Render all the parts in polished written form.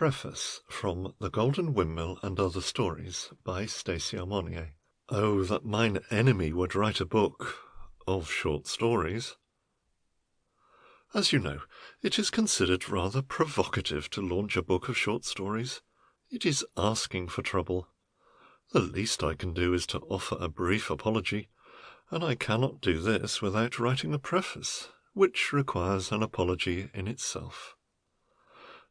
Preface from The Golden Windmill and Other Stories by Stacy Aumonier. Oh, that mine enemy would write a book of short stories. As you know, it is considered rather provocative to launch a book of short stories. It is asking for trouble. The least I can do is to offer a brief apology, and I cannot do this without writing a preface, which requires an apology in itself.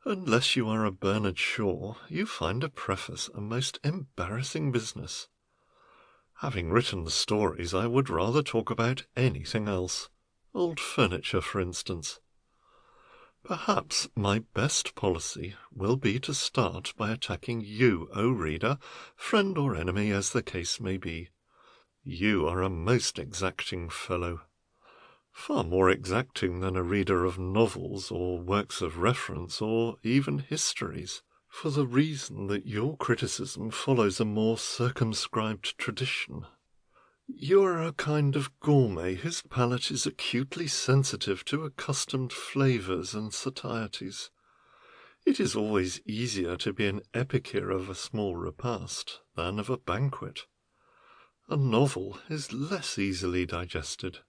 Unless you are a Bernard Shaw, you find a preface a most embarrassing business. Having written the stories, I would rather talk about anything else. Old furniture, for instance. Perhaps my best policy will be to start by attacking you, O reader, friend or enemy as the case may be. You are a most exacting fellow. Far more exacting than a reader of novels or works of reference or even histories, for the reason that your criticism follows a more circumscribed tradition. You are a kind of gourmet whose palate is acutely sensitive to accustomed flavours and satieties. It is always easier to be an epicure of a small repast than of a banquet. A novel is less easily digested.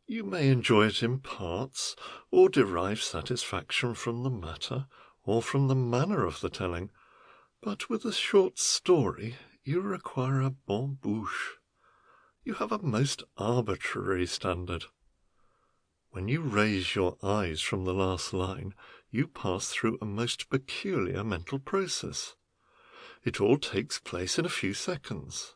You may enjoy it in parts, or derive satisfaction from the matter, or from the manner of the telling, but with a short story you require a bonne bouche. You have a most arbitrary standard. When you raise your eyes from the last line, you pass through a most peculiar mental process. It all takes place in a few seconds.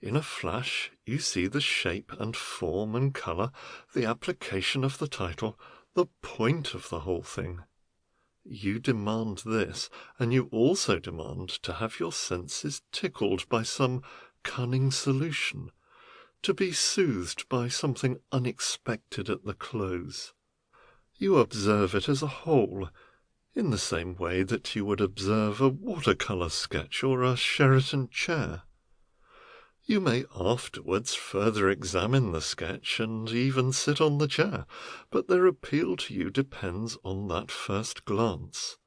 In a flash you see the shape and form and colour, the application of the title, the point of the whole thing. You demand this, and you also demand to have your senses tickled by some cunning solution, to be soothed by something unexpected at the close. You observe it as a whole, in the same way that you would observe a watercolour sketch or a Sheraton chair. You may afterwards further examine the sketch and even sit on the chair, but their appeal to you depends on that first glance.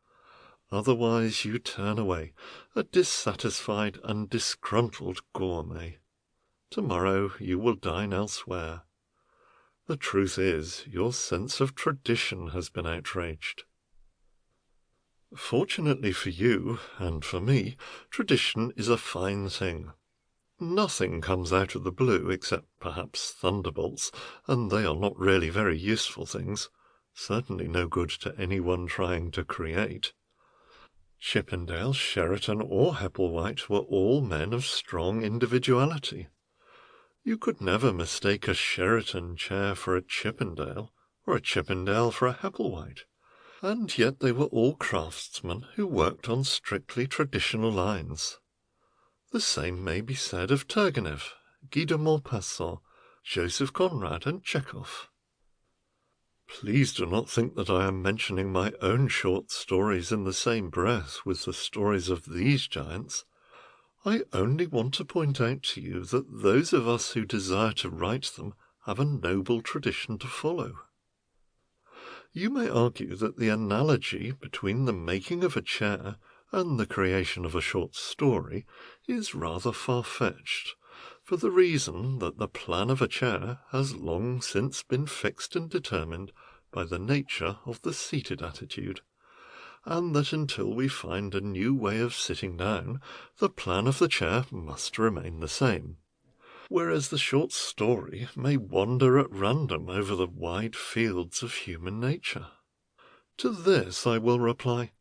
Otherwise you turn away, a dissatisfied and disgruntled gourmet. Tomorrow you will dine elsewhere. The truth is, your sense of tradition has been outraged. Fortunately for you, and for me, tradition is a fine thing. Nothing comes out of the blue except perhaps thunderbolts, and they are not really very useful things, certainly no good to anyone trying to create. Chippendale, Sheraton, or Hepplewhite were all men of strong individuality. You could never mistake a Sheraton chair for a Chippendale, or a Chippendale for a Hepplewhite, and yet they were all craftsmen who worked on strictly traditional lines. The same may be said of Turgenev, Guy de Maupassant, Joseph Conrad, and Chekhov. Please do not think that I am mentioning my own short stories in the same breath with the stories of these giants. I only want to point out to you that those of us who desire to write them have a noble tradition to follow. You may argue that the analogy between the making of a chair and the creation of a short story is rather far-fetched, for the reason that the plan of a chair has long since been fixed and determined by the nature of the seated attitude, and that until we find a new way of sitting down, the plan of the chair must remain the same, whereas the short story may wander at random over the wide fields of human nature. To this I will reply,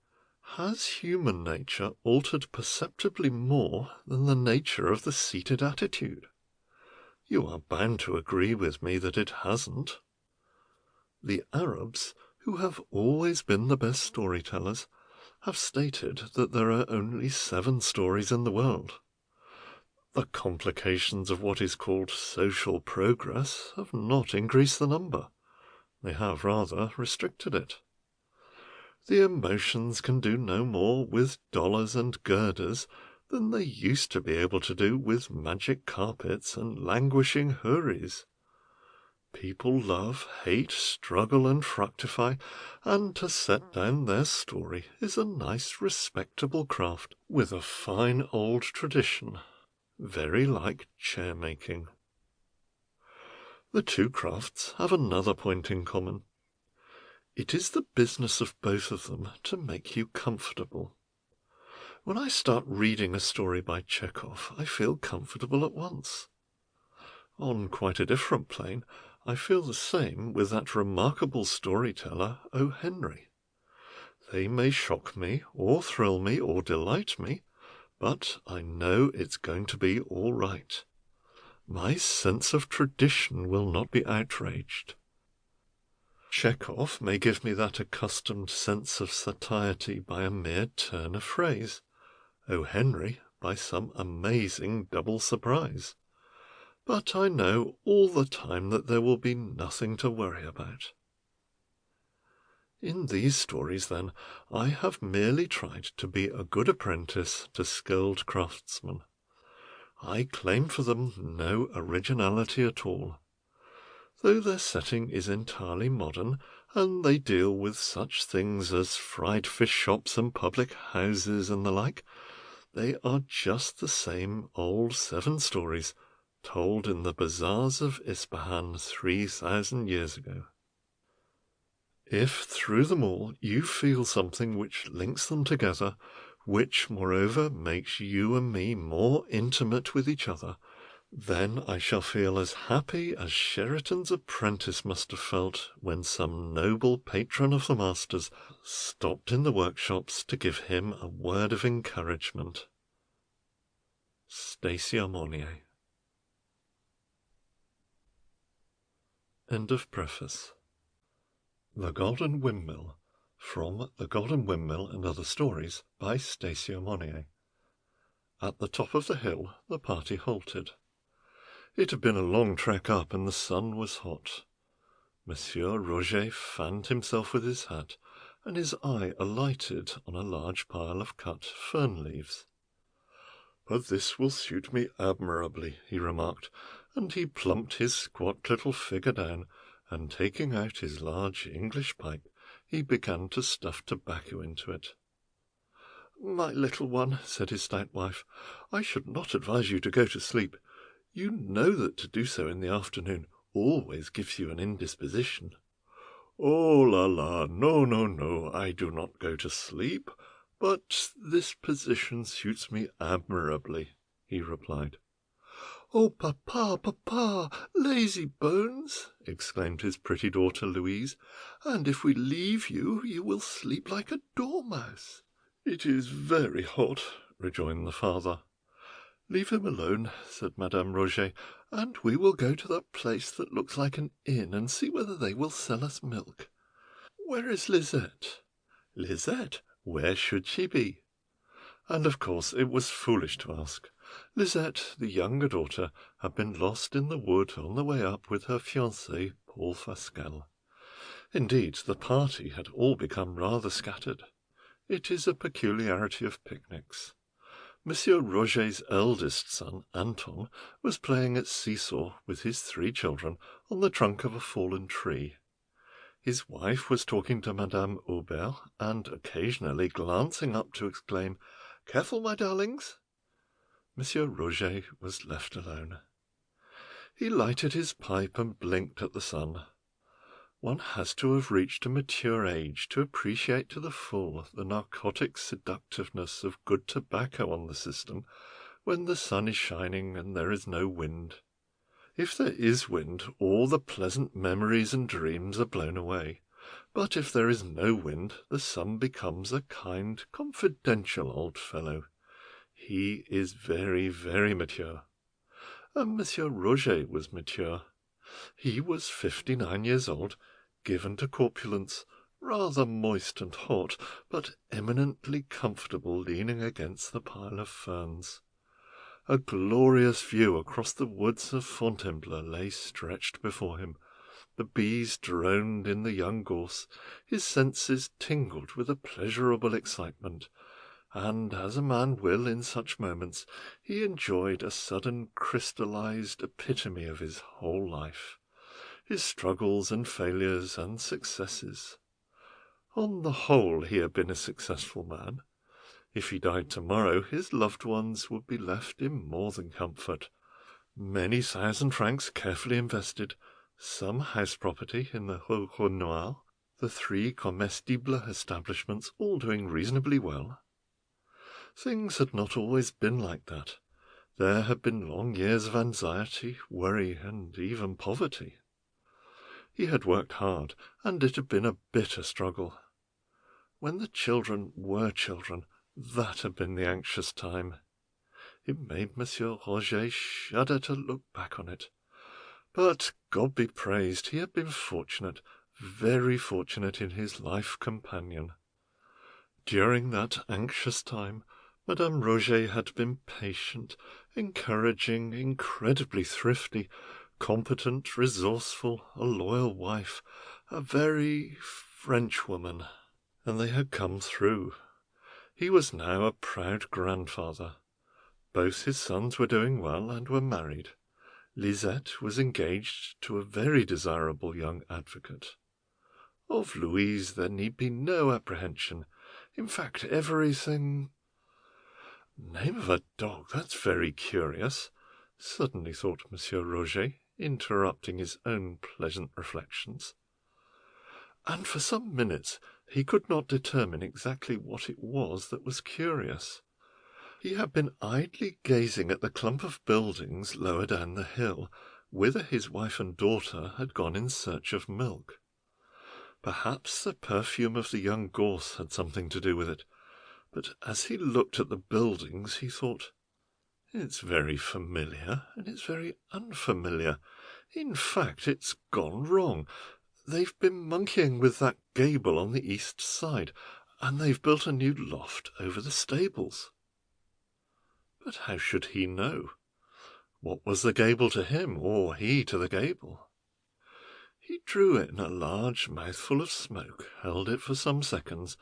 has human nature altered perceptibly more than the nature of the seated attitude? You are bound to agree with me that it hasn't. The Arabs, who have always been the best storytellers, have stated that there are only 7 stories in the world. The complications of what is called social progress have not increased the number. They have rather restricted it. The emotions can do no more with dollars and girders than they used to be able to do with magic carpets and languishing houris. People love, hate, struggle, and fructify, and to set down their story is a nice, respectable craft with a fine old tradition, very like chair-making. The two crafts have another point in common. It is the business of both of them to make you comfortable. When I start reading a story by Chekhov, I feel comfortable at once. On quite a different plane, I feel the same with that remarkable storyteller, O. Henry. They may shock me, or thrill me, or delight me, but I know it's going to be all right. My sense of tradition will not be outraged. Chekhov may give me that accustomed sense of satiety by a mere turn of phrase, O. Henry by some amazing double surprise. But I know all the time that there will be nothing to worry about. In these stories, then, I have merely tried to be a good apprentice to skilled craftsmen. I claim for them no originality at all. Though their setting is entirely modern, and they deal with such things as fried fish shops and public houses and the like, they are just the same old 7 stories told in the bazaars of Ispahan 3,000 years ago. If through them all you feel something which links them together, which, moreover, makes you and me more intimate with each other, then I shall feel as happy as Sheraton's apprentice must have felt when some noble patron of the master's stopped in the workshops to give him a word of encouragement. Stacy Aumonier. End of preface. The Golden Windmill, from The Golden Windmill and Other Stories by Stacy Aumonier. At the top of the hill the party halted. It had been a long trek up, and the sun was hot. Monsieur Roget fanned himself with his hat, and his eye alighted on a large pile of cut fern leaves. "But this will suit me admirably," he remarked, and he plumped his squat little figure down, and taking out his large English pipe, he began to stuff tobacco into it. "My little one," said his stout wife, "I should not advise you to go to sleep. You know that to do so in the afternoon always gives you an indisposition." "Oh, la, la, no, no, no, I do not go to sleep, but this position suits me admirably," he replied. "Oh, papa, papa, lazy bones!" exclaimed his pretty daughter Louise, "and if we leave you, you will sleep like a dormouse." "It is very hot," rejoined the father. "Leave him alone," said Madame Roget, "and we will go to that place that looks like an inn and see whether they will sell us milk. Where is Lisette?" Lisette? Where should she be? And of course it was foolish to ask. Lisette, the younger daughter, had been lost in the wood on the way up with her fiancé, Paul Fasquelle. Indeed, the party had all become rather scattered. It is a peculiarity of picnics. Monsieur Roget's eldest son, Anton, was playing at seesaw with his 3 children on the trunk of a fallen tree. His wife was talking to Madame Aubert, and occasionally glancing up to exclaim, "Careful, my darlings!" Monsieur Roget was left alone. He lighted his pipe and blinked at the sun. One has to have reached a mature age to appreciate to the full the narcotic seductiveness of good tobacco on the system when the sun is shining and there is no wind. If there is wind, all the pleasant memories and dreams are blown away. But if there is no wind, the sun becomes a kind, confidential old fellow. He is very, very mature. And Monsieur Roget was mature. He was 59 years old, given to corpulence, rather moist and hot, but eminently comfortable leaning against the pile of ferns. A glorious view across the woods of Fontainebleau lay stretched before him. The bees droned in the young gorse, his senses tingled with a pleasurable excitement, and, as a man will in such moments, he enjoyed a sudden crystallized epitome of his whole life. his struggles and failures and successes. On the whole, he had been a successful man. If he died tomorrow, his loved ones would be left in more than comfort. Many £1,000 carefully invested, some house property in the Rue Renoir, the 3 comestibles establishments all doing reasonably well. Things had not always been like that. There had been long years of anxiety, worry, and even poverty. He had worked hard, and it had been a bitter struggle. When the children were children, that had been the anxious time. It made Monsieur Roger shudder to look back on it. But, God be praised, he had been fortunate, very fortunate in his life companion. During that anxious time, Madame Roger had been patient, encouraging, incredibly thrifty, competent, resourceful, a loyal wife, a very Frenchwoman, and they had come through. He was now a proud grandfather. Both his sons were doing well and were married. Lisette was engaged to a very desirable young advocate. Of Louise there need be no apprehension. In fact, everything— "Name of a dog, that's very curious," suddenly thought Monsieur Roger, interrupting his own pleasant reflections. And for some minutes he could not determine exactly what it was that was curious. He had been idly gazing at the clump of buildings lower down the hill, whither his wife and daughter had gone in search of milk. Perhaps the perfume of the young gorse had something to do with it, but as he looked at the buildings he thought, "It's very familiar, and it's very unfamiliar. In fact, it's gone wrong. They've been monkeying with that gable on the east side, and they've built a new loft over the stables." But how should he know? What was the gable to him, or he to the gable? He drew in a large mouthful of smoke, held it for some seconds,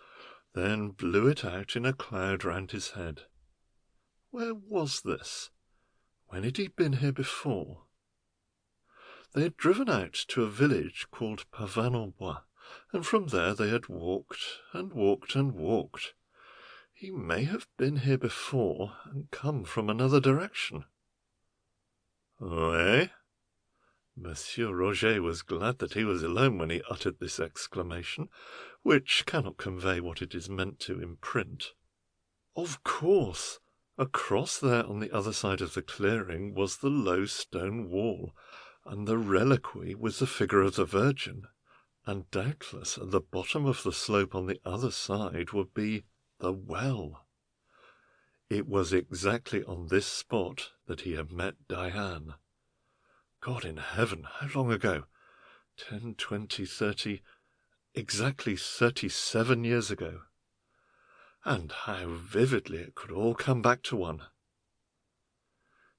then blew it out in a cloud round his head. Where was this? When had he been here before? They had driven out to a village called Pavane-en-Bois, and from there they had walked and walked and walked. He may have been here before and come from another direction. "Eh?" Monsieur Roger was glad that he was alone when he uttered this exclamation, which cannot convey what it is meant to in print. Of course, across there on the other side of the clearing was the low stone wall, and the reliquary with the figure of the Virgin, and doubtless at the bottom of the slope on the other side would be the well. It was exactly on this spot that he had met Diane. God in heaven, how long ago? 10, 20, 30, exactly 37 years ago. And how vividly it could all come back to one.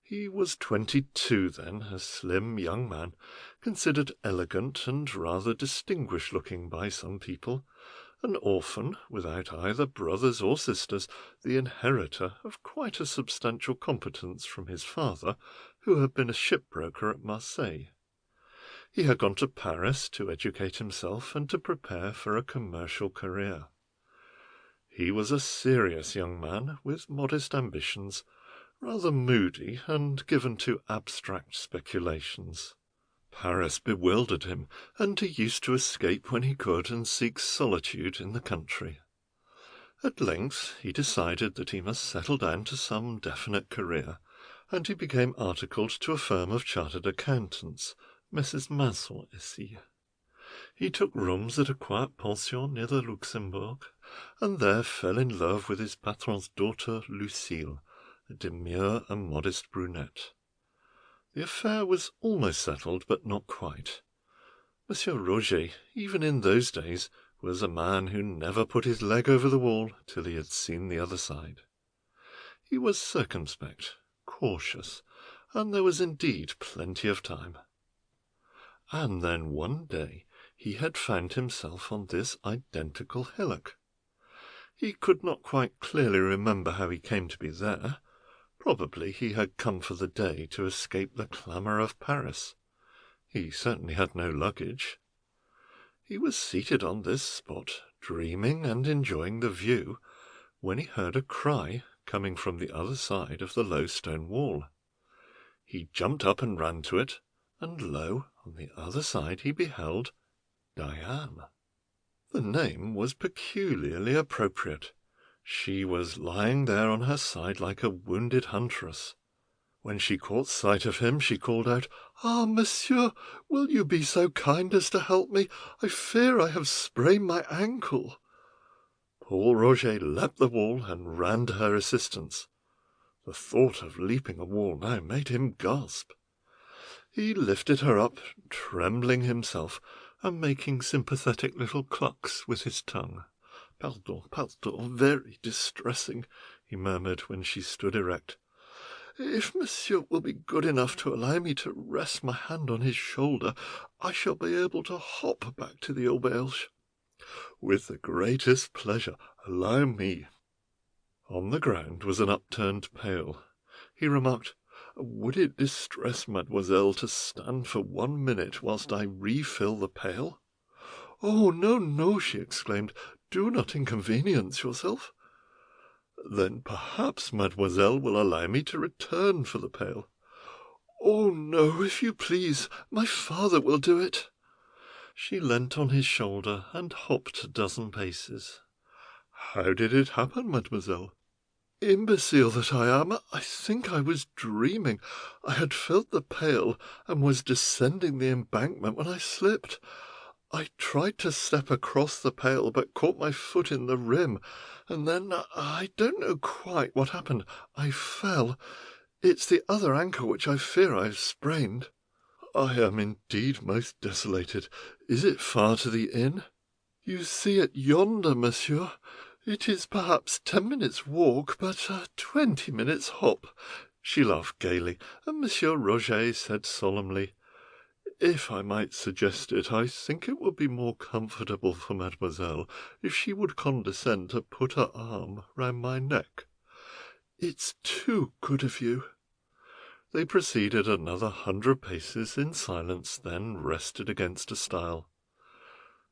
He was 22 then, a slim young man, considered elegant and rather distinguished-looking by some people, an orphan, without either brothers or sisters, the inheritor of quite a substantial competence from his father, who had been a shipbroker at Marseilles. He had gone to Paris to educate himself and to prepare for a commercial career. He was a serious young man, with modest ambitions, rather moody and given to abstract speculations. Paris bewildered him, and he used to escape when he could and seek solitude in the country. At length he decided that he must settle down to some definite career, and he became articled to a firm of chartered accountants, Messrs. Masson ici. He took rooms at a quiet pension near the Luxembourg, and there fell in love with his patron's daughter Lucille, a demure and modest brunette. The affair was almost settled, but not quite. Monsieur Roger, even in those days, was a man who never put his leg over the wall till he had seen the other side. He was circumspect, cautious, and there was indeed plenty of time. And then one day he had found himself on this identical hillock. He could not quite clearly remember how he came to be there. Probably he had come for the day to escape the clamour of Paris. He certainly had no luggage. He was seated on this spot, dreaming and enjoying the view, when he heard a cry coming from the other side of the low stone wall. He jumped up and ran to it, and lo, on the other side he beheld Diane. The name was peculiarly appropriate. She was lying there on her side like a wounded huntress. When she caught sight of him, she called out, "Ah, monsieur, will you be so kind as to help me? I fear I have sprained my ankle." Paul Roget leapt the wall and ran to her assistance. The thought of leaping a wall now made him gasp. He lifted her up, trembling himself, and making sympathetic little clucks with his tongue. "Pardon, pardon, very distressing," he murmured when she stood erect. "If monsieur will be good enough to allow me to rest my hand on his shoulder, I shall be able to hop back to the auberge." "With the greatest pleasure. Allow me." On the ground was an upturned pail. He remarked, "Would it distress mademoiselle to stand for 1 minute whilst I refill the pail?" "Oh, no, no," she exclaimed. "Do not inconvenience yourself." "Then perhaps mademoiselle will allow me to return for the pail." "Oh, no, if you please. My father will do it." She leant on his shoulder and hopped a dozen paces. "How did it happen, mademoiselle?" "Imbecile that I am, I think I was dreaming. I had filled the pail and was descending the embankment when I slipped. I tried to step across the pail, but caught my foot in the rim, and then I don't know quite what happened. I fell. It's the other ankle which I fear I have sprained." "I am indeed most desolated. Is it far to the inn?" "You see it yonder, monsieur. It is perhaps 10 minutes' walk, but 20 minutes' hop." She laughed gaily, and Monsieur Roget said solemnly, "If I might suggest it, I think it would be more comfortable for mademoiselle if she would condescend to put her arm round my neck." "It's too good of you." They proceeded another 100 paces in silence, then rested against a stile.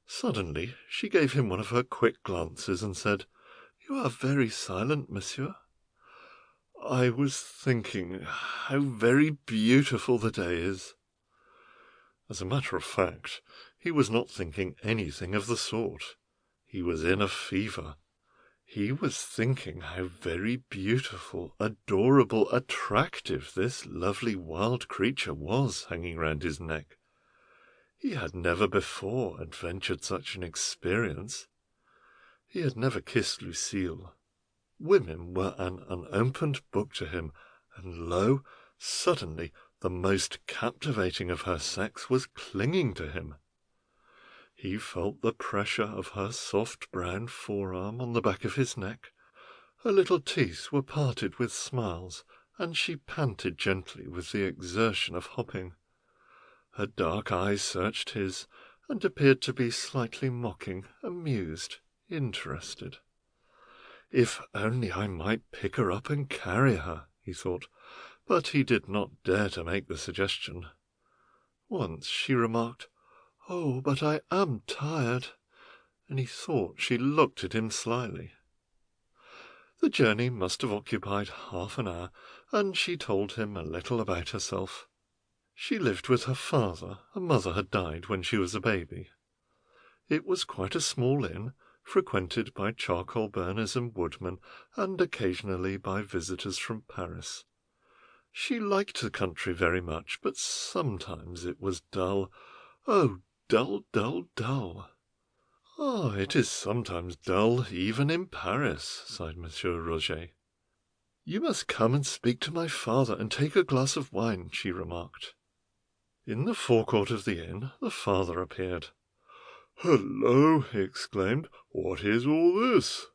Suddenly she gave him one of her quick glances and said, "You are very silent, monsieur." "I was thinking how very beautiful the day is." As a matter of fact, he was not thinking anything of the sort. He was in a fever. He was thinking how very beautiful, adorable, attractive this lovely wild creature was hanging round his neck. He had never before adventured such an experience. He had never kissed Lucille. Women were an unopened book to him, and lo, suddenly the most captivating of her sex was clinging to him. He felt the pressure of her soft brown forearm on the back of his neck. Her little teeth were parted with smiles, and she panted gently with the exertion of hopping. Her dark eyes searched his, and appeared to be slightly mocking, amused, interested. "If only I might pick her up and carry her," he thought, but he did not dare to make the suggestion. Once she remarked, "Oh, but I am tired," and he thought she looked at him slyly. The journey must have occupied half an hour, and she told him a little about herself. She lived with her father. Her mother had died when she was a baby. It was quite a small inn, frequented by charcoal burners and woodmen, and occasionally by visitors from Paris. She liked the country very much, but sometimes it was dull. Oh, dull, dull, dull. "Ah, it is sometimes dull, even in Paris," sighed Monsieur Roget. "You must come and speak to my father, and take a glass of wine," she remarked. In the forecourt of the inn the father appeared. "Hullo!" he exclaimed. "What is all this?"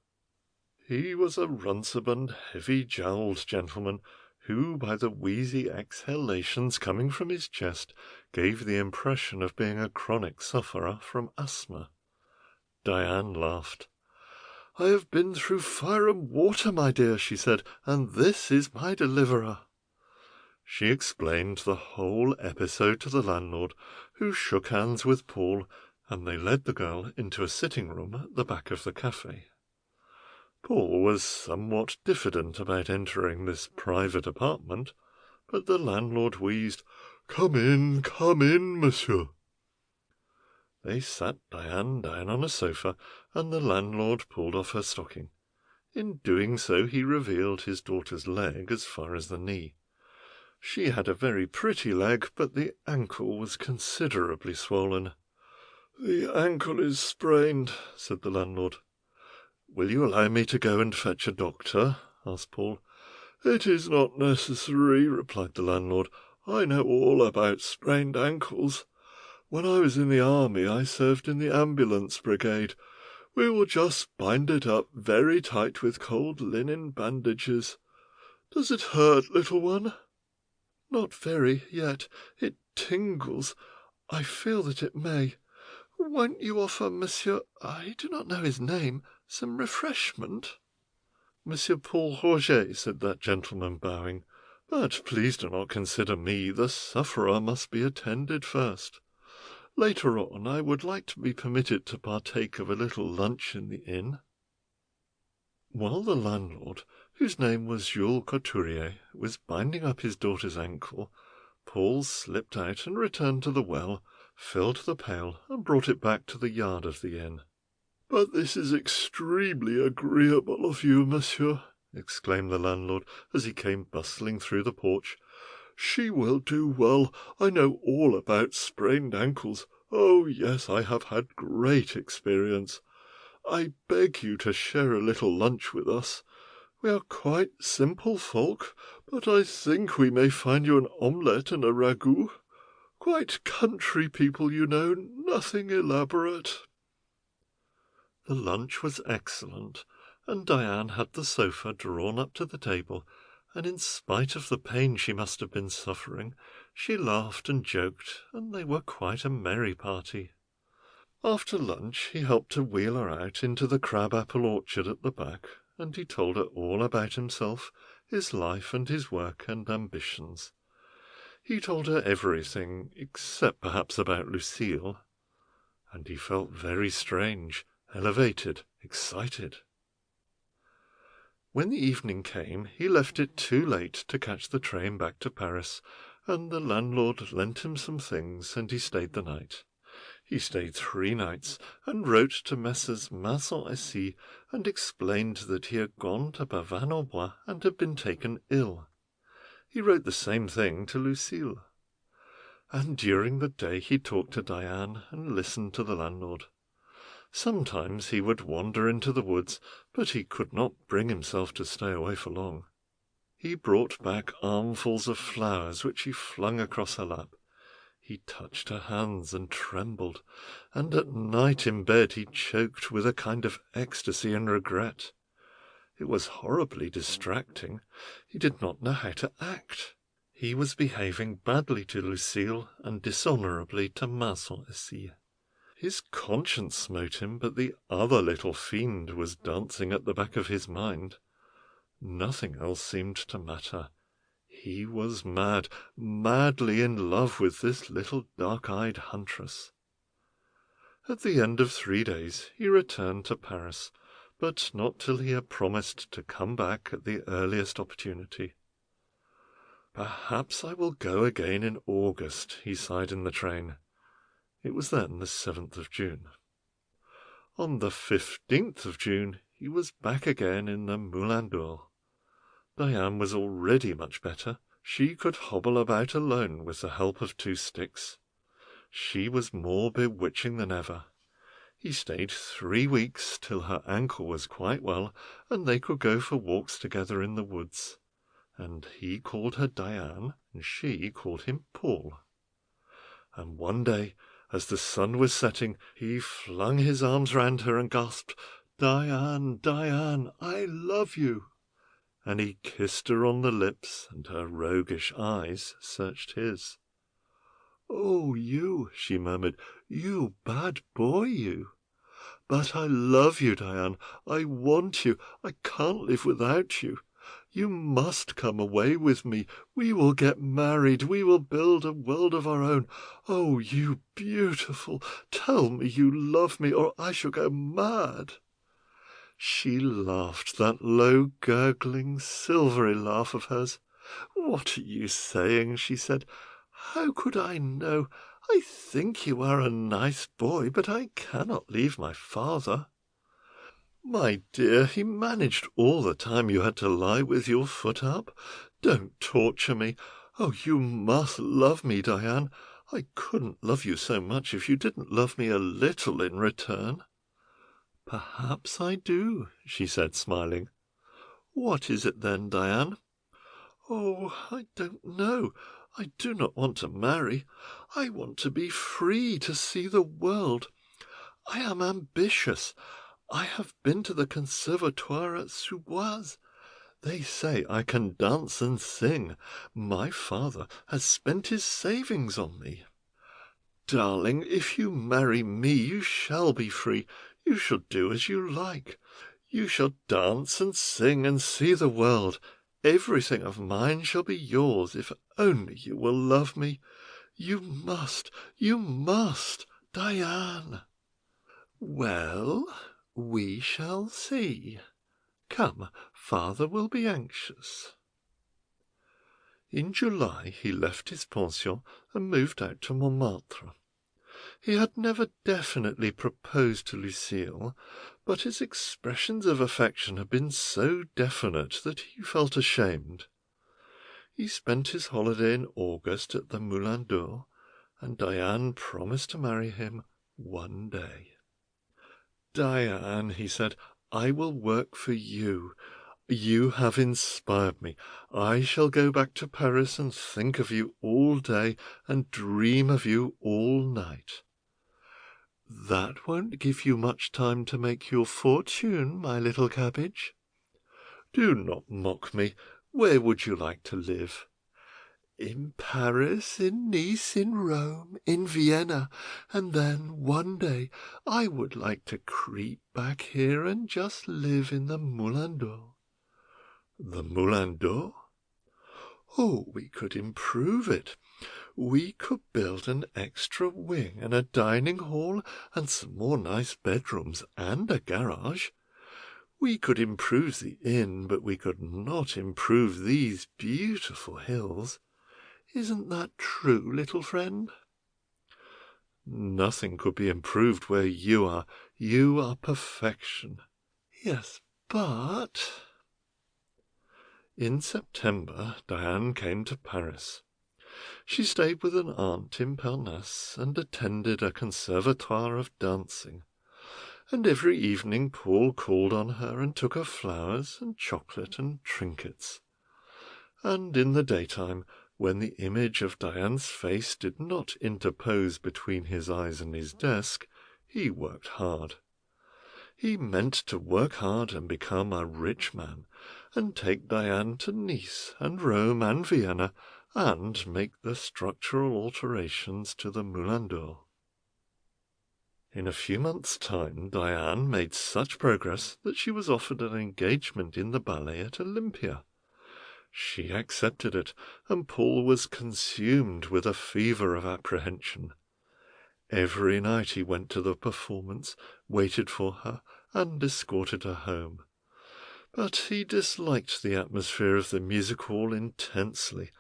He was a runcible, heavy-jowled gentleman, who, by the wheezy exhalations coming from his chest, gave the impression of being a chronic sufferer from asthma. Diane laughed. "I have been through fire and water, my dear," she said, "and this is my deliverer." She explained the whole episode to the landlord, who shook hands with Paul, and they led the girl into a sitting room at the back of the cafe. Paul was somewhat diffident about entering this private apartment, but the landlord wheezed, come in, monsieur." They sat Diane down on a sofa, and the landlord pulled off her stocking. In doing so he revealed his daughter's leg as far as the knee. She had a very pretty leg, but the ankle was considerably swollen. "The ankle is sprained," said the landlord. "Will you allow me to go and fetch a doctor?" asked Paul. "It is not necessary," replied the landlord. "I know all about sprained ankles. When I was in the army, I served in the ambulance brigade. We will just bind it up very tight with cold linen bandages. Does it hurt, little one?" "Not very, yet. It tingles. I feel that it may. Won't you offer Monsieur, I do not know his name, some refreshment?" "Monsieur Paul Roget," said that gentleman, bowing. "But please do not consider me. The sufferer must be attended first. Later on, I would like to be permitted to partake of a little lunch in the inn." While the landlord, whose name was Jules Couturier, was binding up his daughter's ankle, Paul slipped out and returned to the well, filled the pail, and brought it back to the yard of the inn. "But this is extremely agreeable of you, monsieur," exclaimed the landlord, as he came bustling through the porch. "She will do well. I know all about sprained ankles. Oh, yes, I have had great experience. I beg you to share a little lunch with us. We are quite simple folk, but I think we may find you an omelette and a ragout. Quite country people, you know, nothing elaborate." The lunch was excellent, and Diane had the sofa drawn up to the table, and in spite of the pain she must have been suffering, she laughed and joked, and they were quite a merry party. After lunch he helped to wheel her out into the crab-apple orchard at the back, and he told her all about himself, his life and his work and ambitions. He told her everything, except perhaps about Lucille, and he felt very strange, elevated, excited. When the evening came, he left it too late to catch the train back to Paris, and the landlord lent him some things, and he stayed the night. He stayed 3 nights, and wrote to Messrs. Masson et Cie, and explained that he had gone to Bavin-au-Bois and had been taken ill. He wrote the same thing to Lucille. And during the day he talked to Diane and listened to the landlord. Sometimes he would wander into the woods, but he could not bring himself to stay away for long. He brought back armfuls of flowers which he flung across her lap. He touched her hands and trembled, and at night in bed he choked with a kind of ecstasy and regret. It was horribly distracting. He did not know how to act. He was behaving badly to Lucille and dishonourably to Masson et Cie. His conscience smote him, but the other little fiend was dancing at the back of his mind. Nothing else seemed to matter. He was mad, madly in love with this little dark-eyed huntress. At the end of 3 days he returned to Paris, but not till he had promised to come back at the earliest opportunity. "Perhaps I will go again in August," he sighed in the train. It was then the 7th of June. On the 15th of June he was back again in the Moulin d'Or. Diane was already much better. She could hobble about alone with the help of 2 sticks. She was more bewitching than ever. He stayed 3 weeks till her ankle was quite well, and they could go for walks together in the woods. And he called her Diane, and she called him Paul. And one day, as the sun was setting, he flung his arms round her and gasped, "Diane, Diane, I love you!" And he kissed her on the lips, and her roguish eyes searched his. "Oh, you," she murmured, "you bad boy, you! But I love you, Diane. I want you. I can't live without you. You must come away with me. We will get married. We will build a world of our own. Oh, you beautiful! Tell me you love me, or I shall go mad." She laughed, that low, gurgling, silvery laugh of hers. "What are you saying?" she said. "How could I know? I think you are a nice boy, but I cannot leave my father." "My dear, he managed all the time you had to lie with your foot up. Don't torture me. Oh, you must love me, Diane. I couldn't love you so much if you didn't love me a little in return." "Perhaps I do," she said, smiling. "What is it then, Diane?" "Oh, I don't know. I do not want to marry. I want to be free to see the world. I am ambitious. I have been to the conservatoire at Suboise. They say I can dance and sing. My father has spent his savings on me." "Darling, if you marry me, you shall be free. You shall do as you like. You shall dance and sing and see the world. Everything of mine shall be yours, if only you will love me. You must, Diane." "Well, we shall see. Come, father will be anxious." In July he left his pension and moved out to Montmartre. He had never definitely proposed to Lucille, but his expressions of affection had been so definite that he felt ashamed. He spent his holiday in August at the Moulin d'Or, and Diane promised to marry him one day. "Diane," he said, "I will work for you. You have inspired me. I shall go back to Paris and think of you all day and dream of you all night." "That won't give you much time to make your fortune, my little cabbage." "Do not mock me. Where would you like to live?" "In Paris, in Nice, in Rome, in Vienna, and then one day I would like to creep back here and just live in the Moulin d'Or." "The Moulin d'Or?" "Oh, we could improve it. We could build an extra wing and a dining hall and some more nice bedrooms and a garage. We could improve the inn, but we could not improve these beautiful hills. Isn't that true, little friend?" "Nothing could be improved where you are. You are perfection." "Yes, but—" In September Diane came to Paris. She stayed with an aunt in Parnasse and attended a conservatoire of dancing, and every evening Paul called on her and took her flowers and chocolate and trinkets. And in the daytime, when the image of Diane's face did not interpose between his eyes and his desk, he worked hard. He meant to work hard and become a rich man, and take Diane to Nice and Rome and Vienna, and make the structural alterations to the Moulin d'Or. In a few months' time Diane made such progress that she was offered an engagement in the ballet at Olympia. She accepted it, and Paul was consumed with a fever of apprehension. Every night he went to the performance, waited for her, and escorted her home. But he disliked the atmosphere of the music hall intensely,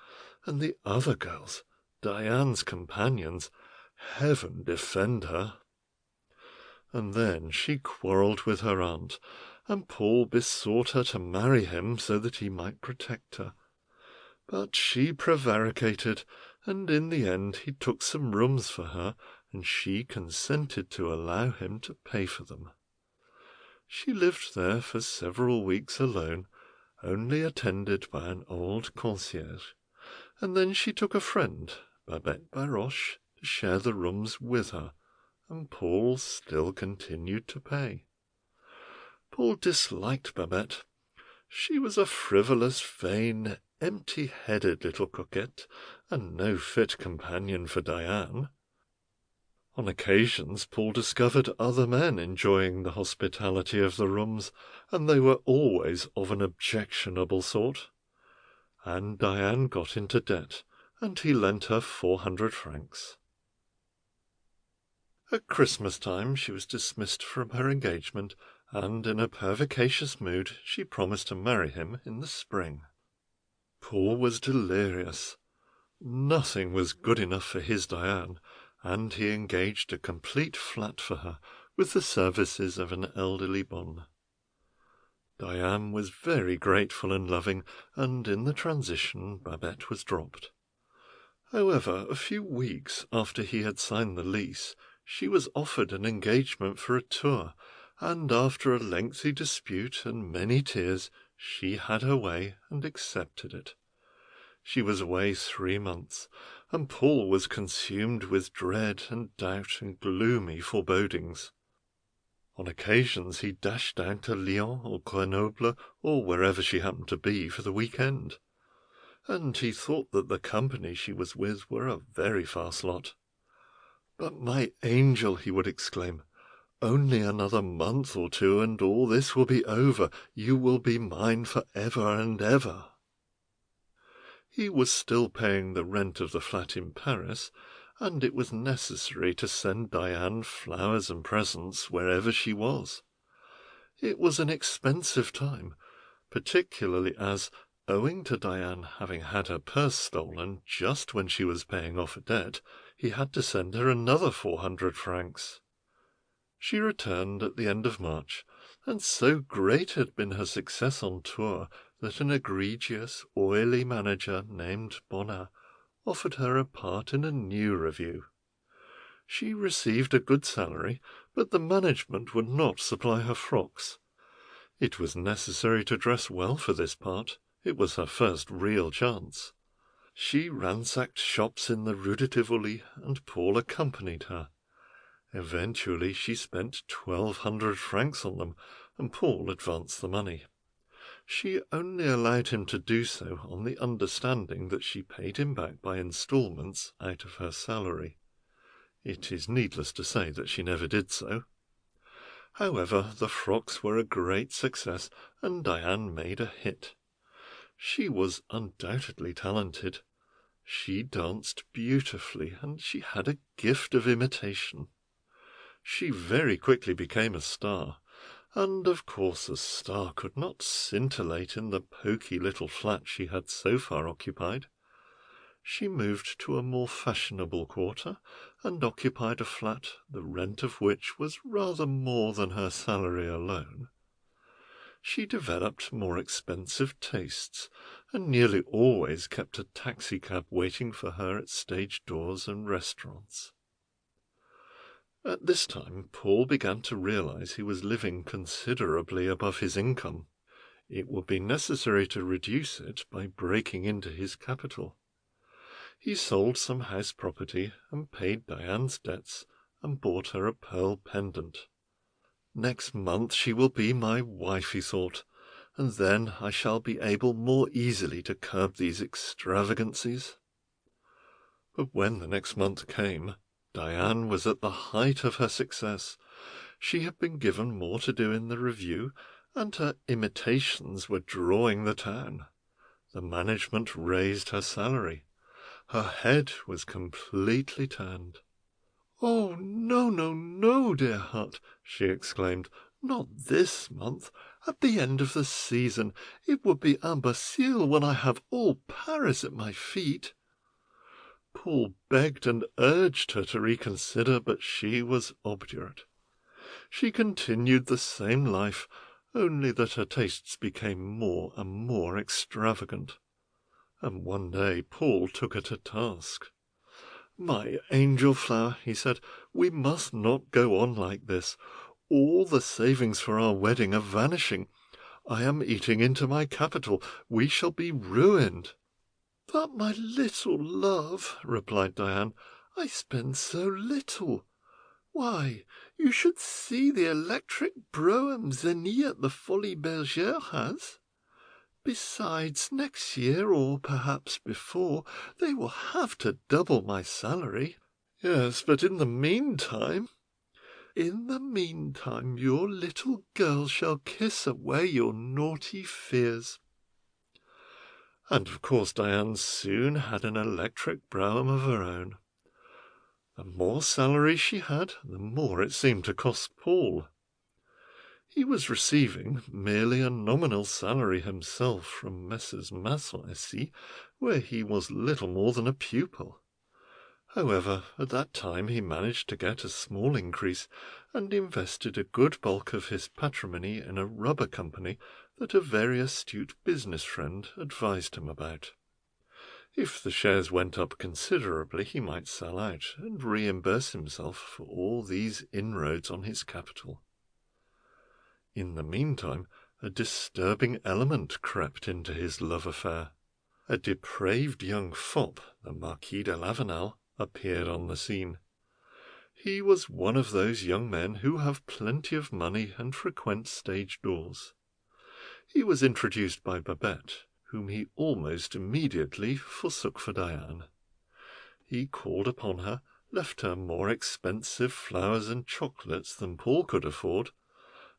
and the other girls, Diane's companions, heaven defend her. And then she quarrelled with her aunt, and Paul besought her to marry him so that he might protect her. But she prevaricated, and in the end he took some rooms for her, and she consented to allow him to pay for them. She lived there for several weeks alone, only attended by an old concierge, and then she took a friend, Babette Baroche, to share the rooms with her, and Paul still continued to pay. Paul disliked Babette. She was a frivolous, vain, empty-headed little coquette, and no fit companion for Diane. On occasions Paul discovered other men enjoying the hospitality of the rooms, and they were always of an objectionable sort. And Diane got into debt, and he lent her 400 francs. At Christmas time she was dismissed from her engagement, and in a pervicacious mood she promised to marry him in the spring. Paul was delirious. Nothing was good enough for his Diane, and he engaged a complete flat for her, with the services of an elderly bonne. Diane was very grateful and loving, and in the transition Babette was dropped. However, a few weeks after he had signed the lease, she was offered an engagement for a tour, and after a lengthy dispute and many tears, she had her way and accepted it. She was away 3 months, and Paul was consumed with dread and doubt and gloomy forebodings. On occasions he dashed down to Lyon or Grenoble or wherever she happened to be for the week-end, and he thought that the company she was with were a very fast lot. "But, my angel," he would exclaim, "only another month or 2, and all this will be over. You will be mine for ever and ever." He was still paying the rent of the flat in Paris, and it was necessary to send Diane flowers and presents wherever she was. It was an expensive time, particularly as, owing to Diane having had her purse stolen just when she was paying off a debt, he had to send her another 400 francs. She returned at the end of March, and so great had been her success on tour that an egregious, oily manager named Bonnat offered her a part in a new revue. She received a good salary, but the management would not supply her frocks. It was necessary to dress well for this part. It was her first real chance. She ransacked shops in the Rue de Tivoli, and Paul accompanied her. Eventually she spent 1,200 francs on them, and Paul advanced the money. She only allowed him to do so on the understanding that she paid him back by instalments out of her salary. It is needless to say that she never did so. However, the frocks were a great success, and Diane made a hit. She was undoubtedly talented. She danced beautifully, and she had a gift of imitation. She very quickly became a star, and of course a star could not scintillate in the poky little flat she had so far occupied. She moved to a more fashionable quarter, and occupied a flat the rent of which was rather more than her salary alone. She developed more expensive tastes, and nearly always kept a taxicab waiting for her at stage doors and restaurants. At this time Paul began to realize he was living considerably above his income. It would be necessary to reduce it by breaking into his capital. He sold some house property and paid Diane's debts and bought her a pearl pendant. "Next month she will be my wife," he thought, "and then I shall be able more easily to curb these extravagancies." But when the next month came, Diane was at the height of her success. She had been given more to do in the review, and her imitations were drawing the town. The management raised her salary. Her head was completely turned. "Oh, no, no, no, dear heart," she exclaimed. "Not this month. At the end of the season. It would be imbecile when I have all Paris at my feet." Paul begged and urged her to reconsider, but she was obdurate. She continued the same life, only that her tastes became more and more extravagant. And one day Paul took her to task. "My angel flower," he said, "we must not go on like this. All the savings for our wedding are vanishing. I am eating into my capital. We shall be ruined." "But, my little love," replied Diane, "I spend so little. Why, you should see the electric brougham Zénie at the Folies Bergère has. Besides, next year, or perhaps before, they will have to double my salary. Yes, but in the meantime... In the meantime, your little girl shall kiss away your naughty fears. And of course Diane soon had an electric brougham of her own. The more salary she had, the more it seemed to cost Paul. He was receiving merely a nominal salary himself from Messrs. Masson, where he was little more than a pupil. However, at that time he managed to get a small increase, and invested a good bulk of his patrimony in a rubber company that a very astute business friend advised him about. If the shares went up considerably, he might sell out and reimburse himself for all these inroads on his capital. In the meantime, a disturbing element crept into his love affair. A depraved young fop, the Marquis de Lavenel, appeared on the scene. He was one of those young men who have plenty of money and frequent stage doors. He was introduced by Babette, whom he almost immediately forsook for Diane. He called upon her, left her more expensive flowers and chocolates than Paul could afford,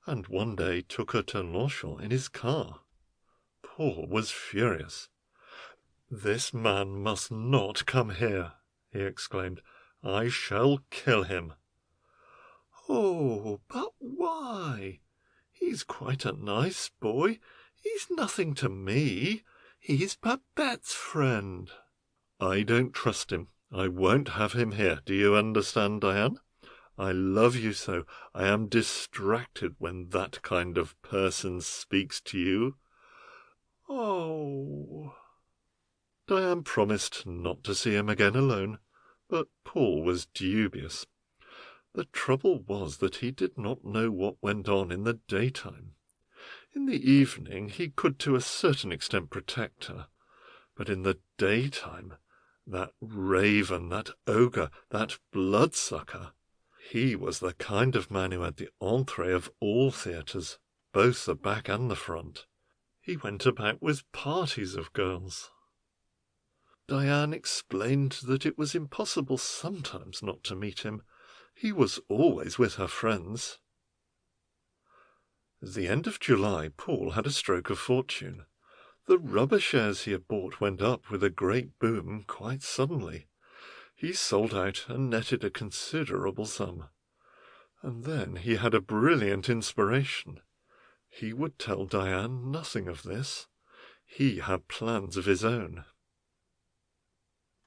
and one day took her to Longchamp in his car. Paul was furious. "This man must not come here," he exclaimed. "I shall kill him." "Oh, but why? He's quite a nice boy. He's nothing to me. He's Babette's friend." "I don't trust him. I won't have him here. Do you understand, Diane? I love you so. I am distracted when that kind of person speaks to you." "Oh." Diane promised not to see him again alone, but Paul was dubious. The trouble was that he did not know what went on in the daytime. In the evening he could to a certain extent protect her, but in the daytime, that raven, that ogre, that bloodsucker, he was the kind of man who had the entrée of all theatres, both the back and the front. He went about with parties of girls. Diane explained that it was impossible sometimes not to meet him. He was always with her friends. At the end of July, Paul had a stroke of fortune. The rubber shares he had bought went up with a great boom quite suddenly. He sold out and netted a considerable sum. And then he had a brilliant inspiration. He would tell Diane nothing of this. He had plans of his own.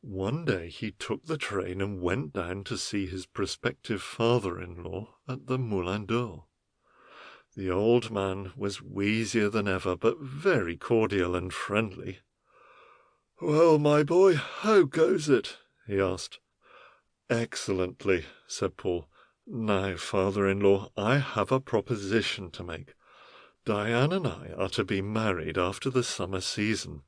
One day he took the train and went down to see his prospective father-in-law at the Moulin d'Or. The old man was wheezier than ever, but very cordial and friendly. "Well, my boy, how goes it?" he asked. "Excellently," said Paul. "Now, father-in-law, I have a proposition to make. Diane and I are to be married after the summer season.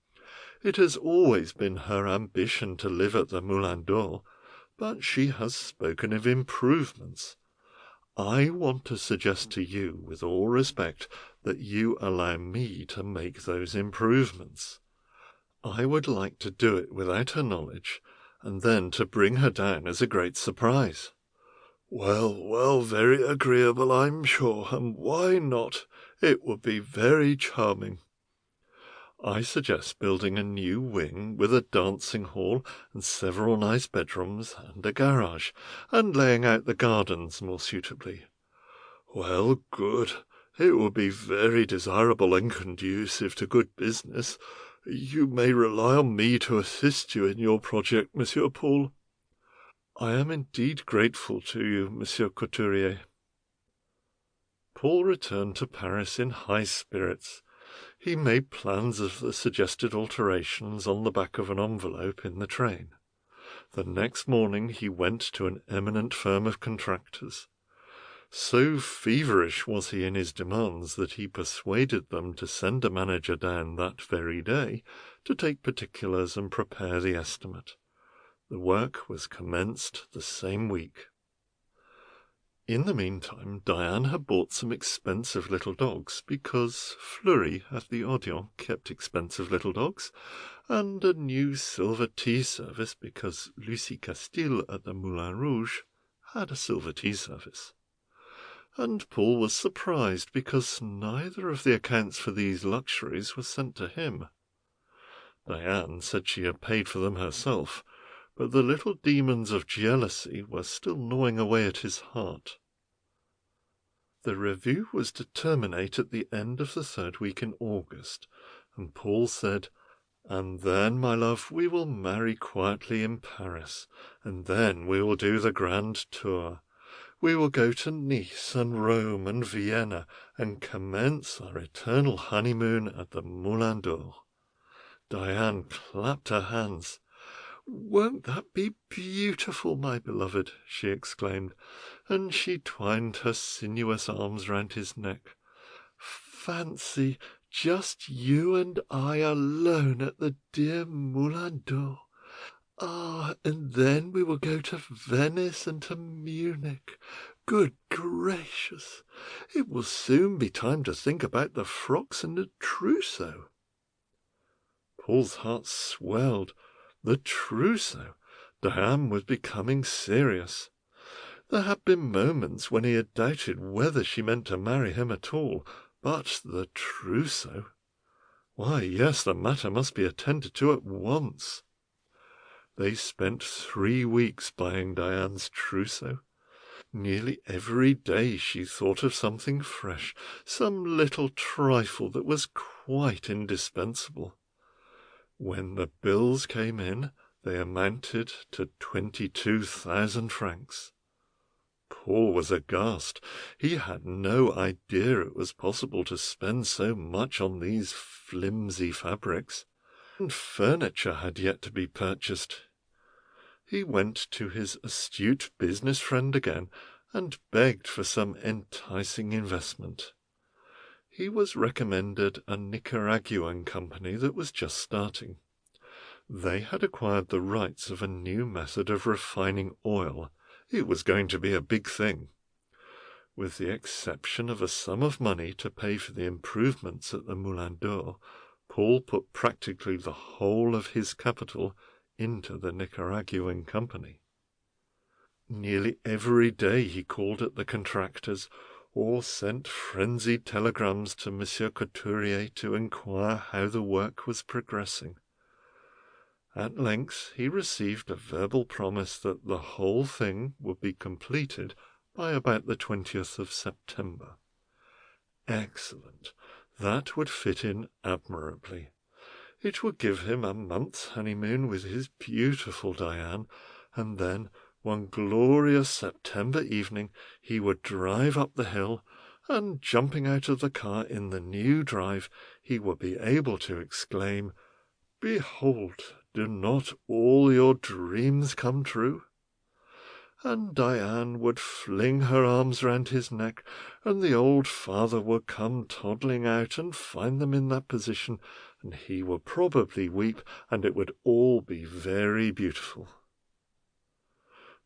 It has always been her ambition to live at the Moulin d'Or, but she has spoken of improvements. I want to suggest to you, with all respect, that you allow me to make those improvements. I would like to do it without her knowledge, and then to bring her down as a great surprise." "Well, well, very agreeable, I'm sure, and why not? It would be very charming." "I suggest building a new wing with a dancing hall and several nice bedrooms and a garage, and laying out the gardens more suitably." "Well, good. It would be very desirable and conducive to good business. You may rely on me to assist you in your project, Monsieur Paul." "I am indeed grateful to you, Monsieur Couturier." Paul returned to Paris in high spirits. He made plans of the suggested alterations on the back of an envelope in the train. The next morning he went to an eminent firm of contractors. So feverish was he in his demands that he persuaded them to send a manager down that very day to take particulars and prepare the estimate. The work was commenced the same week. In the meantime, Diane had bought some expensive little dogs, because Fleury at the Odeon kept expensive little dogs, and a new silver tea service, because Lucie Castille at the Moulin Rouge had a silver tea service. And Paul was surprised, because neither of the accounts for these luxuries was sent to him. Diane said she had paid for them herself, but the little demons of jealousy were still gnawing away at his heart. The review was to terminate at the end of the 3rd week in August, and Paul said, "And then, my love, we will marry quietly in Paris, and then we will do the grand tour. We will go to Nice and Rome and Vienna, and commence our eternal honeymoon at the Moulin d'Or." Diane clapped her hands. "Won't that be beautiful, my beloved?" she exclaimed, and she twined her sinuous arms round his neck. "Fancy, just you and I alone at the dear Moulin d'Or. Ah, and then we will go to Venice and to Munich. Good gracious! It will soon be time to think about the frocks and the trousseau." Paul's heart swelled. The trousseau! Diane was becoming serious. There had been moments when he had doubted whether she meant to marry him at all, but the trousseau! Why, yes, the matter must be attended to at once. They spent 3 weeks buying Diane's trousseau. Nearly every day she thought of something fresh, some little trifle that was quite indispensable. When the bills came in, they amounted to 22,000 francs. Paul was aghast. He had no idea it was possible to spend so much on these flimsy fabrics, and furniture had yet to be purchased. He went to his astute business friend again, and begged for some enticing investment. He was recommended a Nicaraguan company that was just starting. They had acquired the rights of a new method of refining oil. It was going to be a big thing. With the exception of a sum of money to pay for the improvements at the Moulin d'Or, Paul put practically the whole of his capital into the Nicaraguan company. Nearly every day he called at the contractors, or sent frenzied telegrams to Monsieur Couturier to inquire how the work was progressing. At length he received a verbal promise that the whole thing would be completed by about the 20th of September. Excellent! That would fit in admirably. It would give him a month's honeymoon with his beautiful Diane, and then, one glorious September evening, he would drive up the hill, and jumping out of the car in the new drive, he would be able to exclaim, "Behold, do not all your dreams come true?" And Diane would fling her arms round his neck, and the old father would come toddling out and find them in that position, and he would probably weep, and it would all be very beautiful.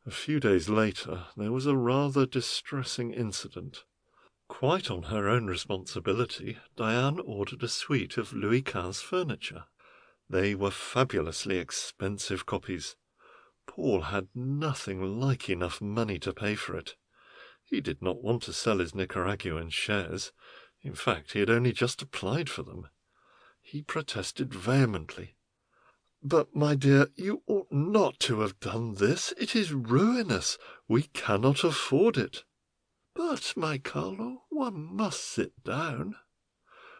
A few days later there was a rather distressing incident. Quite on her own responsibility, Diane ordered a suite of Louis XV furniture. They were fabulously expensive copies. Paul had nothing like enough money to pay for it. He did not want to sell his Nicaraguan shares. In fact, he had only just applied for them. He protested vehemently. "But, my dear, you ought not to have done this. It is ruinous. We cannot afford it." "But, my Carlo, one must sit down."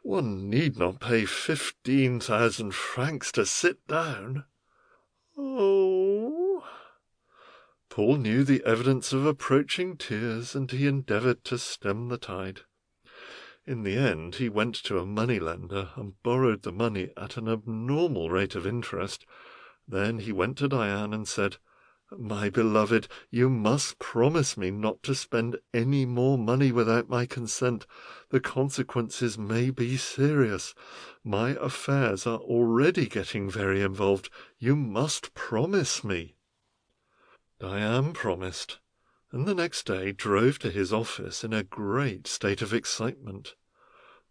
"One need not pay 15,000 francs to sit down." "Oh!" Paul knew the evidence of approaching tears, and he endeavoured to stem the tide. In the end he went to a money-lender and borrowed the money at an abnormal rate of interest. Then he went to Diane and said, "My beloved, you must promise me not to spend any more money without my consent. The consequences may be serious. My affairs are already getting very involved. You must promise me." Diane promised, and the next day drove to his office in a great state of excitement.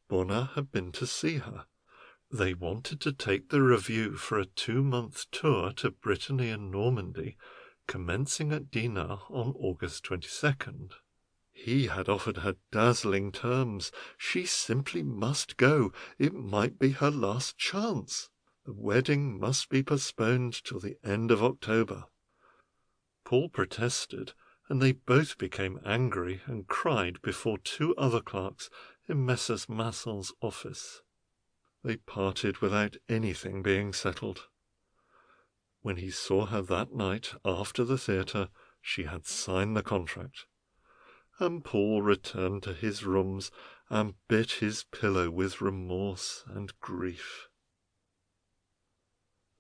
Bonnat had been to see her. They wanted to take the review for a 2-month tour to Brittany and Normandy, commencing at Dinard on August 22nd. He had offered her dazzling terms. She simply must go. It might be her last chance. The wedding must be postponed till the end of October. Paul protested, and they both became angry and cried before 2 other clerks in Messrs. Masson's office. They parted without anything being settled. When he saw her that night after the theatre, she had signed the contract, and Paul returned to his rooms and bit his pillow with remorse and grief.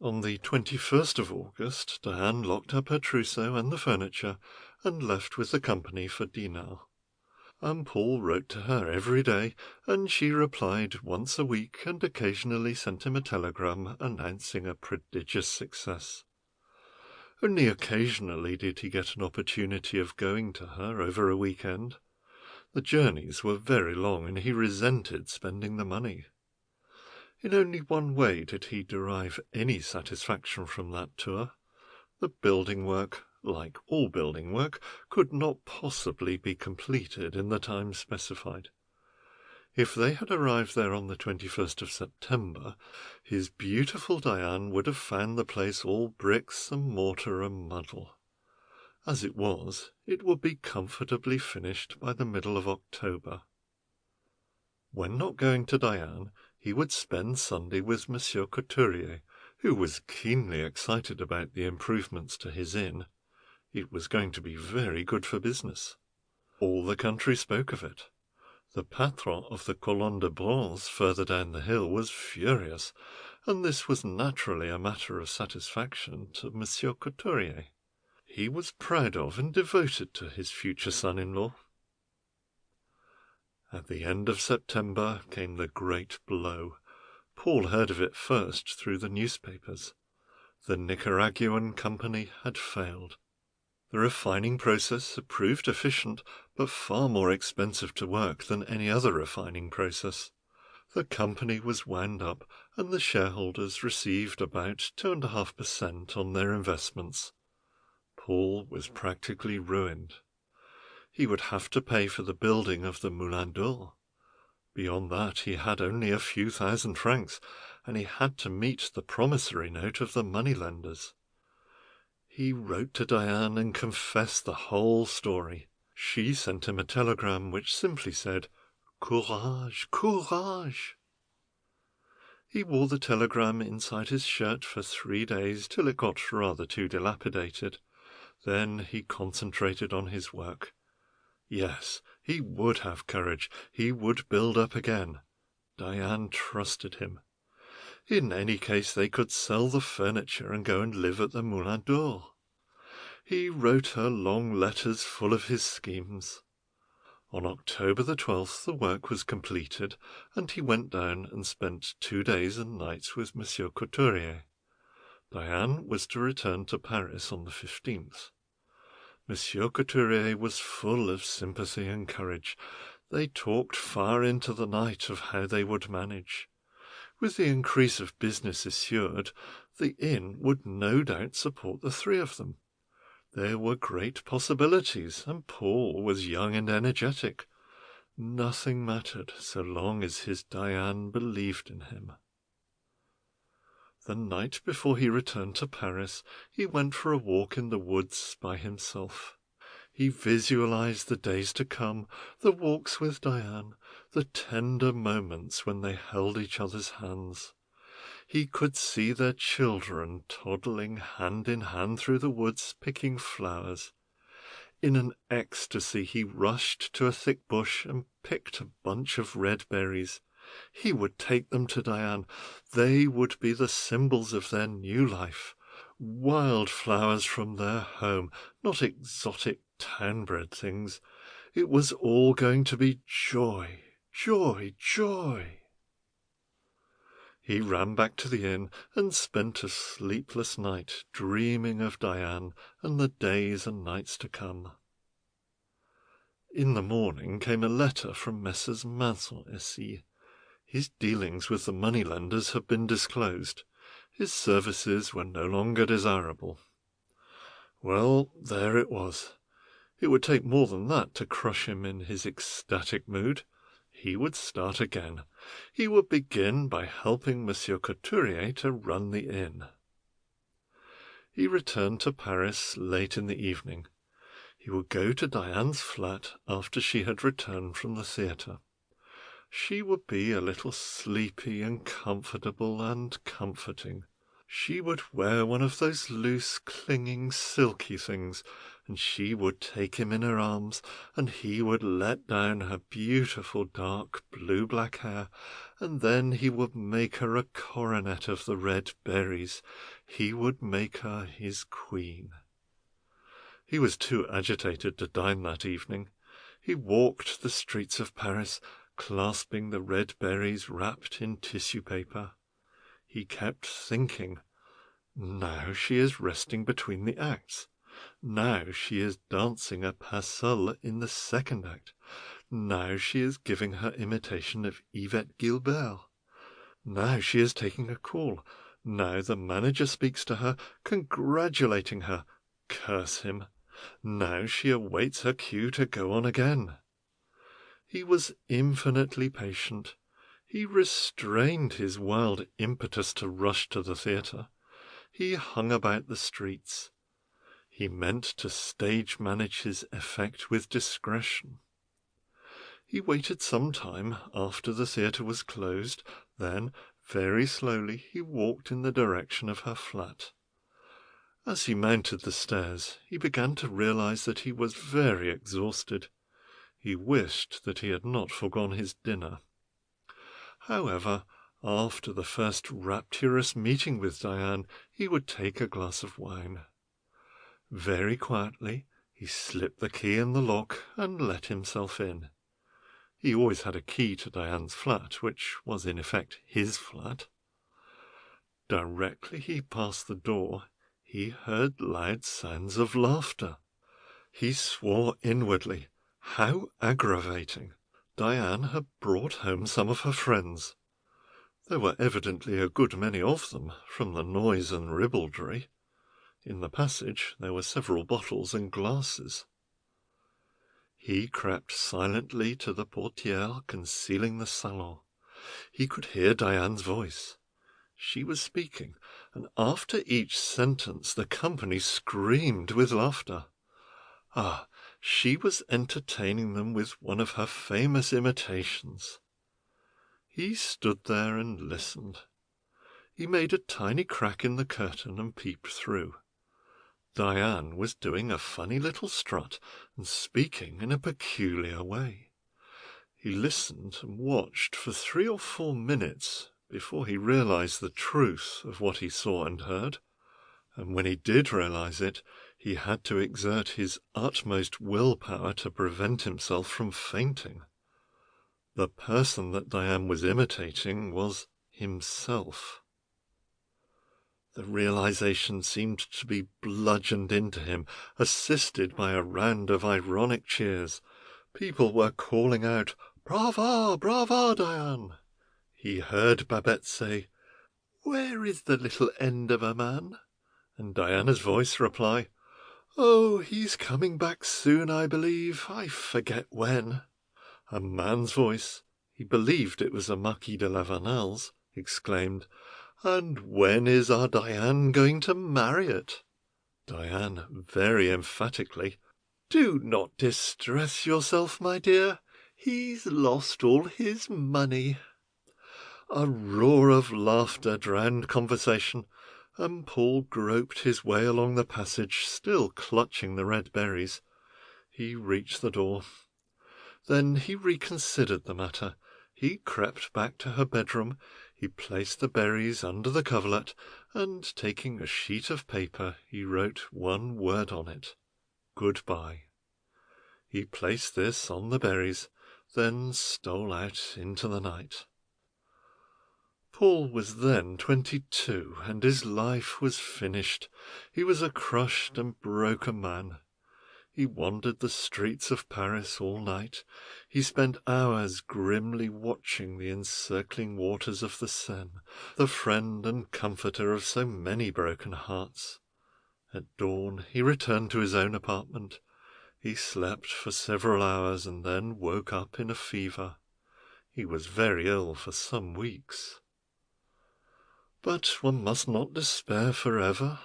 On the 21st of August, Diane locked up her trousseau and the furniture and left with the company for Dinard. And Paul wrote to her every day, and she replied once a week and occasionally sent him a telegram announcing a prodigious success. Only occasionally did he get an opportunity of going to her over a weekend. The journeys were very long, and he resented spending the money. In only one way did he derive any satisfaction from that tour. The building work, like all building work, could not possibly be completed in the time specified. If they had arrived there on the 21st of September, his beautiful Diane would have found the place all bricks and mortar and muddle. As it was, it would be comfortably finished by the middle of October. When not going to Diane, he would spend Sunday with Monsieur Couturier, who was keenly excited about the improvements to his inn. It was going to be very good for business. All the country spoke of it. The patron of the Colonne de Bronze further down the hill was furious, and this was naturally a matter of satisfaction to Monsieur Couturier. He was proud of and devoted to his future son-in-law. At the end of September came the great blow. Paul heard of it first through the newspapers. The Nicaraguan company had failed. The refining process had proved efficient, but far more expensive to work than any other refining process. The company was wound up, and the shareholders received about 2.5% on their investments. Paul was practically ruined. He would have to pay for the building of the Moulin d'Or. Beyond that he had only a few thousand francs, and he had to meet the promissory note of the money-lenders. He wrote to Diane and confessed the whole story. She sent him a telegram which simply said, "Courage, courage!" He wore the telegram inside his shirt for 3 days till it got rather too dilapidated. Then he concentrated on his work. Yes, he would have courage. He would build up again. Diane trusted him. In any case, they could sell the furniture and go and live at the Moulin d'Or. He wrote her long letters full of his schemes. On October the 12th the work was completed, and he went down and spent 2 days and nights with Monsieur Couturier. Diane was to return to Paris on the 15th. Monsieur Couturier was full of sympathy and courage. They talked far into the night of how they would manage. With the increase of business assured, the inn would no doubt support the 3 of them. There were great possibilities, and Paul was young and energetic. Nothing mattered so long as his Diane believed in him. The night before he returned to Paris, he went for a walk in the woods by himself. He visualized the days to come, the walks with Diane, the tender moments when they held each other's hands. He could see their children toddling hand in hand through the woods picking flowers. In an ecstasy he rushed to a thick bush and picked a bunch of red berries. He would take them to Diane. They would be the symbols of their new life. Wild flowers from their home, not exotic town-bred things. It was all going to be joy, joy, joy. He ran back to the inn and spent a sleepless night dreaming of Diane and the days and nights to come. In the morning came a letter from Messrs. Manson et Cie. His dealings with the moneylenders had been disclosed. His services were no longer desirable. Well, there it was. It would take more than that to crush him in his ecstatic mood. He would start again. He would begin by helping Monsieur Couturier to run the inn. He returned to Paris late in the evening. He would go to Diane's flat after she had returned from the theatre. She would be a little sleepy and comfortable and comforting. She would wear one of those loose, clinging, silky things, and she would take him in her arms, and he would let down her beautiful dark blue-black hair, and then he would make her a coronet of the red berries. He would make her his queen. He was too agitated to dine that evening. He walked the streets of Paris, clasping the red berries wrapped in tissue paper. He kept thinking, now she is resting between the acts. Now she is dancing a pas seul in the second act. Now she is giving her imitation of Yvette Gilbert. Now she is taking a call. Now the manager speaks to her, congratulating her. Curse him! Now she awaits her cue to go on again. He was infinitely patient. He restrained his wild impetus to rush to the theatre. He hung about the streets. He meant to stage-manage his effect with discretion. He waited some time after the theatre was closed. Then, very slowly, he walked in the direction of her flat. As he mounted the stairs, he began to realize that he was very exhausted. He wished that he had not forgone his dinner. However, after the first rapturous meeting with Diane, he would take a glass of wine. Very quietly, he slipped the key in the lock and let himself in. He always had a key to Diane's flat, which was in effect his flat. Directly he passed the door, he heard loud sounds of laughter. He swore inwardly. How aggravating! Diane had brought home some of her friends. There were evidently a good many of them, from the noise and ribaldry. In the passage there were several bottles and glasses. He crept silently to the portière concealing the salon. He could hear Diane's voice. She was speaking, and after each sentence the company screamed with laughter. Ah, she was entertaining them with one of her famous imitations. He stood there and listened. He made a tiny crack in the curtain and peeped through. Diane was doing a funny little strut and speaking in a peculiar way. He listened and watched for 3 or 4 minutes before he realized the truth of what he saw and heard, and when he did realize it, he had to exert his utmost willpower to prevent himself from fainting. The person that Diane was imitating was himself. The realization seemed to be bludgeoned into him, assisted by a round of ironic cheers. People were calling out, "Brava, brava, Diane!" He heard Babette say, "Where is the little end of a man?" And Diana's voice reply, "Oh, he's coming back soon, I believe. I forget when." A man's voice, he believed it was the Marquis de Lavenel's, exclaimed, "And when is our Diane going to marry it?" Diane, very emphatically, "Do not distress yourself, my dear. He's lost all his money." A roar of laughter drowned conversation, and Paul groped his way along the passage, still clutching the red berries. He reached the door. Then he reconsidered the matter. He crept back to her bedroom. He placed the berries under the coverlet, and taking a sheet of paper, he wrote one word on it, "Goodbye." He placed this on the berries, then stole out into the night. Paul was then 22, and his life was finished. He was a crushed and broken man. He wandered the streets of Paris all night. He spent hours grimly watching the encircling waters of the Seine, the friend and comforter of so many broken hearts. At dawn he returned to his own apartment. He slept for several hours and then woke up in a fever. He was very ill for some weeks. But one must not despair forever.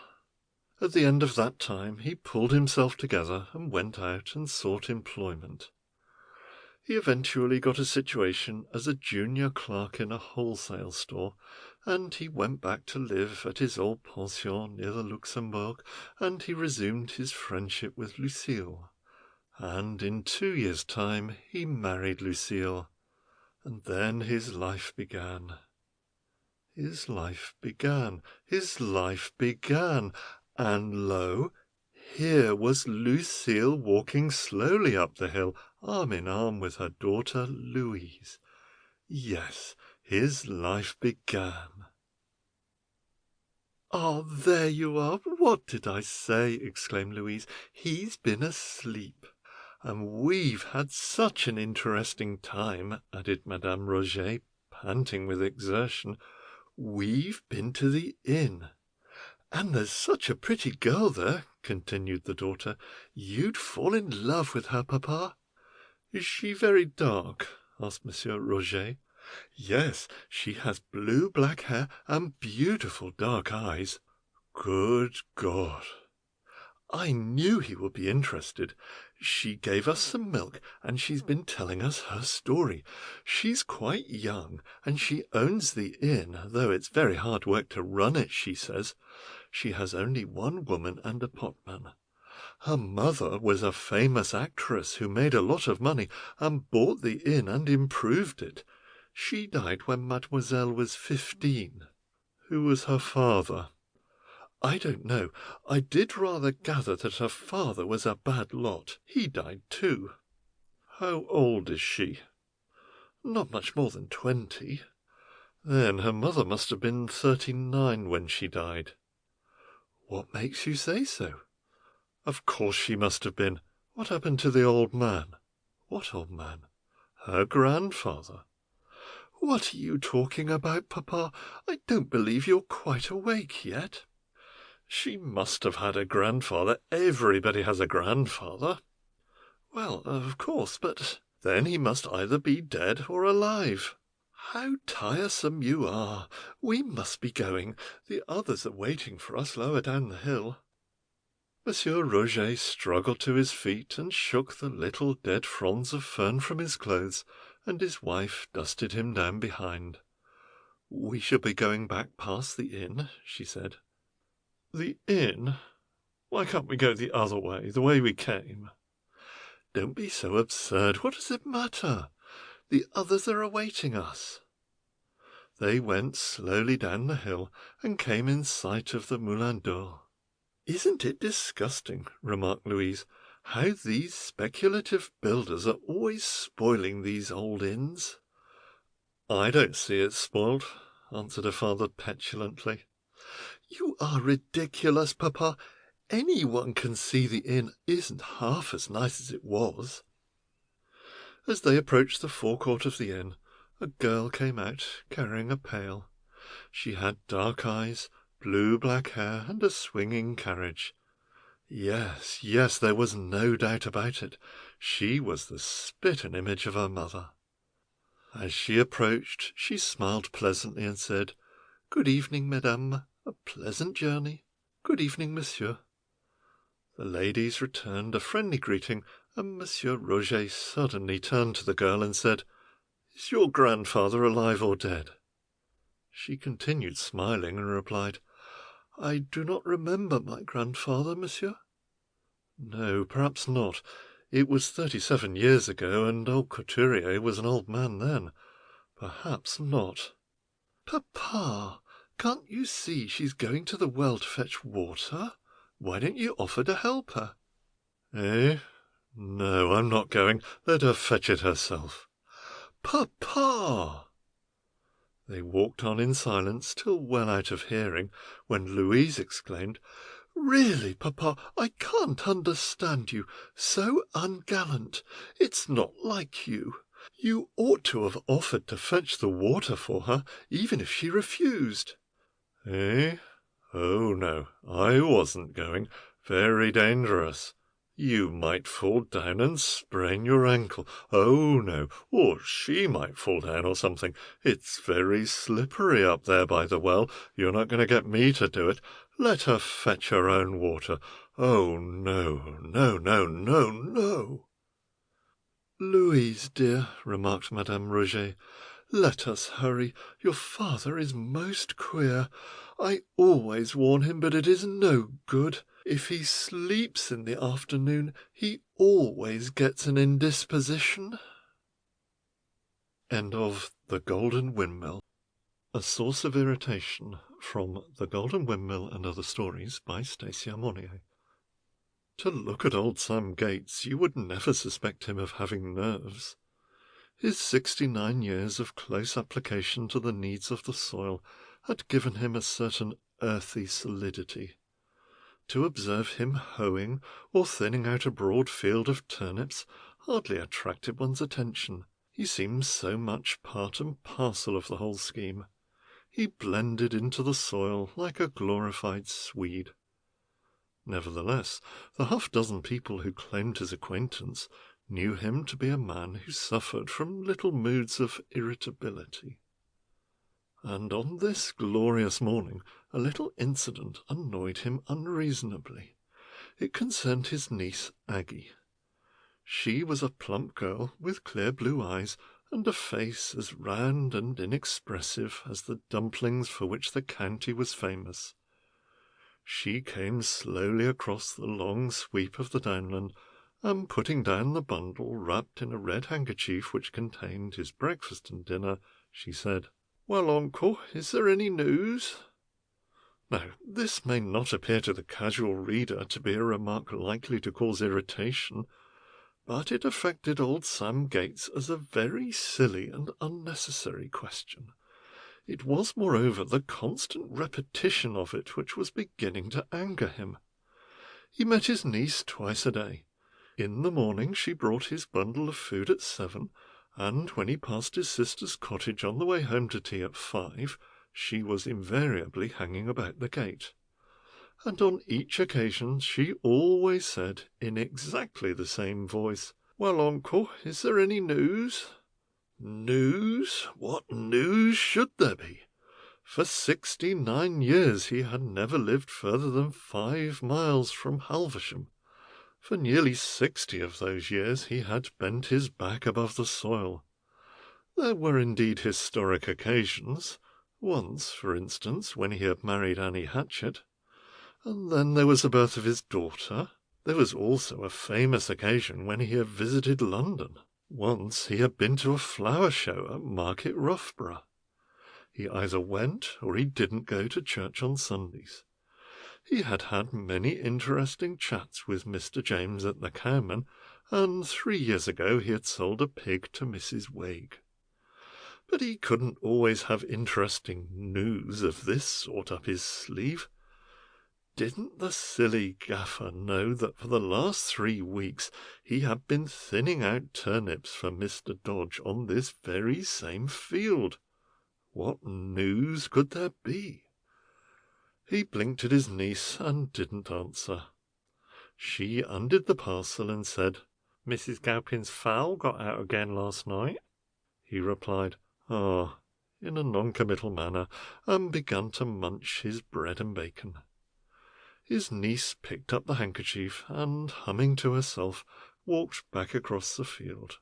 At the end of that time he pulled himself together and went out and sought employment. He eventually got a situation as a junior clerk in a wholesale store, and he went back to live at his old pension near the Luxembourg, and he resumed his friendship with Lucille. And in 2 years' time he married Lucille, and then his life began. His life began, and lo, here was Lucille walking slowly up the hill, arm in arm with her daughter Louise. Yes, his life began. "Ah, there you are! What did I say?" exclaimed Louise. "He's been asleep." "And we've had such an interesting time," added Madame Roget, panting with exertion. "We've been to the inn." "And there's such a pretty girl there," continued the daughter. "You'd fall in love with her, papa." "Is she very dark?" asked Monsieur Roget. "Yes, she has blue-black hair and beautiful dark eyes." "Good God!" "I knew he would be interested. She gave us some milk, and she's been telling us her story. She's quite young, and she owns the inn, though it's very hard work to run it, she says. She has only one woman and a potman. Her mother was a famous actress who made a lot of money and bought the inn and improved it. She died when Mademoiselle was 15. Who was her father?" "I don't know. I did rather gather that her father was a bad lot. He died too." "How old is she?" "Not much more than 20. Then her mother must have been 39 when she died." "What makes you say so?" "Of course she must have been. What happened to the old man?" "What old man?" "Her grandfather." "What are you talking about, papa? I don't believe you're quite awake yet." "She must have had a grandfather. Everybody has a grandfather." "Well, of course, but then he must either be dead or alive." "How tiresome you are! We must be going. The others are waiting for us lower down the hill." Monsieur Roget struggled to his feet and shook the little dead fronds of fern from his clothes, and his wife dusted him down behind. "We shall be going back past the inn," she said. "The inn? Why can't we go the other way, the way we came?" "Don't be so absurd. What does it matter? The others are awaiting us." They went slowly down the hill and came in sight of the Moulin d'Or. "Isn't it disgusting," remarked Louise, "how these speculative builders are always spoiling these old inns?" "I don't see it spoiled," answered her father petulantly. "You are ridiculous, papa. Anyone can see the inn isn't half as nice as it was." As they approached the forecourt of the inn, a girl came out carrying a pail. She had dark eyes, blue-black hair, and a swinging carriage. Yes, there was no doubt about it. She was the spit-and image of her mother. As she approached, she smiled pleasantly and said, "Good evening, madame. A pleasant journey. Good evening, monsieur." The ladies returned a friendly greeting, and Monsieur Roget suddenly turned to the girl and said, "Is your grandfather alive or dead?" She continued smiling and replied, "I do not remember my grandfather, monsieur." "No, perhaps not. It was 37 years ago, and old Couturier was an old man then. Perhaps not." "Papa, can't you see she's going to the well to fetch water? Why don't you offer to help her?" "Eh? No, I'm not going. Let her fetch it herself." "Papa!" They walked on in silence till well out of hearing, when Louise exclaimed, Really, Papa, I can't understand you. So ungallant. It's not like you. You ought to have offered to fetch the water for her, even if she refused." "Eh? Oh, no, I wasn't going. Very dangerous. You might fall down and sprain your ankle. Oh, no, or she might fall down or something. It's very slippery up there by the well. You're not going to get me to do it. Let her fetch her own water. Oh, no, no, no, no, no." "Louise, dear," remarked Madame Roget, "let us hurry. Your father is most queer. I always warn him, but it is no good. If he sleeps in the afternoon, he always gets an indisposition." End of The Golden Windmill. A Source of Irritation from The Golden Windmill and Other Stories by Stacy Aumonier. To look at old Sam Gates, you would never suspect him of having nerves. His 69 years of close application to the needs of the soil had given him a certain earthy solidity. To observe him hoeing or thinning out a broad field of turnips hardly attracted one's attention. He seemed so much part and parcel of the whole scheme. He blended into the soil like a glorified Swede. Nevertheless, the half-dozen people who claimed his acquaintance knew him to be a man who suffered from little moods of irritability. And on this glorious morning a little incident annoyed him unreasonably. It concerned his niece Aggie. She was a plump girl with clear blue eyes and a face as round and inexpressive as the dumplings for which the county was famous. She came slowly across the long sweep of the downland, and putting down the bundle wrapped in a red handkerchief which contained his breakfast and dinner, she said, "Well, uncle, is there any news?" Now, this may not appear to the casual reader to be a remark likely to cause irritation, but it affected old Sam Gates as a very silly and unnecessary question. It was, moreover, the constant repetition of it which was beginning to anger him. He met his niece twice a day. In the morning she brought his bundle of food at 7, and when he passed his sister's cottage on the way home to tea at 5, she was invariably hanging about the gate. And on each occasion she always said, in exactly the same voice, "Well, uncle, is there any news?" News? What news should there be? For 69 years he had never lived further than 5 miles from Halversham. For nearly 60 of those years he had bent his back above the soil. There were indeed historic occasions, once, for instance, when he had married Annie Hatchett, and then there was the birth of his daughter. There was also a famous occasion when he had visited London. Once he had been to a flower show at Market Roughborough. He either went or he didn't go to church on Sundays. He had had many interesting chats with Mr. James at the Cowman, and 3 years ago he had sold a pig to Mrs. Wake. But he couldn't always have interesting news of this sort up his sleeve. Didn't the silly gaffer know that for the last 3 weeks he had been thinning out turnips for Mr. Dodge on this very same field? What news could there be? He blinked at his niece and didn't answer. She undid the parcel and said, "Mrs. Galpin's fowl got out again last night." He replied, "Ah," in a non-committal manner, and began to munch his bread and bacon. His niece picked up the handkerchief and, humming to herself, walked back across the field.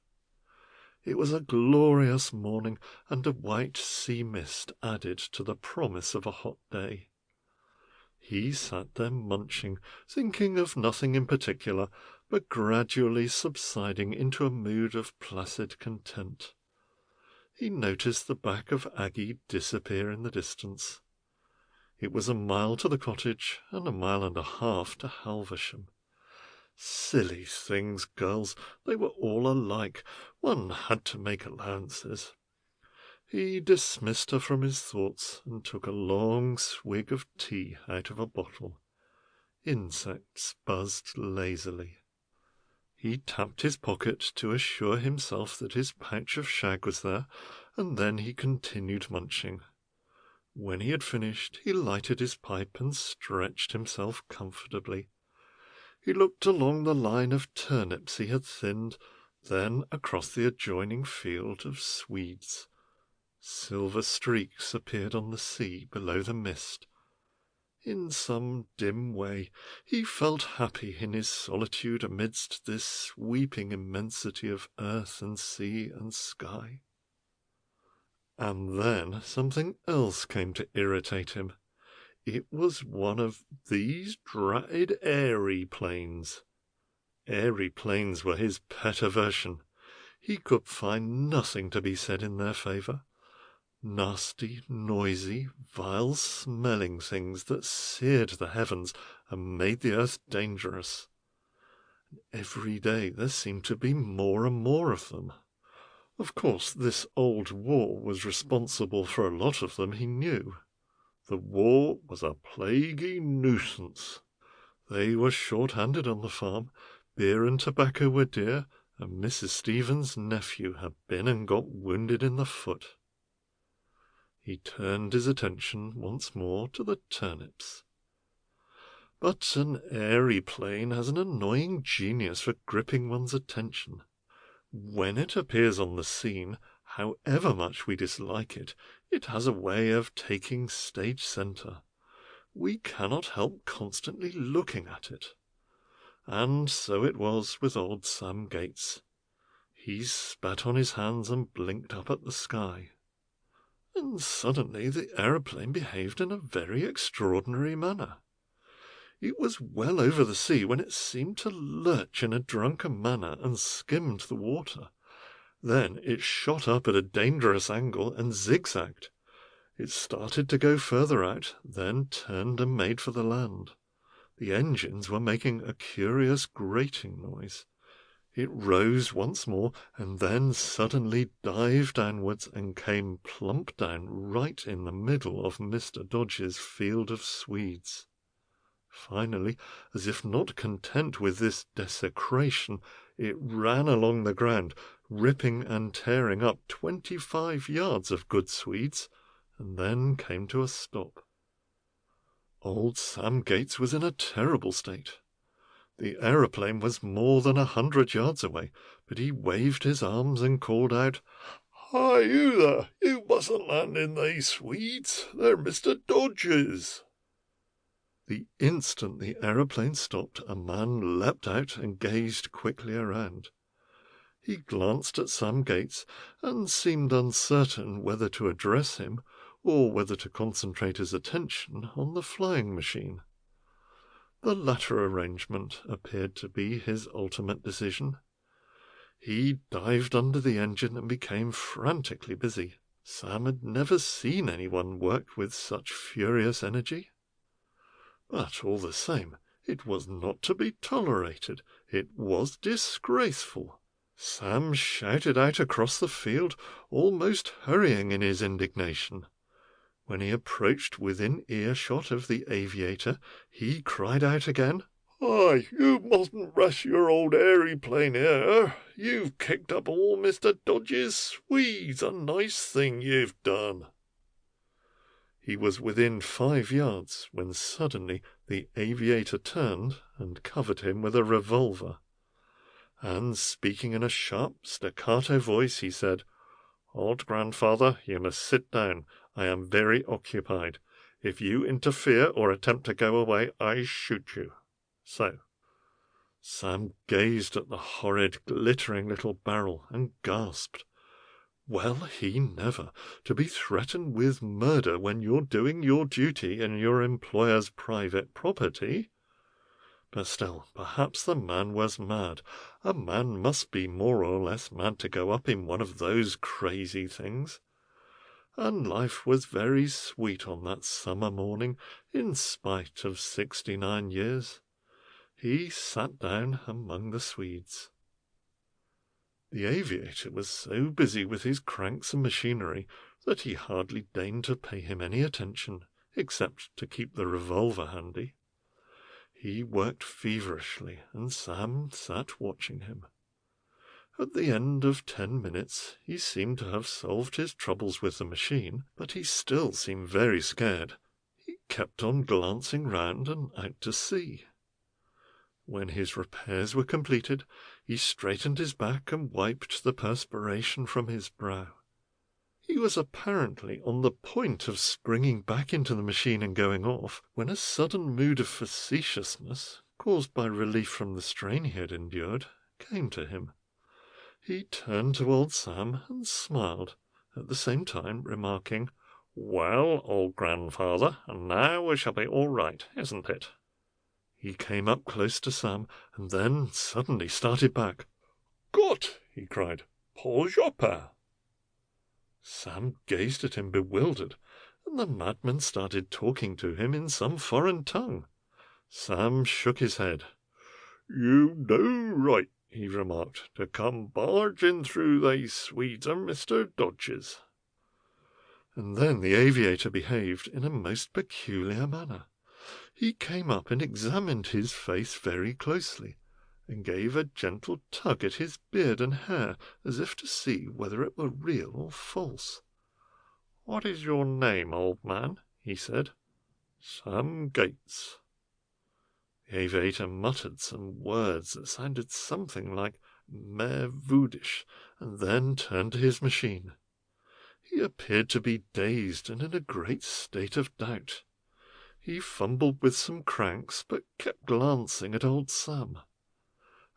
It was a glorious morning, and a white sea mist added to the promise of a hot day. He sat there munching, thinking of nothing in particular, but gradually subsiding into a mood of placid content. He noticed the back of Aggie disappear in the distance. It was a mile to the cottage and 1.5 miles to Halversham. Silly things, girls, they were all alike. One had to make allowances. He dismissed her from his thoughts and took a long swig of tea out of a bottle. Insects buzzed lazily. He tapped his pocket to assure himself that his pouch of shag was there, and then he continued munching. When he had finished, he lighted his pipe and stretched himself comfortably. He looked along the line of turnips he had thinned, then across the adjoining field of swedes. Silver streaks appeared on the sea below the mist. In some dim way he felt happy in his solitude amidst this sweeping immensity of earth and sea and sky. And then something else came to irritate him. It was one of these dratted airy planes. Airy planes were his pet aversion. He could find nothing to be said in their favour. Nasty, noisy, vile-smelling things that seared the heavens and made the earth dangerous. Every day there seemed to be more and more of them. Of course, this old war was responsible for a lot of them, he knew. The war was a plaguey nuisance. They were short-handed on the farm, beer and tobacco were dear, and Mrs. Stephen's nephew had been and got wounded in the foot. He turned his attention once more to the turnips. But an airy plane has an annoying genius for gripping one's attention. When it appears on the scene, however much we dislike it, it has a way of taking stage centre. We cannot help constantly looking at it. And so it was with old Sam Gates. He spat on his hands and blinked up at the sky. And suddenly the aeroplane behaved in a very extraordinary manner. It was well over the sea when it seemed to lurch in a drunken manner and skimmed the water. Then it shot up at a dangerous angle and zigzagged. It started to go further out, then turned and made for the land. The engines were making a curious grating noise. It rose once more, and then suddenly dived downwards and came plump down right in the middle of Mr. Dodge's field of swedes. Finally, as if not content with this desecration, it ran along the ground, ripping and tearing up 25 yards of good swedes, and then came to a stop. Old Sam Gates was in a terrible state. The aeroplane was more than 100 yards away, but he waved his arms and called out, "Hi, you there! You mustn't land in these Swedes. They're Mr. Dodge's." The instant the aeroplane stopped, a man leapt out and gazed quickly around. He glanced at Sam Gates and seemed uncertain whether to address him or whether to concentrate his attention on the flying machine. The latter arrangement appeared to be his ultimate decision. He dived under the engine and became frantically busy. Sam had never seen anyone work with such furious energy. But all the same, it was not to be tolerated. It was disgraceful. Sam shouted out across the field, almost hurrying in his indignation. When he approached within earshot of the aviator, he cried out again, "Hi, you mustn't rush your old aeroplane here. You've kicked up all Mr. Dodge's Swedes. A nice thing you've done." He was within 5 yards when suddenly the aviator turned and covered him with a revolver. And speaking in a sharp staccato voice, he said, "Old grandfather, you must sit down. I am very occupied. If you interfere or attempt to go away, I shoot you. So." Sam gazed at the horrid, glittering little barrel and gasped. Well, he never! To be threatened with murder when you're doing your duty in your employer's private property. But still, perhaps the man was mad. A man must be more or less mad to go up in one of those crazy things. And life was very sweet on that summer morning, in spite of 69 years. He sat down among the Swedes. The aviator was so busy with his cranks and machinery that he hardly deigned to pay him any attention, except to keep the revolver handy. He worked feverishly, and Sam sat watching him. At the end of 10 minutes, he seemed to have solved his troubles with the machine, but he still seemed very scared. He kept on glancing round and out to sea. When his repairs were completed, he straightened his back and wiped the perspiration from his brow. He was apparently on the point of springing back into the machine and going off, when a sudden mood of facetiousness, caused by relief from the strain he had endured, came to him. He turned to old Sam and smiled, at the same time remarking, "Well, old grandfather, now we shall be all right, isn't it?" He came up close to Sam, and then suddenly started back. "Gott!" he cried. "Pause your pair." Sam gazed at him bewildered, and the madman started talking to him in some foreign tongue. Sam shook his head. "You know right," he remarked, "to come barging through they Swedes and Mr. Dodges." And then the aviator behaved in a most peculiar manner. He came up and examined his face very closely, and gave a gentle tug at his beard and hair, as if to see whether it were real or false. "What is your name, old man?" he said. "Sam Gates." The aviator muttered some words that sounded something like Mervudish, and then turned to his machine. He appeared to be dazed and in a great state of doubt. He fumbled with some cranks, but kept glancing at old Sam.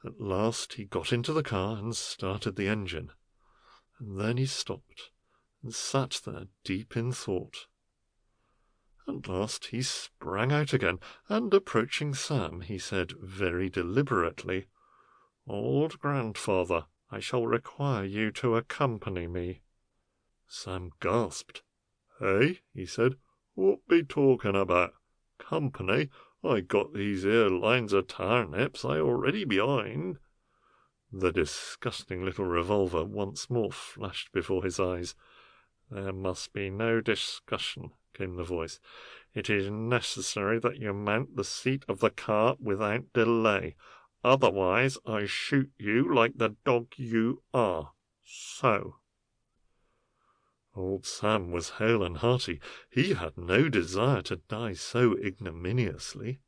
At last he got into the car and started the engine, and then he stopped and sat there deep in thought. At last he sprang out again, and approaching Sam, he said very deliberately, "Old grandfather, I shall require you to accompany me." Sam gasped. "Hey?" he said. "What be talking about? Company? I got these here lines of turnips I already behind." The disgusting little revolver once more flashed before his eyes. "There must be no discussion," came the voice. "It is necessary that you mount the seat of the car without delay. Otherwise I shoot you like the dog you are. So." Old Sam was hale and hearty. He had no desire to die so ignominiously.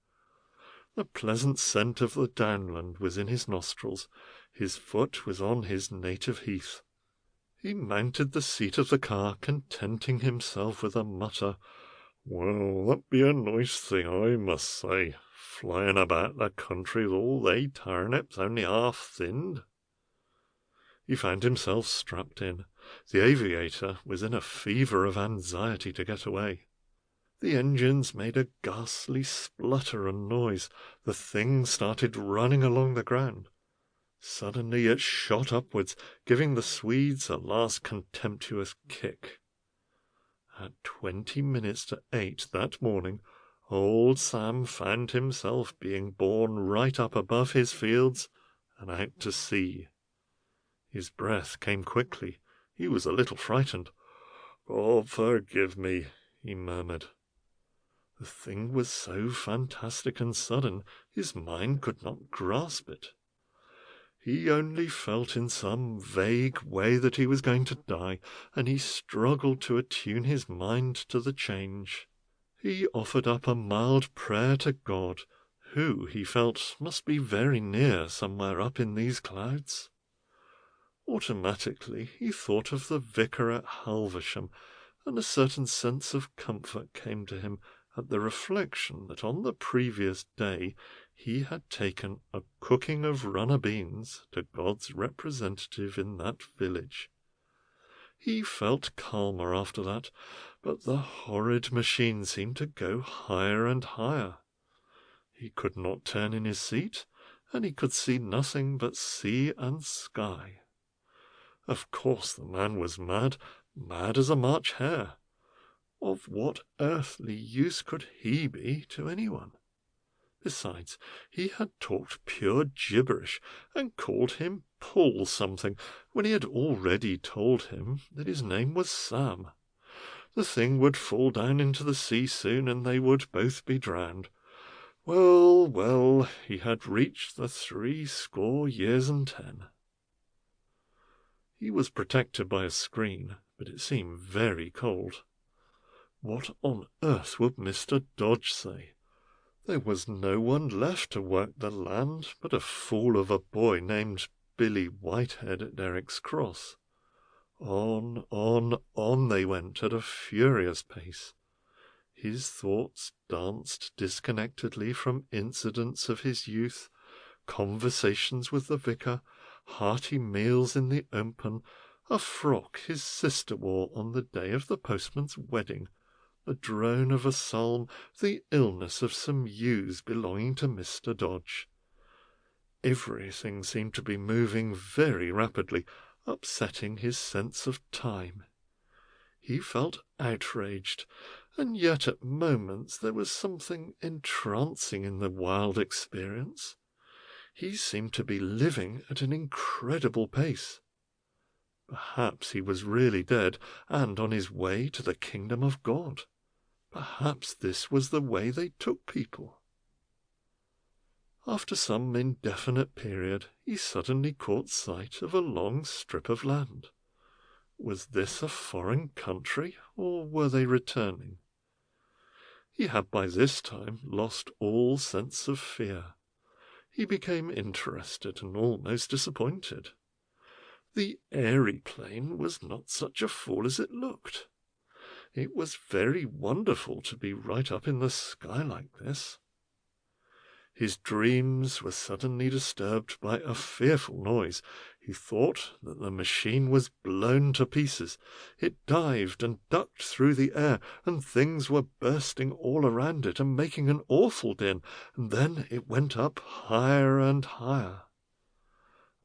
The pleasant scent of the downland was in his nostrils. His foot was on his native heath. He mounted the seat of the car, contenting himself with a mutter, "Well, that be a nice thing, I must say, flying about the country with all they turnips only half thinned." He found himself strapped in. The aviator was in a fever of anxiety to get away. The engines made a ghastly splutter and noise. The thing started running along the ground. Suddenly it shot upwards, giving the Swedes a last contemptuous kick. At 20 minutes to 8 that morning, old Sam found himself being borne right up above his fields and out to sea. His breath came quickly. He was a little frightened. "God forgive me," he murmured. The thing was so fantastic and sudden, his mind could not grasp it. He only felt in some vague way that he was going to die, and he struggled to attune his mind to the change. He offered up a mild prayer to God, who, he felt, must be very near somewhere up in these clouds. Automatically he thought of the vicar at Halversham, and a certain sense of comfort came to him at the reflection that on the previous day he had taken a cooking of runner beans to God's representative in that village. He felt calmer after that, but the horrid machine seemed to go higher and higher. He could not turn in his seat, and he could see nothing but sea and sky. Of course the man was mad, mad as a March hare. Of what earthly use could he be to anyone? Besides, he had talked pure gibberish, and called him Paul something, when he had already told him that his name was Sam. The thing would fall down into the sea soon, and they would both be drowned. Well, well, he had reached the 70 years. He was protected by a screen, but it seemed very cold. What on earth would Mr. Dodge say? There was no one left to work the land but a fool of a boy named Billy Whitehead at Eric's Cross. On they went at a furious pace. His thoughts danced disconnectedly from incidents of his youth, conversations with the vicar, hearty meals in the open, a frock his sister wore on the day of the postman's wedding, the drone of a psalm, the illness of some ewes belonging to Mr. Dodge. Everything seemed to be moving very rapidly, upsetting his sense of time. He felt outraged, and yet at moments there was something entrancing in the wild experience. He seemed to be living at an incredible pace. Perhaps he was really dead and on his way to the kingdom of God. Perhaps this was the way they took people. After some indefinite period, he suddenly caught sight of a long strip of land. Was this a foreign country, or were they returning? He had by this time lost all sense of fear. He became interested and almost disappointed. The airy plane was not such a fool as it looked. It was very wonderful to be right up in the sky like this. His dreams were suddenly disturbed by a fearful noise. He thought that the machine was blown to pieces. It dived and ducked through the air, and things were bursting all around it and making an awful din, and then it went up higher and higher.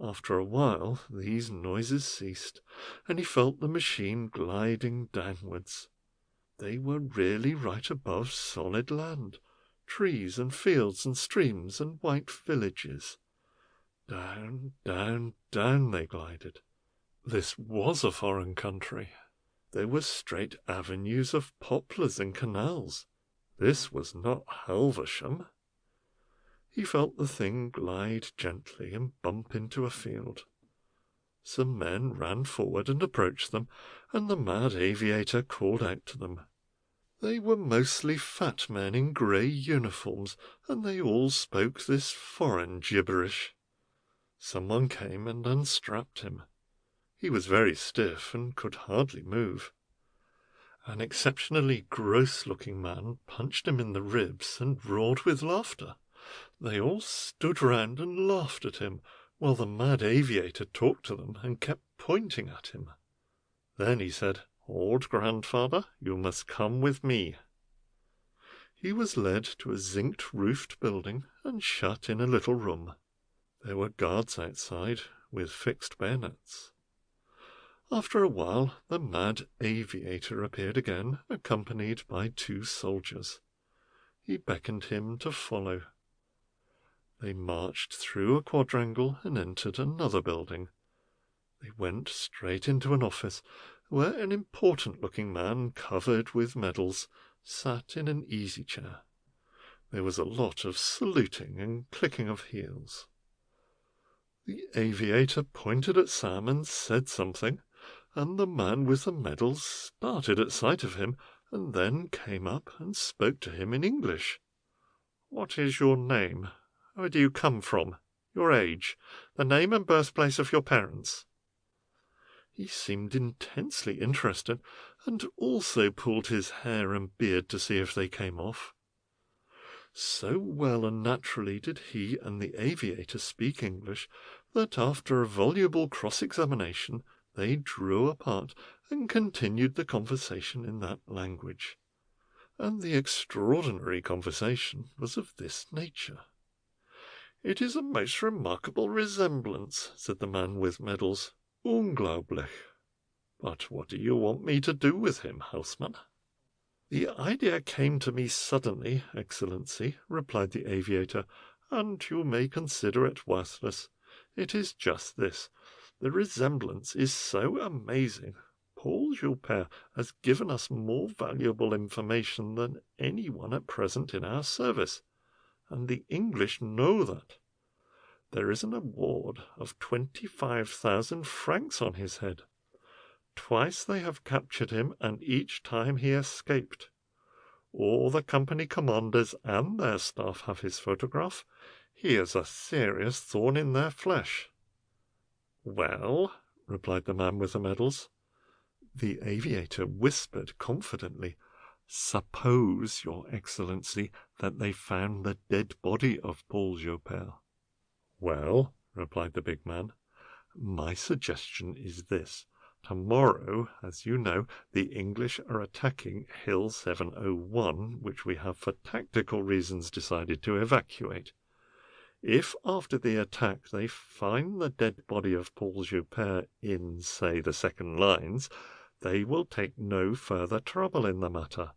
After a while these noises ceased, and he felt the machine gliding downwards. They were really right above solid land, trees and fields and streams and white villages. Down, down, down they glided. This was a foreign country. There were straight avenues of poplars and canals. This was not Helversham. He felt the thing glide gently and bump into a field. Some men ran forward and approached them, and the mad aviator called out to them. They were mostly fat men in grey uniforms, and they all spoke this foreign gibberish. Someone came and unstrapped him. He was very stiff and could hardly move. An exceptionally gross-looking man punched him in the ribs and roared with laughter. They all stood round and laughed at him, while the mad aviator talked to them and kept pointing at him. Then he said, "Old grandfather, you must come with me." He was led to a zinc-roofed building and shut in a little room. There were guards outside, with fixed bayonets. After a while, the mad aviator appeared again, accompanied by 2 soldiers. He beckoned him to follow. They marched through a quadrangle and entered another building. They went straight into an office, where an important-looking man, covered with medals, sat in an easy-chair. There was a lot of saluting and clicking of heels. The aviator pointed at Sam and said something, and the man with the medals started at sight of him, and then came up and spoke to him in English. "What is your name? Where do you come from? Your age? The name and birthplace of your parents?" He seemed intensely interested, and also pulled his hair and beard to see if they came off. So well and naturally did he and the aviator speak English that after a voluble cross-examination they drew apart and continued the conversation in that language. And the extraordinary conversation was of this nature. "It is a most remarkable resemblance," said the man with medals. "Unglaublich. But what do you want me to do with him, Houseman?" "The idea came to me suddenly, Excellency," replied the aviator, "and you may consider it worthless. It is just this. The resemblance is so amazing. Paul Joubert has given us more valuable information than anyone at present in our service. and the English know that. There is an award of 25,000 francs on his head. Twice they have captured him, and each time he escaped. All the company commanders and their staff have his photograph. He is a serious thorn in their flesh." "Well," replied the man with the medals. The aviator whispered confidently, "Suppose, Your Excellency, that they found the dead body of Paul Joubert." "Well," replied the big man, "my suggestion is this. Tomorrow, as you know, the English are attacking Hill 701, which we have for tactical reasons decided to evacuate. If after the attack they find the dead body of Paul Joubert in, say, the second lines, they will take no further trouble in the matter.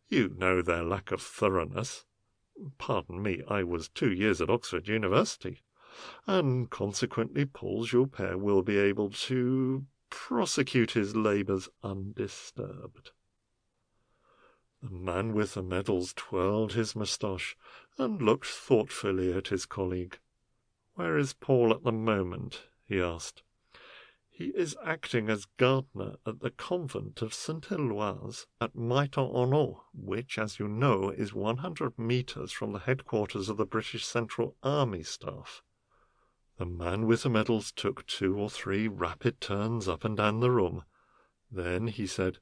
You know their lack of thoroughness. Pardon me, I was 2 years at Oxford University, and consequently Paul Joubert will be able to prosecute his labours undisturbed." The man with the medals twirled his moustache and looked thoughtfully at his colleague. "Where is Paul at the moment?" he asked. "He is acting as gardener at the convent of St. Heloise at Maiton-en-Eau, which, as you know, is 100 metres from the headquarters of the British Central Army Staff." The man with the medals took 2 or 3 rapid turns up and down the room. Then he said,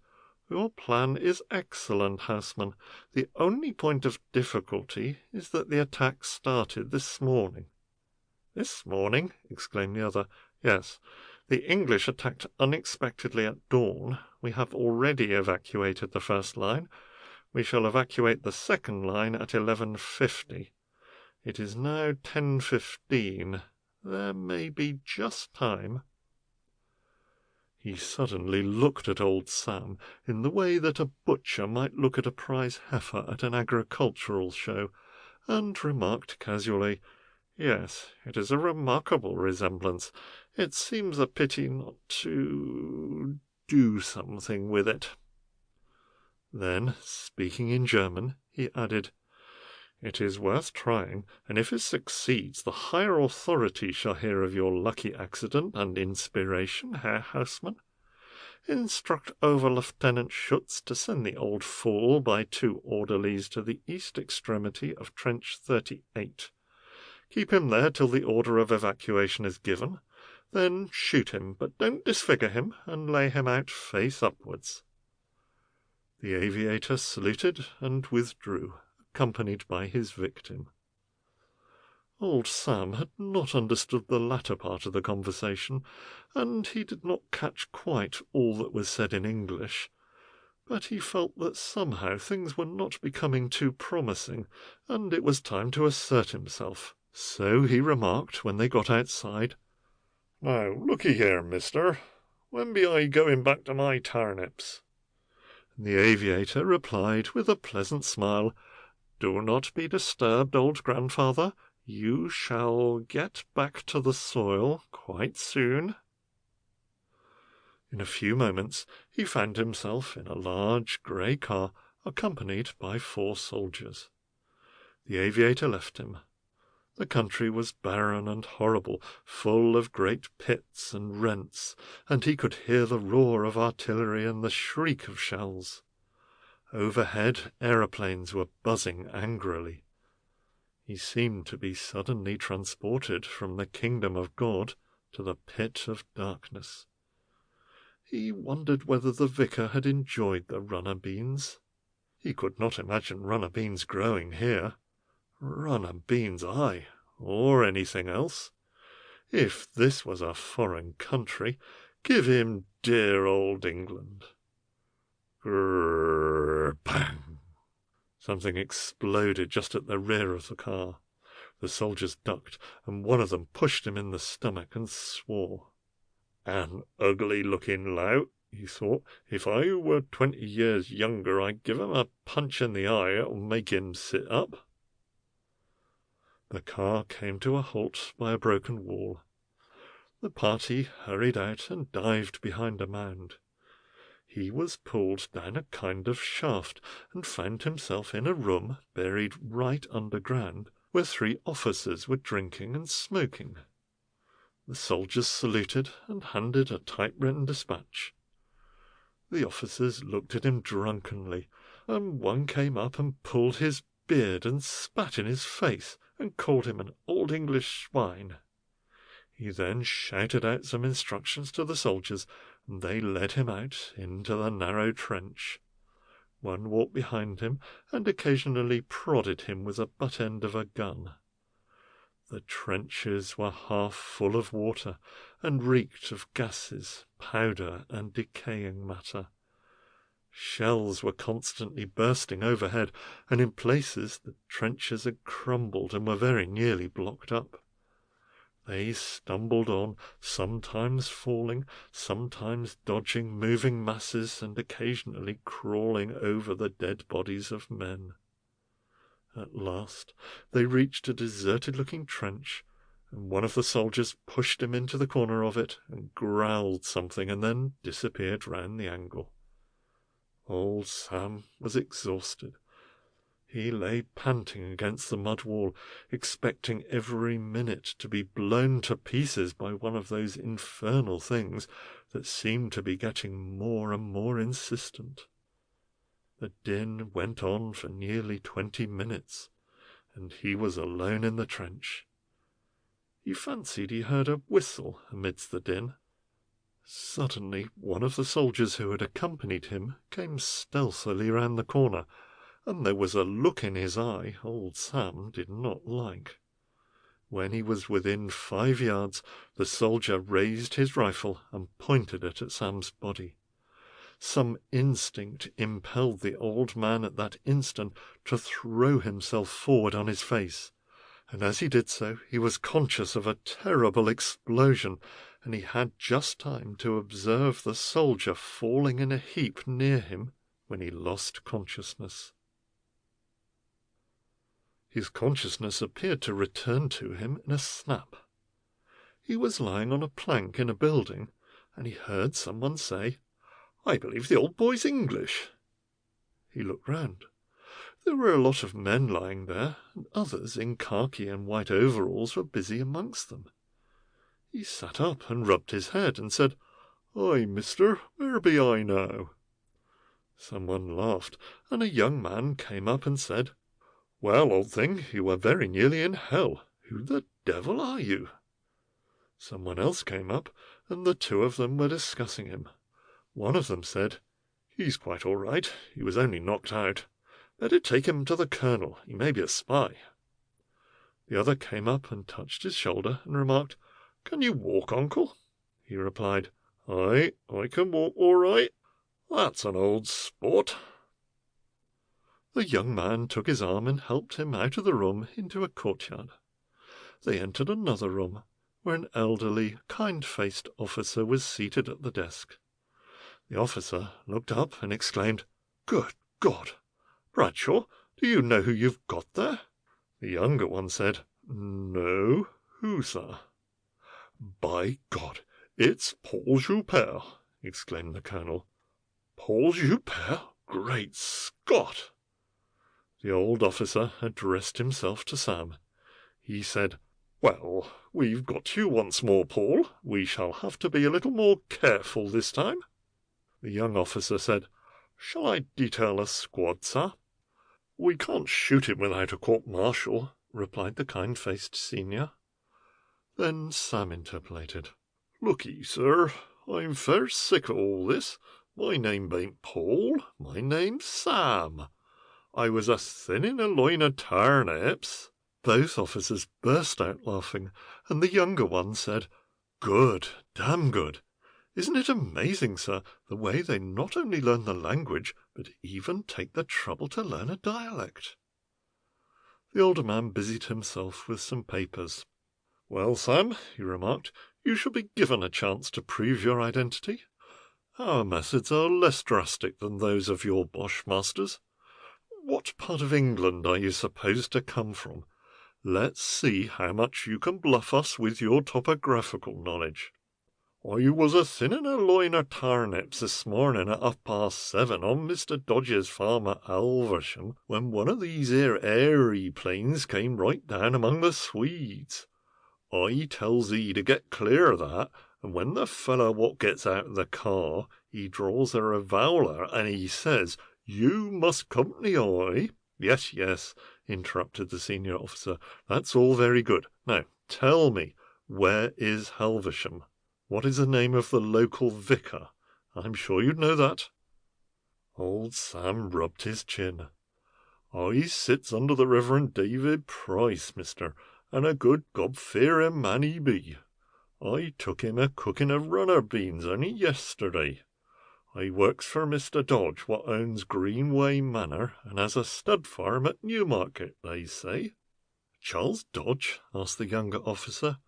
"Your plan is excellent, Houseman. The only point of difficulty is that the attack started this morning." "This morning?" exclaimed the other. "Yes. The English attacked unexpectedly at dawn. We have already evacuated the first line. We shall evacuate the second line at 11:50. It is now 10:15. There may be just time." He suddenly looked at old Sam in the way that a butcher might look at a prize heifer at an agricultural show, and remarked casually, "Yes, it is a remarkable resemblance. It seems a pity not to do something with it." Then, speaking in German, he added, "It is worth trying, and if it succeeds, the higher authority shall hear of your lucky accident and inspiration, Herr Haussmann. Instruct Over-Lieutenant Schutz to send the old fool by 2 orderlies to the east extremity of Trench 38. Keep him there till the order of evacuation is given. Then shoot him, but don't disfigure him, and lay him out face upwards." The aviator saluted and withdrew, accompanied by his victim. Old Sam had not understood the latter part of the conversation, and he did not catch quite all that was said in English, but he felt that somehow things were not becoming too promising, and it was time to assert himself. So he remarked when they got outside, "Now, looky here, mister, when be I going back to my turnips?" And the aviator replied with a pleasant smile, "Do not be disturbed, old grandfather. You shall get back to the soil quite soon." In a few moments he found himself in a large grey car, accompanied by 4 soldiers. The aviator left him. The country was barren and horrible, full of great pits and rents, and he could hear the roar of artillery and the shriek of shells. Overhead aeroplanes were buzzing angrily. He seemed to be suddenly transported from the kingdom of God to the pit of darkness. He wondered whether the vicar had enjoyed the runner beans. He could not imagine runner beans growing here. Runner beans, aye, or anything else. If this was a foreign country, give him dear old England. Grrr, bang! Something exploded just at the rear of the car. The soldiers ducked, and one of them pushed him in the stomach and swore. "An ugly-looking lout," he thought. "If I were 20 years younger, I'd give him a punch in the eye that'll make him sit up." The car came to a halt by a broken wall. The party hurried out and dived behind a mound. He was pulled down a kind of shaft, and found himself in a room buried right underground, where 3 officers were drinking and smoking. The soldiers saluted and handed a typewritten dispatch. The officers looked at him drunkenly, and one came up and pulled his beard and spat in his face and called him an old English swine. He then shouted out some instructions to the soldiers, and they led him out into the narrow trench. One walked behind him and occasionally prodded him with the butt end of a gun. The trenches were half full of water and reeked of gases, powder, and decaying matter. Shells were constantly bursting overhead, and in places the trenches had crumbled and were very nearly blocked up. They stumbled on, sometimes falling, sometimes dodging moving masses, and occasionally crawling over the dead bodies of men. At last they reached a deserted-looking trench, and one of the soldiers pushed him into the corner of it and growled something and then disappeared round the angle. Old Sam was exhausted. He lay panting against the mud wall, expecting every minute to be blown to pieces by one of those infernal things that seemed to be getting more and more insistent. The din went on for nearly 20 minutes, and he was alone in the trench. He fancied he heard a whistle amidst the din. Suddenly one of the soldiers who had accompanied him came stealthily round the corner, and there was a look in his eye old Sam did not like. When he was within 5 yards, the soldier raised his rifle and pointed it at Sam's body. Some instinct impelled the old man at that instant to throw himself forward on his face, and as he did so he was conscious of a terrible explosion, and he had just time to observe the soldier falling in a heap near him when he lost consciousness. His consciousness appeared to return to him in a snap. He was lying on a plank in a building, and he heard someone say, "I believe the old boy's English." He looked round. There were a lot of men lying there, and others in khaki and white overalls were busy amongst them. He sat up and rubbed his head and said, "Aye, mister, where be I now?" Someone laughed, and a young man came up and said, "Well, old thing, you were very nearly in hell. Who the devil are you?" Someone else came up, and the 2 of them were discussing him. One of them said, "He's quite all right. He was only knocked out. Better take him to the colonel. He may be a spy." The other came up and touched his shoulder and remarked, "Can you walk, uncle?" He replied, "Aye, I can walk all right. That's an old sport." The young man took his arm and helped him out of the room into a courtyard. They entered another room, where an elderly, kind-faced officer was seated at the desk. The officer looked up and exclaimed, "Good God! Bradshaw, do you know who you've got there?" The younger one said, "No. Who, sir?" "By God, it's Paul Joubert!" exclaimed the colonel. "Paul Joubert? Great Scott!" The old officer addressed himself to Sam. He said, "Well, we've got you once more, Paul. We shall have to be a little more careful this time." The young officer said, "Shall I detail a squad, sir?" "We can't shoot him without a court-martial," replied the kind-faced senior. Then Sam interpolated, "Look'ee, sir, I'm fair sick of all this. My name bain't Paul, my name's Sam. I was a thinning a loin of turnips." Both officers burst out laughing, and the younger one said, "Good, damn good. Isn't it amazing, sir, the way they not only learn the language, but even take the trouble to learn a dialect?" The older man busied himself with some papers. "Well, Sam," he remarked, "you shall be given a chance to prove your identity. Our methods are less drastic than those of your Bosch masters. What part of England are you supposed to come from? Let's see how much you can bluff us with your topographical knowledge." I was a-thinning a loin of tarnips this morning at 7:30 on Mr. Dodge's farm at Alversham, when one of these here airy planes came right down among the Swedes. I tells he to get clear of that, and when the fellow what gets out of the car, he draws a revolver, and he says, 'You must company, I.'" "Yes, yes," interrupted the senior officer. "That's all very good. Now, tell me, where is Halversham? What is the name of the local vicar? I'm sure you'd know that." Old Sam rubbed his chin. "I sits under the Reverend David Price, mister, and a good God-fearing man he be. I took him a cooking of runner beans only yesterday. I works for Mr. Dodge, what owns Greenway Manor, and has a stud farm at Newmarket, they say." "Charles Dodge?" asked the younger officer.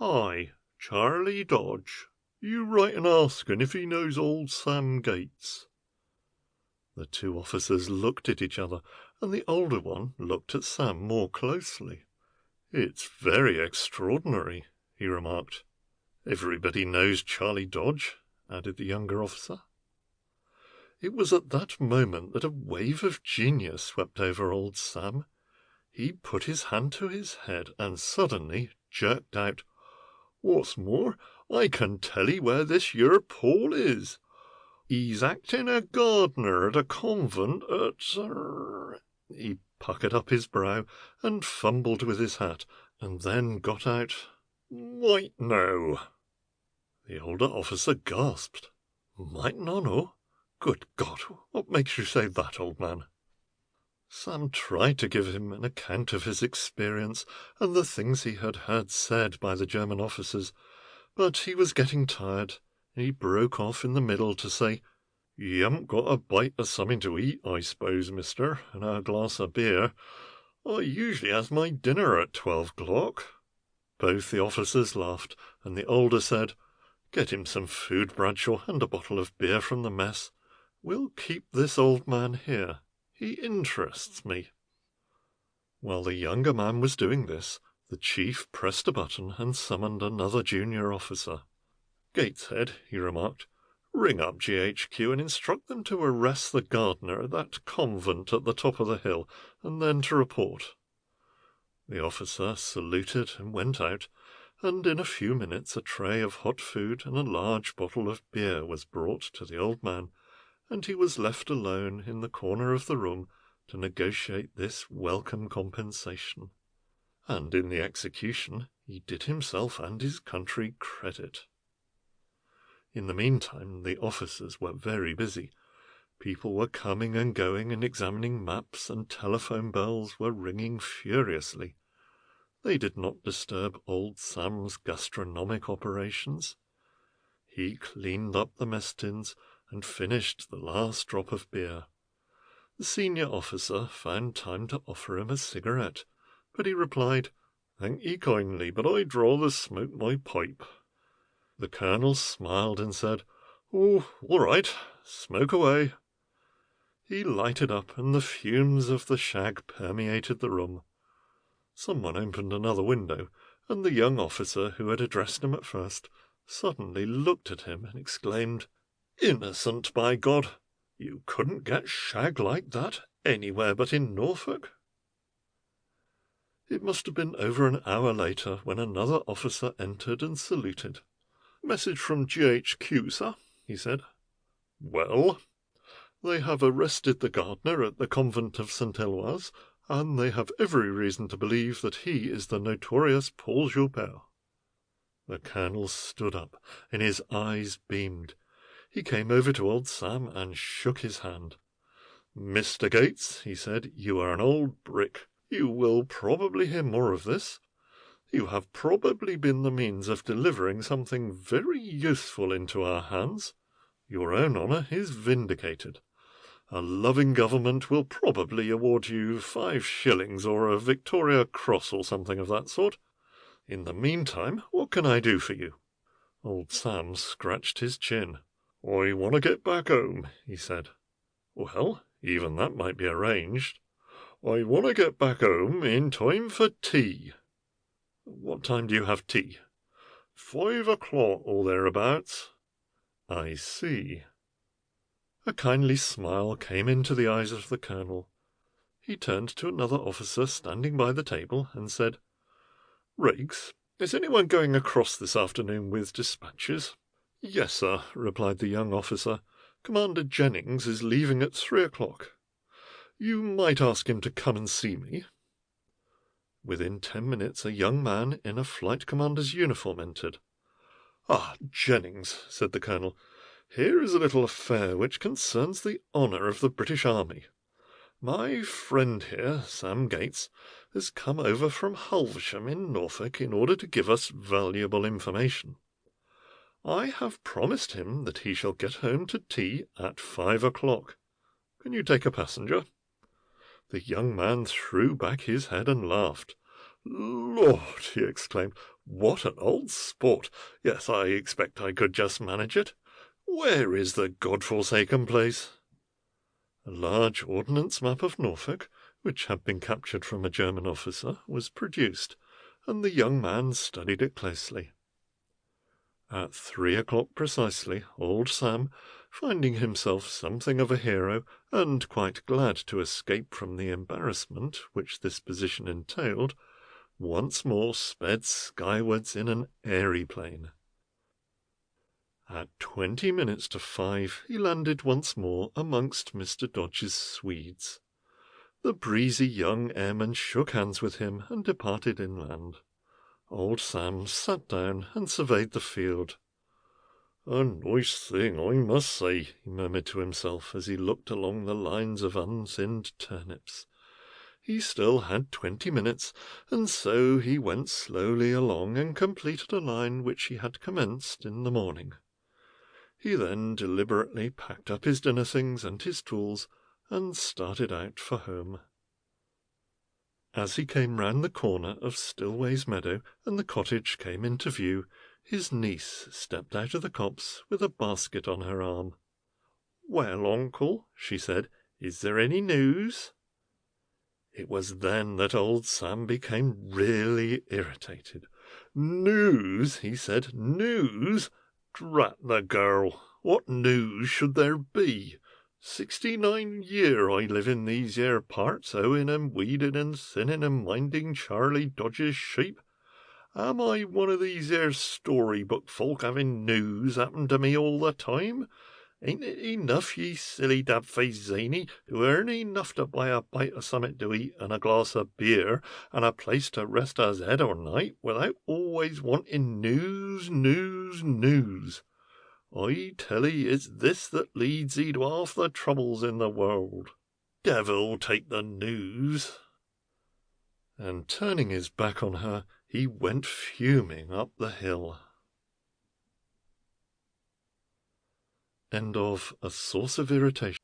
"Aye, Charlie Dodge. You right in asking if he knows old Sam Gates." The two officers looked at each other, and the older one looked at Sam more closely. "It's very extraordinary," he remarked. "Everybody knows Charlie Dodge," added the younger officer. It was at that moment that a wave of genius swept over old Sam. He put his hand to his head and suddenly jerked out, "What's more, I can tell 'ee where this yer Paul is. He's acting a gardener at a convent at—" He puckered up his brow and fumbled with his hat, and then got out, "Might know." The older officer gasped. "Might not know? Good God, what makes you say that, old man?" Sam tried to give him an account of his experience and the things he had heard said by the German officers, but he was getting tired, and he broke off in the middle to say, "You haven't got a bite of something to eat, I suppose, mister, and a glass of beer. I usually has my dinner at 12 o'clock." Both the officers laughed, and the older said, "Get him some food, Bradshaw, and a bottle of beer from the mess. We'll keep this old man here. He interests me." While the younger man was doing this, the chief pressed a button and summoned another junior officer. "Gateshead," he remarked, "ring up GHQ and instruct them to arrest the gardener at that convent at the top of the hill, and then to report." The officer saluted and went out, and in a few minutes a tray of hot food and a large bottle of beer was brought to the old man, and he was left alone in the corner of the room to negotiate this welcome compensation. And in the execution he did himself and his country credit. In the meantime the officers were very busy. People were coming and going and examining maps, and telephone bells were ringing furiously. They did not disturb old Sam's gastronomic operations. He cleaned up the mess tins and finished the last drop of beer. The senior officer found time to offer him a cigarette, but he replied, "Thank ye kindly, but I'd rather smoke my pipe." The colonel smiled and said, "Oh, all right, smoke away." He lighted up, and the fumes of the shag permeated the room. Someone opened another window, and the young officer who had addressed him at first suddenly looked at him and exclaimed, "Innocent, by God! You couldn't get shag like that anywhere but in Norfolk." It must have been over an hour later when another officer entered and saluted. "Message from GHQ, sir," he said. "Well?" "They have arrested the gardener at the convent of St. Eloi, and they have every reason to believe that he is the notorious Paul Joubert." The colonel stood up, and his eyes beamed. He came over to old Sam and shook his hand. "Mr. Gates," he said, "you are an old brick. You will probably hear more of this. You have probably been the means of delivering something very useful into our hands. Your own honour is vindicated. A loving government will probably award you 5 shillings or a Victoria Cross or something of that sort. In the meantime, what can I do for you?" Old Sam scratched his chin. "I want to get back home," he said. "Well, even that might be arranged. I want to get back home in time for tea." "What time do you have tea?" 5 o'clock or thereabouts." "I see." A kindly smile came into the eyes of the colonel. He turned to another officer standing by the table and said, "Riggs, is anyone going across this afternoon with dispatches?" "Yes, sir," replied the young officer. "Commander Jennings is leaving at 3 o'clock. You might ask him to come and see me." Within 10 minutes a young man in a flight commander's uniform entered. "Ah, Jennings," said the colonel, "here is a little affair which concerns the honour of the British Army. My friend here, Sam Gates, has come over from Hulversham in Norfolk in order to give us valuable information. I have promised him that he shall get home to tea at 5 o'clock. Can you take a passenger?" The young man threw back his head and laughed. "Lord!" he exclaimed, "what an old sport! Yes, I expect I could just manage it. Where is the God-forsaken place?" A large ordnance map of Norfolk, which had been captured from a German officer, was produced, and the young man studied it closely. At 3 o'clock precisely, old Sam, finding himself something of a hero, and quite glad to escape from the embarrassment which this position entailed, once more sped skywards in an airy plane. At 20 minutes to 5 he landed once more amongst Mr. Dodge's Swedes. The breezy young airman shook hands with him and departed inland. Old Sam sat down and surveyed the field. "A nice thing, I must say," he murmured to himself as he looked along the lines of unsinned turnips. He still had 20 minutes, and so he went slowly along and completed a line which he had commenced in the morning. He then deliberately packed up his dinner things and his tools and started out for home. As he came round the corner of Stillways Meadow and the cottage came into view, his niece stepped out of the copse with a basket on her arm. "Well, uncle," she said, "is there any news?" It was then that old Sam became really irritated. "News?" he said. "News? Drat the girl! What news should there be? 69 year I live in these here parts, hoeing and weeding and thinning and minding Charlie Dodge's sheep. Am I one of these here storybook folk having news happen to me all the time? Ain't it enough, ye silly dab-faced zany, to earn enough to buy a bite of summat to eat and a glass of beer and a place to rest us head or night, without always wanting news, news, news? I tell 'ee it's this that leads 'ee to half the troubles in the world. Devil take the news!" And turning his back on her, he went fuming up the hill. End of A Source of Irritation.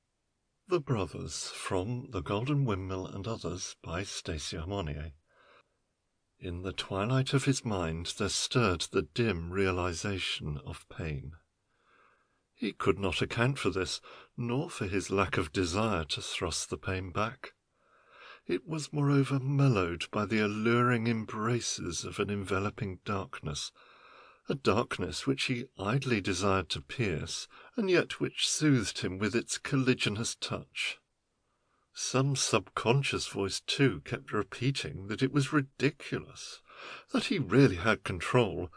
The Brothers, from The Golden Windmill and Others, by Stacy Aumonier. In the twilight of his mind there stirred the dim realization of pain. He could not account for this, nor for his lack of desire to thrust the pain back. It was moreover mellowed by the alluring embraces of an enveloping darkness, a darkness which he idly desired to pierce, and yet which soothed him with its colliginous touch. Some subconscious voice, too, kept repeating that it was ridiculous, that he really had control,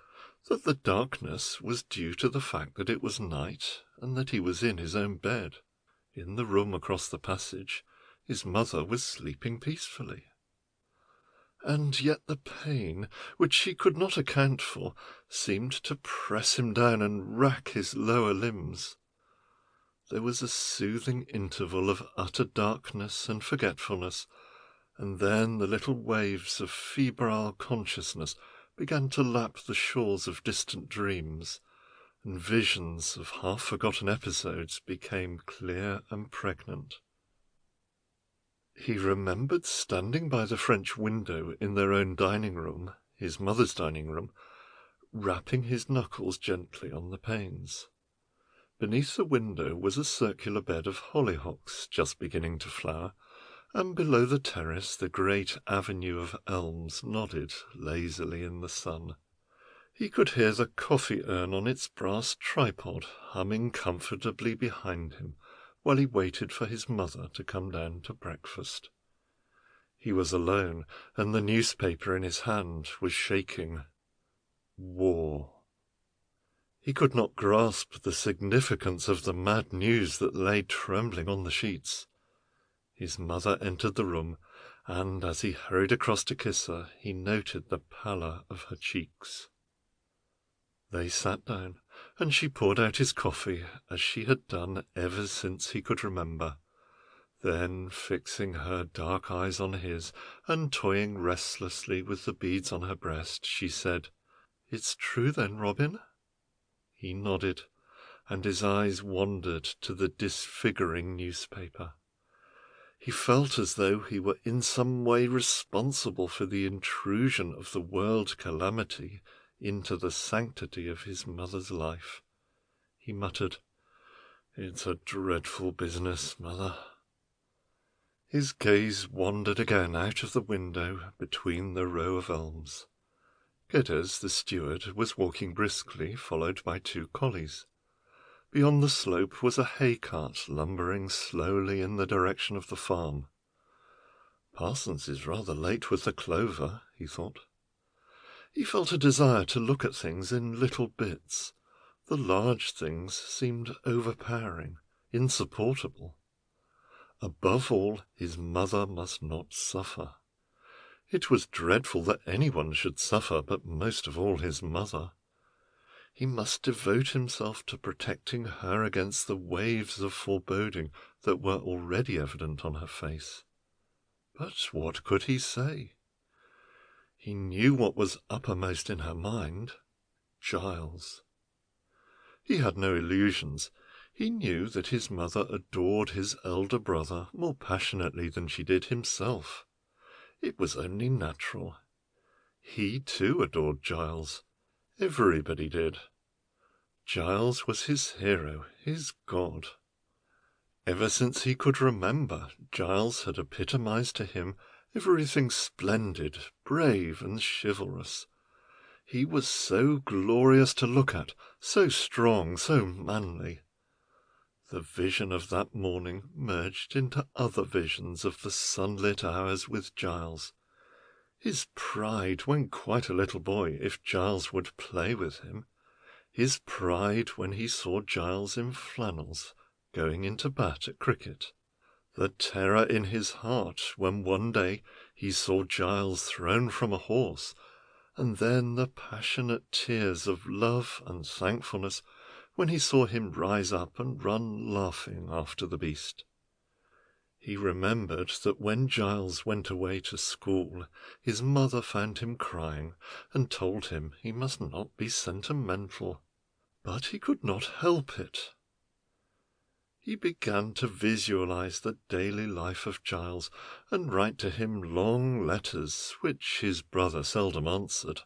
that the darkness was due to the fact that it was night, and that he was in his own bed. In the room across the passage, his mother was sleeping peacefully. And yet the pain, which she could not account for, seemed to press him down and rack his lower limbs. There was a soothing interval of utter darkness and forgetfulness, and then the little waves of febrile consciousness began to lap the shores of distant dreams, and visions of half-forgotten episodes became clear and pregnant. He remembered standing by the French window in their own dining-room, his mother's dining-room, rapping his knuckles gently on the panes. Beneath the window was a circular bed of hollyhocks just beginning to flower, and below the terrace the great avenue of elms nodded lazily in the sun. He could hear the coffee urn on its brass tripod humming comfortably behind him while he waited for his mother to come down to breakfast. He was alone, and the newspaper in his hand was shaking. War. He could not grasp the significance of the mad news that lay trembling on the sheets. His mother entered the room, and as he hurried across to kiss her, he noted the pallor of her cheeks. They sat down, and she poured out his coffee, as she had done ever since he could remember. Then, fixing her dark eyes on his, and toying restlessly with the beads on her breast, she said, "It's true then, Robin?" He nodded, and his eyes wandered to the disfiguring newspaper. He felt as though he were in some way responsible for the intrusion of the world calamity into the sanctity of his mother's life. He muttered, "It's a dreadful business, Mother." His gaze wandered again out of the window between the row of elms. Geddes, the steward, was walking briskly, followed by 2 collies. Beyond the slope was a hay cart lumbering slowly in the direction of the farm. "Parsons is rather late with the clover," he thought. He felt a desire to look at things in little bits. The large things seemed overpowering, insupportable. Above all, his mother must not suffer. It was dreadful that anyone should suffer, but most of all his mother. He must devote himself to protecting her against the waves of foreboding that were already evident on her face. But what could he say? He knew what was uppermost in her mind. Giles. He had no illusions. He knew that his mother adored his elder brother more passionately than she did himself. It was only natural. He, too, adored Giles. Everybody did. Giles was his hero, his god. Ever since he could remember, Giles had epitomized to him everything splendid, brave, and chivalrous. He was so glorious to look at, so strong, so manly. The vision of that morning merged into other visions of the sunlit hours with Giles. His pride when quite a little boy, if Giles would play with him. His pride when he saw Giles in flannels, going into bat at cricket. The terror in his heart when one day he saw Giles thrown from a horse, and then the passionate tears of love and thankfulness when he saw him rise up and run laughing after the beast. He remembered that when Giles went away to school, his mother found him crying and told him he must not be sentimental. But he could not help it. He began to visualize the daily life of Giles and write to him long letters, which his brother seldom answered.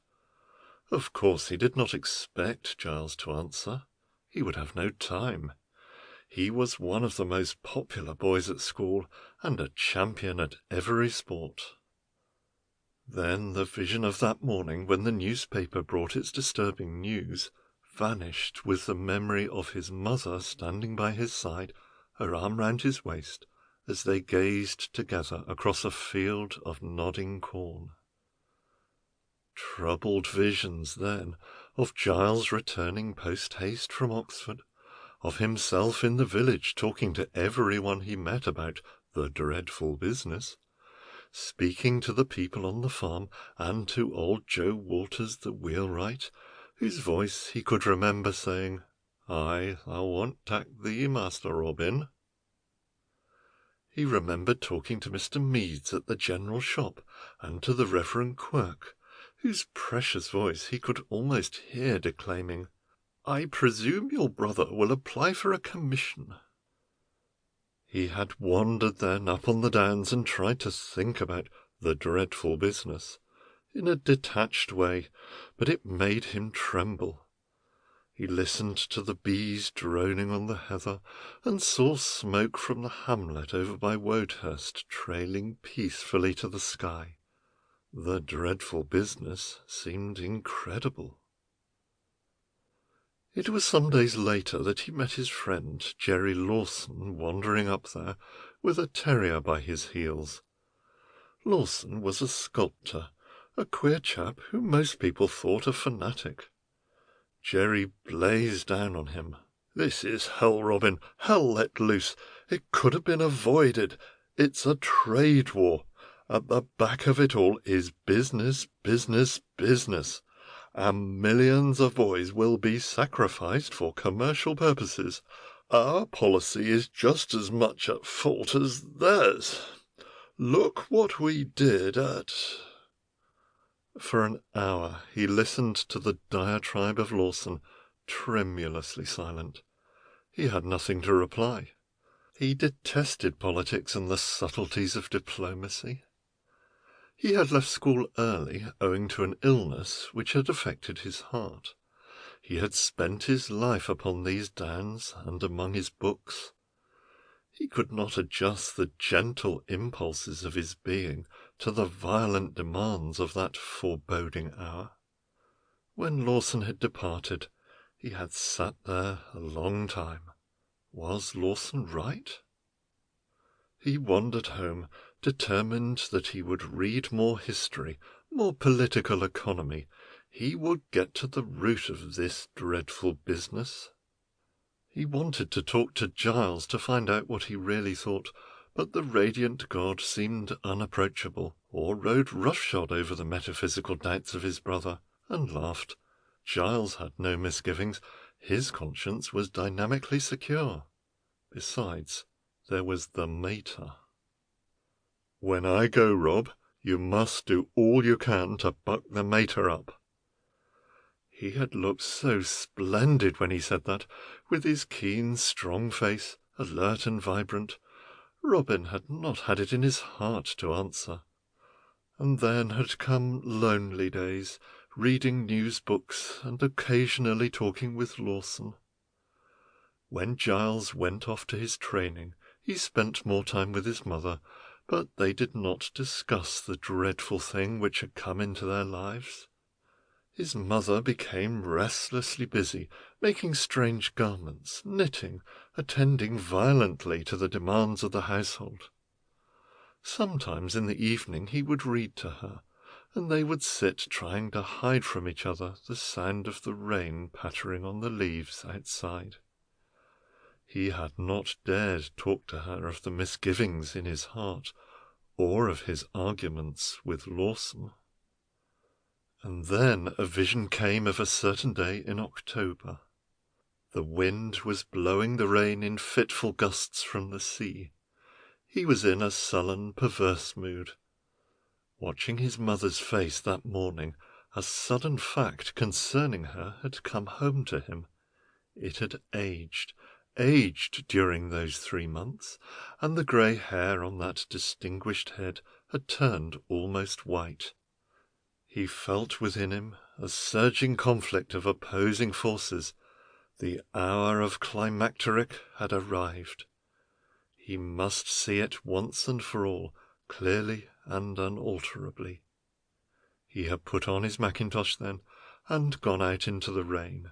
Of course he did not expect Giles to answer. He would have no time. He was one of the most popular boys at school, and a champion at every sport. Then the vision of that morning when the newspaper brought its disturbing news vanished with the memory of his mother standing by his side, her arm round his waist, as they gazed together across a field of nodding corn. Troubled visions, then, of Giles returning post-haste from Oxford, of himself in the village talking to everyone he met about the dreadful business, speaking to the people on the farm and to old Joe Walters the wheelwright, whose voice he could remember saying, "Aye, thou won't tak thee, Master Robin." He remembered talking to Mr. Meads at the general shop, and to the Reverend Quirk, whose precious voice he could almost hear declaiming, "I presume your brother will apply for a commission." He had wandered then up on the downs and tried to think about the dreadful business in a detached way, but it made him tremble. He listened to the bees droning on the heather, and saw smoke from the hamlet over by Woadhurst trailing peacefully to the sky. The dreadful business seemed incredible. It was some days later that he met his friend Jerry Lawson wandering up there with a terrier by his heels. Lawson was a sculptor, a queer chap who most people thought a fanatic. Jerry blazed down on him. "This is hell, Robin, hell let loose. It could have been avoided. It's a trade war. At the back of it all is business, business, business. And millions of boys will be sacrificed for commercial purposes. Our policy is just as much at fault as theirs. Look what we did at—" For an hour he listened to the diatribe of Lawson, tremulously silent. He had nothing to reply. He detested politics and the subtleties of diplomacy. He had left school early owing to an illness which had affected his heart. He had spent his life upon these downs and among his books. He could not adjust the gentle impulses of his being to the violent demands of that foreboding hour. When Lawson had departed, he had sat there a long time. Was Lawson right? He wandered home, determined that he would read more history, more political economy. He would get to the root of this dreadful business. He wanted to talk to Giles to find out what he really thought, but the radiant god seemed unapproachable, or rode roughshod over the metaphysical doubts of his brother, and laughed. Giles had no misgivings. His conscience was dynamically secure. Besides, there was the mater. "When I go, Rob, you must do all you can to buck the mater up." He had looked so splendid when he said that, with his keen, strong face, alert and vibrant. Robin had not had it in his heart to answer. And then had come lonely days, reading news books and occasionally talking with Lawson. When Giles went off to his training, he spent more time with his mother, but they did not discuss the dreadful thing which had come into their lives. His mother became restlessly busy, making strange garments, knitting, attending violently to the demands of the household. Sometimes in the evening he would read to her, and they would sit trying to hide from each other the sound of the rain pattering on the leaves outside. He had not dared talk to her of the misgivings in his heart, or of his arguments with Lawson. And then a vision came of a certain day in October. The wind was blowing the rain in fitful gusts from the sea. He was in a sullen, perverse mood. Watching his mother's face that morning, a sudden fact concerning her had come home to him. It had aged during those 3 months, and the grey hair on that distinguished head had turned almost white. He felt within him a surging conflict of opposing forces. The hour of climacteric had arrived. He must see it once and for all, clearly and unalterably. He had put on his mackintosh then, and gone out into the rain.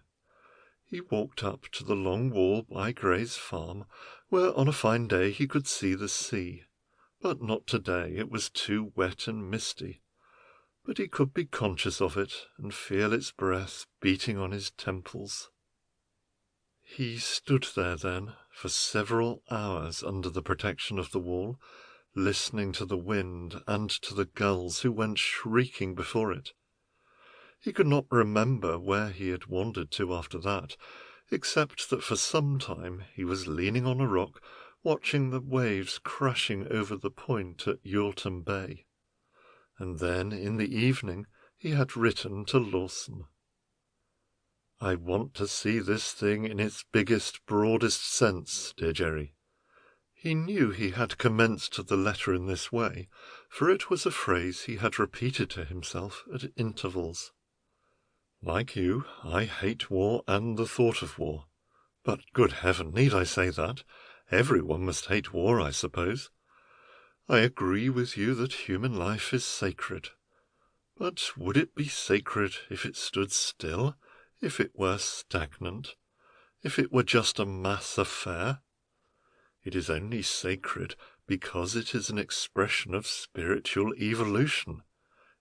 He walked up to the long wall by Gray's farm, where on a fine day he could see the sea. But not to-day, it was too wet and misty. But he could be conscious of it, and feel its breath beating on his temples. He stood there then for several hours under the protection of the wall, listening to the wind and to the gulls who went shrieking before it. He could not remember where he had wandered to after that, except that for some time he was leaning on a rock, watching the waves crashing over the point at Yorton Bay. And then, in the evening, he had written to Lawson. "I want to see this thing in its biggest, broadest sense, dear Jerry." He knew he had commenced the letter in this way, for it was a phrase he had repeated to himself at intervals. Like you, I hate war and the thought of war. But, good heaven, need I say that? Everyone must hate war, I suppose. I agree with you that human life is sacred. But would it be sacred if it stood still, if it were stagnant, if it were just a mass affair. It is only sacred because it is an expression of spiritual evolution.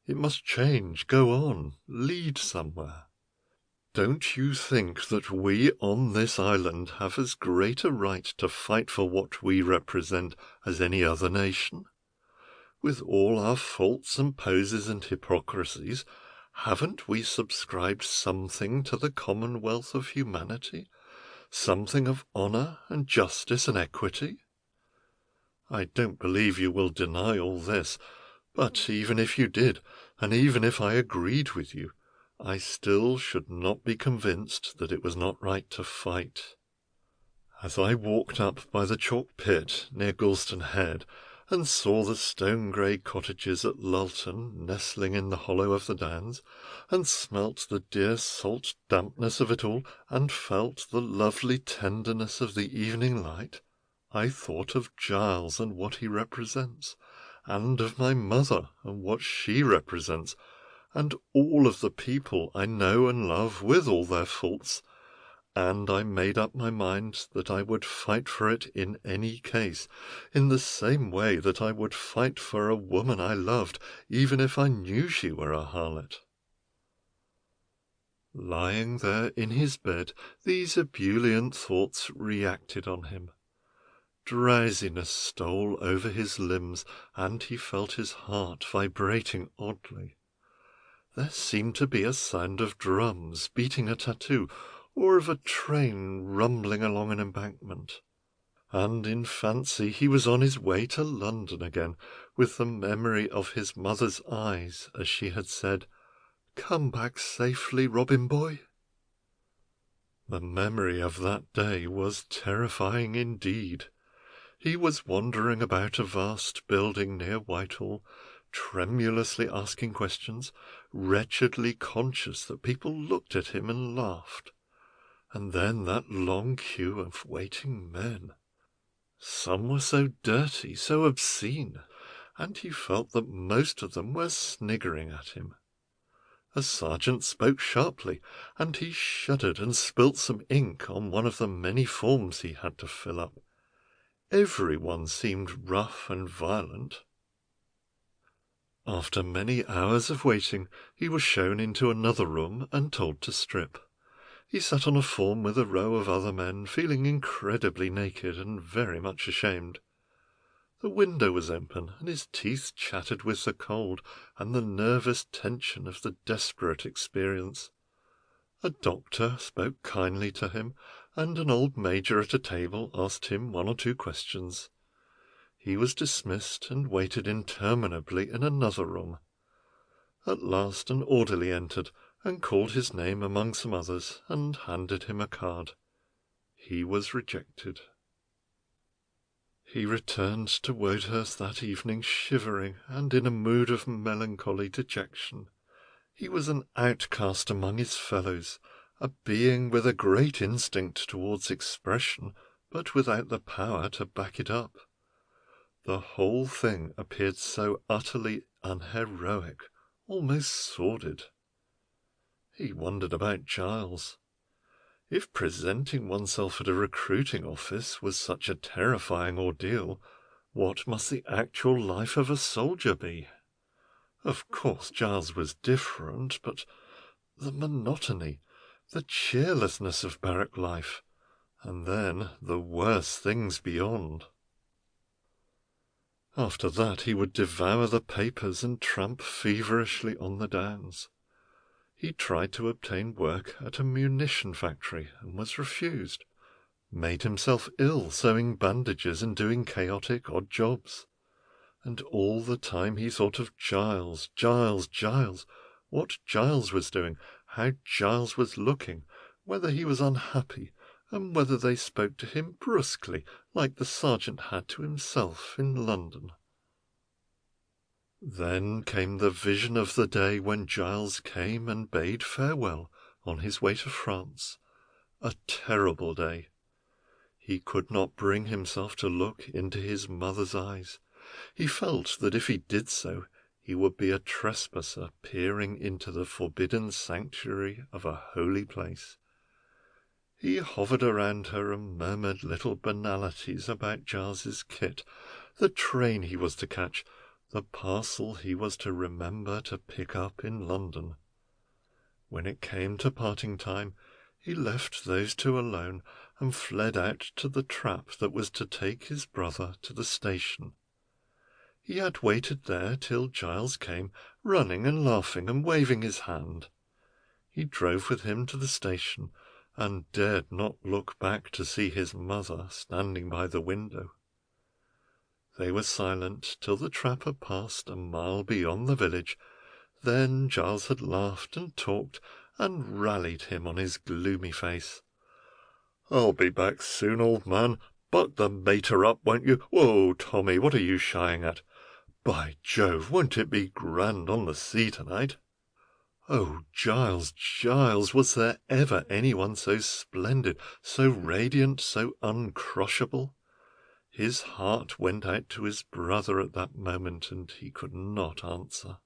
It must change, go on, lead somewhere. Don't you think that we on this island have as great a right to fight for what we represent as any other nation? With all our faults and poses and hypocrisies, haven't we subscribed something to the commonwealth of humanity? Something of honour and justice and equity? I don't believe you will deny all this, but even if you did, and even if I agreed with you, I still should not be convinced that it was not right to fight. As I walked up by the chalk pit near Galston Head, and saw the stone-grey cottages at Lulton nestling in the hollow of the downs, and smelt the dear salt dampness of it all, and felt the lovely tenderness of the evening light, I thought of Giles and what he represents, and of my mother and what she represents, and all of the people I know and love with all their faults, and I made up my mind that I would fight for it in any case, in the same way that I would fight for a woman I loved, even if I knew she were a harlot. Lying there in his bed, these ebullient thoughts reacted on him. Drowsiness stole over his limbs, and he felt his heart vibrating oddly. There seemed to be a sound of drums beating a tattoo, or of a train rumbling along an embankment. And in fancy he was on his way to London again, with the memory of his mother's eyes as she had said, "Come back safely, Robin boy." The memory of that day was terrifying indeed. He was wandering about a vast building near Whitehall, tremulously asking questions, wretchedly conscious that people looked at him and laughed. And then that long queue of waiting men. Some were so dirty, so obscene, and he felt that most of them were sniggering at him. A sergeant spoke sharply, and he shuddered and spilt some ink on one of the many forms he had to fill up. Every one seemed rough and violent. After many hours of waiting, he was shown into another room and told to strip. He sat on a form with a row of other men, feeling incredibly naked and very much ashamed. The window was open, and his teeth chattered with the cold and the nervous tension of the desperate experience. A doctor spoke kindly to him, and an old major at a table asked him one or two questions. He was dismissed and waited interminably in another room. At last an orderly entered and called his name among some others, and handed him a card. He was rejected. He returned to Woadhurst that evening shivering and in a mood of melancholy dejection. He was an outcast among his fellows, a being with a great instinct towards expression, but without the power to back it up. The whole thing appeared so utterly unheroic, almost sordid. He wondered about Giles. If presenting oneself at a recruiting office was such a terrifying ordeal, what must the actual life of a soldier be? Of course Giles was different, but the monotony, the cheerlessness of barrack life, and then the worse things beyond. After that he would devour the papers and tramp feverishly on the downs. He tried to obtain work at a munition factory and was refused, made himself ill sewing bandages and doing chaotic odd jobs. And all the time he thought of Giles, Giles, Giles, what Giles was doing, how Giles was looking, whether he was unhappy, and whether they spoke to him brusquely, like the sergeant had to himself in London. Then came the vision of the day when Giles came and bade farewell on his way to France. A terrible day. He could not bring himself to look into his mother's eyes. He felt that if he did so, he would be a trespasser peering into the forbidden sanctuary of a holy place. He hovered around her and murmured little banalities about Giles's kit, the train he was to catch, the parcel he was to remember to pick up in London. When it came to parting time, he left those two alone and fled out to the trap that was to take his brother to the station. He had waited there till Giles came, running and laughing and waving his hand. He drove with him to the station, and dared not look back to see his mother standing by the window. They were silent till the trap had passed a mile beyond the village. Then Giles had laughed and talked, and rallied him on his gloomy face. "I'll be back soon, old man. Buck the mater up, won't you? Whoa, Tommy, what are you shying at? By Jove, won't it be grand on the sea tonight?" Oh, Giles, Giles, was there ever anyone so splendid, so radiant, so uncrushable? His heart went out to his brother at that moment, and he could not answer.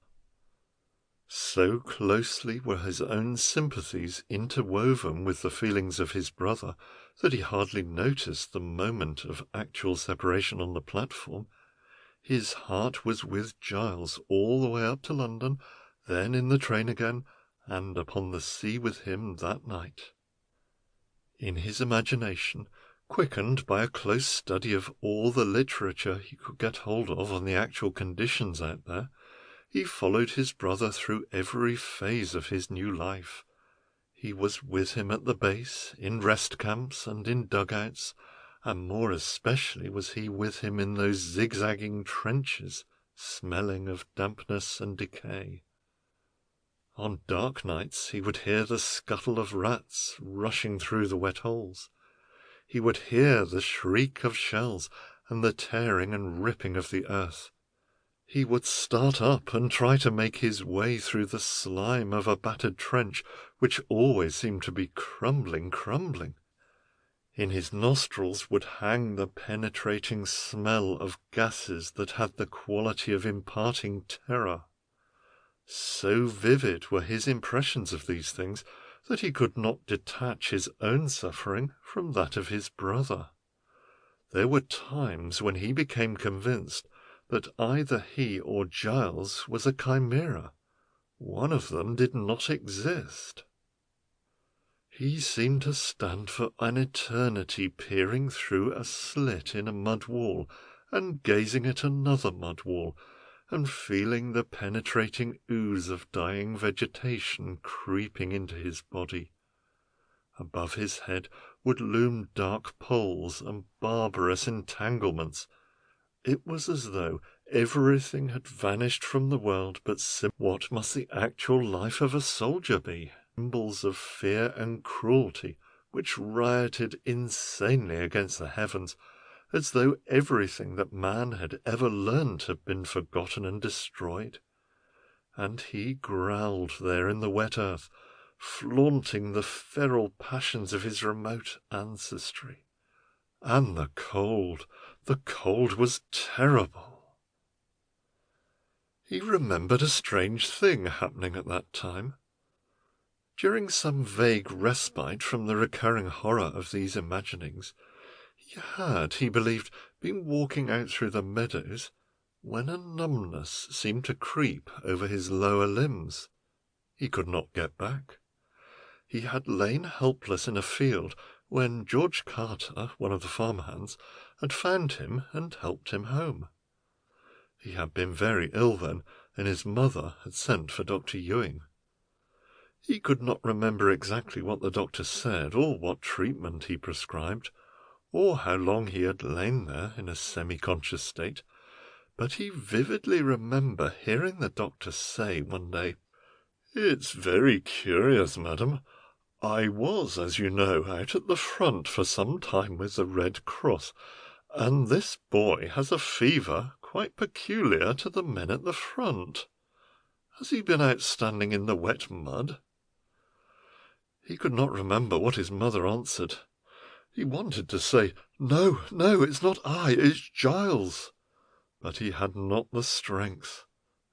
So closely were his own sympathies interwoven with the feelings of his brother that he hardly noticed the moment of actual separation on the platform. His heart was with Giles all the way up to London, then in the train again, and upon the sea with him that night. In his imagination, quickened by a close study of all the literature he could get hold of on the actual conditions out there, he followed his brother through every phase of his new life. He was with him at the base, in rest camps and in dugouts, and more especially was he with him in those zigzagging trenches, smelling of dampness and decay. On dark nights he would hear the scuttle of rats rushing through the wet holes. He would hear the shriek of shells and the tearing and ripping of the earth. He would start up and try to make his way through the slime of a battered trench, which always seemed to be crumbling. In his nostrils would hang the penetrating smell of gases that had the quality of imparting terror. So vivid were his impressions of these things that he could not detach his own suffering from that of his brother. There were times when he became convinced that either he or Giles was a chimera. One of them did not exist. He seemed to stand for an eternity peering through a slit in a mud wall and gazing at another mud wall, and feeling the penetrating ooze of dying vegetation creeping into his body. Above his head would loom dark poles and barbarous entanglements. It was as though everything had vanished from the world but what must the actual life of a soldier be? Symbols of fear and cruelty which rioted insanely against the heavens, as though everything that man had ever learned had been forgotten and destroyed. And he growled there in the wet earth, flaunting the feral passions of his remote ancestry. And the cold was terrible. He remembered a strange thing happening at that time. During some vague respite from the recurring horror of these imaginings, he had, he believed, been walking out through the meadows when a numbness seemed to creep over his lower limbs. He could not get back. He had lain helpless in a field when George Carter, one of the farmhands, had found him and helped him home. He had been very ill then, and his mother had sent for Dr. Ewing. He could not remember exactly what the doctor said, or what treatment he prescribed, or how long he had lain there in a semi-conscious state, but he vividly remembered hearing the doctor say one day, "It's very curious, madam. I was, as you know, out at the front for some time with the Red Cross, and this boy has a fever quite peculiar to the men at the front. Has he been out standing in the wet mud?" He could not remember what his mother answered. He wanted to say, No, it's not I, it's Giles. But he had not the strength,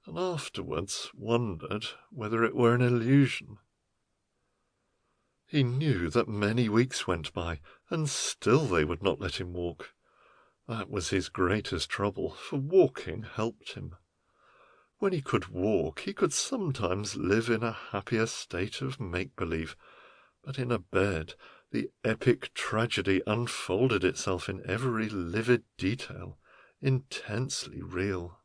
and afterwards wondered whether it were an illusion. He knew that many weeks went by, and still they would not let him walk. That was his greatest trouble, for walking helped him. When he could walk, he could sometimes live in a happier state of make-believe, but in a bed the epic tragedy unfolded itself in every livid detail, intensely real.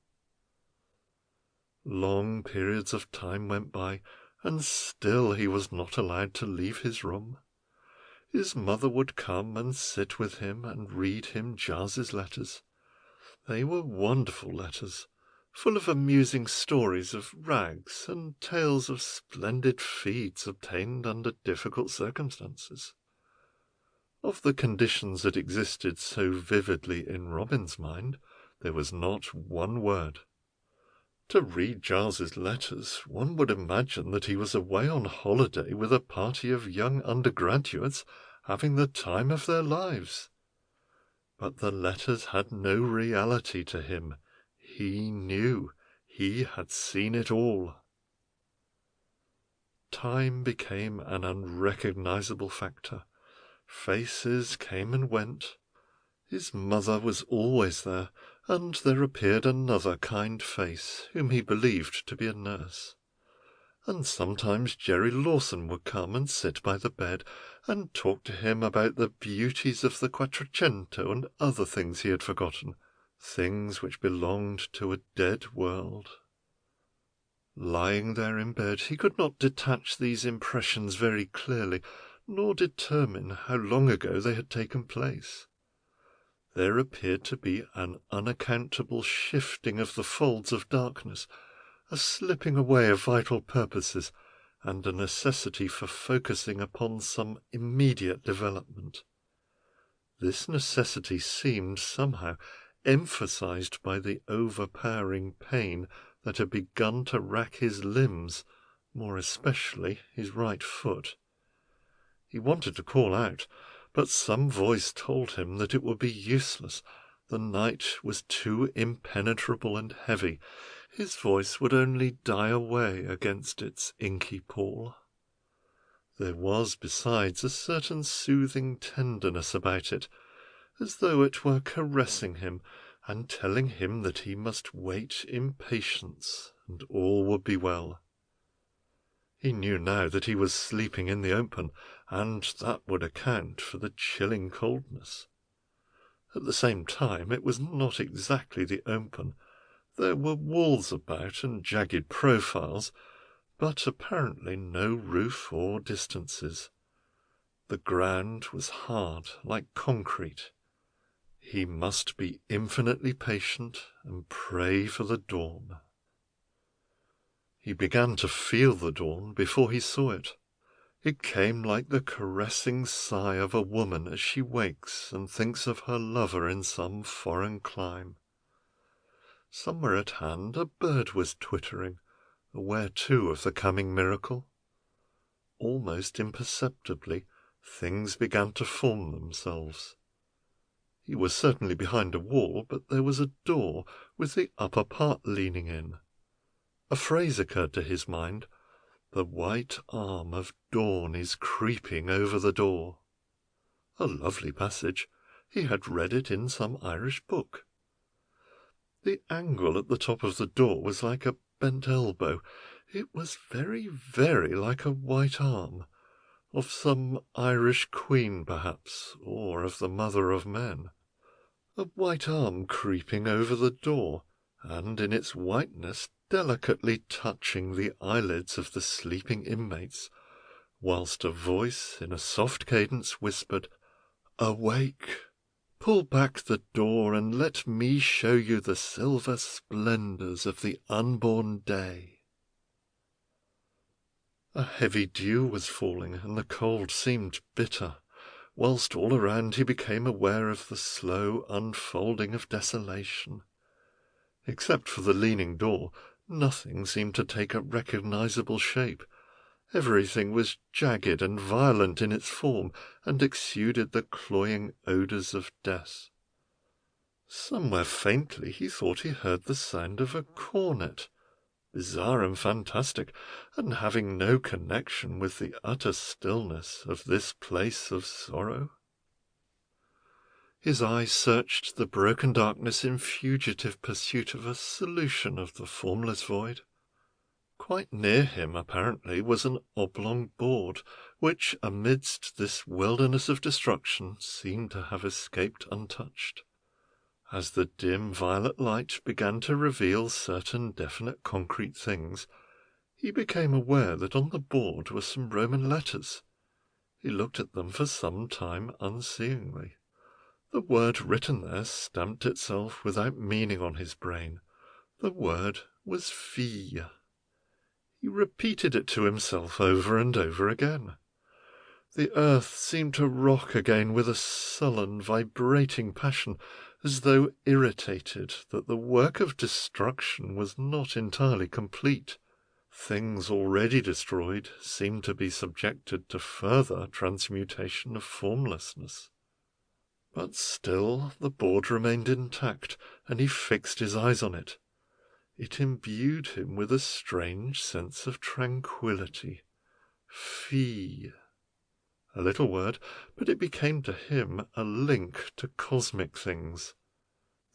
Long periods of time went by, and still he was not allowed to leave his room. His mother would come and sit with him and read him Giles's letters. They were wonderful letters, full of amusing stories of rags and tales of splendid feats obtained under difficult circumstances. Of the conditions that existed so vividly in Robin's mind, there was not one word. To read Giles's letters, one would imagine that he was away on holiday with a party of young undergraduates having the time of their lives. But the letters had no reality to him. He knew. He had seen it all. Time became an unrecognizable factor. Faces came and went. His mother was always there, and there appeared another kind face, whom he believed to be a nurse. And sometimes Jerry Lawson would come and sit by the bed, and talk to him about the beauties of the Quattrocento and other things he had forgotten, things which belonged to a dead world. Lying there in bed, he could not detach these impressions very clearly, nor determine how long ago they had taken place. There appeared to be an unaccountable shifting of the folds of darkness, a slipping away of vital purposes, and a necessity for focusing upon some immediate development. This necessity seemed somehow emphasized by the overpowering pain that had begun to rack his limbs, more especially his right foot. He wanted to call out, but some voice told him that it would be useless. The night was too impenetrable and heavy. His voice would only die away against its inky pall. There was, besides, a certain soothing tenderness about it, as though it were caressing him and telling him that he must wait in patience, and all would be well. He knew now that he was sleeping in the open, and that would account for the chilling coldness. At the same time, it was not exactly the open. There were walls about and jagged profiles, but apparently no roof or distances. The ground was hard, like concrete. He must be infinitely patient and pray for the dawn. He began to feel the dawn before he saw it. It came like the caressing sigh of a woman as she wakes and thinks of her lover in some foreign clime. Somewhere at hand a bird was twittering, aware too of the coming miracle. Almost imperceptibly, things began to form themselves. He was certainly behind a wall, but there was a door with the upper part leaning in. A phrase occurred to his mind. The white arm of dawn is creeping over the door. A lovely passage. He had read it in some Irish book. The angle at the top of the door was like a bent elbow. It was very, very like a white arm, of some Irish queen, perhaps, or of the mother of men. A white arm creeping over the door, and in its whiteness delicately touching the eyelids of the sleeping inmates, whilst a voice in a soft cadence whispered, "Awake! Pull back the door, and let me show you the silver splendours of the unborn day." A heavy dew was falling, and the cold seemed bitter, whilst all around he became aware of the slow unfolding of desolation. Except for the leaning door, nothing seemed to take a recognizable shape. Everything was jagged and violent in its form, and exuded the cloying odours of death. Somewhere faintly he thought he heard the sound of a cornet, bizarre and fantastic, and having no connection with the utter stillness of this place of sorrow? His eyes searched the broken darkness in fugitive pursuit of a solution of the formless void. Quite near him, apparently, was an oblong board, which, amidst this wilderness of destruction, seemed to have escaped untouched. As the dim violet light began to reveal certain definite concrete things, he became aware that on the board were some Roman letters. He looked at them for some time unseeingly. The word written there stamped itself without meaning on his brain. The word was fille. He repeated it to himself over and over again. The earth seemed to rock again with a sullen, vibrating passion, as though irritated that the work of destruction was not entirely complete. Things already destroyed seemed to be subjected to further transmutation of formlessness. But still the board remained intact, and he fixed his eyes on it. It imbued him with a strange sense of tranquillity. Fille. A little word, but it became to him a link to cosmic things.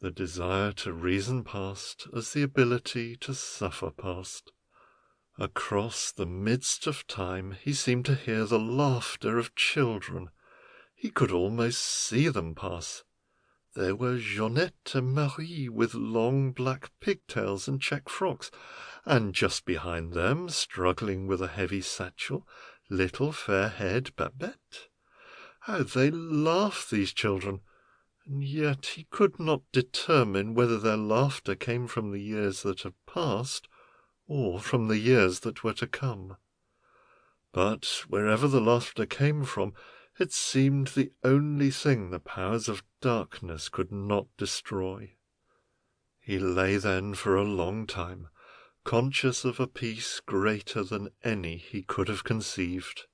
The desire to reason passed as the ability to suffer passed. Across the midst of time he seemed to hear the laughter of children. He could almost see them pass. There were Jeannette and Marie with long black pigtails and check frocks, and just behind them, struggling with a heavy satchel, little fair-haired Babette. How they laughed, these children! And yet he could not determine whether their laughter came from the years that had passed, or from the years that were to come. But wherever the laughter came from, it seemed the only thing the powers of darkness could not destroy. He lay then for a long time, conscious of a peace greater than any he could have conceived,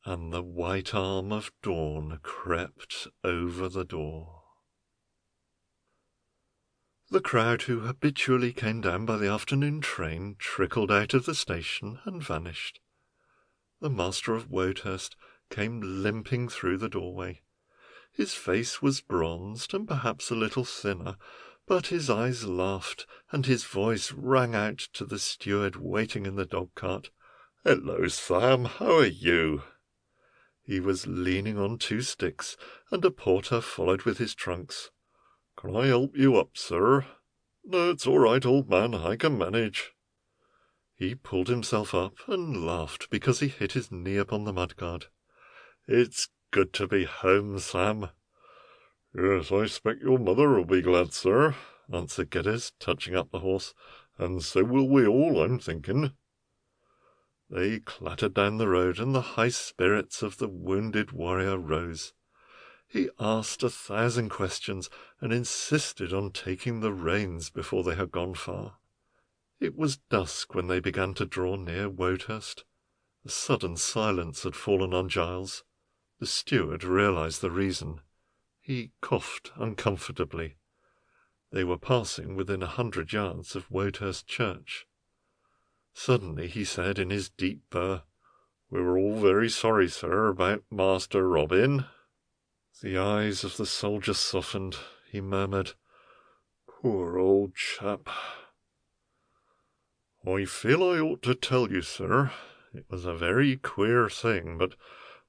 and the white arm of dawn crept over the door. The crowd who habitually came down by the afternoon train trickled out of the station and vanished. The master of Woadhurst came limping through the doorway. His face was bronzed and perhaps a little thinner, but his eyes laughed, and his voice rang out to the steward waiting in the dog-cart. "Hello, Sam, how are you?" He was leaning on 2 sticks, and a porter followed with his trunks. "Can I help you up, sir?" "No, it's all right, old man, I can manage." He pulled himself up and laughed because he hit his knee upon the mudguard. "It's good to be home, Sam." "Yes, I expect your mother will be glad, sir," answered Geddes, touching up the horse, "and so will we all, I'm thinking." They clattered down the road, and the high spirits of the wounded warrior rose. He asked 1,000 questions, and insisted on taking the reins before they had gone far. It was dusk when they began to draw near Woadhurst. A sudden silence had fallen on Giles. The steward realized the reason. He coughed uncomfortably. They were passing within 100 yards of Woadhurst Church. Suddenly he said in his deep burr, "We were all very sorry, sir, about Master Robin." The eyes of the soldier softened. He murmured, "Poor old chap." "I feel I ought to tell you, sir. It was a very queer thing, but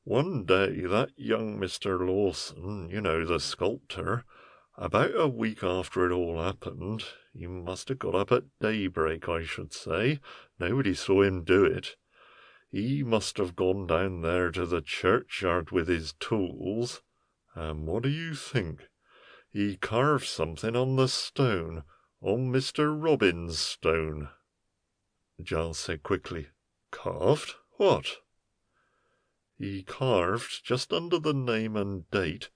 one day that young Mr. Lawson, you know, the sculptor, about a week after it all happened, he must have got up at daybreak, I should say. Nobody saw him do it. He must have gone down there to the churchyard with his tools, and what do you think? He carved something on the stone, on Mr. Robin's stone." Giles said quickly, "Carved? What?" "He carved, just under the name and date,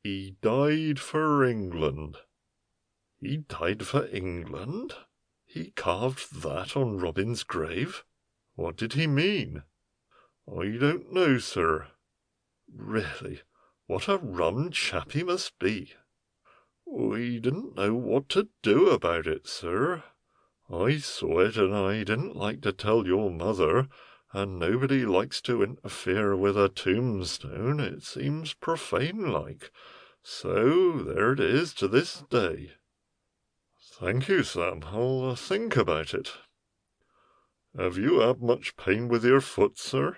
'He died for England.'" "He died for England? He carved that on Robin's grave? What did he mean?" "I don't know, sir." "Really, what a rum chap he must be." "We didn't know what to do about it, sir. I saw it, and I didn't like to tell your mother, and nobody likes to interfere with a tombstone. It seems profane-like. So there it is to this day. Thank you, Sam. I'll think about it. Have you had much pain with your foot, sir?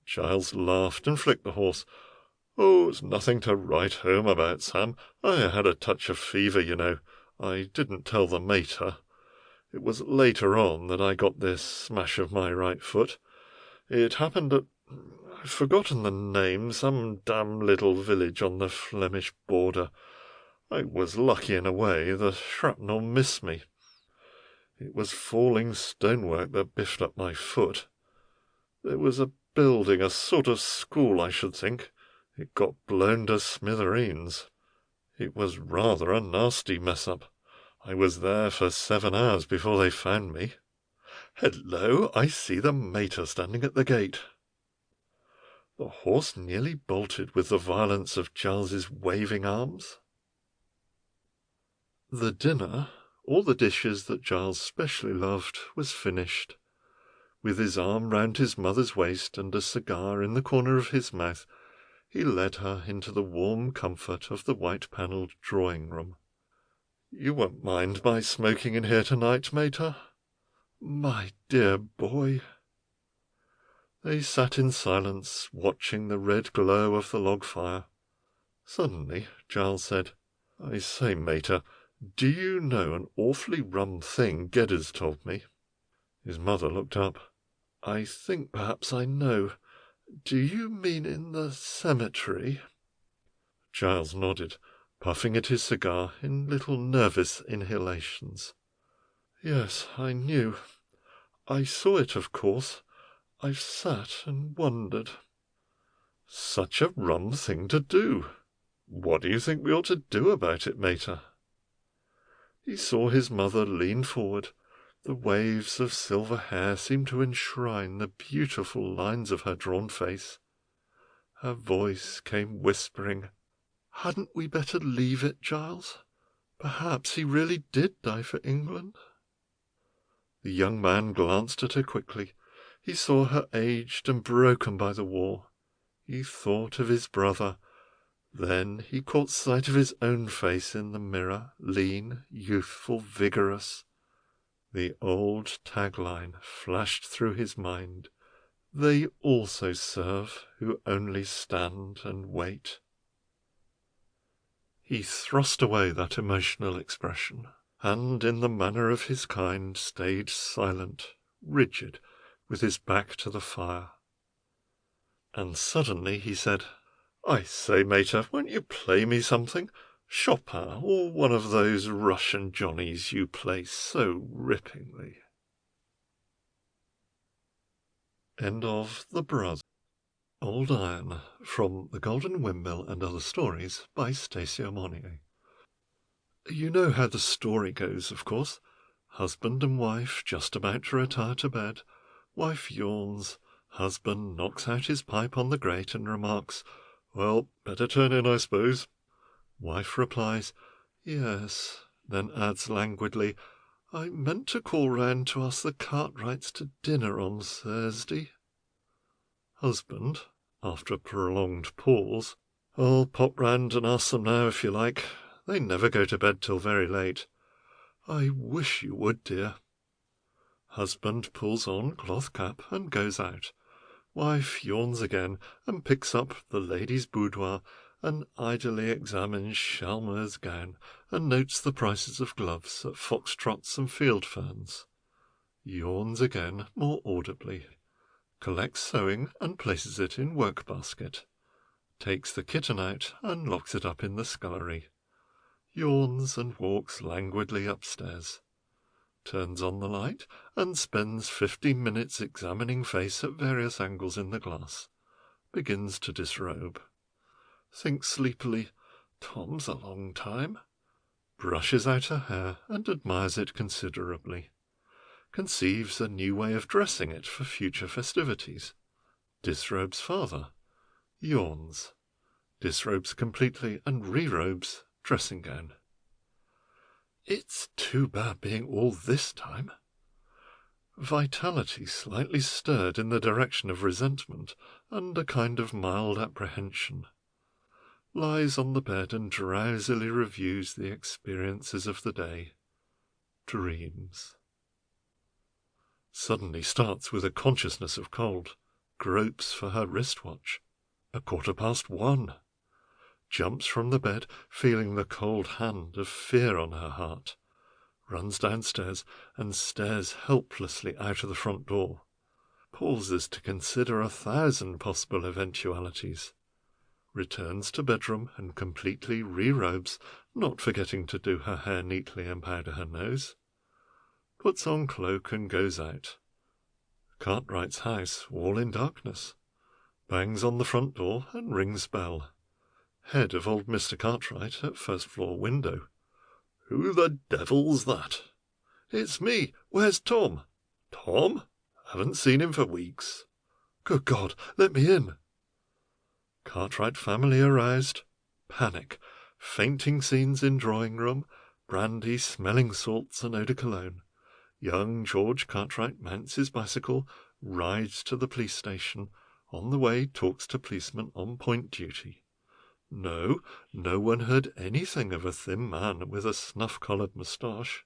Giles laughed and flicked the horse. Oh, it's nothing to write home about, Sam. I had a touch of fever, you know. I didn't tell the mater. It was later on that I got this smash of my right foot. It happened at... I've forgotten the name, some damn little village on the Flemish border. I was lucky in a way. The shrapnel missed me. It was falling stonework that biffed up my foot. There was a building, a sort of school, I should think. It got blown to smithereens. It was rather a nasty mess-up. I was there for 7 hours before they found me. Hello, I see the mater standing at the gate. The horse nearly bolted with the violence of Giles's waving arms. The dinner, all the dishes that Giles specially loved, was finished. With his arm round his mother's waist and a cigar in the corner of his mouth, he led her into the warm comfort of the white-panelled drawing-room. "You won't mind my smoking in here tonight, mater? My dear boy." They sat in silence, watching the red glow of the log fire. Suddenly Giles said, "I say, mater, do you know an awfully rum thing Geddes told me?" His mother looked up. "I think perhaps I know. Do you mean in the cemetery?" Giles nodded, puffing at his cigar in little nervous inhalations. "Yes, I knew. I saw it, of course. I've sat and wondered." "Such a rum thing to do. What do you think we ought to do about it, mater?" He saw his mother lean forward. The waves of silver hair seemed to enshrine the beautiful lines of her drawn face. Her voice came whispering, "Hadn't we better leave it, Giles? Perhaps he really did die for England." The young man glanced at her quickly. He saw her aged and broken by the war. He thought of his brother. Then he caught sight of his own face in the mirror, lean, youthful, vigorous. The old tagline flashed through his mind. "They also serve who only stand and wait." He thrust away that emotional expression, and in the manner of his kind stayed silent, rigid, with his back to the fire. And suddenly he said, "I say, mater, won't you play me something? Chopin, or one of those Russian Johnnies you play so rippingly." End of The Brother. Old Iron, from The Golden Windmill and Other Stories by Stacy Aumonier. You know how the story goes, of course. Husband and wife just about to retire to bed. Wife yawns. Husband knocks out his pipe on the grate and remarks, "Well, better turn in, I suppose." Wife replies, "Yes," then adds languidly, "I meant to call round to ask the Cartwrights to dinner on Thursday." Husband, after a prolonged pause, "I'll pop round and ask them now if you like. They never go to bed till very late." "I wish you would, dear." Husband pulls on cloth cap and goes out. Wife yawns again and picks up The Lady's Boudoir and idly examines Chalmeur's gown and notes the prices of gloves at Foxtrots and Field Ferns. Yawns again more audibly. Collects sewing and places it in work-basket. Takes the kitten out and locks it up in the scullery. Yawns and walks languidly upstairs. Turns on the light and spends 15 minutes examining face at various angles in the glass. Begins to disrobe. Thinks sleepily, "Tom's a long time." Brushes out her hair and admires it considerably. Conceives a new way of dressing it for future festivities. Disrobes farther. Yawns. Disrobes completely and re-robes dressing gown. It's too bad being all this time. Vitality slightly stirred in the direction of resentment and a kind of mild apprehension. Lies on the bed and drowsily reviews the experiences of the day. Dreams. Suddenly starts with a consciousness of cold. Gropes for her wristwatch. 1:15. Jumps from the bed, feeling the cold hand of fear on her heart. Runs downstairs and stares helplessly out of the front door. Pauses to consider 1,000 possible eventualities. Returns to bedroom and completely re-robes, not forgetting to do her hair neatly and powder her nose. Puts on cloak and goes out. Cartwright's house, all in darkness. Bangs on the front door and rings bell. Head of old Mr. Cartwright at first-floor window. "Who the devil's that?" "It's me. Where's Tom?" "Tom? Haven't seen him for weeks." "Good God, let me in." Cartwright family aroused. Panic. Fainting scenes in drawing-room. Brandy, smelling salts and eau de cologne. Young George Cartwright mounts his bicycle, rides to the police station. On the way, talks to policemen on point duty. No one heard anything of a thin man with a snuff-collared moustache.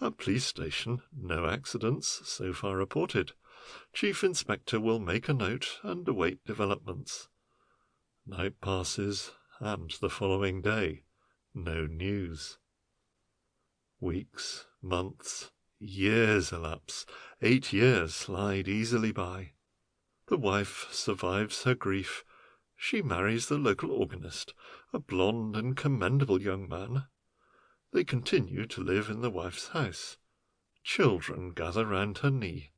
At police station, no accidents, so far reported. Chief Inspector will make a note and await developments. Night passes, and the following day, no news. Weeks, months, years elapse. 8 years slide easily by. The wife survives her grief. She marries the local organist, a blond and commendable young man. They continue to live in the wife's house. Children gather round her knee.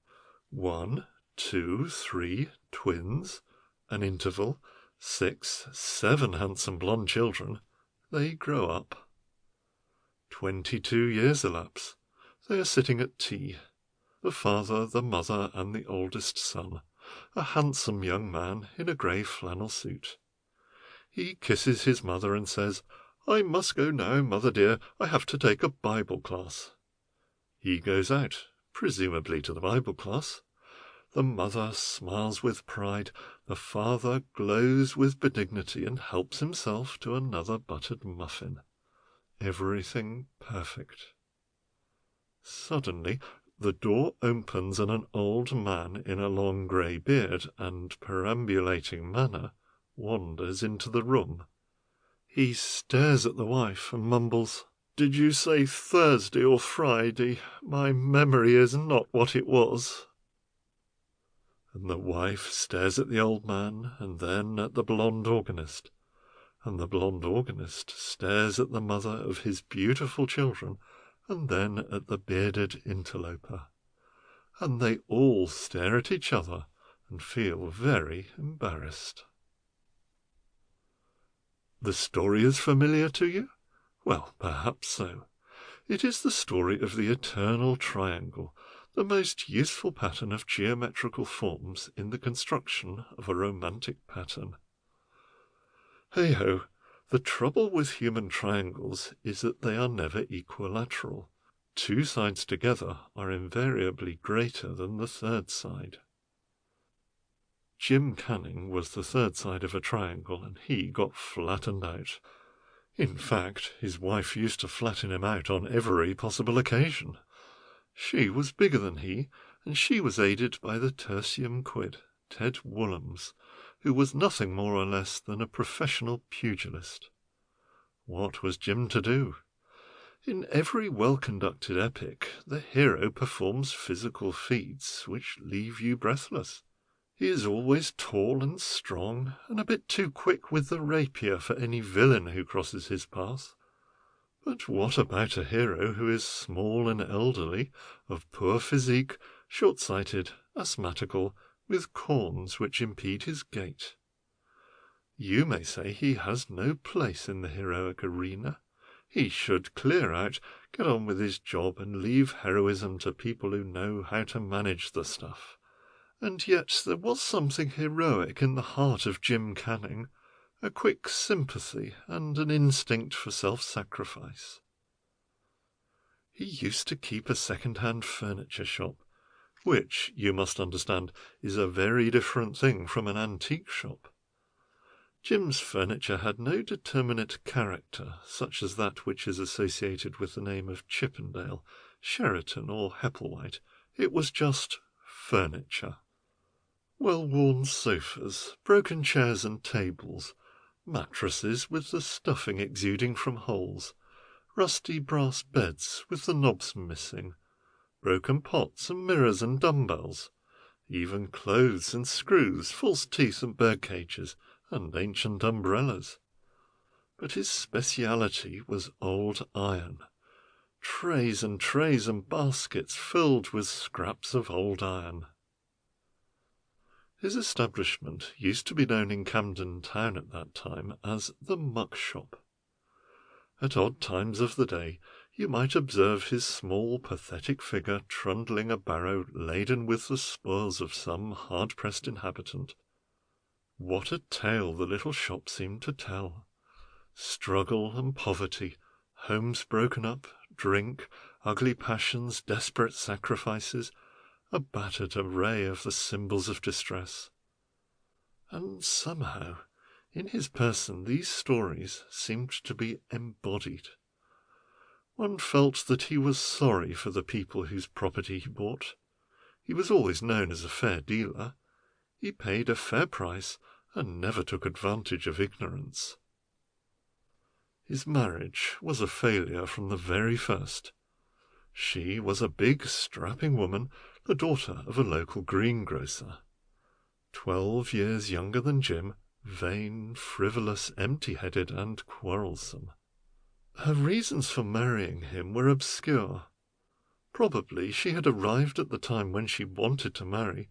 1, 2, 3, twins. An interval. 6, 7 handsome blonde children. They grow up. 22 years elapse. They are sitting at tea. The father, the mother, and the oldest son, a handsome young man in a grey flannel suit. He kisses his mother and says, "I must go now, mother dear. I have to take a Bible class." He goes out, presumably to the Bible class. The mother smiles with pride. The father glows with benignity and helps himself to another buttered muffin. Everything perfect. Suddenly, the door opens and an old man in a long grey beard and perambulating manner wanders into the room. He stares at the wife and mumbles, "Did you say Thursday or Friday? My memory is not what it was." And the wife stares at the old man and then at the blonde organist. And the blonde organist stares at the mother of his beautiful children and then at the bearded interloper. And they all stare at each other and feel very embarrassed. The story is familiar to you? Well, perhaps so. It is the story of the eternal triangle, the most useful pattern of geometrical forms in the construction of a romantic pattern. Hey-ho, the trouble with human triangles is that they are never equilateral. 2 sides together are invariably greater than the third side. Jim Canning was the third side of a triangle, and he got flattened out. In fact, his wife used to flatten him out on every possible occasion. She was bigger than he, and she was aided by the tertium quid, Ted Woolhams, who was nothing more or less than a professional pugilist. What was Jim to do? In every well-conducted epic, the hero performs physical feats which leave you breathless. He is always tall and strong, and a bit too quick with the rapier for any villain who crosses his path. But what about a hero who is small and elderly, of poor physique, short-sighted, asthmatical, with corns which impede his gait? You may say he has no place in the heroic arena. He should clear out, get on with his job, and leave heroism to people who know how to manage the stuff. And yet there was something heroic in the heart of Jim Canning, a quick sympathy and an instinct for self-sacrifice. He used to keep a second-hand furniture shop, which, you must understand, is a very different thing from an antique shop. Jim's furniture had no determinate character, such as that which is associated with the name of Chippendale, Sheraton, or Hepplewhite. It was just furniture. Well-worn sofas, broken chairs and tables, mattresses with the stuffing exuding from holes, rusty brass beds with the knobs missing, broken pots and mirrors and dumbbells, even clothes and screws, false teeth and bird cages, and ancient umbrellas. But his speciality was old iron, trays and trays and baskets filled with scraps of old iron. His establishment used to be known in Camden Town at that time as the Muck Shop. At odd times of the day you might observe his small, pathetic figure trundling a barrow laden with the spoils of some hard-pressed inhabitant. What a tale the little shop seemed to tell! Struggle and poverty, homes broken up, drink, ugly passions, desperate sacrifices, a battered array of the symbols of distress. And somehow, in his person, these stories seemed to be embodied. One felt that he was sorry for the people whose property he bought. He was always known as a fair dealer. He paid a fair price and never took advantage of ignorance. His marriage was a failure from the very first. She was a big, strapping woman, the daughter of a local greengrocer. 12 years younger than Jim, vain, frivolous, empty-headed, and quarrelsome. Her reasons for marrying him were obscure. Probably she had arrived at the time when she wanted to marry,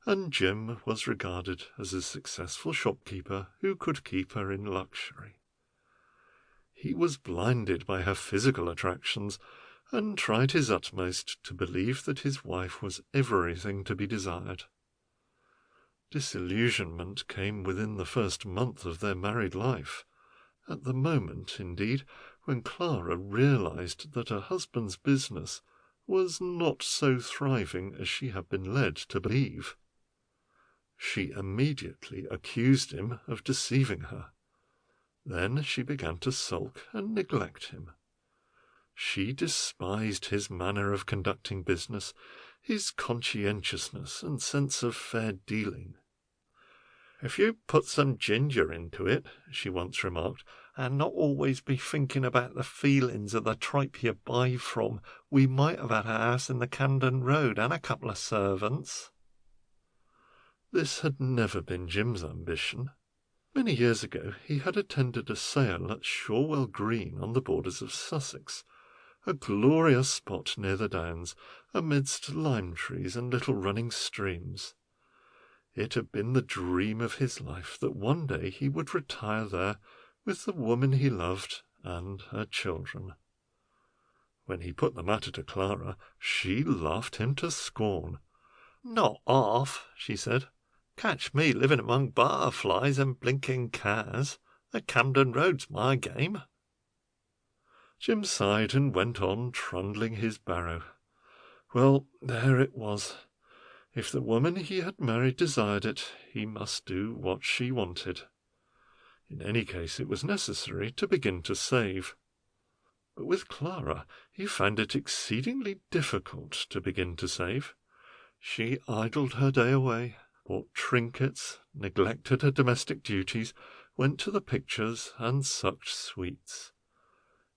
and Jim was regarded as a successful shopkeeper who could keep her in luxury. He was blinded by her physical attractions, and tried his utmost to believe that his wife was everything to be desired. Disillusionment came within the first month of their married life, at the moment, indeed, when Clara realized that her husband's business was not so thriving as she had been led to believe. She immediately accused him of deceiving her. Then she began to sulk and neglect him. She despised his manner of conducting business, his conscientiousness and sense of fair dealing. "If you put some ginger into it," she once remarked, "and not always be thinking about the feelings of the tripe you buy from, we might have had a house in the Camden Road and a couple of servants." This had never been Jim's ambition. Many years ago he had attended a sale at Shorewell Green on the borders of Sussex, a glorious spot near the Downs, amidst lime trees and little running streams. It had been the dream of his life that one day he would retire there with the woman he loved and her children. When he put the matter to Clara, she laughed him to scorn. "Not half," she said. "Catch me living among butterflies and blinking cars. The Camden Road's my game." Jim sighed and went on trundling his barrow. Well, there it was. If the woman he had married desired it, he must do what she wanted. In any case, it was necessary to begin to save. But with Clara he found it exceedingly difficult to begin to save. She idled her day away, bought trinkets, neglected her domestic duties, went to the pictures, and sucked sweets.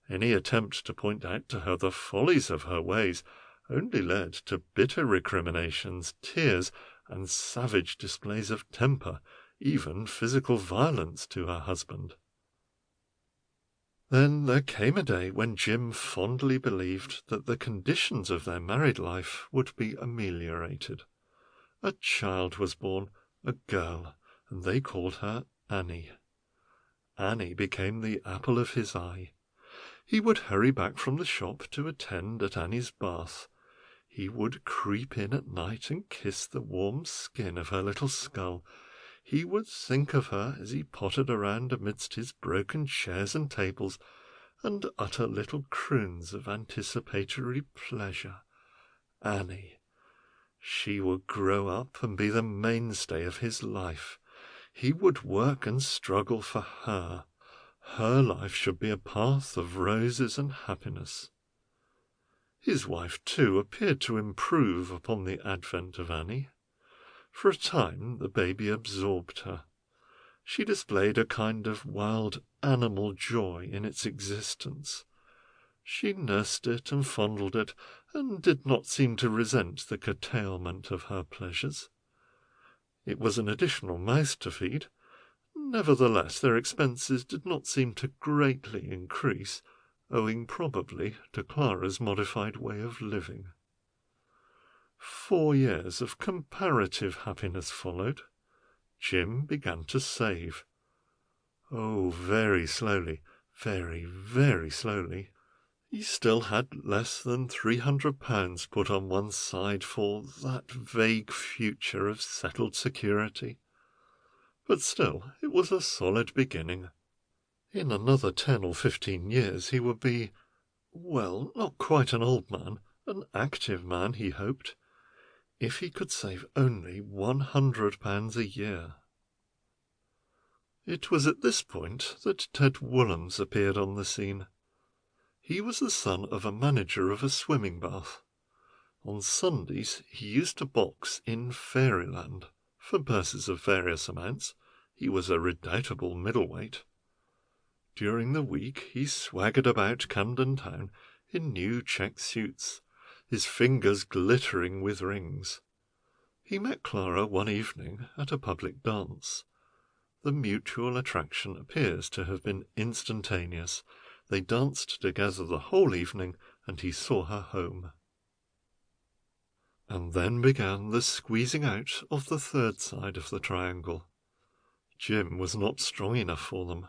Any attempt to point out to her the follies of her ways only led to bitter recriminations, tears, and savage displays of temper, even physical violence to her husband. Then there came a day when Jim fondly believed that the conditions of their married life would be ameliorated. A child was born, a girl, and they called her Annie. Annie became the apple of his eye. He would hurry back from the shop to attend at Annie's bath. He would creep in at night and kiss the warm skin of her little skull. He would think of her as he pottered around amidst his broken chairs and tables, and utter little croons of anticipatory pleasure. Annie. She would grow up and be the mainstay of his life. He would work and struggle for her. Her life should be a path of roses and happiness. His wife, too, appeared to improve upon the advent of Annie. For a time the baby absorbed her. She displayed a kind of wild animal joy in its existence. She nursed it and fondled it, and did not seem to resent the curtailment of her pleasures. It was an additional mouth to feed. Nevertheless, their expenses did not seem to greatly increase, owing probably to Clara's modified way of living. 4 years of comparative happiness followed. Jim began to save. Oh, very slowly, very, very slowly. He still had less than £300 put on one side for that vague future of settled security. But still, it was a solid beginning. In another 10 or 15 years he would be, well, not quite an old man, an active man, he hoped, if he could save only £100 a year. It was at this point that Ted Woolhams appeared on the scene. He was the son of a manager of a swimming bath. On Sundays he used to box in Fairyland. For purses of various amounts, he was a redoubtable middleweight. During the week he swaggered about Camden Town in new check suits, his fingers glittering with rings. He met Clara one evening at a public dance. The mutual attraction appears to have been instantaneous. They danced together the whole evening, and he saw her home. And then began the squeezing out of the third side of the triangle. Jim was not strong enough for them.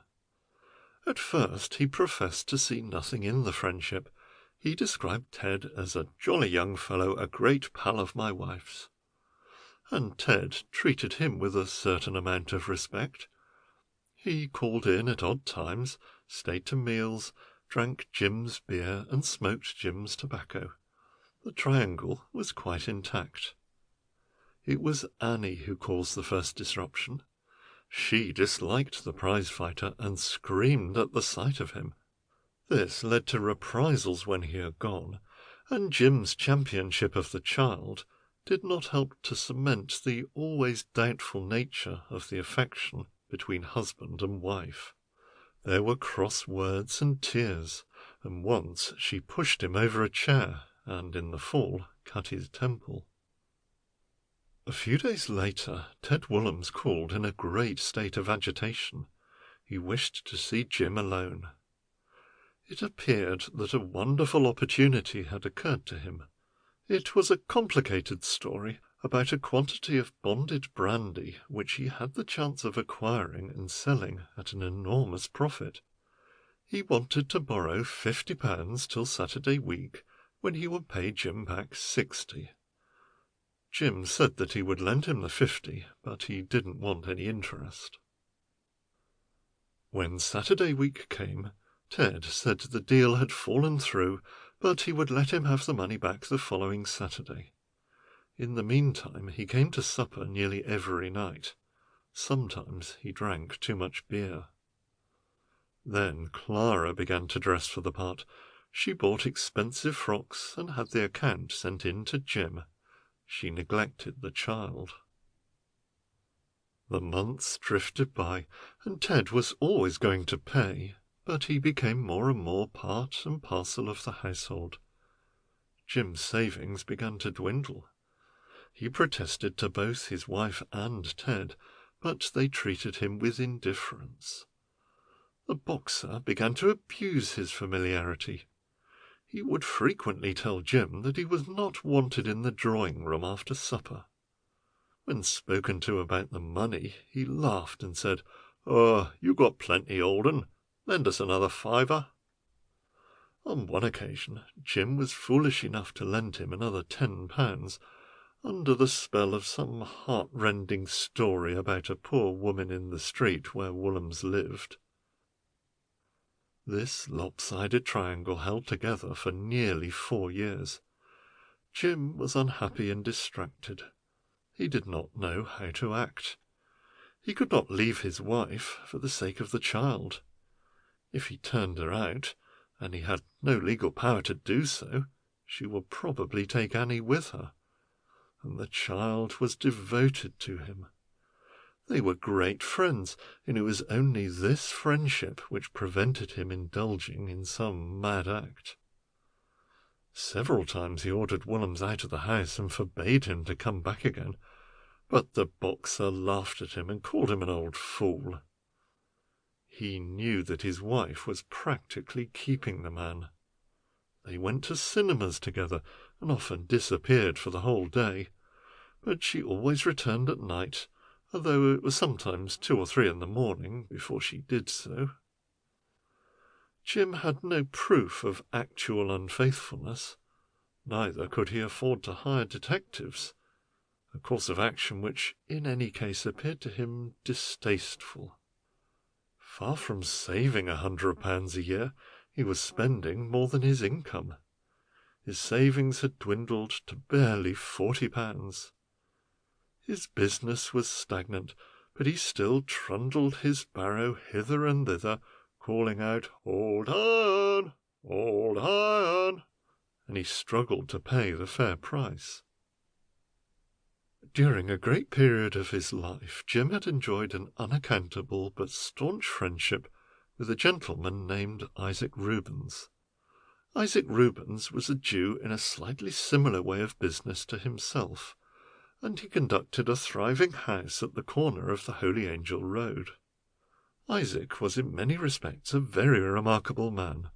At first he professed to see nothing in the friendship. He described Ted as a jolly young fellow, a great pal of my wife's. And Ted treated him with a certain amount of respect. He called in at odd times, stayed to meals, drank Jim's beer, and smoked Jim's tobacco. The triangle was quite intact. It was Annie who caused the first disruption. She disliked the prize-fighter and screamed at the sight of him. This led to reprisals when he had gone, and Jim's championship of the child did not help to cement the always doubtful nature of the affection between husband and wife. There were cross words and tears, and once she pushed him over a chair, and in the fall cut his temple. A few days later, Ted Woolhams called in a great state of agitation. He wished to see Jim alone. It appeared that a wonderful opportunity had occurred to him. It was a complicated story about a quantity of bonded brandy which he had the chance of acquiring and selling at an enormous profit. He wanted to borrow £50 till Saturday week, when he would pay Jim back 60. Jim said that he would lend him the 50, but he didn't want any interest. When Saturday week came, Ted said the deal had fallen through, but he would let him have the money back the following Saturday. In the meantime he came to supper nearly every night. Sometimes he drank too much beer. Then Clara began to dress for the part. She bought expensive frocks and had the account sent in to Jim. She neglected the child. The months drifted by, and Ted was always going to pay, but he became more and more part and parcel of the household. Jim's savings began to dwindle. He protested to both his wife and Ted, but they treated him with indifference. The boxer began to abuse his familiarity. He would frequently tell Jim that he was not wanted in the drawing-room after supper. When spoken to about the money, he laughed and said, "Oh, you got plenty, old 'un. Lend us another £5." On one occasion, Jim was foolish enough to lend him another £10, under the spell of some heart-rending story about a poor woman in the street where Woolhams lived. This lopsided triangle held together for nearly 4 years. Jim was unhappy and distracted. He did not know how to act. He could not leave his wife for the sake of the child. If he turned her out, and he had no legal power to do so, she would probably take Annie with her, and the child was devoted to him. They were great friends, and it was only this friendship which prevented him indulging in some mad act. Several times he ordered Woolhams out of the house and forbade him to come back again, but the boxer laughed at him and called him an old fool. He knew that his wife was practically keeping the man. They went to cinemas together and often disappeared for the whole day, but she always returned at night, although it was sometimes 2 or 3 in the morning before she did so. Jim had no proof of actual unfaithfulness. Neither could he afford to hire detectives, a course of action which in any case appeared to him distasteful. Far from saving £100 a year, he was spending more than his income. His savings had dwindled to barely £40. His business was stagnant, but he still trundled his barrow hither and thither, calling out, "Old iron! Old iron!" and he struggled to pay the fair price. During a great period of his life, Jim had enjoyed an unaccountable but staunch friendship with a gentleman named Isaac Rubens. Isaac Rubens was a Jew in a slightly similar way of business to himself, and he conducted a thriving house at the corner of the Holy Angel Road. Isaac was in many respects a very remarkable man.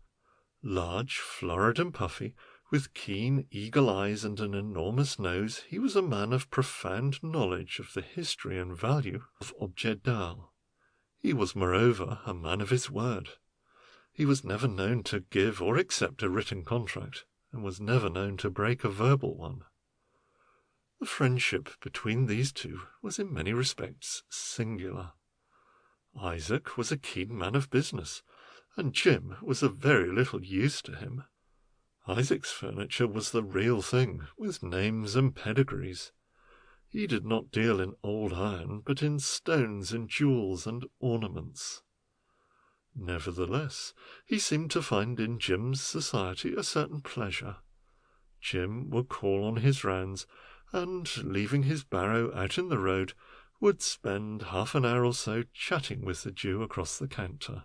Large, florid and puffy, with keen, eagle eyes and an enormous nose, he was a man of profound knowledge of the history and value of objets d'art. He was, moreover, a man of his word. He was never known to give or accept a written contract, and was never known to break a verbal one. The friendship between these two was in many respects singular. Isaac was a keen man of business, and Jim was of very little use to him. Isaac's furniture was the real thing, with names and pedigrees. He did not deal in old iron, but in stones and jewels and ornaments. Nevertheless, he seemed to find in Jim's society a certain pleasure. Jim would call on his rounds, and, leaving his barrow out in the road, would spend half an hour or so chatting with the Jew across the counter.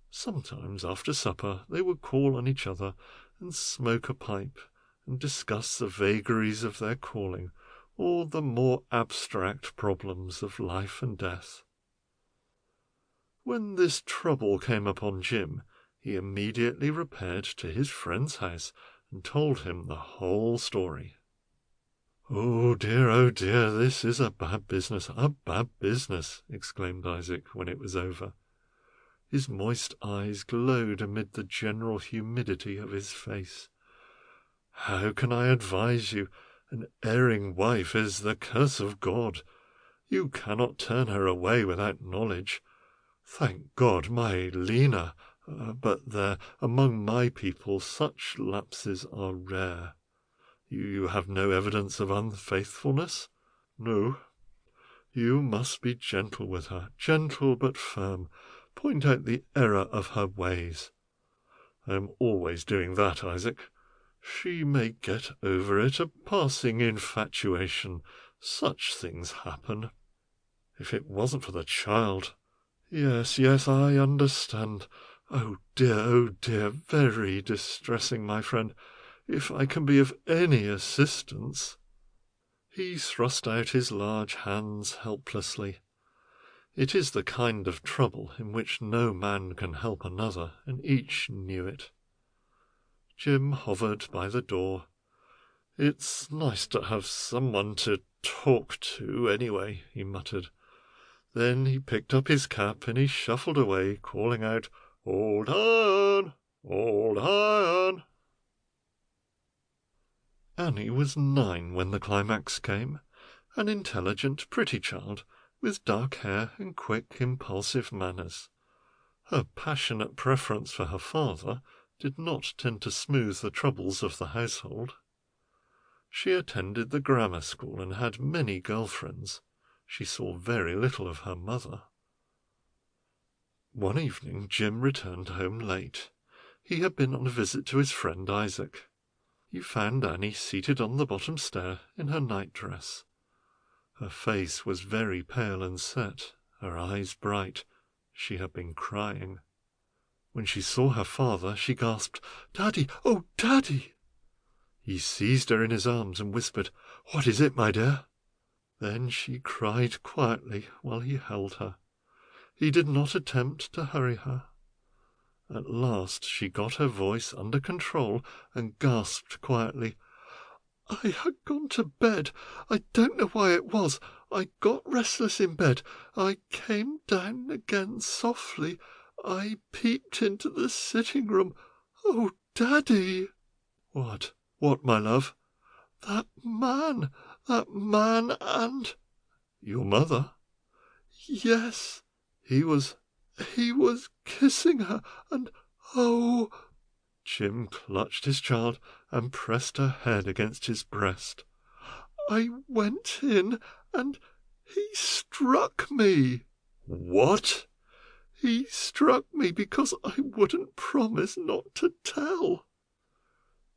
Sometimes after supper they would call on each other and smoke a pipe and discuss the vagaries of their calling or the more abstract problems of life and death. When this trouble came upon Jim, he immediately repaired to his friend's house and told him the whole story. Oh dear, this is a bad business, exclaimed Isaac when it was over. His moist eyes glowed amid the general humidity of his face. How can I advise you? An erring wife is the curse of God. You cannot turn her away without knowledge. Thank God, my Lena, but there, among my people, such lapses are rare. You have no evidence of unfaithfulness? No. You must be gentle with her, gentle but firm. Point out the error of her ways. I am always doing that, Isaac. She may get over it, a passing infatuation. Such things happen. If it wasn't for the child... Yes, I understand. Oh dear, very distressing, my friend. If I can be of any assistance... He thrust out his large hands helplessly. It is the kind of trouble in which no man can help another, and each knew it. Jim hovered by the door. It's nice to have someone to talk to, anyway, he muttered. Then he picked up his cap and he shuffled away, calling out, "Old iron! Old iron!" Annie was 9 when the climax came, an intelligent, pretty child, with dark hair and quick, impulsive manners. Her passionate preference for her father did not tend to smooth the troubles of the household. She attended the grammar school and had many girlfriends. She saw very little of her mother. One evening Jim returned home late. He had been on a visit to his friend Isaac. He found Annie seated on the bottom stair in her nightdress. Her face was very pale and set, her eyes bright. She had been crying. When she saw her father, she gasped, "Daddy! Oh, Daddy!" He seized her in his arms and whispered, "What is it, my dear?" Then she cried quietly while he held her. He did not attempt to hurry her. At last she got her voice under control and gasped quietly, "I had gone to bed. I don't know why it was. I got restless in bed. I came down again softly. I peeped into the sitting room. Oh, Daddy!" "What? What, my love?" That man and—" "Your mother?" "Yes, he was kissing her, and oh—" Jim clutched his child and pressed her head against his breast. "I went in, and he struck me." "What?" "He struck me because I wouldn't promise not to tell."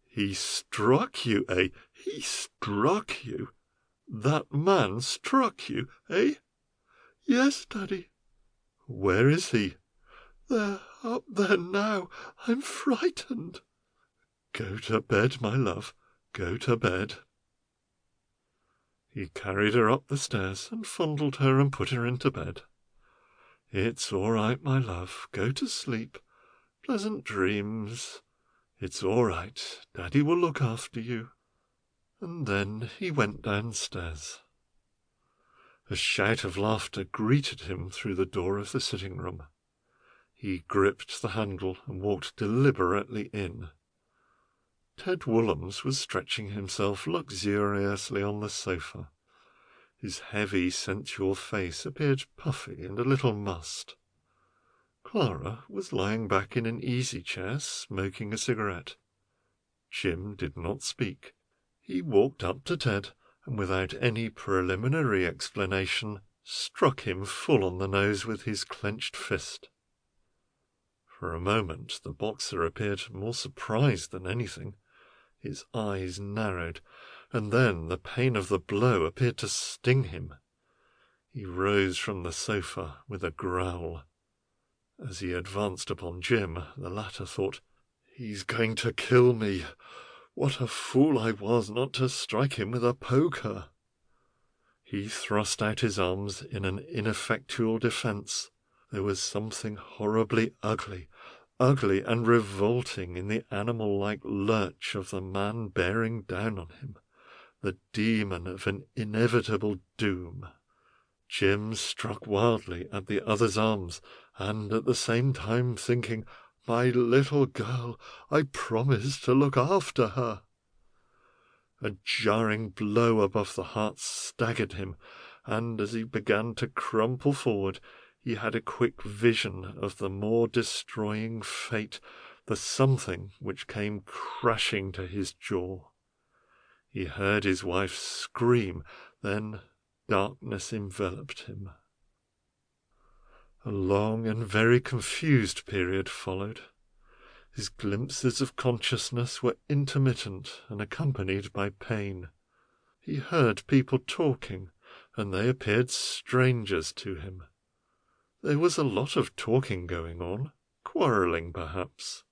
"He struck you, eh? He struck you? That man struck you, eh?" "Yes, Daddy." "Where is he?" "They're up there now. I'm frightened." "Go to bed, my love. Go to bed." He carried her up the stairs and fondled her and put her into bed. "It's all right, my love. Go to sleep. Pleasant dreams. It's all right. Daddy will look after you." And then he went downstairs. A shout of laughter greeted him through the door of the sitting room. He gripped the handle and walked deliberately in. Ted Woolhams was stretching himself luxuriously on the sofa. His heavy, sensual face appeared puffy and a little mussed. Clara was lying back in an easy-chair, smoking a cigarette. Jim did not speak. He walked up to Ted, and without any preliminary explanation, struck him full on the nose with his clenched fist. For a moment the boxer appeared more surprised than anything. His eyes narrowed, and then the pain of the blow appeared to sting him. He rose from the sofa with a growl. As he advanced upon Jim, the latter thought, "He's going to kill me. What a fool I was not to strike him with a poker." He thrust out his arms in an ineffectual defence. There was something horribly ugly and revolting in the animal-like lurch of the man bearing down on him, the demon of an inevitable doom. Jim struck wildly at the other's arms, and at the same time thinking, "My little girl, I promised to look after her." A jarring blow above the heart staggered him, and as he began to crumple forward, he had a quick vision of the more destroying fate, the something which came crashing to his jaw. He heard his wife scream, then darkness enveloped him. A long and very confused period followed. His glimpses of consciousness were intermittent and accompanied by pain. He heard people talking, and they appeared strangers to him. There was a lot of talking going on, quarrelling perhaps.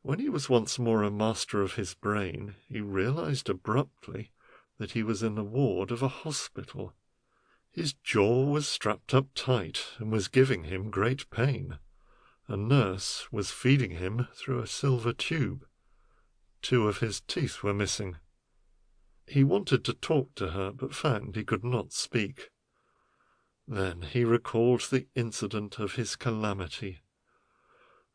When he was once more a master of his brain, he realized abruptly that he was in the ward of a hospital. His jaw was strapped up tight and was giving him great pain. A nurse was feeding him through a silver tube. 2 of his teeth were missing. He wanted to talk to her, but found he could not speak. Then he recalled the incident of his calamity.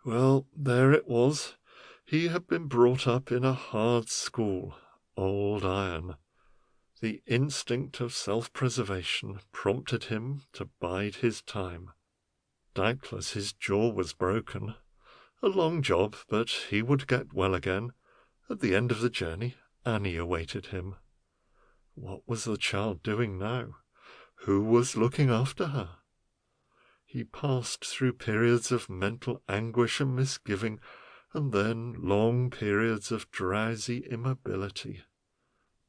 Well, there it was. He had been brought up in a hard school, old iron. The instinct of self-preservation prompted him to bide his time. Doubtless his jaw was broken. A long job, but he would get well again. At the end of the journey, Annie awaited him. What was the child doing now? Who was looking after her? He passed through periods of mental anguish and misgiving, and then long periods of drowsy immobility.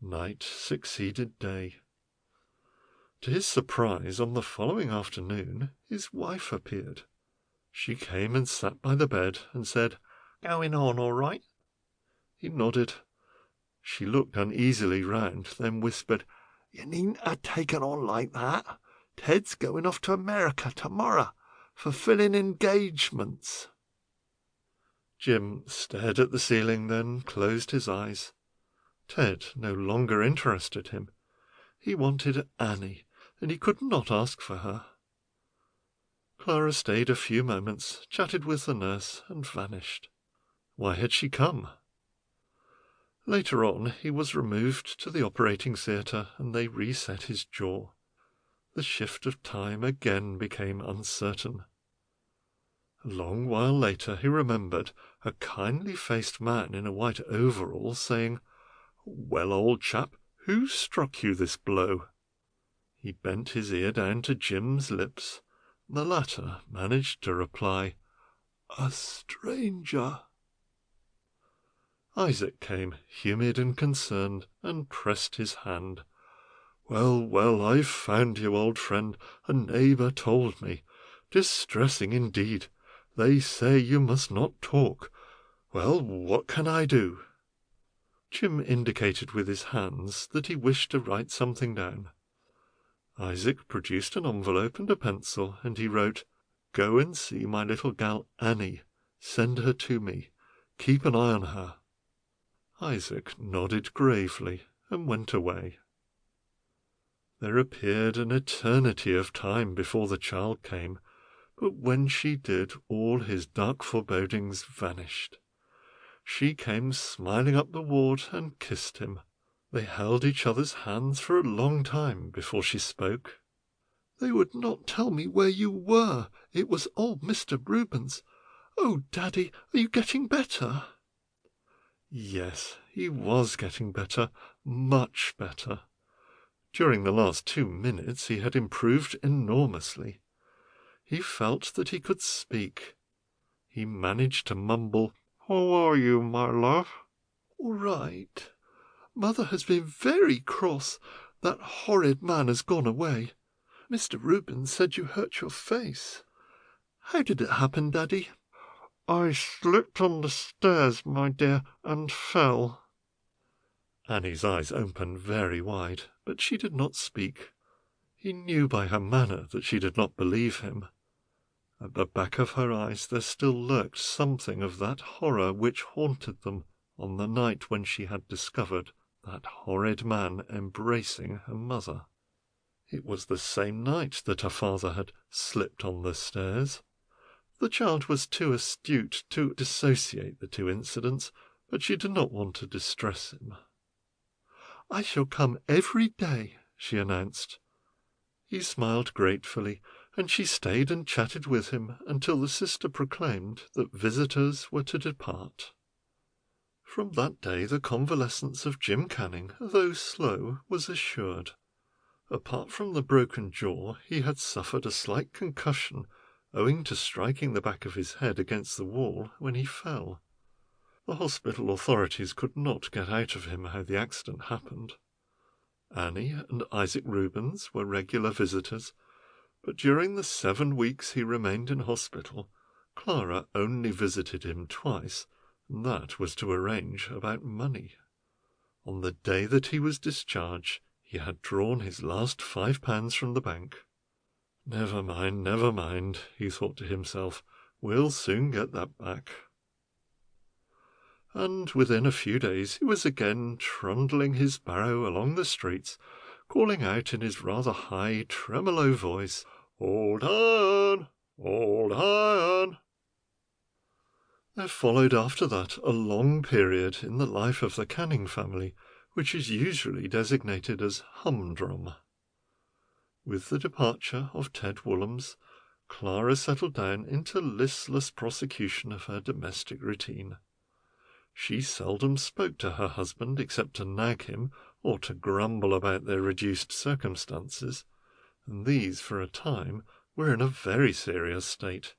Night succeeded day. To his surprise, on the following afternoon, his wife appeared. She came and sat by the bed and said, "Going on all right?" He nodded. She looked uneasily round, then whispered, "You needn't have taken on like that. Ted's going off to America tomorrow, fulfilling engagements." Jim stared at the ceiling, then closed his eyes. Ted no longer interested him. He wanted Annie, and he could not ask for her. Clara stayed a few moments, chatted with the nurse, and vanished. Why had she come? Later on, he was removed to the operating theatre, and they reset his jaw. The shift of time again became uncertain. A long while later he remembered a kindly-faced man in a white overall saying, "Well, old chap, who struck you this blow?" He bent his ear down to Jim's lips. The latter managed to reply, "A stranger." Isaac came, humid and concerned, and pressed his hand. "Well, well, I've found you, old friend. A neighbour told me. Distressing indeed. They say you must not talk. Well, what can I do?" Jim indicated with his hands that he wished to write something down. Isaac produced an envelope and a pencil, and he wrote, "Go and see my little gal Annie. Send her to me. Keep an eye on her." Isaac nodded gravely and went away. There appeared an eternity of time before the child came, but when she did, all his dark forebodings vanished. She came smiling up the ward and kissed him. They held each other's hands for a long time before she spoke. "They would not tell me where you were. It was old Mr. Rubens. Oh, Daddy, are you getting better?" Yes, he was getting better, much better. During the last 2 minutes he had improved enormously. He felt that he could speak. He managed to mumble, "How are you, my love?" "All right. Mother has been very cross. That horrid man has gone away. Mr. Rubens said you hurt your face. How did it happen, Daddy?" "I slipped on the stairs, my dear, and fell." Annie's eyes opened very wide, but she did not speak. He knew by her manner that she did not believe him. At the back of her eyes there still lurked something of that horror which haunted them on the night when she had discovered that horrid man embracing her mother. It was the same night that her father had slipped on the stairs. The child was too astute to dissociate the two incidents, but she did not want to distress him. "I shall come every day," she announced. He smiled gratefully, and she stayed and chatted with him until the sister proclaimed that visitors were to depart. From that day the convalescence of Jim Canning, though slow, was assured. Apart from the broken jaw, he had suffered a slight concussion, owing to striking the back of his head against the wall when he fell. The hospital authorities could not get out of him how the accident happened. Annie and Isaac Rubens were regular visitors, but during the 7 weeks he remained in hospital, Clara only visited him twice, and that was to arrange about money. On the day that he was discharged, he had drawn his last £5 from the bank. Never mind, he thought to himself. We'll soon get that back." And within a few days he was again trundling his barrow along the streets, calling out in his rather high, tremolo voice, "Old Iron! Old Iron!" There followed after that a long period in the life of the Canning family, which is usually designated as humdrum. With the departure of Ted Woolhams, Clara settled down into listless prosecution of her domestic routine. She seldom spoke to her husband except to nag him or to grumble about their reduced circumstances, and these, for a time, were in a very serious state.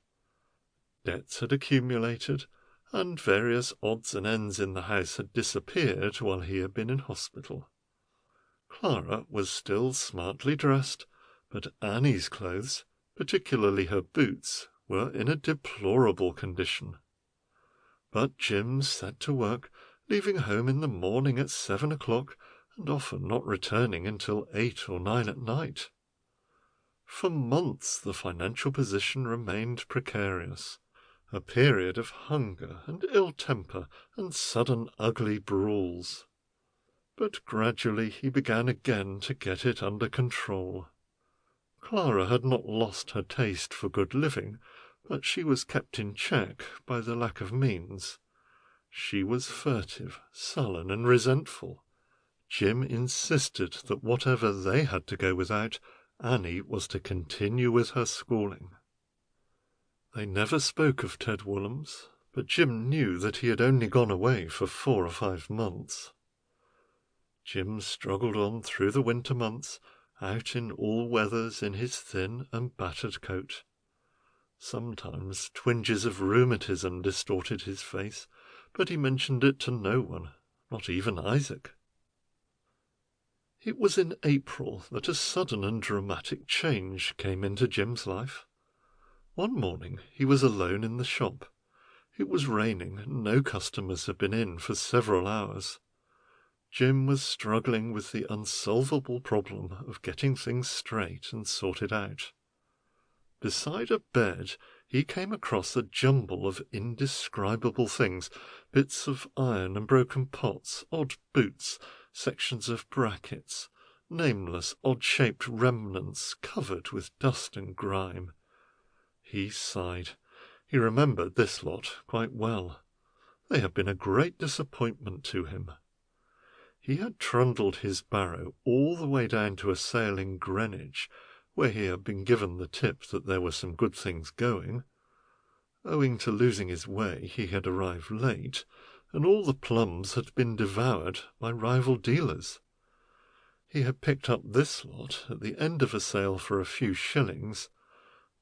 Debts had accumulated, and various odds and ends in the house had disappeared while he had been in hospital. Clara was still smartly dressed, but Annie's clothes, particularly her boots, were in a deplorable condition. But Jim set to work, leaving home in the morning at 7 o'clock, and often not returning until 8 or 9 at night. For months the financial position remained precarious, a period of hunger and ill temper and sudden ugly brawls. But gradually he began again to get it under control. Clara had not lost her taste for good living, but she was kept in check by the lack of means. She was furtive, sullen, and resentful. Jim insisted that whatever they had to go without, Annie was to continue with her schooling. They never spoke of Ted Woolhams, but Jim knew that he had only gone away for 4 or 5 months. Jim struggled on through the winter months, out in all weathers in his thin and battered coat. Sometimes twinges of rheumatism distorted his face, but he mentioned it to no one, not even Isaac. It was in April that a sudden and dramatic change came into Jim's life. One morning he was alone in the shop. It was raining, and no customers had been in for several hours. Jim was struggling with the unsolvable problem of getting things straight and sorted out. Beside a bed he came across a jumble of indescribable things, bits of iron and broken pots, odd boots, sections of brackets, nameless, odd-shaped remnants covered with dust and grime. He sighed. He remembered this lot quite well. They had been a great disappointment to him. He had trundled his barrow all the way down to a sale in Greenwich, where he had been given the tip that there were some good things going. Owing to losing his way, he had arrived late, and all the plums had been devoured by rival dealers. He had picked up this lot at the end of a sale for a few shillings,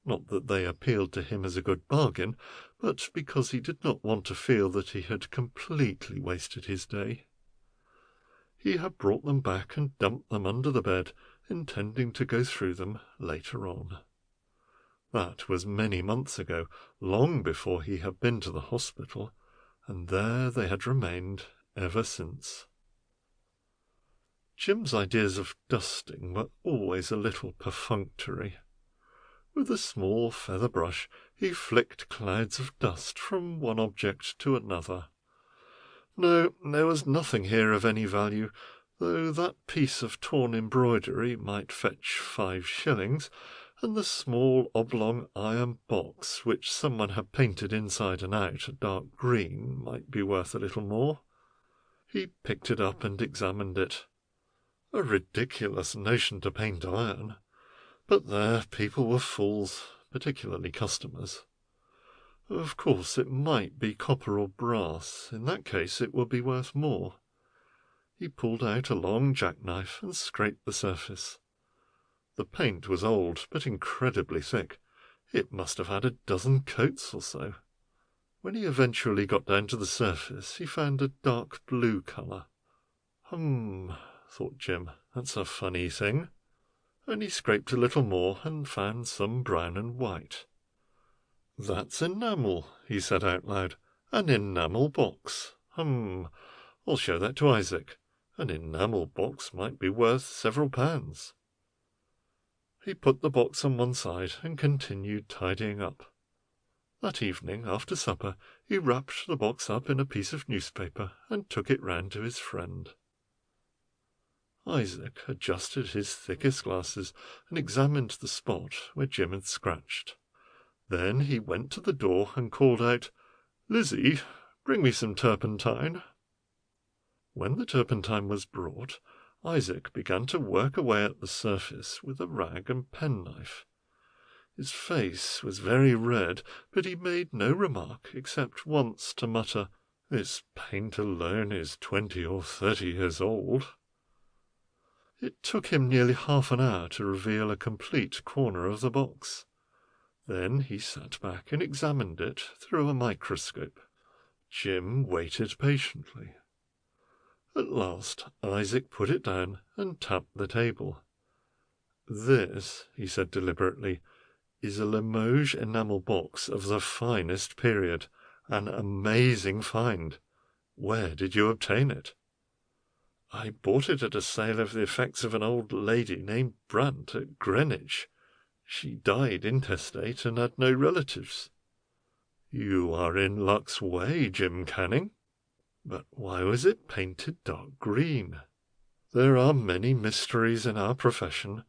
not that they appealed to him as a good bargain, but because he did not want to feel that he had completely wasted his day. He had brought them back and dumped them under the bed, intending to go through them later on. That was many months ago, long before he had been to the hospital, and there they had remained ever since. Jim's ideas of dusting were always a little perfunctory. With a small feather brush he flicked clouds of dust from one object to another. No, there was nothing here of any value, though that piece of torn embroidery might fetch 5 shillings, and the small oblong iron box which someone had painted inside and out a dark green might be worth a little more. He picked it up and examined it. A ridiculous notion to paint iron, but there people were fools, particularly customers. Of course it might be copper or brass. In that case it would be worth more. He pulled out a long jackknife and scraped the surface. The paint was old, but incredibly thick. It must have had a dozen coats or so. When he eventually got down to the surface, he found a dark blue colour. Thought Jim, that's a funny thing. And he scraped a little more and found some brown and white. That's enamel, he said out loud. An enamel box. I'll show that to Isaac. An enamel box might be worth several pounds. He put the box on one side and continued tidying up. That evening, after supper, he wrapped the box up in a piece of newspaper and took it round to his friend. Isaac adjusted his thickest glasses and examined the spot where Jim had scratched. Then he went to the door and called out, "Lizzie, bring me some turpentine." When the turpentine was brought, Isaac began to work away at the surface with a rag and penknife. His face was very red, but he made no remark except once to mutter, "This paint alone is 20 or 30 years old." It took him nearly half an hour to reveal a complete corner of the box. Then he sat back and examined it through a microscope. Jim waited patiently. At last Isaac put it down and tapped the table. "This," he said deliberately, "is a Limoges enamel box of the finest period. An amazing find. Where did you obtain it?" "I bought it at a sale of the effects of an old lady named Brant at Greenwich. She died intestate and had no relatives." "You are in luck's way, Jim Canning. But why was it painted dark green? There are many mysteries in our profession.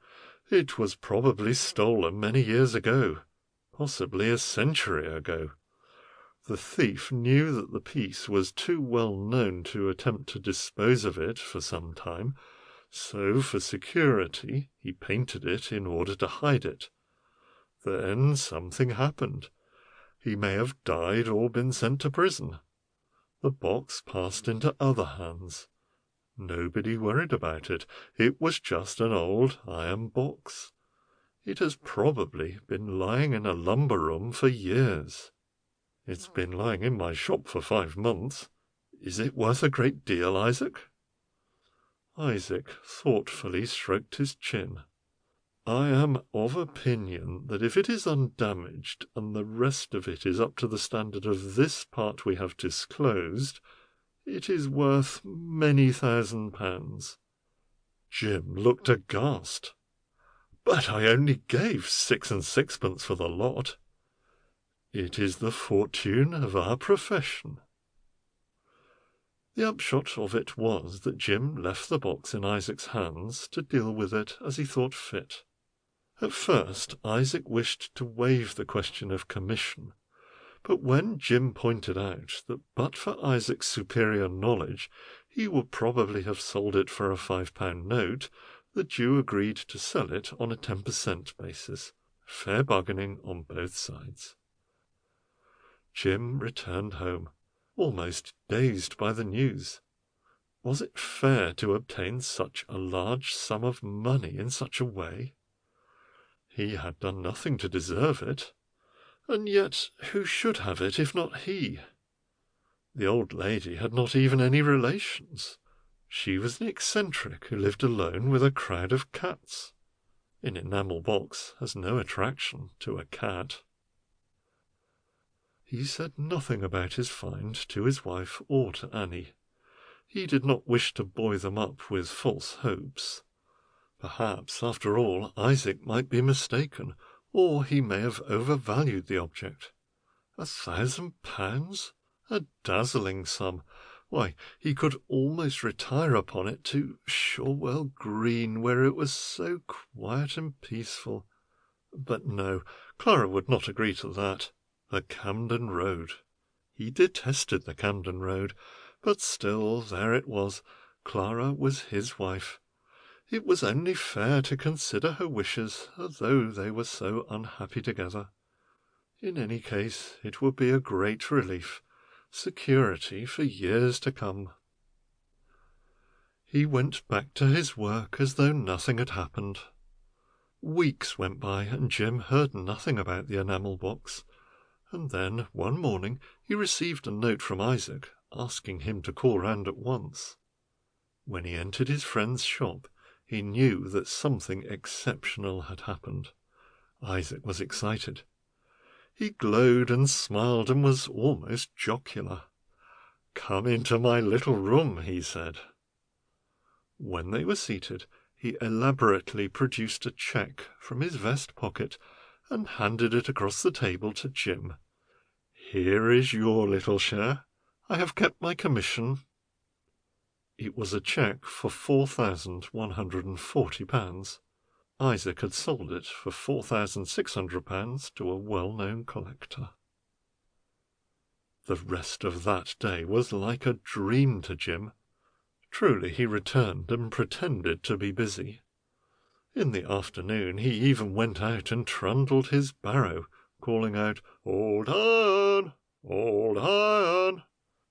It was probably stolen many years ago, possibly a century ago. The thief knew that the piece was too well known to attempt to dispose of it for some time, so for security he painted it in order to hide it. Then something happened. He may have died or been sent to prison. The box passed into other hands. Nobody worried about it. It was just an old iron box. It has probably been lying in a lumber room for years. It's been lying in my shop for 5 months. Is it worth a great deal, Isaac?" Isaac thoughtfully stroked his chin. "I am of opinion that if it is undamaged, and the rest of it is up to the standard of this part we have disclosed, it is worth many £1,000s. Jim looked aghast. "But I only gave 6 and sixpence for the lot." "It is the fortune of our profession." The upshot of it was that Jim left the box in Isaac's hands to deal with it as he thought fit. At first Isaac wished to waive the question of commission, but when Jim pointed out that but for Isaac's superior knowledge he would probably have sold it for a £5 note, the Jew agreed to sell it on a 10% basis, fair bargaining on both sides. Jim returned home, almost dazed by the news. Was it fair to obtain such a large sum of money in such a way? He had done nothing to deserve it, and yet who should have it if not he? The old lady had not even any relations. She was an eccentric who lived alone with a crowd of cats. An enamel box has no attraction to a cat. He said nothing about his find to his wife or to Annie. He did not wish to buoy them up with false hopes. Perhaps, after all, Isaac might be mistaken, or he may have overvalued the object. £1,000? A dazzling sum. Why, he could almost retire upon it to Shorewell Green, where it was so quiet and peaceful. But no, Clara would not agree to that. The Camden Road. He detested the Camden Road, but still there it was. Clara was his wife. It was only fair to consider her wishes, though they were so unhappy together. In any case, it would be a great relief, security for years to come. He went back to his work as though nothing had happened. Weeks went by, and Jim heard nothing about the enamel box. And then, one morning, he received a note from Isaac, asking him to call round at once. When he entered his friend's shop, he knew that something exceptional had happened. Isaac was excited. He glowed and smiled and was almost jocular. "Come into my little room," he said. When they were seated, he elaborately produced a cheque from his vest pocket and handed it across the table to Jim. "Here is your little share. I have kept my commission." It was a cheque for £4,140. Isaac had sold it for £4,600 to a well-known collector. The rest of that day was like a dream to Jim. Truly he returned and pretended to be busy. In the afternoon he even went out and trundled his barrow, calling out, "Old Iron! Old Iron!"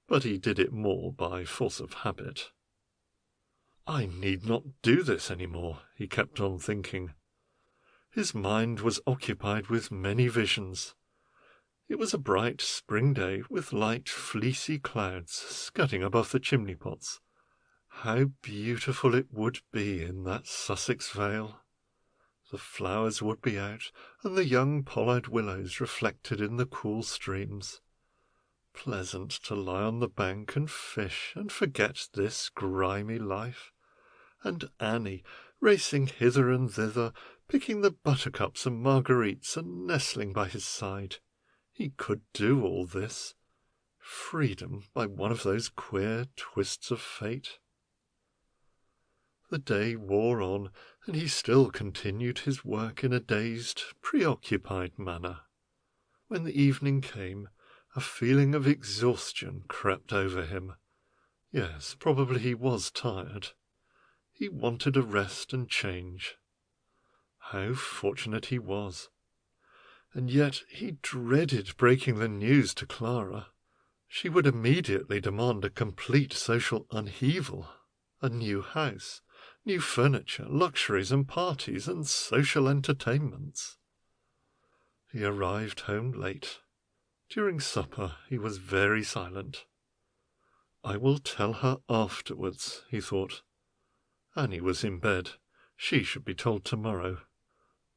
But he did it more by force of habit. "I need not do this any more," he kept on thinking. His mind was occupied with many visions. It was a bright spring day with light fleecy clouds scudding above the chimney-pots. How beautiful it would be in that Sussex vale! The flowers would be out, and the young pollard willows reflected in the cool streams. Pleasant to lie on the bank and fish and forget this grimy life. And Annie racing hither and thither, picking the buttercups and marguerites and nestling by his side. He could do all this. Freedom by one of those queer twists of fate. The day wore on, and he still continued his work in a dazed, preoccupied manner. When the evening came, a feeling of exhaustion crept over him. Yes, probably he was tired. He wanted a rest and change. How fortunate he was! And yet he dreaded breaking the news to Clara. She would immediately demand a complete social upheaval, a new house, new furniture, luxuries and parties and social entertainments. He arrived home late. During supper he was very silent. "I will tell her afterwards," he thought. Annie was in bed. She should be told tomorrow.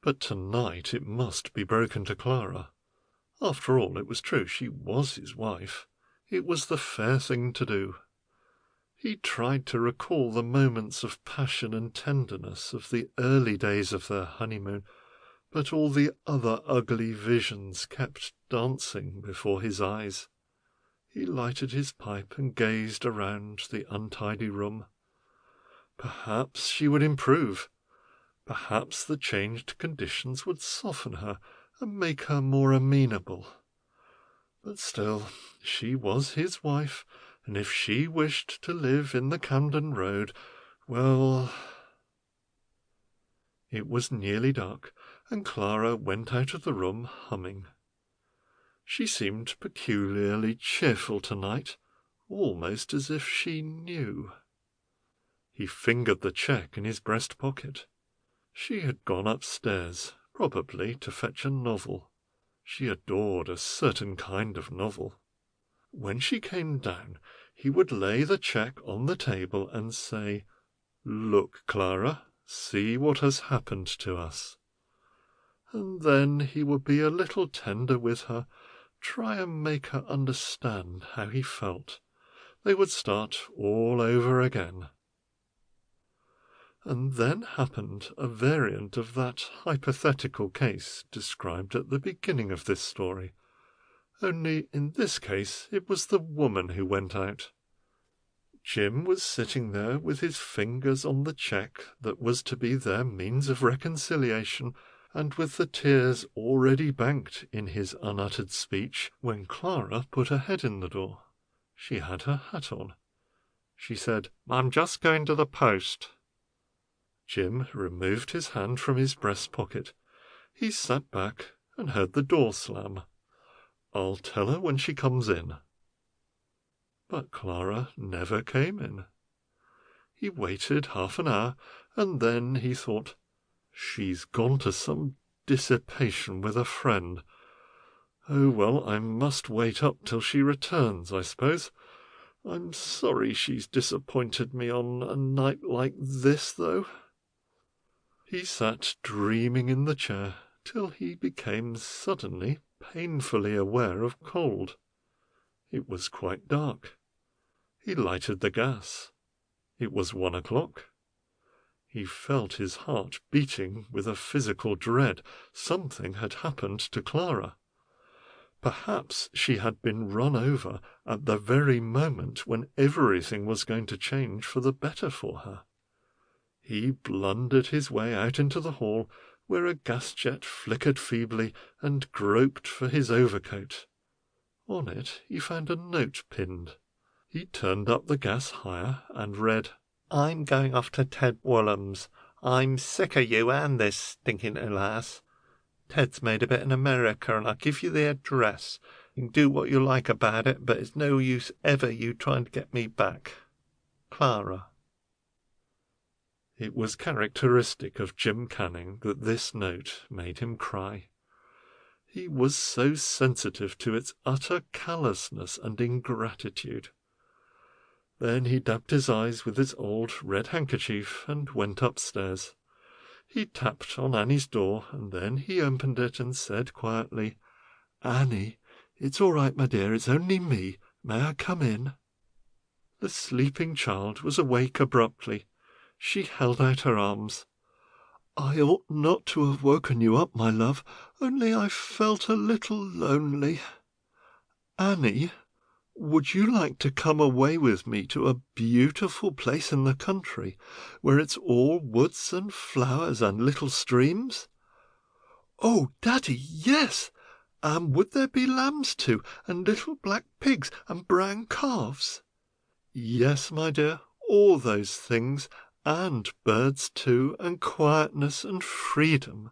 But tonight it must be broken to Clara. After all, it was true, she was his wife. It was the fair thing to do. He tried to recall the moments of passion and tenderness of the early days of their honeymoon, but all the other ugly visions kept dancing before his eyes. He lighted his pipe and gazed around the untidy room. Perhaps she would improve. Perhaps the changed conditions would soften her and make her more amenable. But still, she was his wife, and if she wished to live in the Camden Road, well... It was nearly dark, and Clara went out of the room humming. She seemed peculiarly cheerful tonight, almost as if she knew. He fingered the cheque in his breast pocket. She had gone upstairs, probably to fetch a novel. She adored a certain kind of novel. When she came down, he would lay the cheque on the table and say, "Look, Clara, see what has happened to us." And then he would be a little tender with her, try and make her understand how he felt. They would start all over again. And then happened a variant of that hypothetical case described at the beginning of this story. Only in this case it was the woman who went out. Jim was sitting there with his fingers on the cheque that was to be their means of reconciliation, and with the tears already banked in his unuttered speech, when Clara put her head in the door. She had her hat on. She said, "I'm just going to the post." Jim removed his hand from his breast pocket. He sat back and heard the door slam. "I'll tell her when she comes in." But Clara never came in. He waited half an hour, and then he thought, "She's gone to some dissipation with a friend. Oh, well, I must wait up till she returns, I suppose. I'm sorry she's disappointed me on a night like this, though." He sat dreaming in the chair till he became suddenly painfully aware of cold. It was quite dark. He lighted the gas. It was 1 o'clock. He felt his heart beating with a physical dread. Something had happened to Clara. Perhaps she had been run over at the very moment when everything was going to change for the better for her. He blundered his way out into the hall, where a gas jet flickered feebly, and groped for his overcoat. On it he found a note pinned. He turned up the gas higher and read, "I'm going off to Ted Woolham's. I'm sick of you and this stinking ass. Ted's made of it in America, and I'll give you the address. You can do what you like about it, but it's no use ever you trying to get me back. Clara. It was characteristic of Jim Canning that this note made him cry. He was so sensitive to its utter callousness and ingratitude. Then he dabbed his eyes with his old red handkerchief and went upstairs. He tapped on Annie's door, and then he opened it and said quietly, "Annie, it's all right, my dear, it's only me. May I come in?" The sleeping child was awake abruptly. She held out her arms. "I ought not to have woken you up, my love, only I felt a little lonely. Annie, would you like to come away with me to a beautiful place in the country, where it's all woods and flowers and little streams?" "Oh, Daddy, yes! Would there be lambs too, and little black pigs and brown calves?" "Yes, my dear, all those things, and birds too, and quietness and freedom."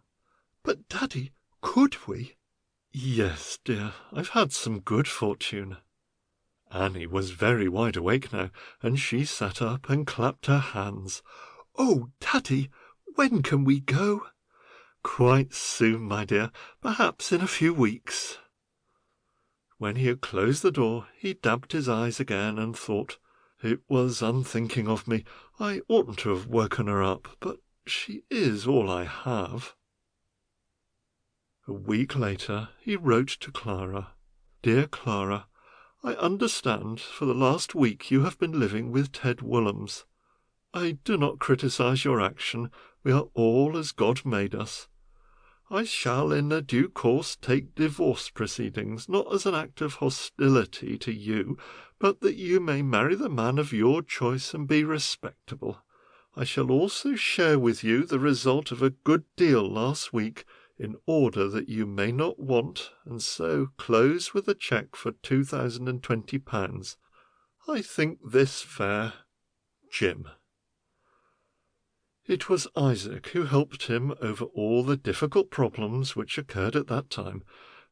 "But, Daddy, could we?" "Yes, dear, I've had some good fortune." Annie was very wide awake now, and she sat up and clapped her hands. "Oh, Daddy, when can we go?" "Quite soon, my dear, perhaps in a few weeks." When he had closed the door, he dabbed his eyes again and thought, "It was unthinking of me. I oughtn't to have woken her up, but she is all I have." A week later he wrote to Clara. "Dear Clara, I understand for the last week you have been living with Ted Woolhams. I do not criticize your action. We are all as God made us. I shall in a due course take divorce proceedings, not as an act of hostility to you, but that you may marry the man of your choice and be respectable. I shall also share with you the result of a good deal last week, in order that you may not want, and so close with a cheque for £2,020. I think this fair. Jim." It was Isaac who helped him over all the difficult problems which occurred at that time,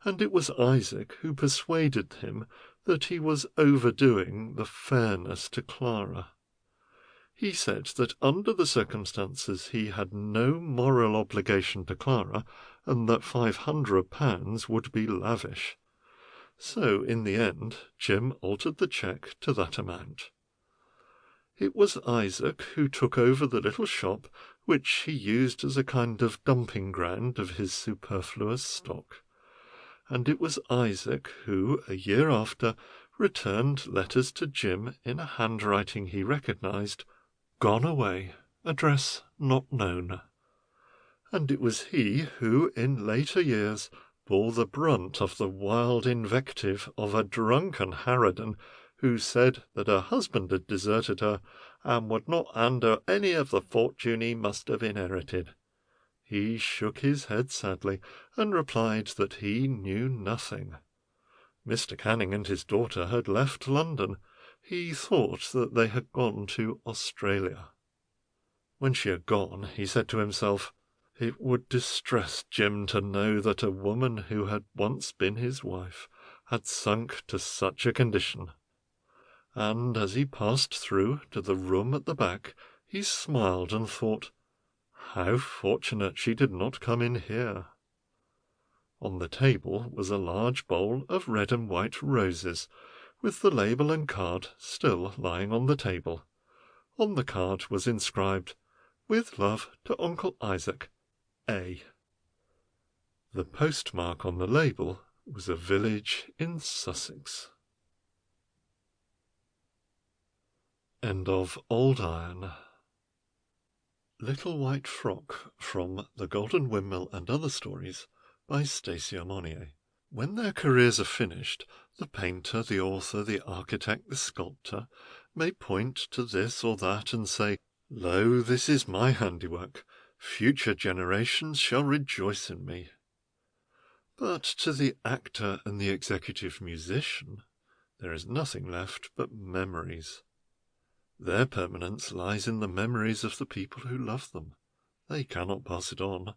and it was Isaac who persuaded him that he was overdoing the fairness to Clara. He said that under the circumstances he had no moral obligation to Clara, and that £500 would be lavish. So, in the end, Jim altered the cheque to that amount. It was Isaac who took over the little shop, which he used as a kind of dumping ground of his superfluous stock. And it was Isaac who, a year after, returned letters to Jim in a handwriting he recognized, "Gone away, address not known." And it was he who, in later years, bore the brunt of the wild invective of a drunken harridan who said that her husband had deserted her and would not hand her any of the fortune he must have inherited. He shook his head sadly and replied that he knew nothing. Mr. Canning and his daughter had left London. He thought that they had gone to Australia. When she had gone, he said to himself, "It would distress Jim to know that a woman who had once been his wife had sunk to such a condition." And as he passed through to the room at the back, he smiled and thought, "How fortunate she did not come in here." On the table was a large bowl of red and white roses, with the label and card still lying on the table. On the card was inscribed, "With love to Uncle Isaac, A." The postmark on the label was a village in Sussex. End of Old Iron. Little White Frock from The Golden Windmill and Other Stories by Stacy Aumonier. When their careers are finished, the painter, the author, the architect, the sculptor may point to this or that and say, "Lo, this is my handiwork. Future generations shall rejoice in me." But to the actor and the executive musician, there is nothing left but memories. Their permanence lies in the memories of the people who love them, they cannot pass it on.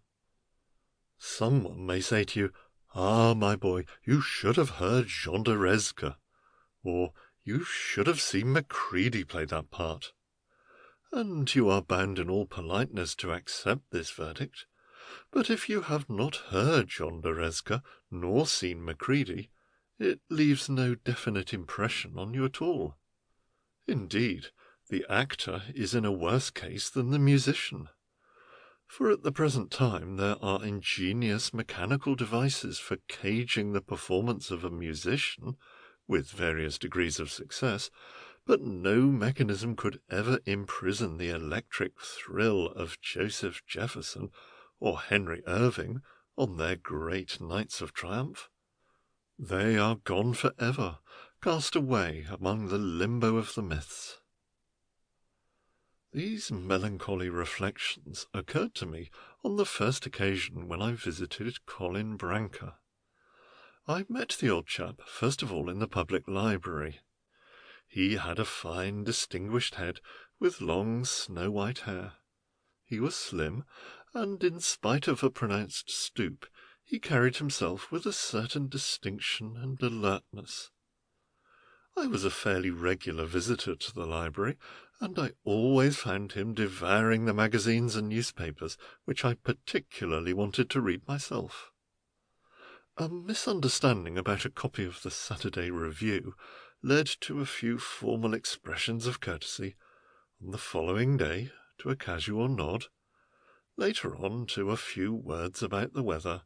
Someone may say to you, "Ah, my boy, you should have heard Jean de Rezka," or "You should have seen Macready play that part." And you are bound in all politeness to accept this verdict. But if you have not heard Jean de Rezka, nor seen Macready, it leaves no definite impression on you at all. Indeed, the actor is in a worse case than the musician. For at the present time there are ingenious mechanical devices for caging the performance of a musician, with various degrees of success, but no mechanism could ever imprison the electric thrill of Joseph Jefferson or Henry Irving on their great nights of triumph. They are gone for ever, cast away among the limbo of the myths. These melancholy reflections occurred to me on the first occasion when I visited Colin Branca. I met the old chap first of all in the public library. He had a fine, distinguished head, with long, snow-white hair. He was slim, and in spite of a pronounced stoop, he carried himself with a certain distinction and alertness. I was a fairly regular visitor to the library, and I always found him devouring the magazines and newspapers which I particularly wanted to read myself. A misunderstanding about a copy of the Saturday Review led to a few formal expressions of courtesy, on the following day to a casual nod, later on to a few words about the weather,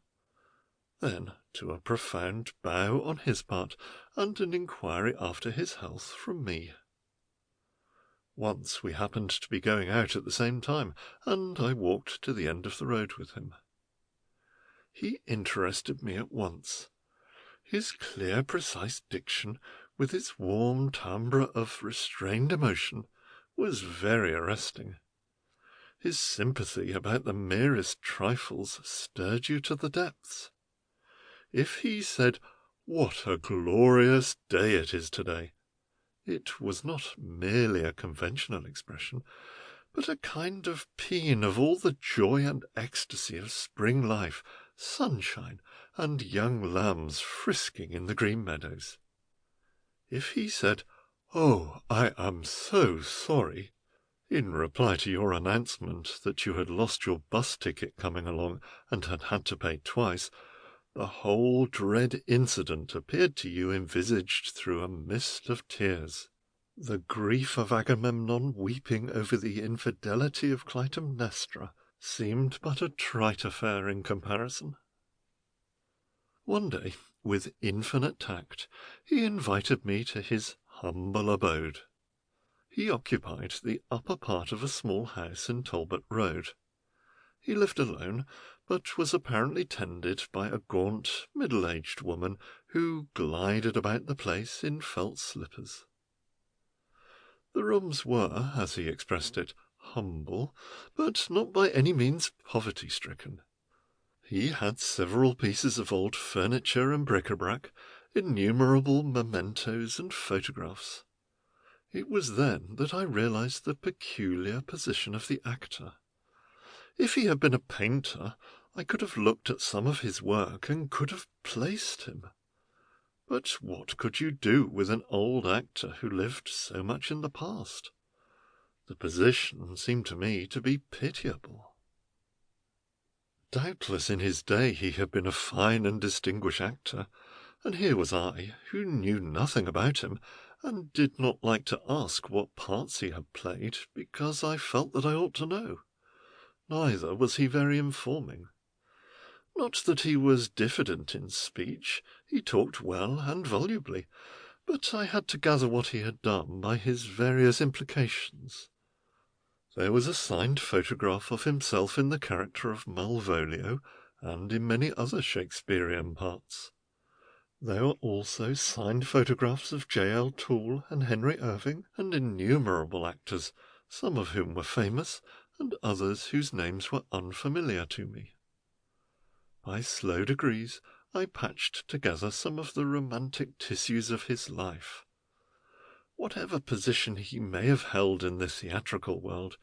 then to a profound bow on his part, and an inquiry after his health from me. Once we happened to be going out at the same time, and I walked to the end of the road with him. He interested me at once. His clear, precise diction, with its warm timbre of restrained emotion, was very arresting. His sympathy about the merest trifles stirred you to the depths. If he said, "What a glorious day it is today," it was not merely a conventional expression, but a kind of paean of all the joy and ecstasy of spring life, sunshine, and young lambs frisking in the green meadows. If he said, "Oh, I am so sorry," in reply to your announcement that you had lost your bus ticket coming along and had had to pay twice, the whole dread incident appeared to you envisaged through a mist of tears. The grief of Agamemnon weeping over the infidelity of Clytemnestra seemed but a trite affair in comparison. One day, with infinite tact, he invited me to his humble abode. He occupied the upper part of a small house in Talbot Road. He lived alone, but was apparently tended by a gaunt, middle-aged woman who glided about the place in felt slippers. The rooms were, as he expressed it, humble, but not by any means poverty-stricken. He had several pieces of old furniture and bric-a-brac, innumerable mementos and photographs. It was then that I realized the peculiar position of the actor. If he had been a painter, I could have looked at some of his work and could have placed him. But what could you do with an old actor who lived so much in the past? The position seemed to me to be pitiable. Doubtless in his day he had been a fine and distinguished actor, and here was I, who knew nothing about him, and did not like to ask what parts he had played, because I felt that I ought to know. Neither was he very informing. Not that he was diffident in speech, he talked well and volubly, but I had to gather what he had done by his various implications. There was a signed photograph of himself in the character of Malvolio, and in many other Shakespearean parts. There were also signed photographs of J.L. Toole and Henry Irving, and innumerable actors, some of whom were famous, and others whose names were unfamiliar to me. By slow degrees I patched together some of the romantic tissues of his life. Whatever position he may have held in the theatrical world,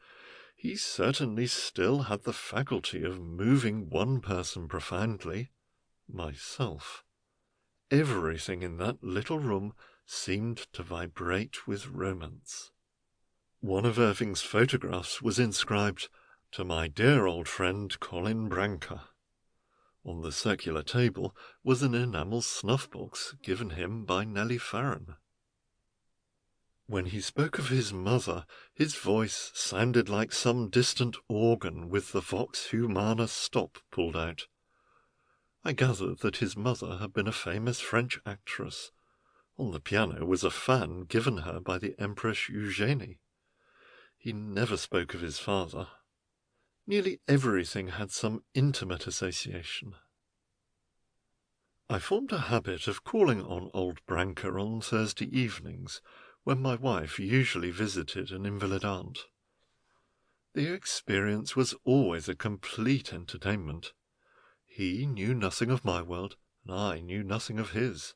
He certainly still had the faculty of moving one person profoundly, myself. Everything in that little room seemed to vibrate with romance. One of Irving's photographs was inscribed, "To my dear old friend Colin Branca." On the circular table was an enamel snuff-box given him by Nellie Farren. When he spoke of his mother, his voice sounded like some distant organ with the vox humana stop pulled out. I gathered that his mother had been a famous French actress. On the piano was a fan given her by the Empress Eugénie. He never spoke of his father. Nearly everything had some intimate association. I formed a habit of calling on old Branca on Thursday evenings, when my wife usually visited an invalid aunt. The experience was always a complete entertainment. He knew nothing of my world, and I knew nothing of his.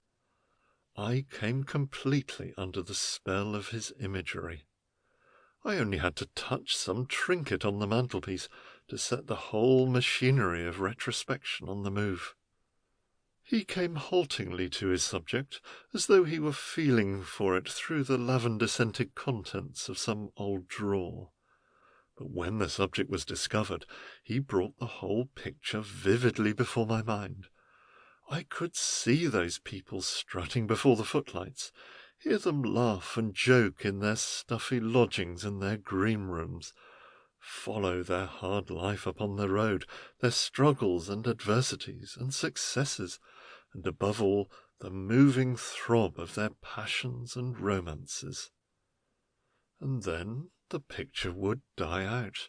I came completely under the spell of his imagery. I only had to touch some trinket on the mantelpiece to set the whole machinery of retrospection on the move. He came haltingly to his subject, as though he were feeling for it through the lavender-scented contents of some old drawer. But when the subject was discovered, he brought the whole picture vividly before my mind. I could see those people strutting before the footlights, hear them laugh and joke in their stuffy lodgings and their green rooms, follow their hard life upon the road, their struggles and adversities and successes, and above all the moving throb of their passions and romances. And then the picture would die out.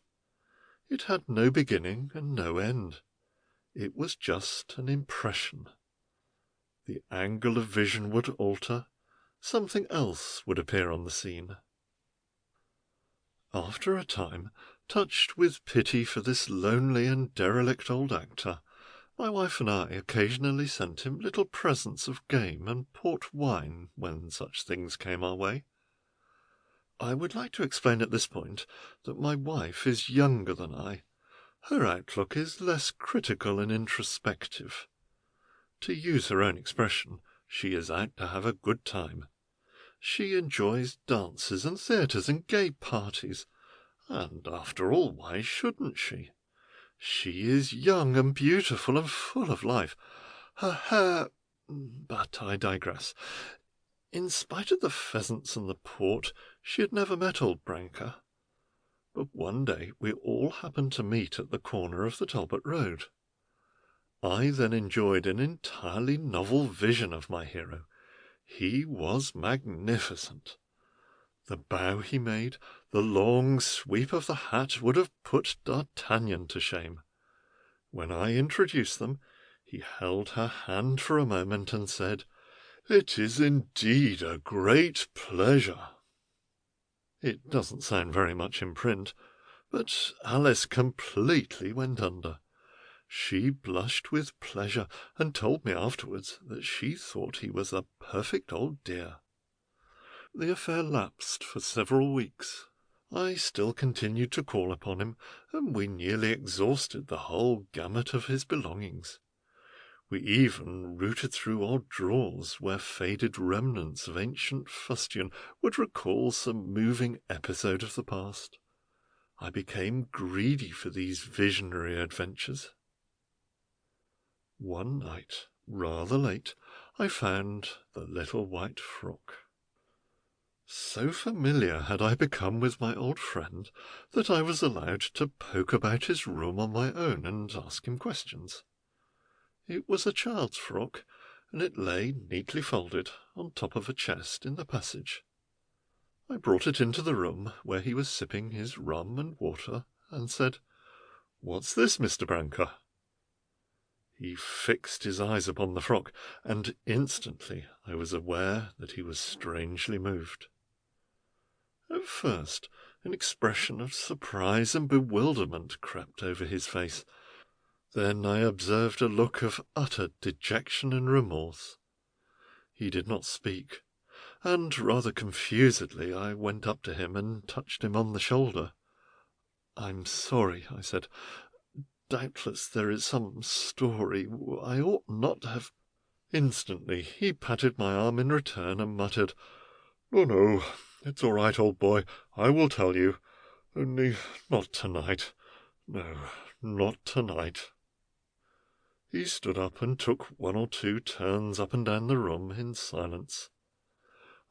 It had no beginning and no end. It was just an impression. The angle of vision would alter. Something else would appear on the scene. After a time, touched with pity for this lonely and derelict old actor, my wife and I occasionally sent him little presents of game and port wine when such things came our way. I would like to explain at this point that my wife is younger than I. Her outlook is less critical and introspective. To use her own expression, she is out to have a good time. She enjoys dances and theatres and gay parties, and after all, why shouldn't she? She is young and beautiful and full of life. Her hair... But I digress. In spite of the pheasants and the port, she had never met old Branca. But one day we all happened to meet at the corner of the Talbot Road. I then enjoyed an entirely novel vision of my hero. He was magnificent. The bow he made, the long sweep of the hat would have put D'Artagnan to shame. When I introduced them, he held her hand for a moment and said, "It is indeed a great pleasure." It doesn't sound very much in print, but Alice completely went under. She blushed with pleasure and told me afterwards that she thought he was a perfect old dear. The affair lapsed for several weeks. I still continued to call upon him, and we nearly exhausted the whole gamut of his belongings. We even rooted through odd drawers where faded remnants of ancient fustian would recall some moving episode of the past. I became greedy for these visionary adventures. One night, rather late, I found the little white frock. So familiar had I become with my old friend that I was allowed to poke about his room on my own and ask him questions. It was a child's frock, and it lay neatly folded on top of a chest in the passage. I brought it into the room where he was sipping his rum and water, and said, "What's this, Mr. Branca?" He fixed his eyes upon the frock, and instantly I was aware that he was strangely moved. At first, an expression of surprise and bewilderment crept over his face. Then I observed a look of utter dejection and remorse. He did not speak, and rather confusedly I went up to him and touched him on the shoulder. "I'm sorry," I said. "Doubtless there is some story. I ought not to have—" Instantly he patted my arm in return and muttered, "No, no, it's all right, old boy. I will tell you. Only not tonight. No, not tonight." He stood up and took 1 or 2 turns up and down the room in silence.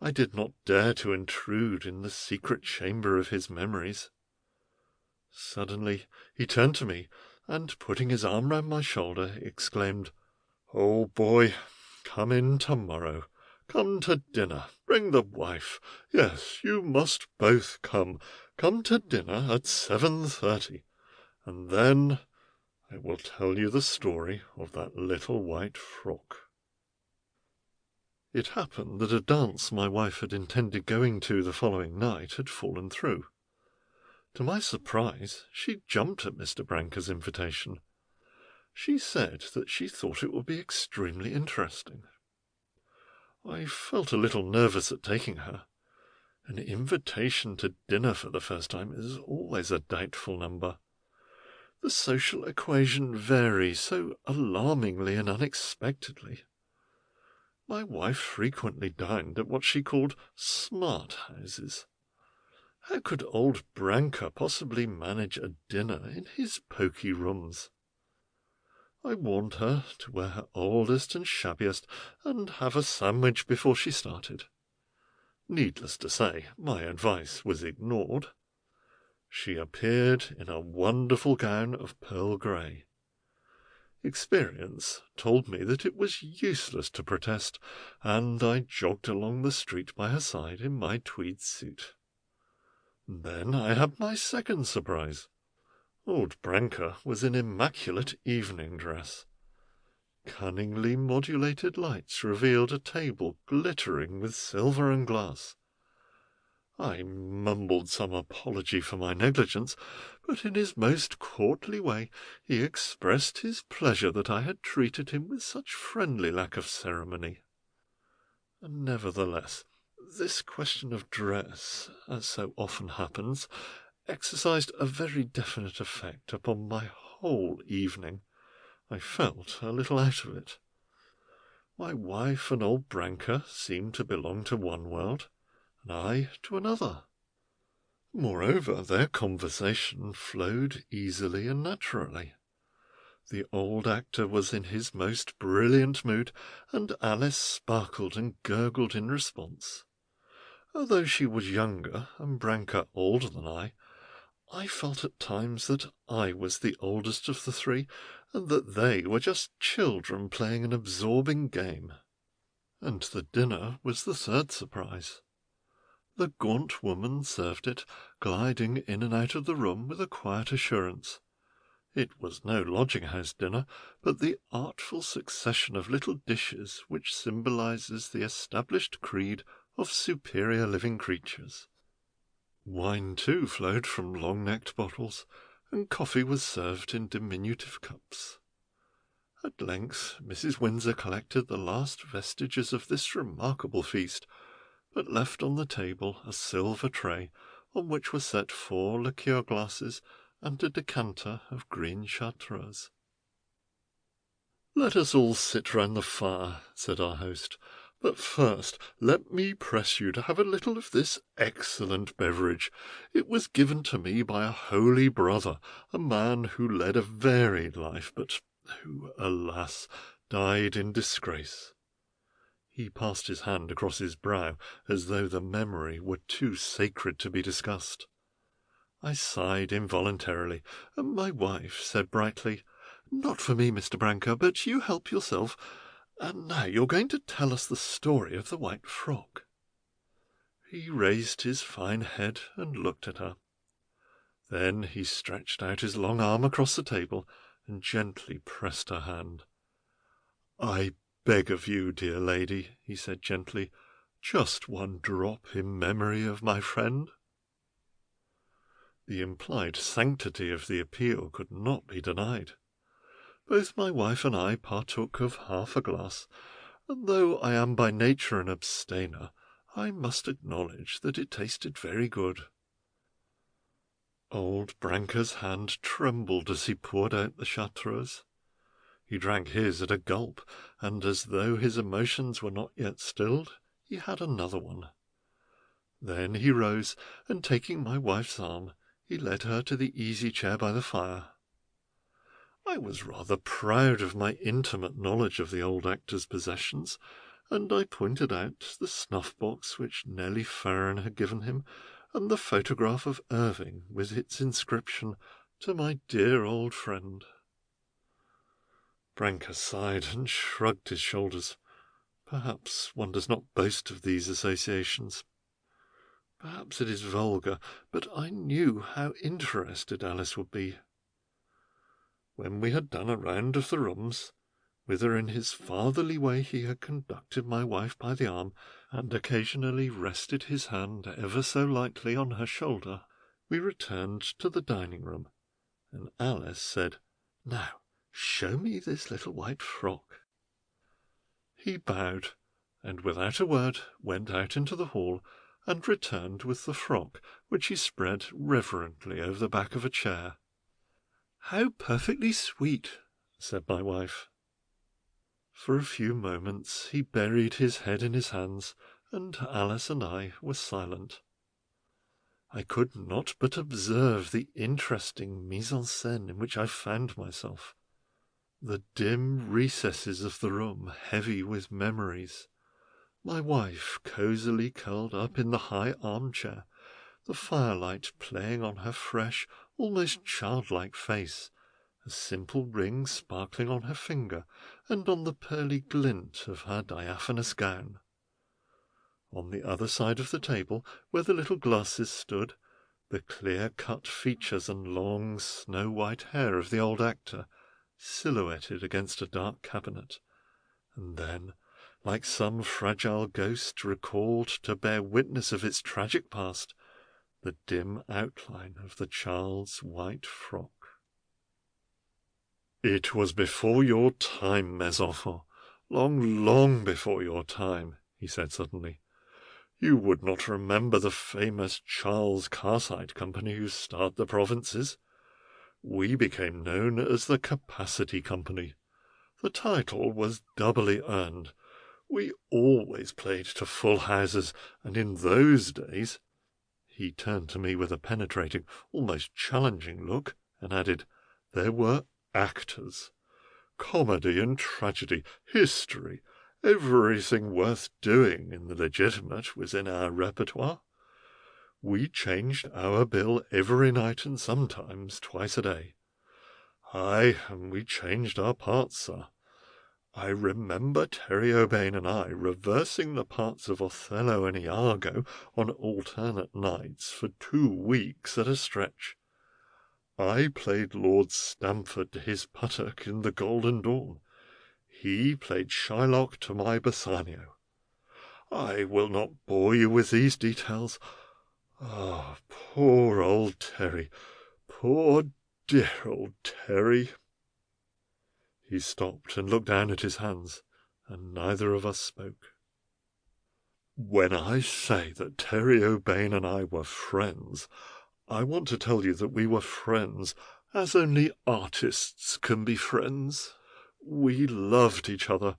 I did not dare to intrude in the secret chamber of his memories. Suddenly he turned to me, and putting his arm round my shoulder, exclaimed, "Old boy, come in tomorrow. Come to dinner. Bring the wife. Yes, you must both come. Come to dinner at 7:30, and then I will tell you the story of that little white frock." It happened that a dance my wife had intended going to the following night had fallen through. To my surprise, she jumped at Mr. Branker's invitation. She said that she thought it would be extremely interesting. I felt a little nervous at taking her. An invitation to dinner for the first time is always a doubtful number. The social equation varies so alarmingly and unexpectedly. My wife frequently dined at what she called smart houses. How could old Branker possibly manage a dinner in his poky rooms? I warned her to wear her oldest and shabbiest, and have a sandwich before she started. Needless to say, my advice was ignored. She appeared in a wonderful gown of pearl grey. Experience told me that it was useless to protest, and I jogged along the street by her side in my tweed suit. Then I had my second surprise. Old Branker was in immaculate evening dress. Cunningly modulated lights revealed a table glittering with silver and glass. I mumbled some apology for my negligence, but in his most courtly way he expressed his pleasure that I had treated him with such friendly lack of ceremony. Nevertheless, this question of dress, as so often happens, exercised a very definite effect upon my whole evening. I felt a little out of it. My wife and old Branker seemed to belong to one world, and I to another. Moreover, their conversation flowed easily and naturally. The old actor was in his most brilliant mood, and Alice sparkled and gurgled in response. Although she was younger and Branker older than I felt at times that I was the oldest of the three, and that they were just children playing an absorbing game. And the dinner was the third surprise. The gaunt woman served it, gliding in and out of the room with a quiet assurance. It was no lodging-house dinner, but the artful succession of little dishes which symbolizes the established creed of superior living creatures. Wine, too, flowed from long-necked bottles, and coffee was served in diminutive cups. At length Mrs. Windsor collected the last vestiges of this remarkable feast, but left on the table a silver tray on which were set 4 liqueur glasses and a decanter of green chartreuse. "Let us all sit round the fire," said our host, "but first let me press you to have a little of this excellent beverage. It was given to me by a holy brother, a man who led a varied life, but who, alas, died in disgrace." He passed his hand across his brow, as though the memory were too sacred to be discussed. I sighed involuntarily, and my wife said brightly, "Not for me, Mr. Branker, but you help yourself. And now you're going to tell us the story of the white frock." He raised his fine head and looked at her. Then he stretched out his long arm across the table and gently pressed her hand. "I beg of you, dear lady," he said gently, "just one drop in memory of my friend." The implied sanctity of the appeal could not be denied. Both my wife and I partook of half a glass, and though I am by nature an abstainer, I must acknowledge that it tasted very good. Old Branca's hand trembled as he poured out the chartreuse. He drank his at a gulp, and as though his emotions were not yet stilled, he had another one. Then he rose, and taking my wife's arm, he led her to the easy-chair by the fire. I was rather proud of my intimate knowledge of the old actor's possessions, and I pointed out the snuff-box which Nellie Farren had given him, and the photograph of Irving with its inscription, "To my dear old friend." Branca sighed and shrugged his shoulders. Perhaps one does not boast of these associations. Perhaps it is vulgar, but I knew how interested Alice would be. When we had done a round of the rooms, whither in his fatherly way he had conducted my wife by the arm, and occasionally rested his hand ever so lightly on her shoulder, we returned to the dining-room, and Alice said, "Now, show me this little white frock." He bowed, and without a word went out into the hall, and returned with the frock, which he spread reverently over the back of a chair. "How perfectly sweet," said my wife. For a few moments he buried his head in his hands, and Alice and I were silent. I could not but observe the interesting mise-en-scène in which I found myself. The dim recesses of the room heavy with memories, my wife cosily curled up in the high armchair, the firelight playing on her fresh, almost childlike face, a simple ring sparkling on her finger, and on the pearly glint of her diaphanous gown. On the other side of the table, where the little glasses stood, the clear-cut features and long snow-white hair of the old actor, silhouetted against a dark cabinet, and then, like some fragile ghost recalled to bear witness of its tragic past, the dim outline of the child's white frock. "It was before your time, mes enfants, long, long before your time," he said suddenly. "You would not remember the famous Charles Cartwright Company who starred the Provinces. We became known as the Capacity Company. The title was doubly earned. We always played to full houses, and in those days—" He turned to me with a penetrating, almost challenging look, and added, "There were actors. Comedy and tragedy, history, everything worth doing in the legitimate was in our repertoire. We changed our bill every night and sometimes twice a day. Aye, and we changed our parts, sir. I remember Terry O'Bain and I reversing the parts of Othello and Iago on alternate nights for 2 weeks at a stretch. I played Lord Stamford to his Puttock in the Golden Dawn. He played Shylock to my Bassanio. I will not bore you with these details. Ah, poor old Terry, poor dear old Terry." He stopped and looked down at his hands, and neither of us spoke. "When I say that Terry O'Bain and I were friends, I want to tell you that we were friends as only artists can be friends. We loved each other.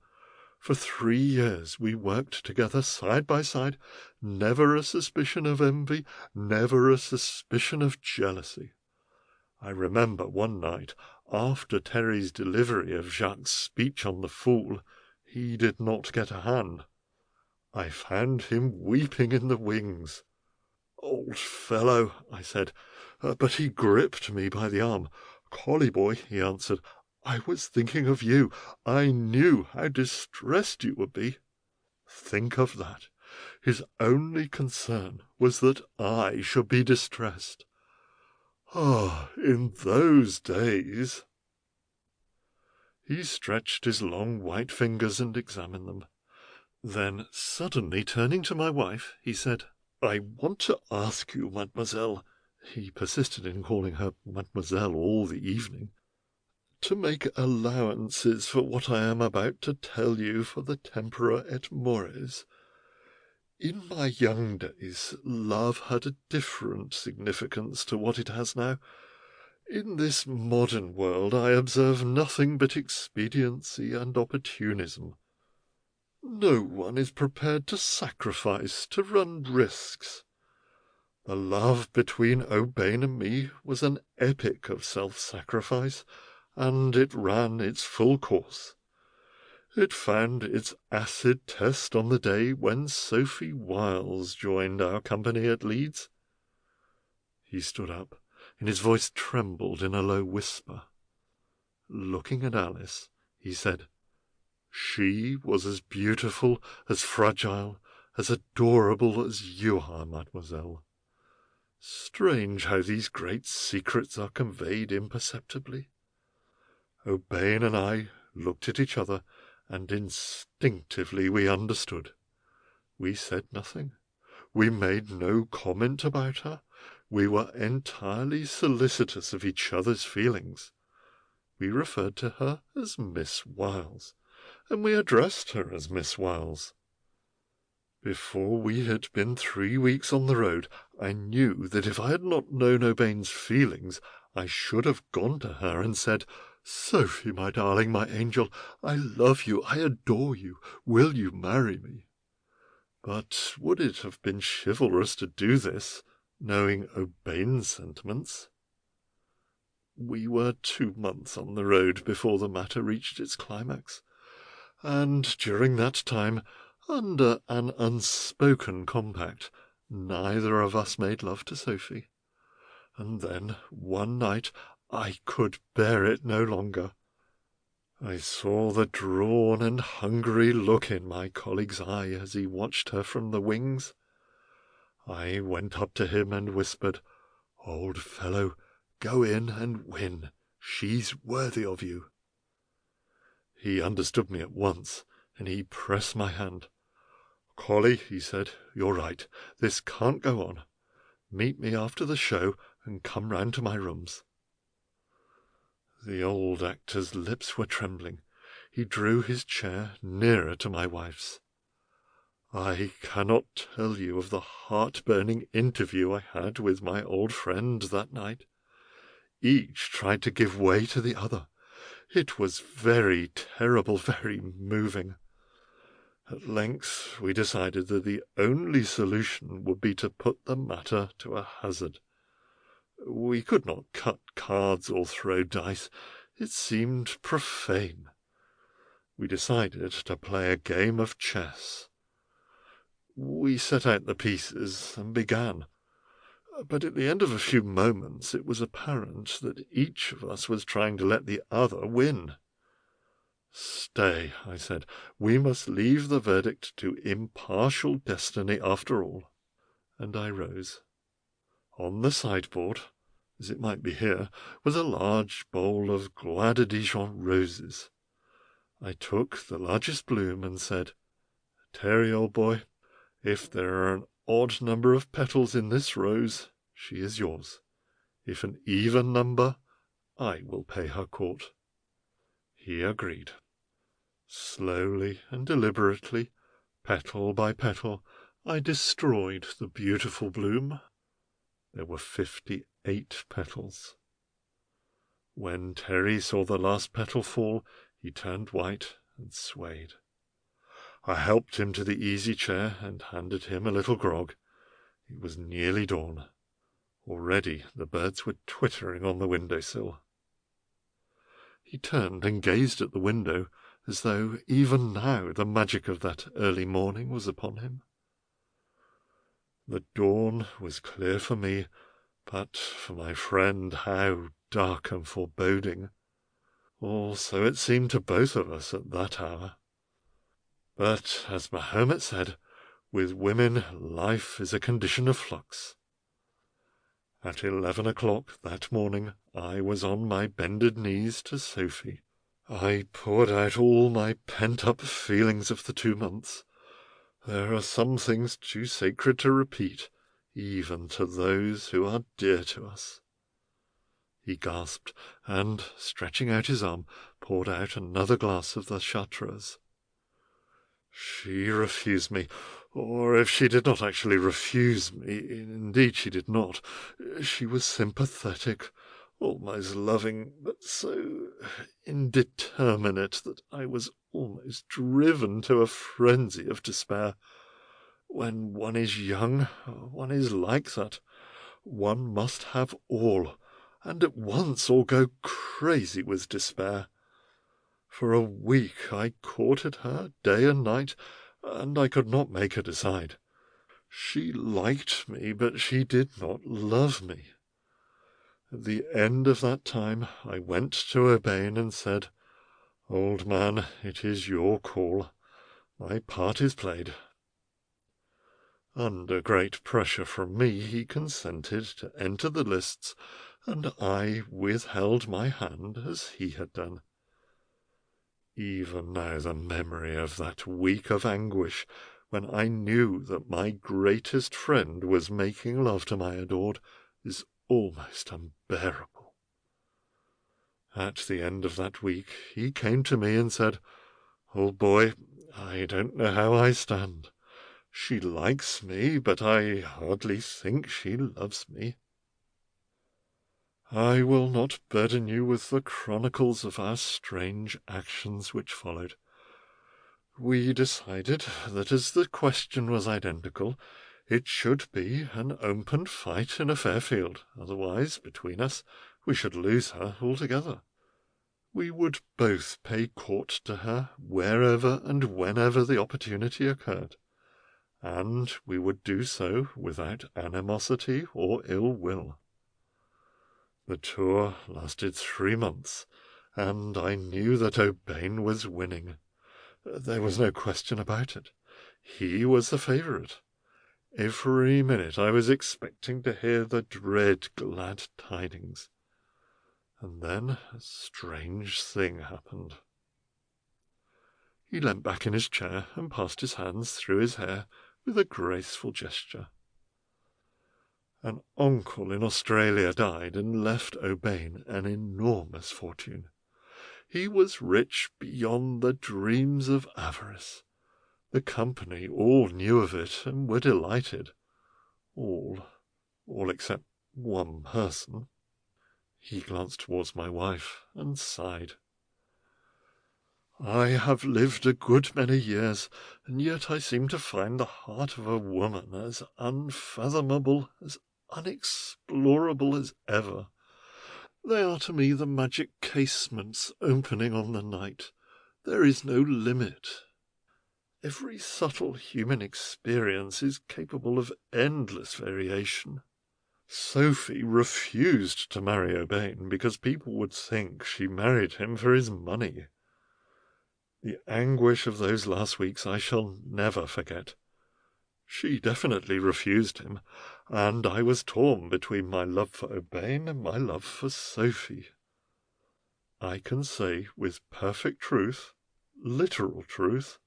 For 3 years we worked together side by side, never a suspicion of envy, never a suspicion of jealousy. I remember one night, after Terry's delivery of Jacques' speech on the Fool, he did not get a hand. I found him weeping in the wings. 'Old fellow,' I said, but he gripped me by the arm. 'Colly boy,' he answered, 'I was thinking of you. I knew how distressed you would be.' Think of that. His only concern was that I should be distressed. Ah, in those days!" He stretched his long white fingers and examined them. Then, suddenly turning to my wife, he said, "I want to ask you, mademoiselle," he persisted in calling her mademoiselle all the evening, "to make allowances for what I am about to tell you for the tempora et mores. In my young days, love had a different significance to what it has now. In this modern world, I observe nothing but expediency and opportunism. No one is prepared to sacrifice, to run risks. The love between O'Bain and me was an epic of self-sacrifice, and it ran its full course. It found its acid test on the day when Sophie Wiles joined our company at Leeds. He stood up, and his voice trembled in a low whisper. Looking at Alice, he said, "She was as beautiful, as fragile, as adorable as you are, mademoiselle. Strange how these great secrets are conveyed imperceptibly." O'Bain and I looked at each other, and instinctively we understood. We said nothing. We made no comment about her. We were entirely solicitous of each other's feelings. We referred to her as Miss Wiles, and we addressed her as Miss Wiles. Before we had been 3 weeks on the road, I knew that if I had not known O'Bain's feelings, I should have gone to her and said, "Sophie, my darling, my angel, I love you, I adore you. Will you marry me?" But would it have been chivalrous to do this, knowing O'Bain's sentiments? We were 2 months on the road before the matter reached its climax, and during that time, under an unspoken compact, neither of us made love to Sophie. And then, one night, I could bear it no longer. I saw the drawn and hungry look in my colleague's eye as he watched her from the wings. I went up to him and whispered, "Old fellow, go in and win. She's worthy of you." He understood me at once, and he pressed my hand. "Collie," he said, "you're right. This can't go on. Meet me after the show and come round to my rooms." The old actor's lips were trembling. He drew his chair nearer to my wife's. I cannot tell you of the heart-burning interview I had with my old friend that night. Each tried to give way to the other. It was very terrible, very moving. At length we decided that the only solution would be to put the matter to a hazard. We could not cut cards or throw dice. It seemed profane. We decided to play a game of chess. We set out the pieces and began. But at the end of a few moments it was apparent that each of us was trying to let the other win. "Stay," I said, "we must leave the verdict to impartial destiny after all." And I rose. On the sideboard, as it might be here, was a large bowl of Gloire de Dijon roses. I took the largest bloom and said, "Terry, old boy, if there are an odd number of petals in this rose, she is yours. If an even number, I will pay her court." He agreed. Slowly and deliberately, petal by petal, I destroyed the beautiful bloom. There were 58 petals. When Terry saw the last petal fall, he turned white and swayed. I helped him to the easy chair and handed him a little grog. It was nearly dawn. Already the birds were twittering on the window-sill. He turned and gazed at the window, as though even now the magic of that early morning was upon him. The dawn was clear for me, but for my friend how dark and foreboding. Or so it seemed to both of us at that hour. But, as Mahomet said, with women life is a condition of flux. At 11 o'clock that morning I was on my bended knees to Sophie. I poured out all my pent-up feelings of the 2 months. There are some things too sacred to repeat, even to those who are dear to us. He gasped, and, stretching out his arm, poured out another glass of the chartreuse. She refused me. or if she did not actually refuse me, indeed she did not, she was sympathetic, almost loving, but so indeterminate that I was almost driven to a frenzy of despair. When one is young, one is like that. One must have all, and at once all go crazy with despair. For a week I courted her day and night, and I could not make her decide. She liked me, but she did not love me. At the end of that time I went to Urbain and said, "Old man, it is your call. My part is played." Under great pressure from me, he consented to enter the lists, and I withheld my hand as he had done. Even now the memory of that week of anguish, when I knew that my greatest friend was making love to my adored, is almost unbearable. At the end of that week he came to me and said, "Old boy, I don't know how I stand. She likes me, but I hardly think she loves me. I will not burden you with the chronicles of our strange actions which followed. We decided that as the question was identical, it should be an open fight in a fair field, otherwise, between us, we should lose her altogether. We would both pay court to her wherever and whenever the opportunity occurred, and we would do so without animosity or ill will. The tour lasted 3 months, and I knew that Urbain was winning. There was no question about it. He was the favourite. Every minute I was expecting to hear the dread glad tidings. And then a strange thing happened. He leant back in his chair and passed his hands through his hair with a graceful gesture. An uncle in Australia died and left Urbain an enormous fortune. He was rich beyond the dreams of avarice. The company all knew of it and were delighted. All except one person. He glanced towards my wife and sighed. I have lived a good many years, and yet I seem to find the heart of a woman as unfathomable, as unexplorable as ever. They are to me the magic casements opening on the night. There is no limit. Every subtle human experience is capable of endless variation. Sophie refused to marry Urbain because people would think she married him for his money. The anguish of those last weeks I shall never forget. She definitely refused him, and I was torn between my love for Urbain and my love for Sophie. I can say with perfect truth, literal truth,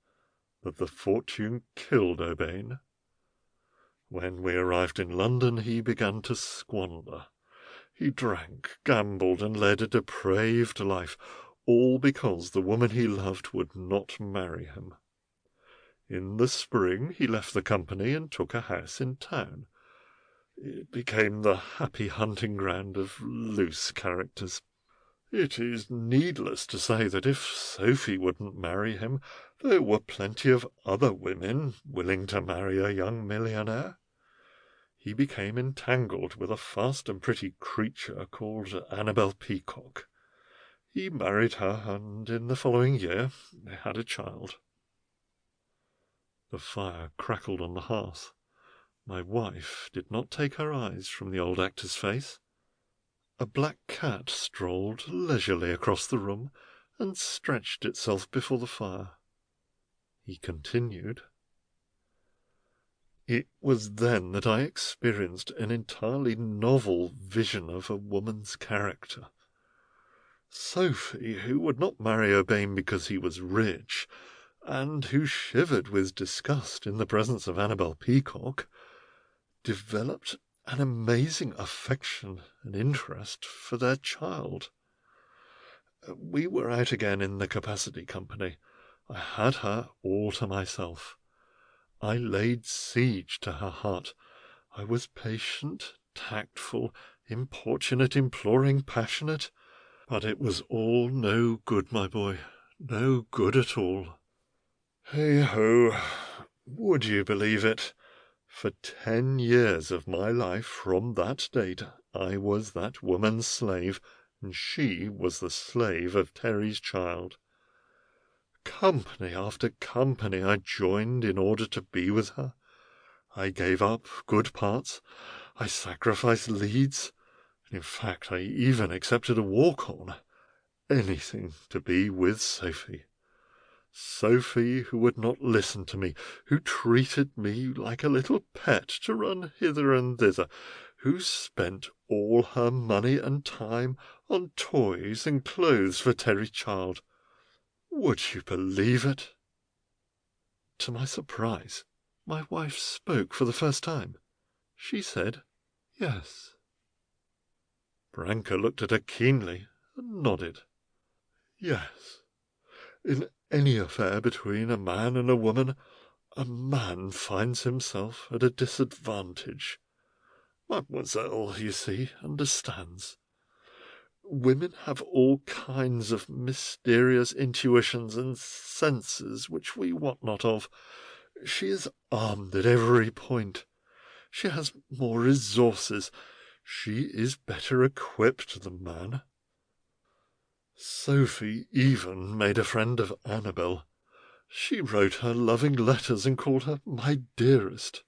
that the fortune killed Urbain. When we arrived in London, he began to squander. He drank, gambled, and led a depraved life, all because the woman he loved would not marry him. In the spring he left the company and took a house in town. It became the happy hunting ground of loose characters. It is needless to say that if Sophie wouldn't marry him, there were plenty of other women willing to marry a young millionaire. He became entangled with a fast and pretty creature called Annabel Peacock. He married her, and in the following year they had a child. The fire crackled on the hearth. My wife did not take her eyes from the old actor's face. A black cat strolled leisurely across the room and stretched itself before the fire. He continued. It was then that I experienced an entirely novel vision of a woman's character. Sophie, who would not marry Urbain because he was rich, and who shivered with disgust in the presence of Annabel Peacock, developed an amazing affection and interest for their child. We were out again in the Capacity Company. I had her all to myself. I laid siege to her heart. I was patient, tactful, importunate, imploring, passionate. But it was all no good, my boy, no good at all. Hey-ho, would you believe it? For 10 years of my life from that date, I was that woman's slave, and she was the slave of Terry's child. Company after company I joined in order to be with her. I gave up good parts. I sacrificed leads. In fact, I even accepted a walk-on. Anything to be with Sophie. Sophie, who would not listen to me, who treated me like a little pet to run hither and thither, who spent all her money and time on toys and clothes for Terry's child. Would you believe it? To my surprise, my wife spoke for the first time. She said, "Yes." Branka looked at her keenly and nodded. Yes. In any affair between a man and a woman, a man finds himself at a disadvantage. Mademoiselle, you see, understands. Women have all kinds of mysterious intuitions and senses which we wot not of. She is armed at every point. She has more resources. She is better equipped than man. Sophie even made a friend of Annabel. She wrote her loving letters and called her my dearest.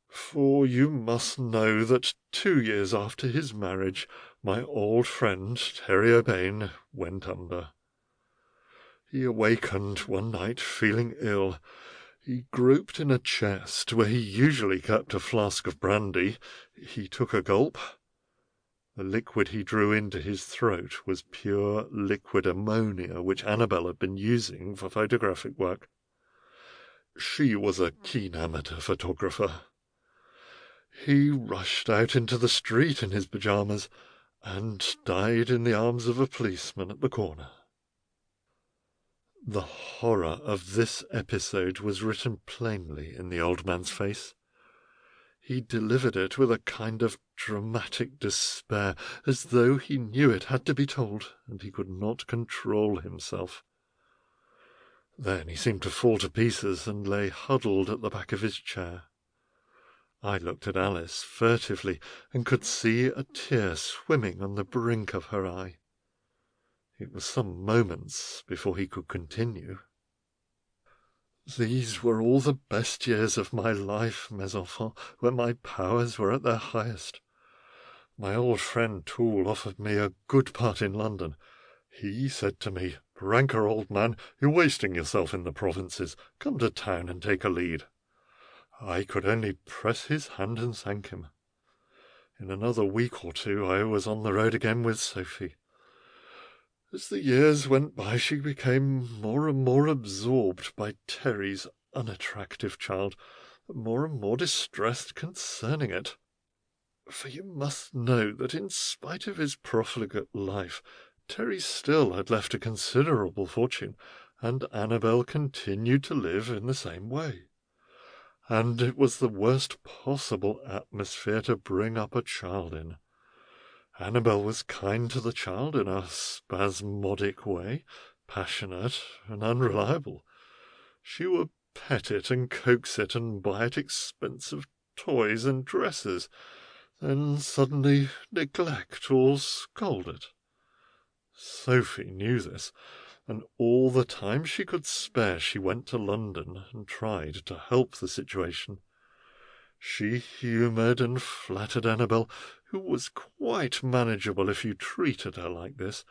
For you must know that 2 years after his marriage, my old friend Terry O'Bain went under. He awakened one night feeling ill. He groped in a chest where he usually kept a flask of brandy. He took a gulp. The liquid he drew into his throat was pure liquid ammonia, which Annabel had been using for photographic work. She was a keen amateur photographer. He rushed out into the street in his pyjamas and died in the arms of a policeman at the corner. The horror of this episode was written plainly in the old man's face. He delivered it with a kind of dramatic despair, as though he knew it had to be told, and he could not control himself. Then he seemed to fall to pieces and lay huddled at the back of his chair. I looked at Alice furtively and could see a tear swimming on the brink of her eye. It was some moments before he could continue. These were all the best years of my life, mes enfants, when my powers were at their highest. My old friend Toole offered me a good part in London. He said to me, "Branka, old man, you're wasting yourself in the provinces. Come to town and take a lead." I could only press his hand and thank him. In another week or two I was on the road again with Sophie. As the years went by, she became more and more absorbed by Terry's unattractive child, more and more distressed concerning it. For you must know that in spite of his profligate life, Terry still had left a considerable fortune, and Annabel continued to live in the same way. And it was the worst possible atmosphere to bring up a child in. Annabel was kind to the child in a spasmodic way, passionate and unreliable. She would pet it and coax it and buy it expensive toys and dresses, then suddenly neglect or scold it. Sophie knew this, and all the time she could spare she went to London and tried to help the situation. She humoured and flattered Annabel, who was quite manageable if you treated her like this,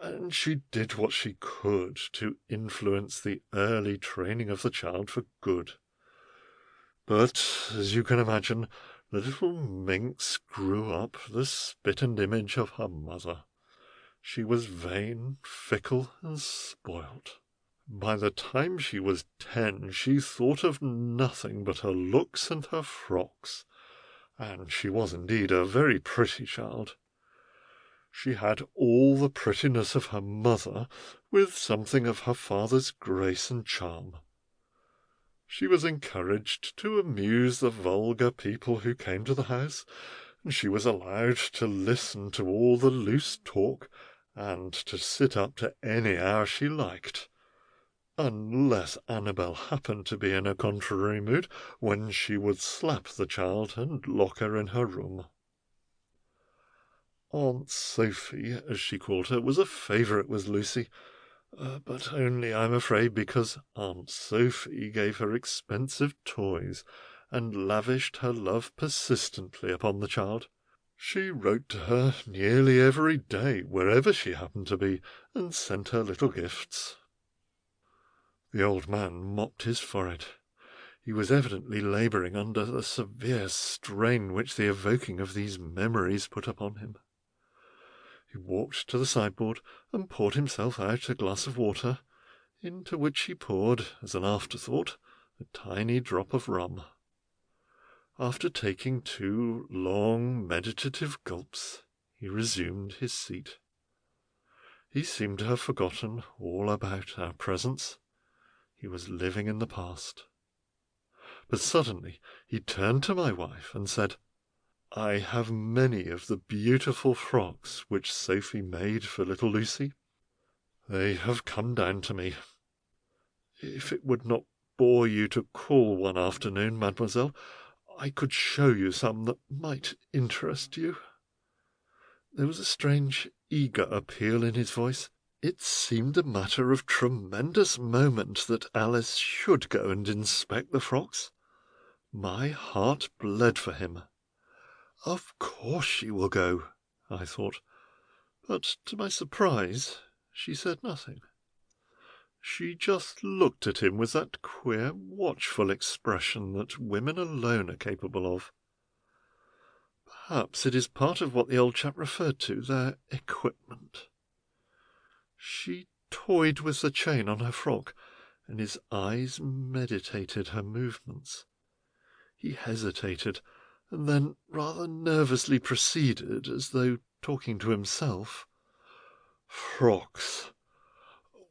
and she did what she could to influence the early training of the child for good. But, as you can imagine, the little minx grew up the spit and image of her mother. She was vain, fickle, and spoilt. By the time she was 10, she thought of nothing but her looks and her frocks, and she was indeed a very pretty child. She had all the prettiness of her mother, with something of her father's grace and charm. She was encouraged to amuse the vulgar people who came to the house, and she was allowed to listen to all the loose talk, and to sit up to any hour she liked, unless Annabel happened to be in a contrary mood, when she would slap the child and lock her in her room. Aunt Sophie, as she called her, was a favourite with Lucy, but only, I'm afraid, because Aunt Sophie gave her expensive toys and lavished her love persistently upon the child. She wrote to her nearly every day, wherever she happened to be, and sent her little gifts. The old man mopped his forehead. He was evidently labouring under the severe strain which the evoking of these memories put upon him. He walked to the sideboard and poured himself out a glass of water, into which he poured, as an afterthought, a tiny drop of rum. After taking 2 long meditative gulps, he resumed his seat. He seemed to have forgotten all about our presence. He was living in the past. But suddenly he turned to my wife and said, "I have many of the beautiful frocks which Sophie made for little Lucy. They have come down to me. If it would not bore you to call one afternoon, mademoiselle, I could show you some that might interest you." There was a strange, eager appeal in his voice. It seemed a matter of tremendous moment that Alice should go and inspect the frocks. My heart bled for him. Of course she will go, I thought, but to my surprise she said nothing. She just looked at him with that queer, watchful expression that women alone are capable of. Perhaps it is part of what the old chap referred to, their equipment. She toyed with the chain on her frock, and his eyes meditated her movements. He hesitated, and then rather nervously proceeded, as though talking to himself. Frocks!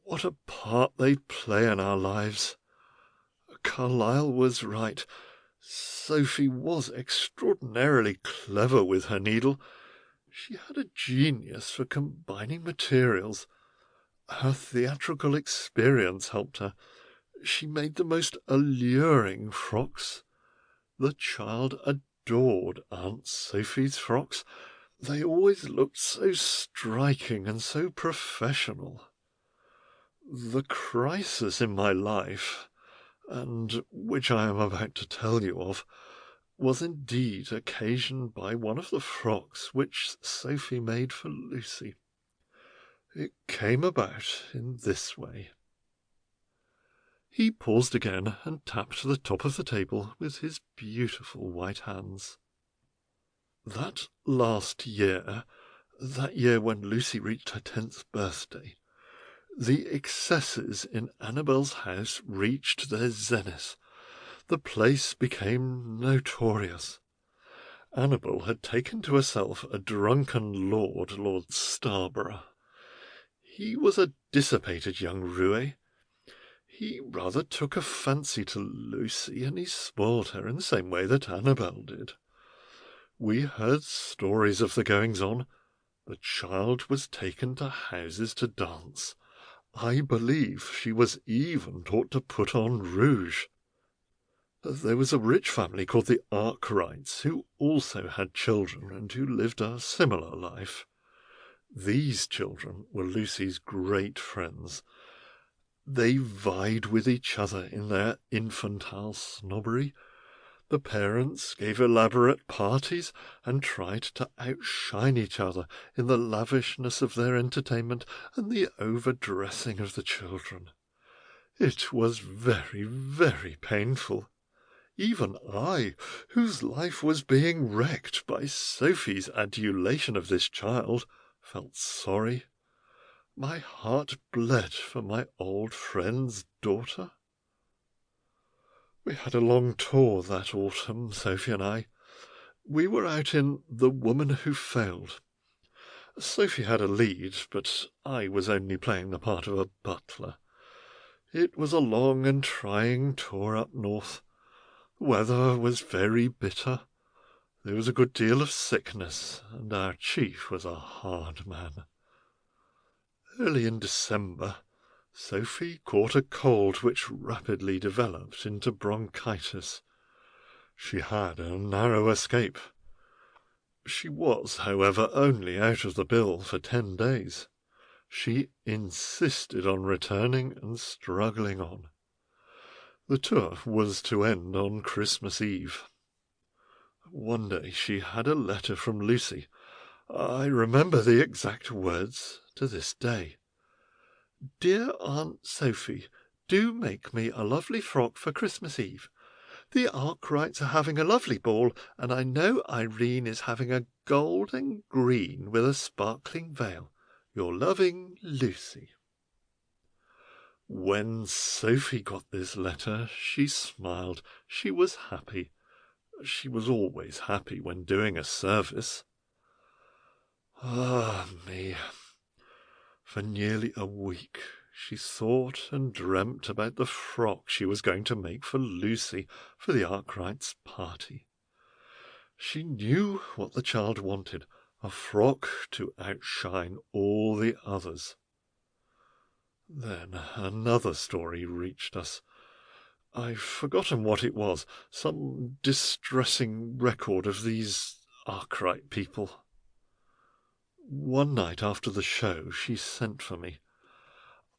What a part they play in our lives! Carlyle was right. Sophie was extraordinarily clever with her needle. She had a genius for combining materials. Her theatrical experience helped her. She made the most alluring frocks. The child adored Aunt Sophie's frocks. They always looked so striking and so professional. The crisis in my life, and which I am about to tell you of, was indeed occasioned by one of the frocks which Sophie made for Lucy. It came about in this way. He paused again and tapped the top of the table with his beautiful white hands. That last year, that year when Lucy reached her 10th birthday, the excesses in Annabel's house reached their zenith. The place became notorious. Annabel had taken to herself a drunken Lord Starborough. He was a dissipated young roué. He rather took a fancy to Lucy, and he spoiled her in the same way that Annabel did. We heard stories of the goings-on. The child was taken to houses to dance. I believe she was even taught to put on rouge. There was a rich family called the Arkwrights, who also had children, and who lived a similar life. These children were Lucy's great friends. They vied with each other in their infantile snobbery. The parents gave elaborate parties and tried to outshine each other in the lavishness of their entertainment and the overdressing of the children. It was very, very painful. Even I, whose life was being wrecked by Sophie's adulation of this child, felt sorry. My heart bled for my old friend's daughter. We had a long tour that autumn, Sophie and I. We were out in The Woman Who Failed. Sophie had a lead, but I was only playing the part of a butler. It was a long and trying tour up north. The weather was very bitter. There was a good deal of sickness, and our chief was a hard man. Early in December, Sophie caught a cold which rapidly developed into bronchitis. She had a narrow escape. She was, however, only out of the bill for 10 days. She insisted on returning and struggling on. The tour was to end on Christmas Eve. One day she had a letter from Lucy. I remember the exact words to this day. "Dear Aunt Sophie, do make me a lovely frock for Christmas Eve. The Arkwrights are having a lovely ball, and I know Irene is having a gold and green with a sparkling veil. Your loving Lucy." When Sophie got this letter, she smiled. She was happy. She was always happy when doing a service. Ah, me! For nearly a week she thought and dreamt about the frock she was going to make for Lucy for the Arkwrights' party. She knew what the child wanted, a frock to outshine all the others. Then another story reached us. I've forgotten what it was, some distressing record of these Arkwright people. One night after the show she sent for me.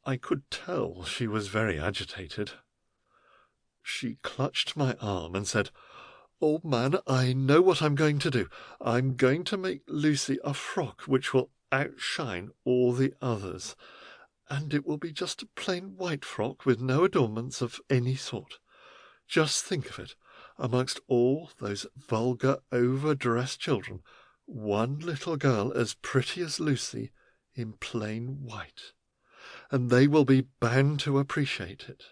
I could tell she was very agitated. She clutched my arm and said, "Old man, I know what I'm going to do. I'm going to make Lucy a frock which will outshine all the others, and it will be just a plain white frock with no adornments of any sort. Just think of it, amongst all those vulgar, overdressed children, one little girl as pretty as Lucy in plain white, and they will be bound to appreciate it.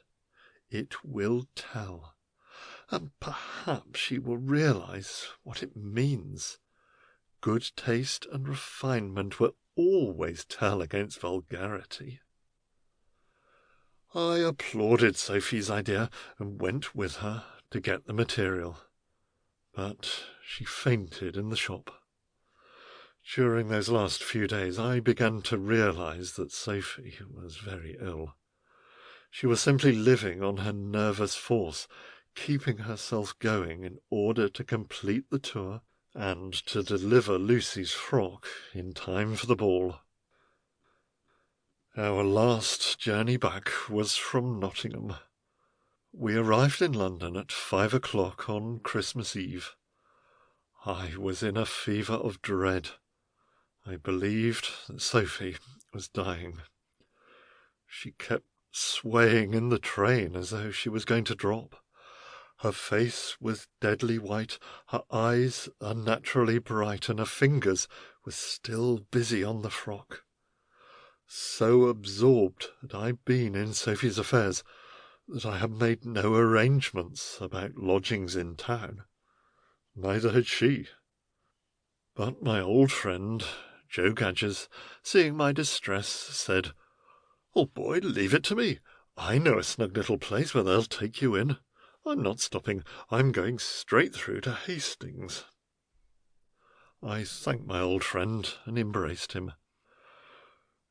It will tell, and perhaps she will realize what it means. Good taste and refinement will always tell against vulgarity." I applauded Sophie's idea and went with her to get the material, but she fainted in the shop. During those last few days I began to realize that Sophie was very ill. She was simply living on her nervous force, keeping herself going in order to complete the tour and to deliver Lucy's frock in time for the ball. Our last journey back was from Nottingham. We arrived in London at 5 o'clock on Christmas Eve. I was in a fever of dread. I believed that Sophie was dying. She kept swaying in the train as though she was going to drop. Her face was deadly white, her eyes unnaturally bright, and her fingers were still busy on the frock. So absorbed had I been in Sophie's affairs that I had made no arrangements about lodgings in town. Neither had she. But my old friend, Joe Gadgers, seeing my distress, said, "Old boy, leave it to me. I know a snug little place where they'll take you in. I'm not stopping. I'm going straight through to Hastings." I thanked my old friend and embraced him.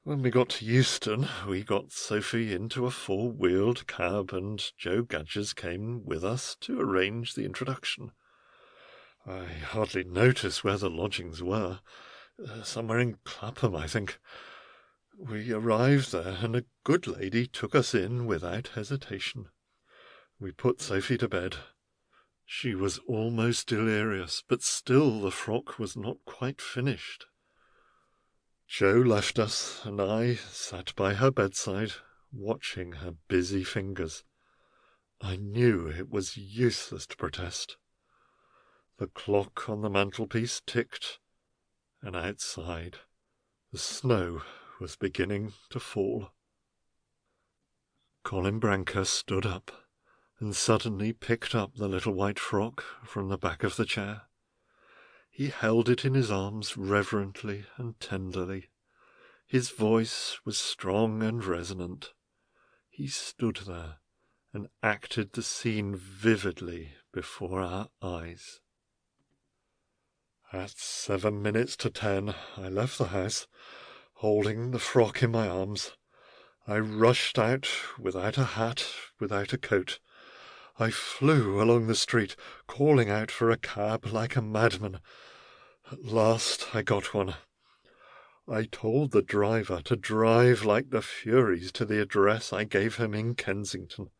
When we got to Euston, we got Sophie into a four-wheeled cab, and Joe Gadgers came with us to arrange the introduction. I hardly noticed where the lodgings were. Somewhere in Clapham, I think. We arrived there, and a good lady took us in without hesitation. We put Sophie to bed. She was almost delirious, but still the frock was not quite finished. Joe left us, and I sat by her bedside, watching her busy fingers. I knew it was useless to protest. The clock on the mantelpiece ticked, and outside the snow was beginning to fall. Colin Branker stood up and suddenly picked up the little white frock from the back of the chair. He held it in his arms reverently and tenderly. His voice was strong and resonant. He stood there and acted the scene vividly before our eyes. At 7 minutes to 10, I left the house, holding the frock in my arms. I rushed out without a hat, without a coat. I flew along the street, calling out for a cab like a madman. At last I got one. I told the driver to drive like the Furies to the address I gave him in Kensington.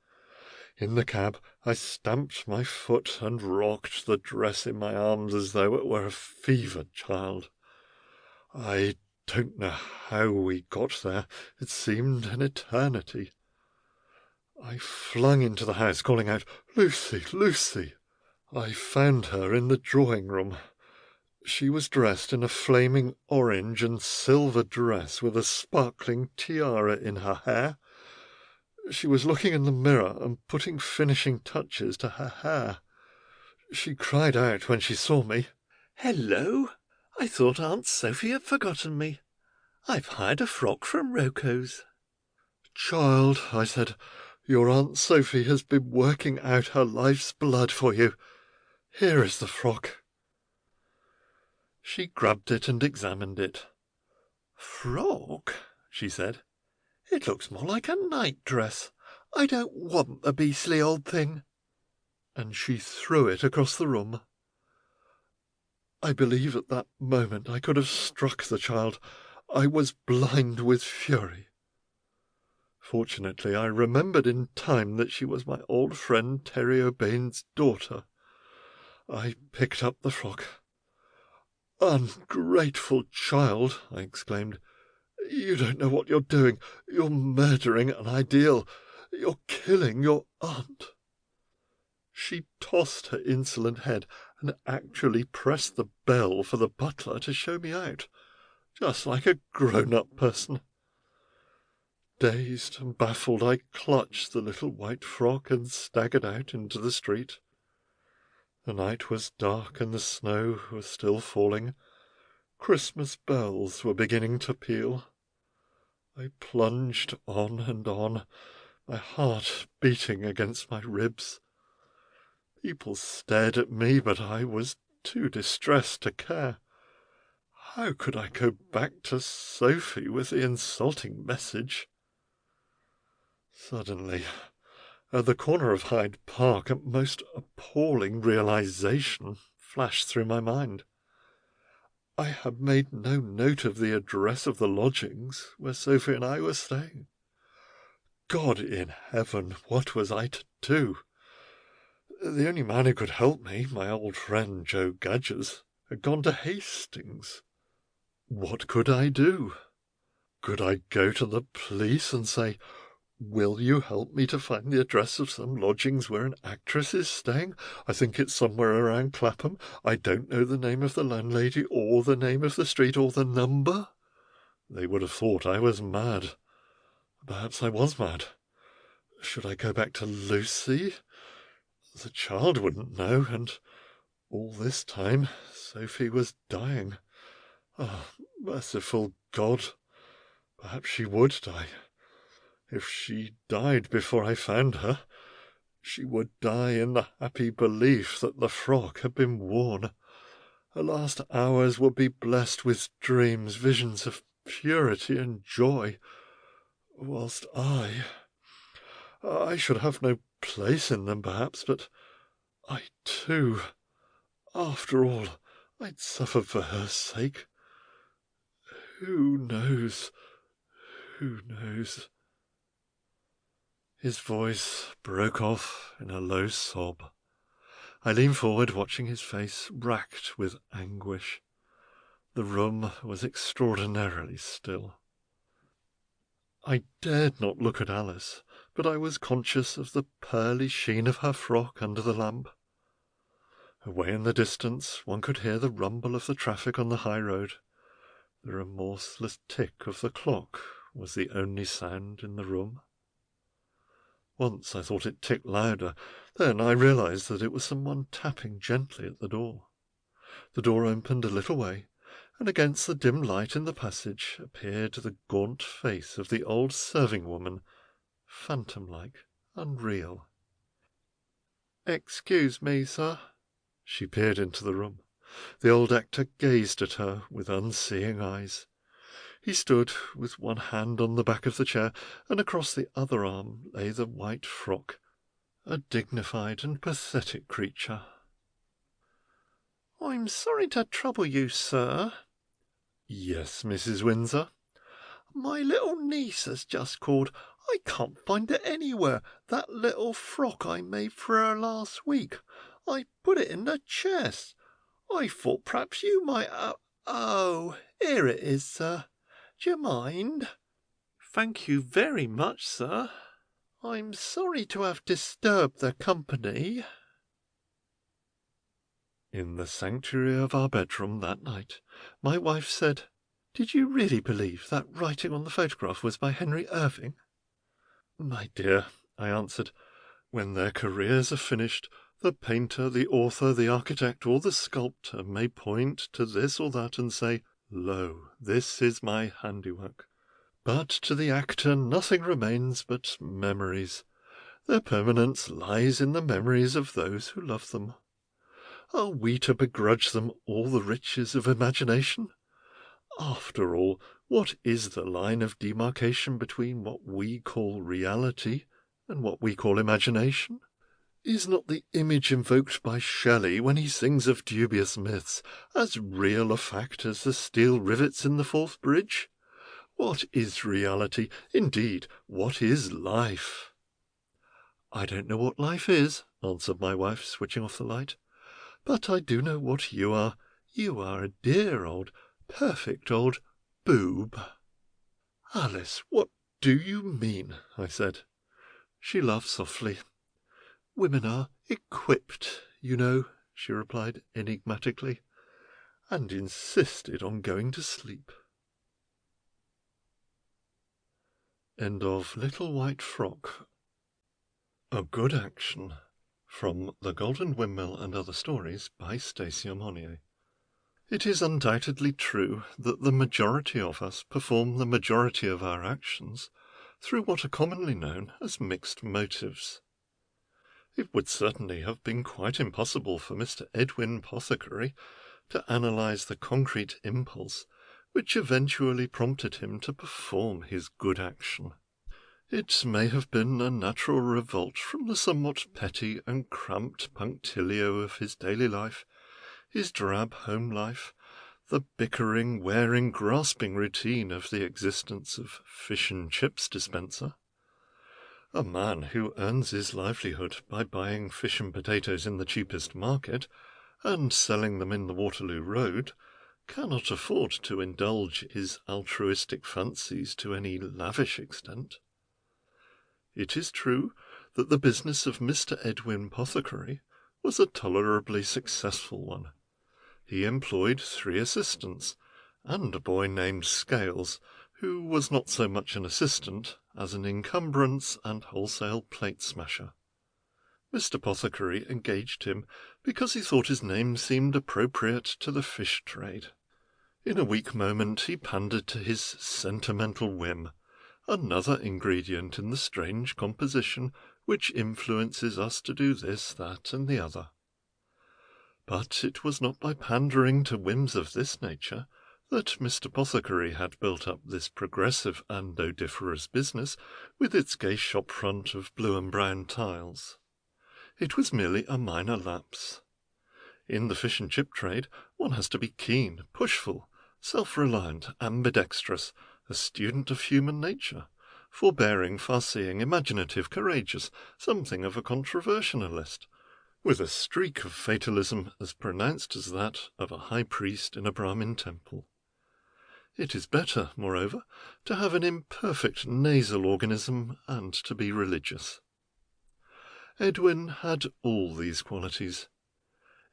In the cab, I stamped my foot and rocked the dress in my arms as though it were a fevered child. I don't know how we got there. It seemed an eternity. I flung into the house, calling out, "Lucy, Lucy!" I found her in the drawing-room. She was dressed in a flaming orange and silver dress with a sparkling tiara in her hair. She was looking in the mirror and putting finishing touches to her hair. She cried out when she saw me, "Hello! I thought Aunt Sophie had forgotten me. I've hired a frock from Roco's." "Child," I said, "your Aunt Sophie has been working out her life's blood for you. Here is the frock." She grabbed it and examined it. "Frock?" she said. "It looks more like a nightdress. I don't want the beastly old thing." And she threw it across the room. I believe at that moment I could have struck the child. I was blind with fury. Fortunately, I remembered in time that she was my old friend Terry O'Bain's daughter. I picked up the frock. "Ungrateful child!" I exclaimed. "You don't know what you're doing. You're murdering an ideal. You're killing your aunt." She tossed her insolent head and actually pressed the bell for the butler to show me out, just like a grown-up person. Dazed and baffled, I clutched the little white frock and staggered out into the street. The night was dark and the snow was still falling. Christmas bells were beginning to peal. I plunged on and on, my heart beating against my ribs. People stared at me, but I was too distressed to care. How could I go back to Sophie with the insulting message? Suddenly, at the corner of Hyde Park, a most appalling realization flashed through my mind. I had made no note of the address of the lodgings where Sophie and I were staying. God in heaven, what was I to do? The only man who could help me, my old friend Joe Gadgers, had gone to Hastings. What could I do? Could I go to the police and say, "Will you help me to find the address of some lodgings where an actress is staying? I think it's somewhere around Clapham. I don't know the name of the landlady or the name of the street or the number." They would have thought I was mad. Perhaps I was mad. Should I go back to Lucy? The child wouldn't know, and all this time Sophie was dying. Ah, merciful God! Perhaps she would die. If she died before I found her, she would die in the happy belief that the frock had been worn. Her last hours would be blessed with dreams, visions of purity and joy, whilst I should have no place in them, perhaps, but I, too, after all, I'd suffer for her sake. Who knows? Who knows? His voice broke off in a low sob. I leaned forward, watching his face racked with anguish. The room was extraordinarily still. I dared not look at Alice, but I was conscious of the pearly sheen of her frock under the lamp. Away in the distance one could hear the rumble of the traffic on the high road. The remorseless tick of the clock was the only sound in the room. Once I thought it ticked louder. Then I realized that it was someone tapping gently at the door. The door opened a little way, and against the dim light in the passage appeared the gaunt face of the old serving-woman, phantom-like, unreal. "Excuse me, sir." She peered into the room. The old actor gazed at her with unseeing eyes. He stood with one hand on the back of the chair, and across the other arm lay the white frock, a dignified and pathetic creature. "I'm sorry to trouble you, sir." "Yes, Mrs. Windsor?" "My little niece has just called. I can't find it anywhere, that little frock I made for her last week. I put it in the chest. I thought perhaps you might Oh, here it is, sir. Do you mind?" "Thank you very much, sir." "I'm sorry to have disturbed the company." In the sanctuary of our bedroom that night, my wife said, "Did you really believe that writing on the photograph was by Henry Irving?" "My dear," I answered, "when their careers are finished, the painter, the author, the architect, or the sculptor may point to this or that and say, 'Lo, this is my handiwork.' But to the actor nothing remains but memories. Their permanence lies in the memories of those who love them. Are we to begrudge them all the riches of imagination? After all, what is the line of demarcation between what we call reality and what we call imagination? Is not the image invoked by Shelley when he sings of dubious myths as real a fact as the steel rivets in the Forth Bridge? What is reality? Indeed, what is life?" "I don't know what life is," answered my wife, switching off the light. "But I do know what you are. You are a dear old, perfect old boob." "Alice, what do you mean?" I said. She laughed softly. "Women are equipped, you know," she replied enigmatically, and insisted on going to sleep. End of Little White Frock. A Good Action, from The Golden Windmill and Other Stories by Stacy Aumonier. It is undoubtedly true that the majority of us perform the majority of our actions through what are commonly known as mixed motives. It would certainly have been quite impossible for Mr. Edwin Pothecary to analyse the concrete impulse which eventually prompted him to perform his good action. It may have been a natural revolt from the somewhat petty and cramped punctilio of his daily life, his drab home life, the bickering, wearing, grasping routine of the existence of fish and chips dispenser. A man who earns his livelihood by buying fish and potatoes in the cheapest market and selling them in the Waterloo Road cannot afford to indulge his altruistic fancies to any lavish extent. It is true that the business of Mr. Edwin Pothecary was a tolerably successful one. He employed 3 assistants, and a boy named Scales, who was not so much an assistant as an encumbrance and wholesale plate smasher. Mr. Pothecary engaged him because he thought his name seemed appropriate to the fish trade. In a weak moment he pandered to his sentimental whim, another ingredient in the strange composition which influences us to do this, that, and the other. But it was not by pandering to whims of this nature that Mr. Pothecary had built up this progressive and odoriferous business with its gay shop front of blue and brown tiles. It was merely a minor lapse. In the fish and chip trade one has to be keen, pushful, self-reliant, ambidextrous, a student of human nature, forbearing, far-seeing, imaginative, courageous, something of a controversialist, with a streak of fatalism as pronounced as that of a high priest in a Brahmin temple. It is better, moreover, to have an imperfect nasal organism and to be religious. Edwin had all these qualities.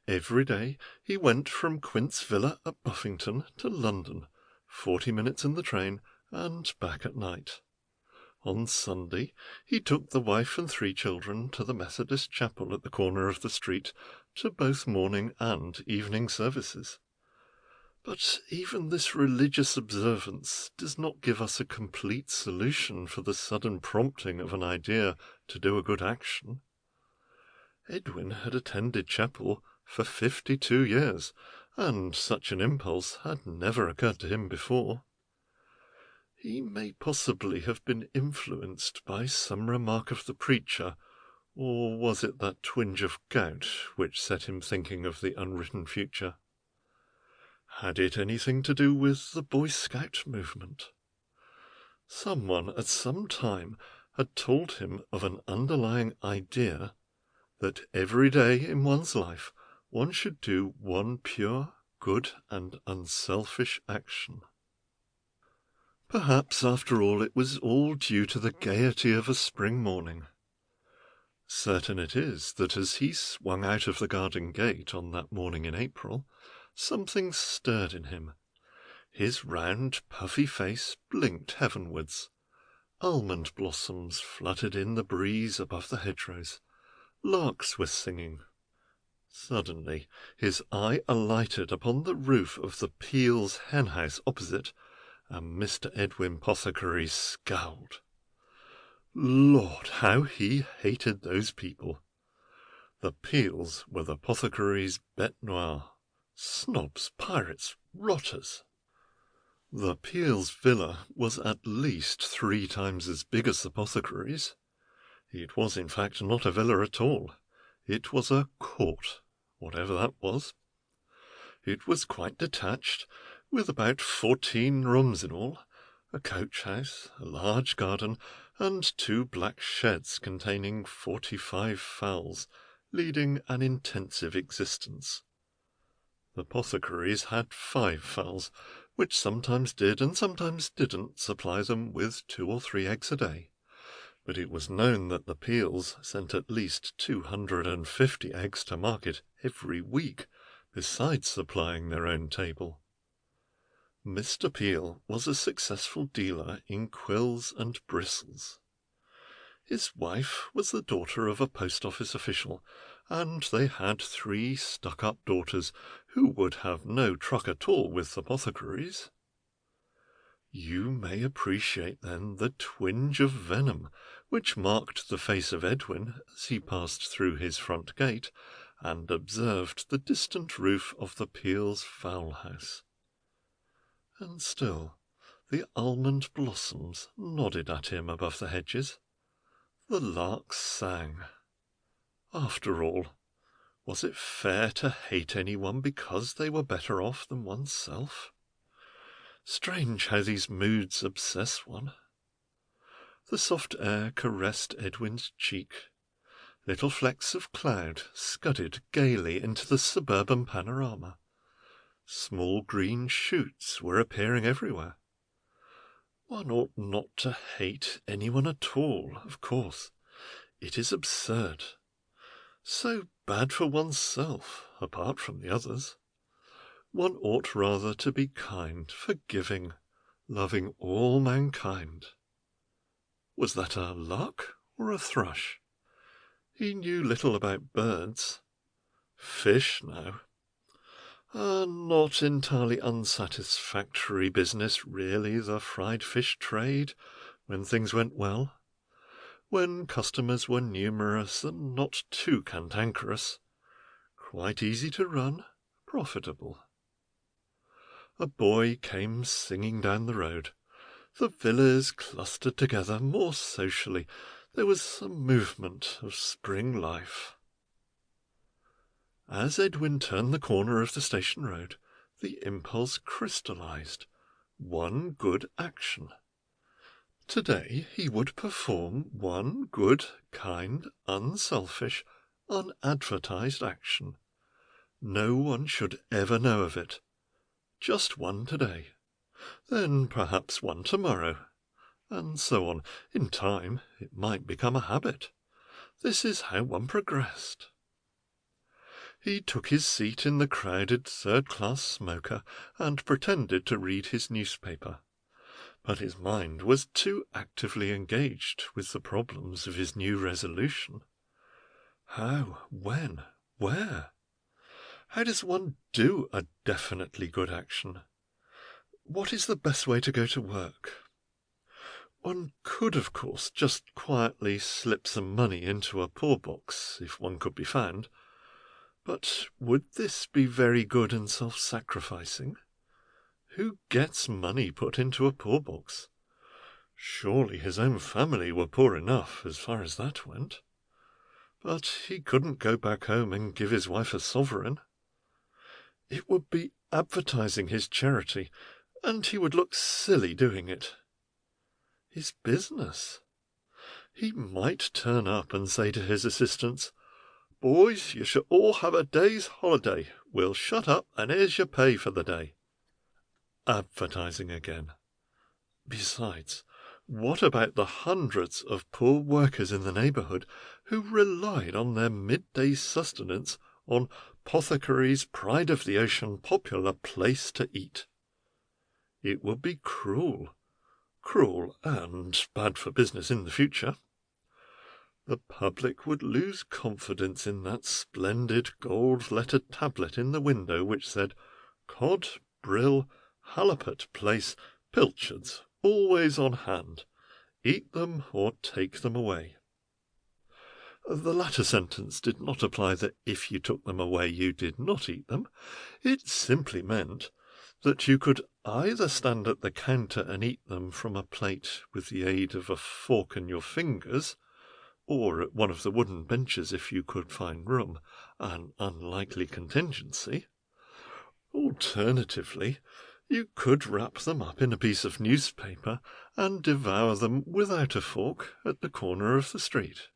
Every day he went from Quint's villa at Buffington to London, 40 minutes in the train, and back at night. On Sunday he took the wife and 3 children to the Methodist chapel at the corner of the street to both morning and evening services. But even this religious observance does not give us a complete solution for the sudden prompting of an idea to do a good action. Edwin had attended chapel for 52 years, and such an impulse had never occurred to him before. He may possibly have been influenced by some remark of the preacher, or was it that twinge of gout which set him thinking of the unwritten future? Had it anything to do with the Boy Scout movement? Someone at some time had told him of an underlying idea that every day in one's life one should do one pure, good, and unselfish action. Perhaps, after all, it was all due to the gaiety of a spring morning. Certain it is that as he swung out of the garden gate on that morning in April, something stirred in him. His round, puffy face blinked heavenwards. Almond blossoms fluttered in the breeze above the hedgerows. Larks were singing. Suddenly his eye alighted upon the roof of the Peels hen-house opposite, and Mr. Edwin Pothecary scowled. Lord, how he hated those people! The Peels were the Pothecary's bête noire. Snobs, pirates, rotters. The Peels' villa was at least 3 times as big as the Pothecary's. It was, in fact, not a villa at all. It was a court, whatever that was. It was quite detached, with about 14 rooms in all, a coach-house, a large garden, and 2 black sheds containing 45 fowls, leading an intensive existence. The Pothecary's had 5 fowls, which sometimes did and sometimes didn't supply them with 2 or 3 eggs a day. But it was known that the Peels sent at least 250 eggs to market every week, besides supplying their own table. Mr. Peel was a successful dealer in quills and bristles. His wife was the daughter of a post office official, and they had 3 stuck-up daughters who would have no truck at all with the Pothecary's. You may appreciate, then, the twinge of venom which marked the face of Edwin as he passed through his front gate and observed the distant roof of the Peels' fowl-house. And still the almond blossoms nodded at him above the hedges. The larks sang. After all, was it fair to hate anyone because they were better off than oneself? Strange how these moods obsess one. The soft air caressed Edwin's cheek. Little flecks of cloud scudded gaily into the suburban panorama. Small green shoots were appearing everywhere. One ought not to hate anyone at all, of course. It is absurd. So bad for oneself, apart from the others. One ought rather to be kind, forgiving, loving all mankind. Was that a lark or a thrush? He knew little about birds. Fish, now. A not entirely unsatisfactory business, really, the fried fish trade, when things went well. When customers were numerous and not too cantankerous. Quite easy to run, profitable. A boy came singing down the road. The villas clustered together more socially. There was a movement of spring life. As Edwin turned the corner of the station road, the impulse crystallized. One good action. Today he would perform one good, kind, unselfish, unadvertised action. No one should ever know of it. Just one today. Then perhaps one tomorrow. And so on. In time it might become a habit. This is how one progressed. He took his seat in the crowded third-class smoker and pretended to read his newspaper. But his mind was too actively engaged with the problems of his new resolution. How? When? Where? How does one do a definitely good action? What is the best way to go to work? One could, of course, just quietly slip some money into a poor box, if one could be found. But would this be very good and self-sacrificing? Who gets money put into a poor box? Surely his own family were poor enough, as far as that went. But he couldn't go back home and give his wife a sovereign. It would be advertising his charity, and he would look silly doing it. His business. He might turn up and say to his assistants, "Boys, you shall all have a day's holiday. We'll shut up, and here's your pay for the day." Advertising again. Besides, what about the hundreds of poor workers in the neighbourhood who relied on their midday sustenance on Pothecary's Pride of the Ocean popular place to eat? It would be cruel and bad for business in the future. The public would lose confidence in that splendid gold-lettered tablet in the window which said, "Cod, brill, halibut place, pilchards, always on hand. Eat them or take them away." The latter sentence did not apply that if you took them away you did not eat them. It simply meant that you could either stand at the counter and eat them from a plate with the aid of a fork and your fingers, or at one of the wooden benches if you could find room, an unlikely contingency. Alternatively, you could wrap them up in a piece of newspaper and devour them without a fork at the corner of the street.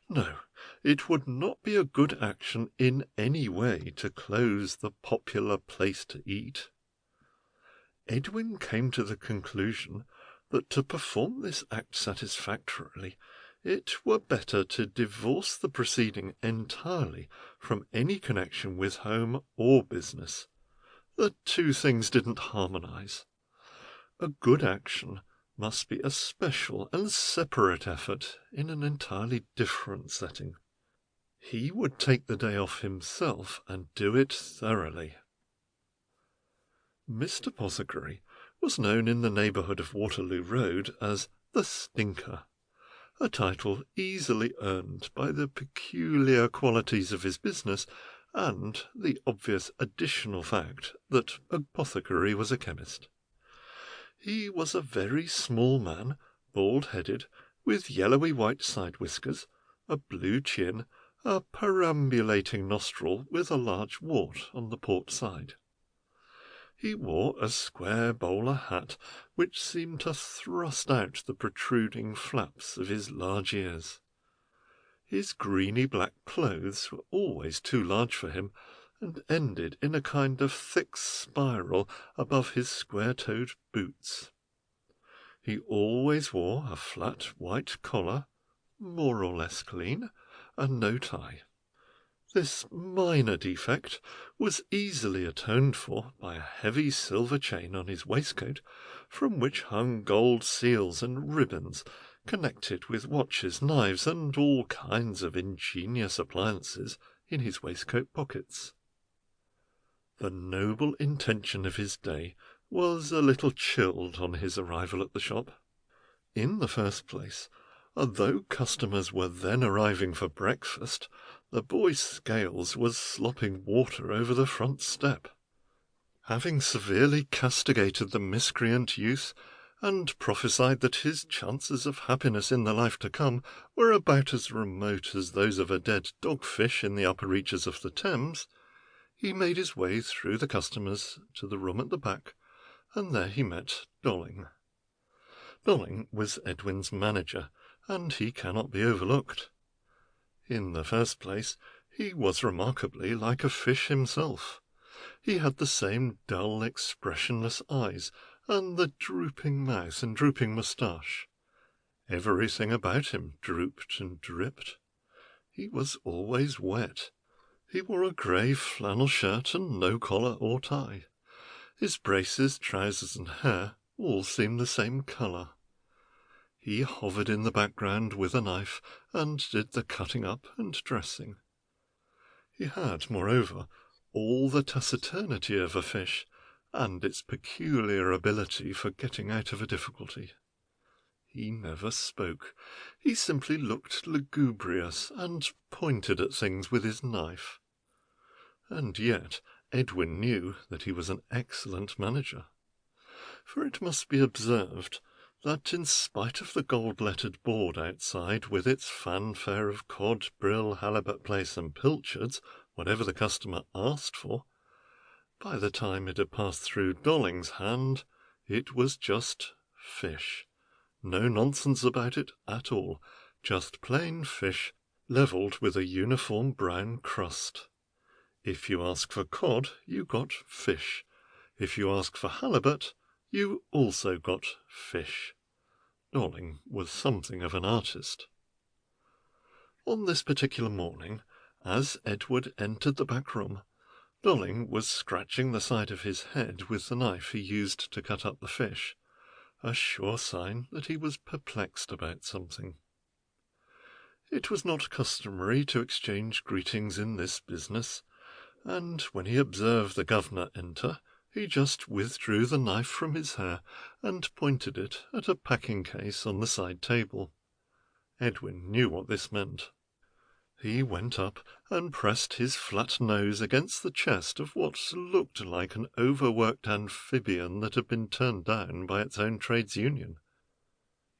No, it would not be a good action in any way to close the popular place to eat. Edwin came to the conclusion that to perform this act satisfactorily, it were better to divorce the proceeding entirely from any connection with home or business. The two things didn't harmonize. A good action must be a special and separate effort in an entirely different setting. He would take the day off himself and do it thoroughly. Mr. Pothecary was known in the neighbourhood of Waterloo Road as the Stinker, a title easily earned by the peculiar qualities of his business and the obvious additional fact that Pothecary was a chemist. He was a very small man, bald-headed, with yellowy-white side-whiskers, a blue chin, a perambulating nostril with a large wart on the port side. He wore a square bowler hat which seemed to thrust out the protruding flaps of his large ears. His greeny-black clothes were always too large for him, and ended in a kind of thick spiral above his square-toed boots. He always wore a flat white collar, more or less clean, and no tie. This minor defect was easily atoned for by a heavy silver chain on his waistcoat, from which hung gold seals and ribbons, connected with watches, knives, and all kinds of ingenious appliances in his waistcoat pockets. The noble intention of his day was a little chilled on his arrival at the shop. In the first place, though customers were then arriving for breakfast, the boy Scales was slopping water over the front step. Having severely castigated the miscreant youth, and prophesied that his chances of happiness in the life to come were about as remote as those of a dead dogfish in the upper reaches of the Thames, he made his way through the customers to the room at the back, and there he met Dolling. Dolling was Edwin's manager, and he cannot be overlooked. In the first place, he was remarkably like a fish himself. He had the same dull, expressionless eyes, and the drooping mouth and drooping moustache. Everything about him drooped and dripped. He was always wet. He wore a grey flannel shirt and no collar or tie. His braces, trousers, and hair all seemed the same colour. He hovered in the background with a knife, and did the cutting up and dressing. He had, moreover, all the taciturnity of a fish, and its peculiar ability for getting out of a difficulty. He never spoke. He simply looked lugubrious and pointed at things with his knife. And yet Edwin knew that he was an excellent manager. For it must be observed that in spite of the gold-lettered board outside, with its fanfare of cod, brill, halibut plaice, and pilchards, whatever the customer asked for, by the time it had passed through Dolling's hand, it was just fish. No nonsense about it at all, just plain fish, levelled with a uniform brown crust. If you ask for cod, you got fish. If you ask for halibut, you also got fish. Dolling was something of an artist. On this particular morning, as Edward entered the back room, Dolling was scratching the side of his head with the knife he used to cut up the fish, a sure sign that he was perplexed about something. It was not customary to exchange greetings in this business, and when he observed the governor enter, he just withdrew the knife from his hair and pointed it at a packing-case on the side table. Edwin knew what this meant. He went up and pressed his flat nose against the chest of what looked like an overworked amphibian that had been turned down by its own trades union.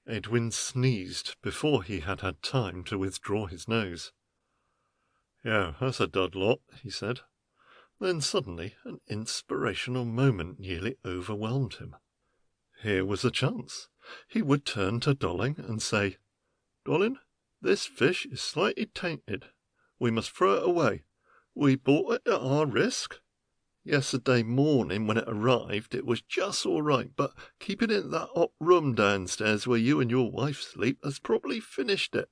Edwin sneezed before he had had time to withdraw his nose. "Yeah, that's a dud lot," he said. Then suddenly an inspirational moment nearly overwhelmed him. Here was a chance. He would turn to Dolling and say, "Dolling, this fish is slightly tainted. We must throw it away. We bought it at our risk. Yesterday morning when it arrived it was just all right, but keeping it in that hot room downstairs where you and your wife sleep has probably finished it.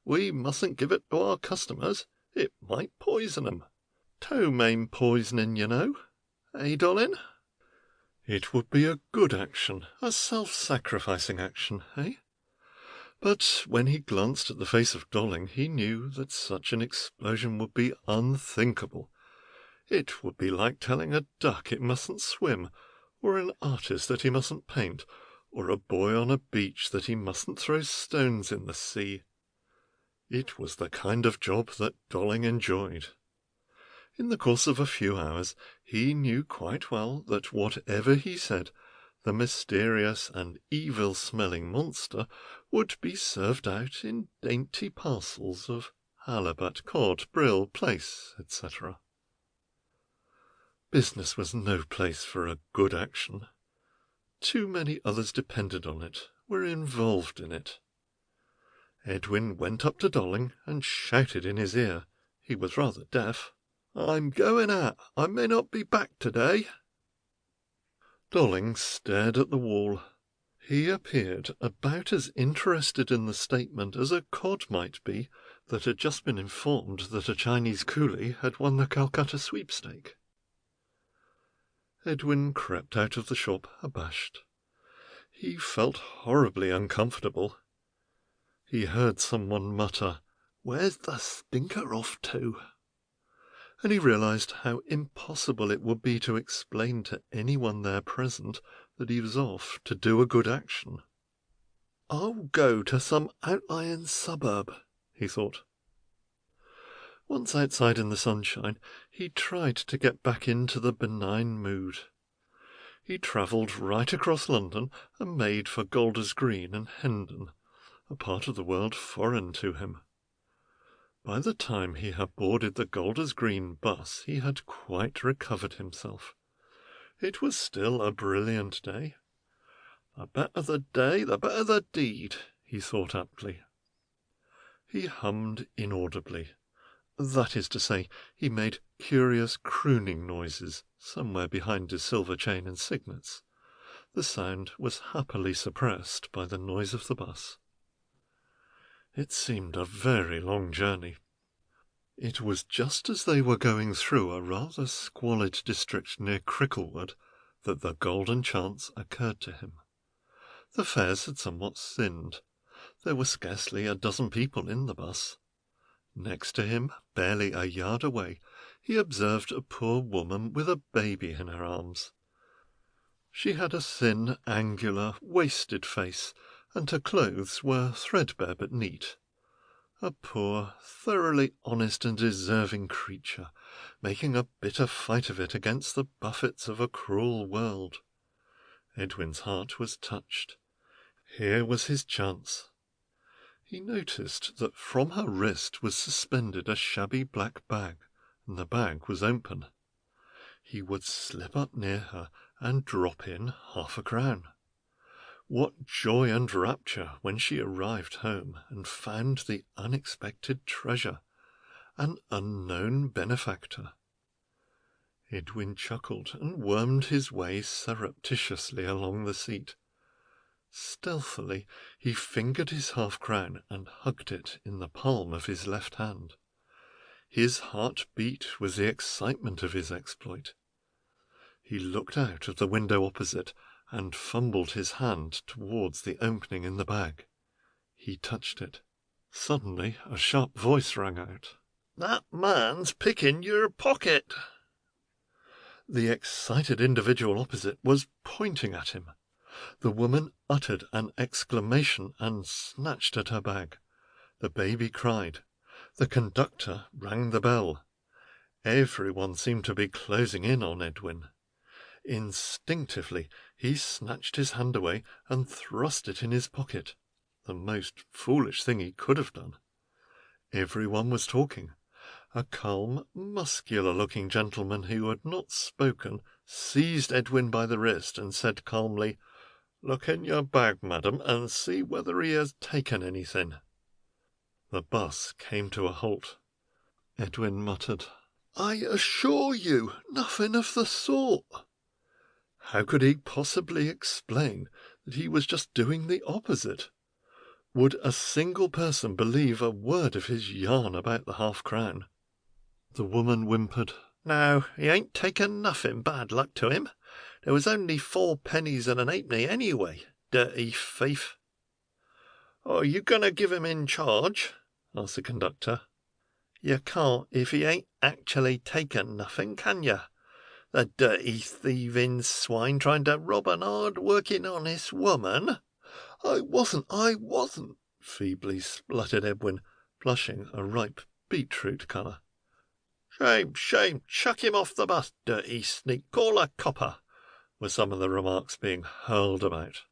We mustn't give it to our customers. It might poison them. Ptomaine poisoning, you know. Eh, Dolling?" It would be a good action, a self-sacrificing action, eh? But when he glanced at the face of Dolling, he knew that such an explosion would be unthinkable. It would be like telling a duck it mustn't swim, or an artist that he mustn't paint, or a boy on a beach that he mustn't throw stones in the sea. It was the kind of job that Dolling enjoyed. In the course of a few hours, he knew quite well that whatever he said, the mysterious and evil-smelling monster would be served out in dainty parcels of halibut, cod, brill, plaice, etc. Business was no place for a good action. Too many others depended on it, were involved in it. Edwin went up to Dolling and shouted in his ear. He was rather deaf. "I'm going out. I may not be back today." Dolling stared at the wall. He appeared about as interested in the statement as a cod might be that had just been informed that a Chinese coolie had won the Calcutta sweepstake. Edwin crept out of the shop abashed. He felt horribly uncomfortable. He heard someone mutter, "Where's the stinker off to?" And he realized how impossible it would be to explain to anyone there present that he was off to do a good action. "I'll go to some outlying suburb," he thought. Once outside in the sunshine, he tried to get back into the benign mood. He travelled right across London and made for Golders Green and Hendon, a part of the world foreign to him. By the time he had boarded the Golders Green bus, he had quite recovered himself. It was still a brilliant day. The better the day, the better the deed, he thought aptly. He hummed inaudibly. That is to say, he made curious crooning noises somewhere behind his silver chain and signets. The sound was happily suppressed by the noise of the bus. It seemed a very long journey. It was just as they were going through a rather squalid district near Cricklewood that the golden chance occurred to him. The fares had somewhat thinned. There were scarcely a dozen people in the bus. Next to him, barely a yard away, he observed a poor woman with a baby in her arms. She had a thin, angular, wasted face, and her clothes were threadbare but neat. A poor, thoroughly honest and deserving creature, making a bitter fight of it against the buffets of a cruel world. Edwin's heart was touched. Here was his chance. He noticed that from her wrist was suspended a shabby black bag, and the bag was open. He would slip up near her and drop in £0.50. What joy and rapture when she arrived home and found the unexpected treasure, an unknown benefactor. Edwin chuckled and wormed his way surreptitiously along the seat. Stealthily he fingered his £0.50 and hugged it in the palm of his left hand. His heart beat with the excitement of his exploit. He looked out of the window opposite and fumbled his hand towards the opening in the bag. He touched it. Suddenly a sharp voice rang out. "That man's picking your pocket!" The excited individual opposite was pointing at him. The woman uttered an exclamation and snatched at her bag. The baby cried. The conductor rang the bell. Everyone seemed to be closing in on Edwin. Instinctively he snatched his hand away and thrust it in his pocket, the most foolish thing he could have done. Everyone was talking. A calm, muscular-looking gentleman who had not spoken seized Edwin by the wrist and said calmly, "Look in your bag, madam, and see whether he has taken anything." The bus came to a halt. Edwin muttered, "I assure you, nothing of the sort." How could he possibly explain that he was just doing the opposite? Would a single person believe a word of his yarn about the £0.50? The woman whimpered, "No, he ain't taken nothing, bad luck to him. There was only 4 pennies and an 8penny anyway, dirty thief." "Are you going to give him in charge?" asked the conductor. "You can't if he ain't actually taken nothing, can you? The dirty thieving swine trying to rob an hard-working honest woman." I wasn't," feebly spluttered Edwin, blushing a ripe beetroot colour. "Shame, shame, chuck him off the bus, dirty sneak, call a copper," were some of the remarks being hurled about.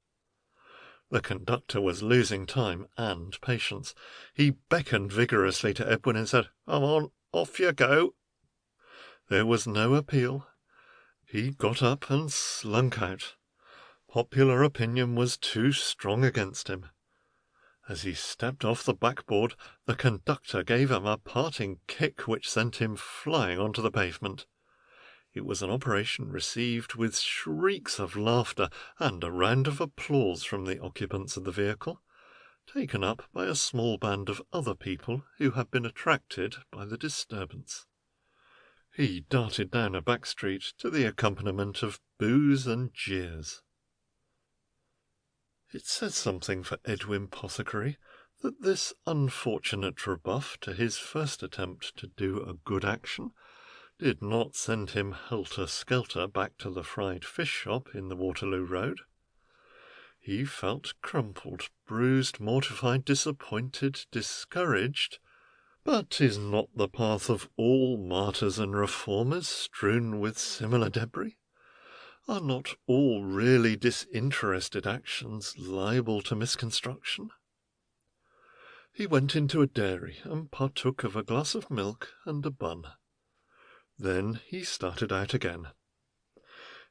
The conductor was losing time and patience. He beckoned vigorously to Edwin and said, "Come on, off you go." There was no appeal. He got up and slunk out. Popular opinion was too strong against him. As he stepped off the backboard, the conductor gave him a parting kick which sent him flying onto the pavement. It was an operation received with shrieks of laughter and a round of applause from the occupants of the vehicle, taken up by a small band of other people who had been attracted by the disturbance. He darted down a back street to the accompaniment of boos and jeers. It says something for Edwin Pothecary that this unfortunate rebuff to his first attempt to do a good action did not send him helter-skelter back to the fried fish shop in the Waterloo Road. He felt crumpled, bruised, mortified, disappointed, discouraged. But is not the path of all martyrs and reformers strewn with similar debris? Are not all really disinterested actions liable to misconstruction? He went into a dairy and partook of a glass of milk and a bun. Then he started out again.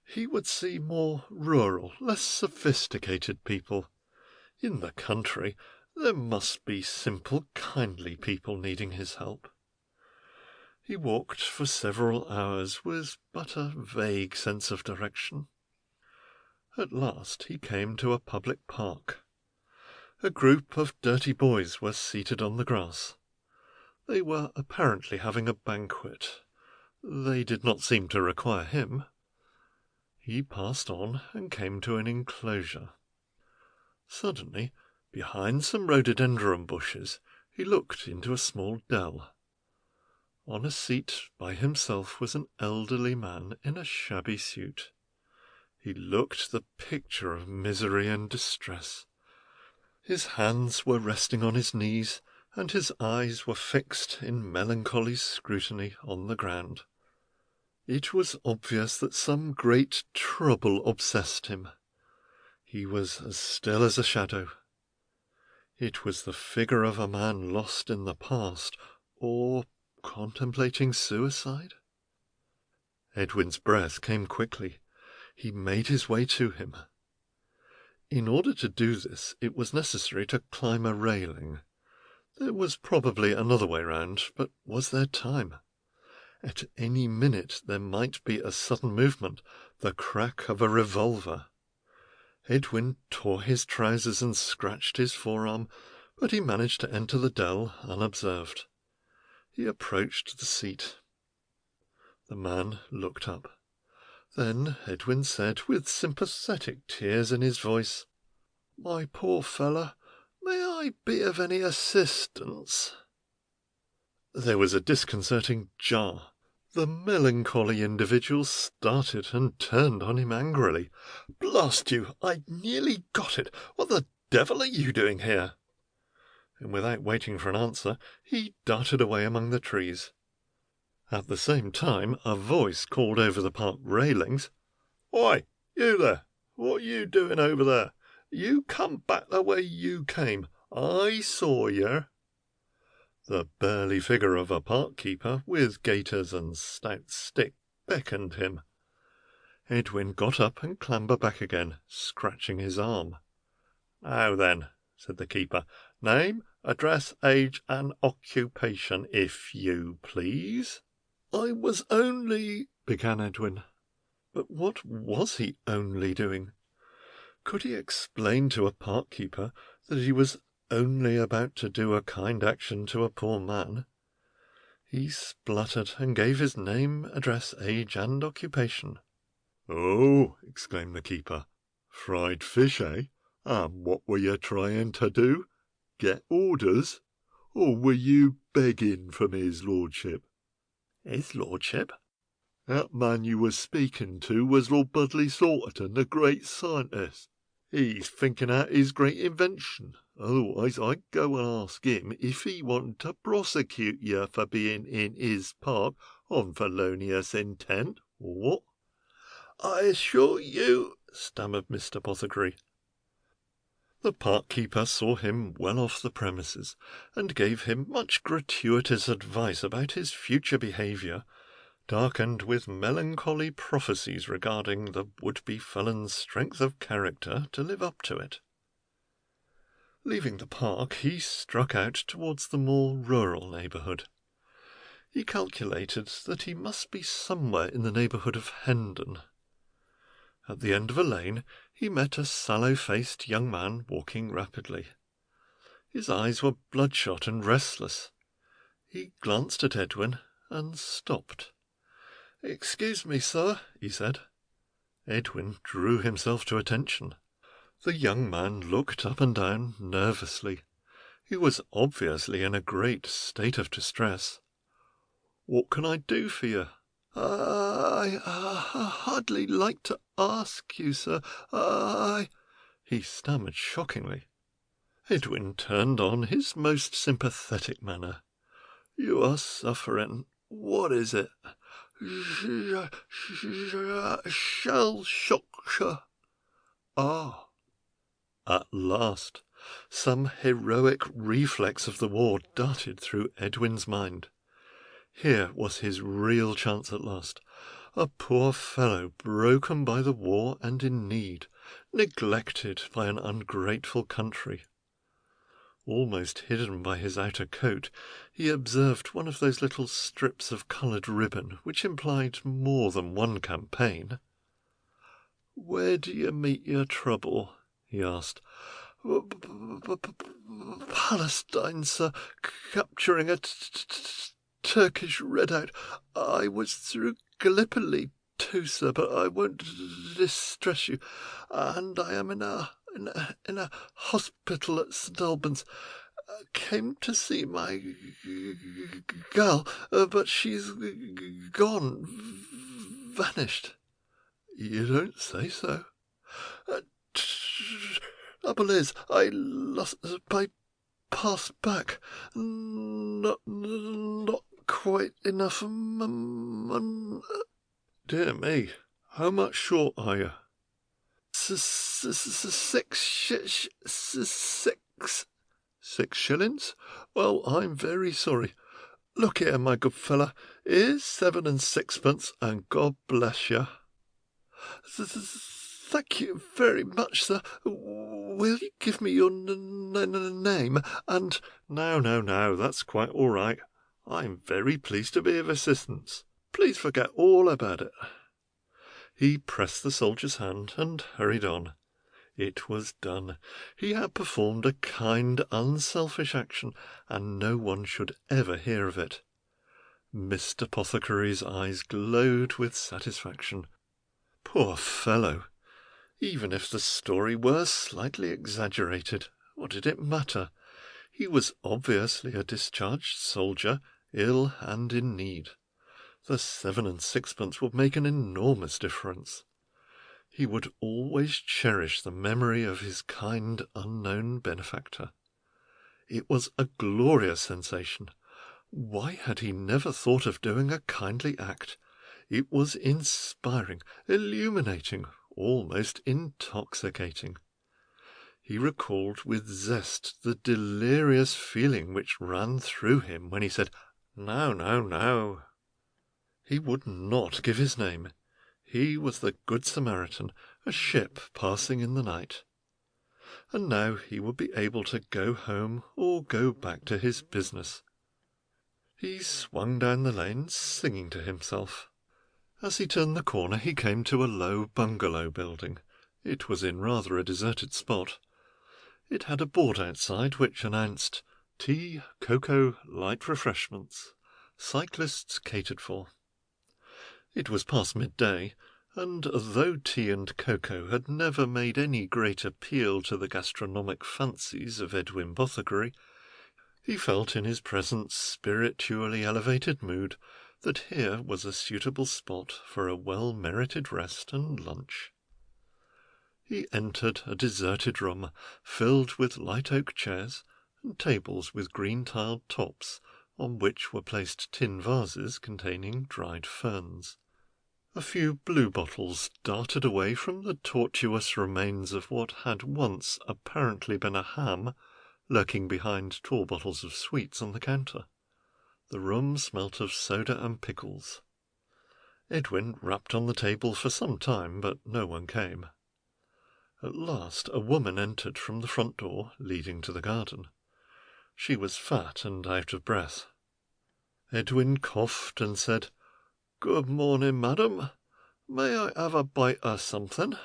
He would see more rural, less sophisticated people. In the country there must be simple, kindly people needing his help. He walked for several hours with but a vague sense of direction. At last he came to a public park. A group of dirty boys were seated on the grass. They were apparently having a banquet. They did not seem to require him. He passed on and came to an enclosure. Suddenly, behind some rhododendron bushes, he looked into a small dell. On a seat by himself was an elderly man in a shabby suit. He looked the picture of misery and distress. His hands were resting on his knees, and his eyes were fixed in melancholy scrutiny on the ground. It was obvious that some great trouble obsessed him. He was as still as a shadow. It was the figure of a man lost in the past, or contemplating suicide. Edwin's breath came quickly. He made his way to him. In order to do this, it was necessary to climb a railing. There was probably another way round, but was there time? At any minute there might be a sudden movement, the crack of a revolver. Edwin tore his trousers and scratched his forearm, but he managed to enter the dell unobserved. He approached the seat. The man looked up. Then Edwin said, with sympathetic tears in his voice, "My poor fellow, may I be of any assistance?" There was a disconcerting jar. The melancholy individual started and turned on him angrily. "Blast you! I nearly got it! What the devil are you doing here?" And without waiting for an answer, he darted away among the trees. At the same time, a voice called over the park railings, "Oi, you there! What are you doing over there? You come back the way you came. I saw yer." The burly figure of a park keeper, with gaiters and stout stick, beckoned him. Edwin got up and clambered back again, scratching his arm. "Now then," said the keeper, "name, address, age, and occupation, if you please." "I was only—" began Edwin. But what was he only doing? Could he explain to a park keeper that he was only about to do a kind action to a poor man? He spluttered and gave his name, address, age, and occupation. "Oh," exclaimed the keeper, "fried fish, eh? And what were you trying to do? Get orders? Or were you begging from his lordship?" "His lordship?" "That man you was speaking to was Lord Budley Salterton, the great scientist. He's thinking out his great invention. Otherwise I'd go and ask him if he wanted to prosecute you for being in his park on felonious intent, or what?" "I assure you—" stammered Mr. Apothecary. The park keeper saw him well off the premises, and gave him much gratuitous advice about his future behaviour, darkened with melancholy prophecies regarding the would-be felon's strength of character to live up to it. Leaving the park, he struck out towards the more rural neighbourhood. He calculated that he must be somewhere in the neighbourhood of Hendon. At the end of a lane he met a sallow-faced young man walking rapidly. His eyes were bloodshot and restless. He glanced at Edwin and stopped. "Excuse me, sir," he said. Edwin drew himself to attention. The young man looked up and down nervously. He was obviously in a great state of distress. "What can I do for you?" I hardly like to ask you, sir. He stammered shockingly. Edwin turned on his most sympathetic manner. "You are suffering. What is it?" "Shell shock." "Ah." At last, some heroic reflex of the war darted through Edwin's mind. Here was his real chance at last. A poor fellow broken by the war and in need, neglected by an ungrateful country. Almost hidden by his outer coat, he observed one of those little strips of coloured ribbon which implied more than one campaign. "Where do you meet your trouble?" he asked. "Palestine, sir, capturing a Turkish redoubt. I was through Gallipoli too, sir, but I won't distress you. And I am in a hospital at St. Albans. came to see my girl, but she's gone, vanished. You don't say so. Trouble is, I lost my passeback. Not quite enough Dear me, how much short are you? 6 shillings? Well, I'm very sorry. Look here, my good fella, here's 7 and 6pence, and God bless you. Thank you very much, sir. Will you give me your name and... No, that's quite all right. I'm very pleased to be of assistance. Please forget all about it. He pressed the soldier's hand and hurried on. It was done. He had performed a kind, unselfish action, and no one should ever hear of it. Mr. Apothecary's eyes glowed with satisfaction. Poor fellow! Even if the story were slightly exaggerated, what did it matter? He was obviously a discharged soldier, ill and in need. The 7 and 6pence would make an enormous difference. He would always cherish the memory of his kind, unknown benefactor. It was a glorious sensation. Why had he never thought of doing a kindly act? It was inspiring, illuminating, almost intoxicating. He recalled with zest the delirious feeling which ran through him when he said, No. He would not give his name. He was the Good Samaritan, a ship passing in the night. And now he would be able to go home or go back to his business. He swung down the lane, singing to himself. As he turned the corner, he came to a low bungalow building. It was in rather a deserted spot. It had a board outside which announced, "Tea, cocoa, light refreshments. Cyclists catered for." It was past midday, and though tea and cocoa had never made any great appeal to the gastronomic fancies of Edwin Apothecary, he felt in his present spiritually elevated mood that here was a suitable spot for a well-merited rest and lunch. He entered a deserted room filled with light oak chairs and tables with green-tiled tops, on which were placed tin vases containing dried ferns. A few blue bottles darted away from the tortuous remains of what had once apparently been a ham, lurking behind tall bottles of sweets on the counter. The room smelt of soda and pickles. Edwin rapped on the table for some time, but no one came. At last a woman entered from the front door leading to the garden. She was fat and out of breath. Edwin coughed and said, "Good morning, madam. May I have a bite of something?"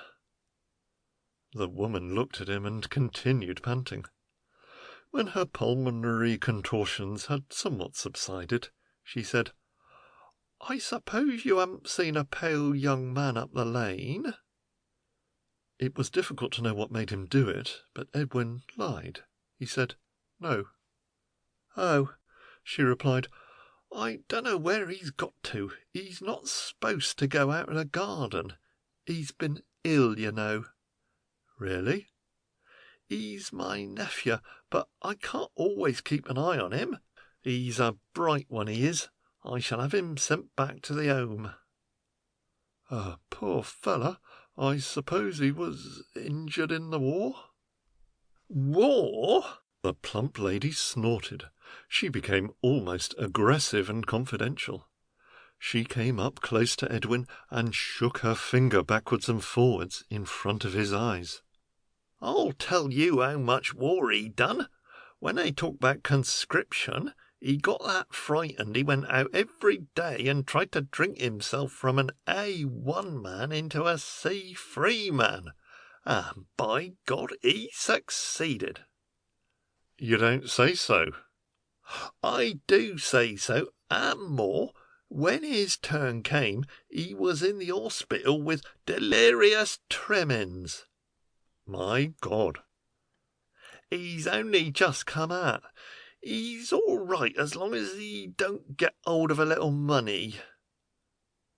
The woman looked at him and continued panting. When her pulmonary contortions had somewhat subsided, she said, "I suppose you haven't seen a pale young man up the lane?" It was difficult to know what made him do it, but Edwin lied. He said, "No." "Oh," she replied, "I dunno where he's got to. He's not supposed to go out in the garden. He's been ill, you know." "Really?" "He's my nephew, but I can't always keep an eye on him. He's a bright one, he is. I shall have him sent back to the home." Poor fella. I suppose he was injured in the war?" "War?" The plump lady snorted. She became almost aggressive and confidential. She came up close to Edwin and shook her finger backwards and forwards in front of his eyes. "I'll tell you how much war he done. When they talk about conscription, he got that frightened he went out every day and tried to drink himself from an A1 man into a C3 man. And by God, he succeeded." "You don't say so." "I do say so, and more. When his turn came, he was in the hospital with delirious tremens." "My God!" He's only just come out. He's all right as long as he don't get hold of a little money."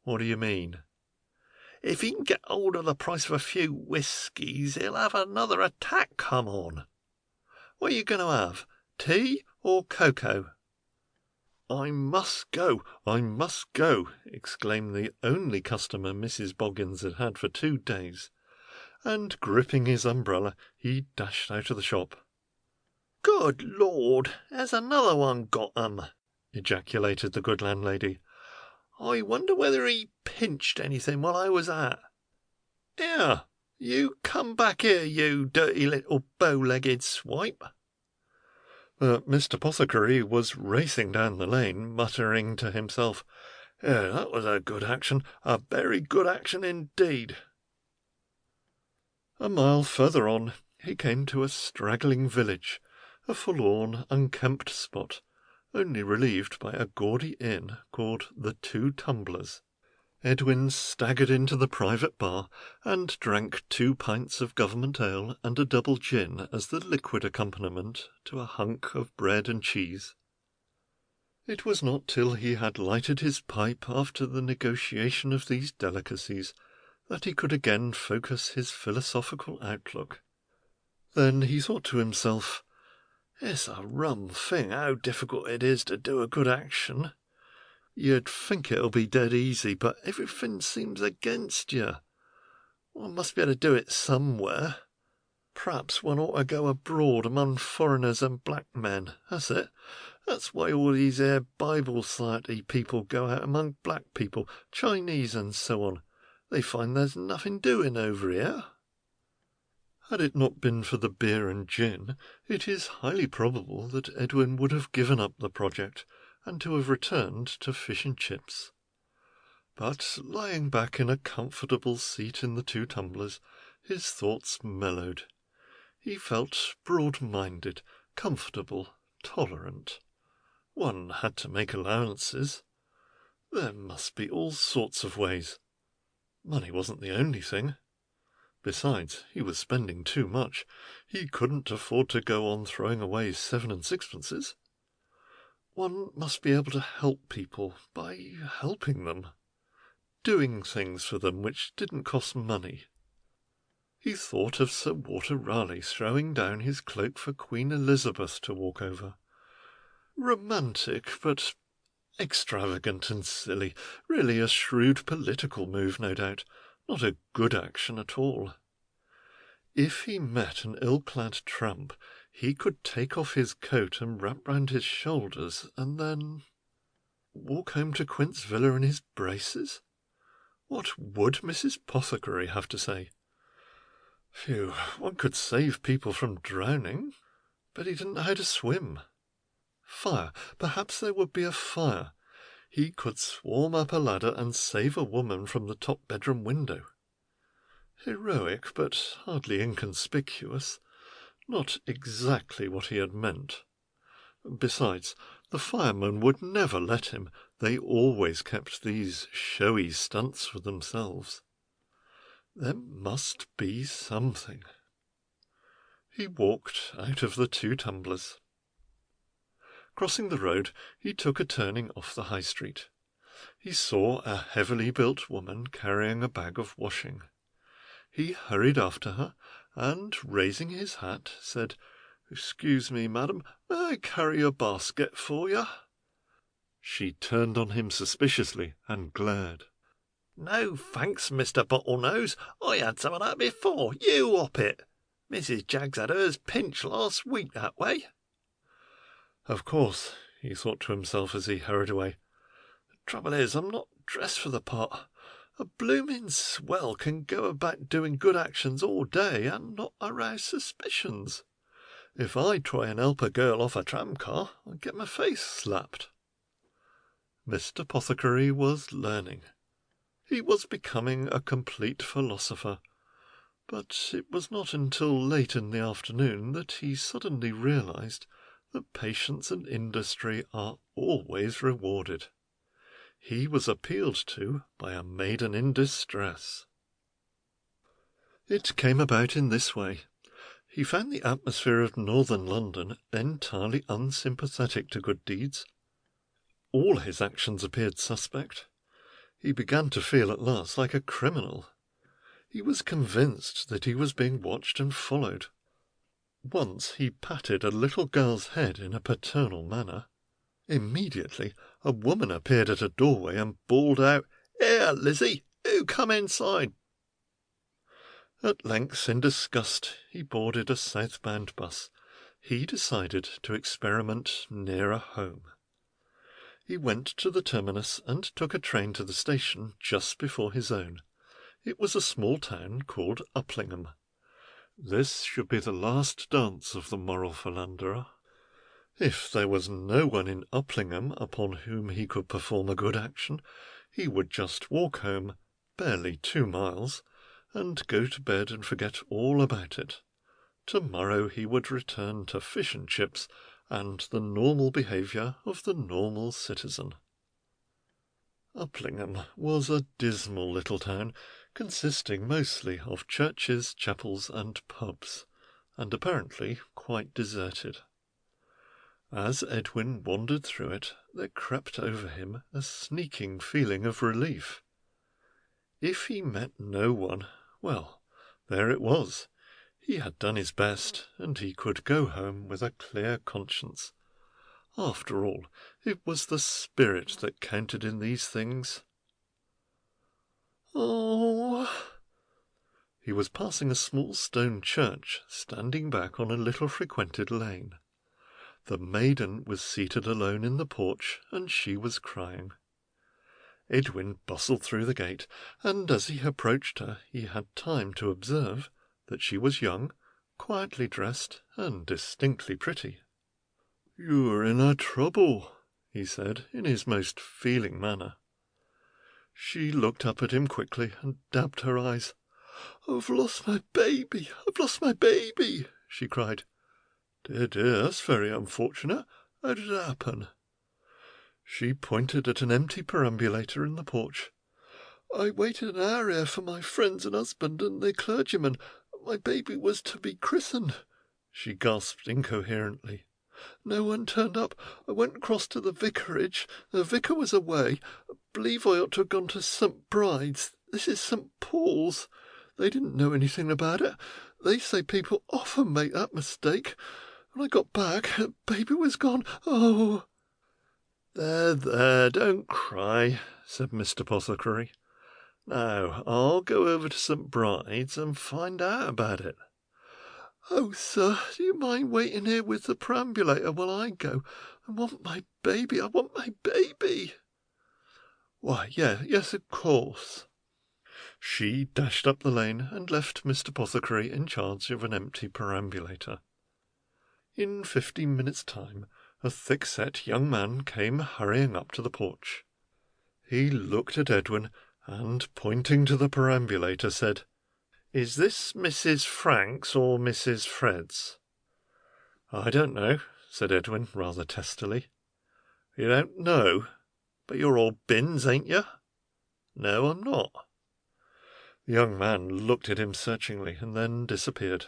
"What do you mean?" "If he can get hold of the price of a few whiskies, he'll have another attack come on. What are you going to have, tea or cocoa?" "I must go, I must go," exclaimed the only customer Mrs. Boggins had had for 2 days, and gripping his umbrella, he dashed out of the shop. "Good Lord, has another one got 'em?" ejaculated the good landlady. "I wonder whether he pinched anything while I was out. Here, you come back here, you dirty little bow-legged swipe." But Mr. Pothecary was racing down the lane, muttering to himself, "That was a good action, a very good action indeed." A mile further on, he came to a straggling village, a forlorn, unkempt spot, only relieved by a gaudy inn called the Two Tumblers. Edwin staggered into the private bar and drank 2 pints of government ale and a double gin as the liquid accompaniment to a hunk of bread and cheese. It was not till he had lighted his pipe after the negotiation of these delicacies that he could again focus his philosophical outlook. Then he thought to himself, "It's a rum thing how difficult it is to do a good action. You'd think it'll be dead easy, but everything seems against you. One must be able to do it somewhere. Perhaps one ought to go abroad among foreigners and black men. That's it. That's why all these here Bible Society people go out among black people, Chinese and so on. They find there's nothing doing over here." Had it not been for the beer and gin, it is highly probable that Edwin would have given up the project, and to have returned to fish and chips. But lying back in a comfortable seat in the Two Tumblers, his thoughts mellowed. He felt broad-minded, comfortable, tolerant. One had to make allowances. There must be all sorts of ways. Money wasn't the only thing. Besides, he was spending too much. He couldn't afford to go on throwing away 7 and 6pences. One must be able to help people by helping them, doing things for them which didn't cost money. He thought of Sir Walter Raleigh throwing down his cloak for Queen Elizabeth to walk over. Romantic, but extravagant and silly, really a shrewd political move, no doubt, not a good action at all. If he met an ill-clad tramp, he could take off his coat and wrap round his shoulders, and then walk home to Quint's villa in his braces. What would Mrs. Pothecary have to say? Phew, one could save people from drowning, but he didn't know how to swim. Fire, perhaps there would be a fire. He could swarm up a ladder and save a woman from the top bedroom window. Heroic, but hardly inconspicuous. Not exactly what he had meant. Besides, the firemen would never let him. They always kept these showy stunts for themselves. There must be something. He walked out of the Two Tumblers. Crossing the road, he took a turning off the High Street. He saw a heavily built woman carrying a bag of washing. He hurried after her, and, raising his hat, said, "Excuse me, madam, may I carry your basket for you?" She turned on him suspiciously and glared. "No, thanks, Mr. Bottlenose. I had some of that before. You hop it. Mrs. Jaggs had hers pinched last week that way." Of course, he thought to himself as he hurried away. The trouble is, I'm not dressed for the part. A blooming swell can go about doing good actions all day and not arouse suspicions. If I try and help a girl off a tramcar, I'll get my face slapped. Mr. Pothecary was learning. He was becoming a complete philosopher, but it was not until late in the afternoon that he suddenly realized that patience and industry are always rewarded. He was appealed to by a maiden in distress. It came about in this way. He found the atmosphere of northern London entirely unsympathetic to good deeds. All his actions appeared suspect. He began to feel at last like a criminal. He was convinced that he was being watched and followed. Once he patted a little girl's head in a paternal manner. Immediately a woman appeared at a doorway and bawled out, "Here, Lizzie, do come inside." At length, in disgust, he boarded a southbound bus. He decided to experiment nearer home. He went to the terminus and took a train to the station just before his own. It was a small town called Upplingham. This should be the last dance of the moral philanderer. If there was no one in Upplingham upon whom he could perform a good action, he would just walk home, barely 2 miles, and go to bed and forget all about it. Tomorrow he would return to fish and chips and the normal behaviour of the normal citizen. Upplingham was a dismal little town, consisting mostly of churches, chapels, and pubs, and apparently quite deserted. As Edwin wandered through it, there crept over him a sneaking feeling of relief. If he met no one, well, there it was. He had done his best, and he could go home with a clear conscience. After all, it was the spirit that counted in these things. Oh! He was passing a small stone church, standing back on a little frequented lane. The maiden was seated alone in the porch, and she was crying. Edwin bustled through the gate, and as he approached her he had time to observe that she was young, quietly dressed, and distinctly pretty. "You are in a trouble," he said, in his most feeling manner. She looked up at him quickly and dabbed her eyes. "I've lost my baby! I've lost my baby!" she cried. "Dear, dear, that's very unfortunate. How did it happen?" She pointed at an empty perambulator in the porch. "I waited an hour here for my friends and husband and the clergyman. My baby was to be christened," she gasped incoherently. "No one turned up. I went across to the vicarage. The vicar was away. I believe I ought to have gone to St. Bride's. This is St. Paul's. They didn't know anything about it. They say people often make that mistake. When I got back, the baby was gone. Oh!" "There, there, don't cry," said Mr. Apothecary. "Now, I'll go over to St. Bride's and find out about it." "Oh, sir, do you mind waiting here with the perambulator while I go? I want my baby, I want my baby." "Why, yes, of course." She dashed up the lane and left Mr. Apothecary in charge of an empty perambulator. In 15 minutes' time, a thick-set young man came hurrying up to the porch. He looked at Edwin and, pointing to the perambulator, said, "Is this Mrs. Frank's or Mrs. Fred's?" "I don't know," said Edwin, rather testily. "You don't know? But you're all Binns, ain't you?" "No, I'm not." The young man looked at him searchingly and then disappeared.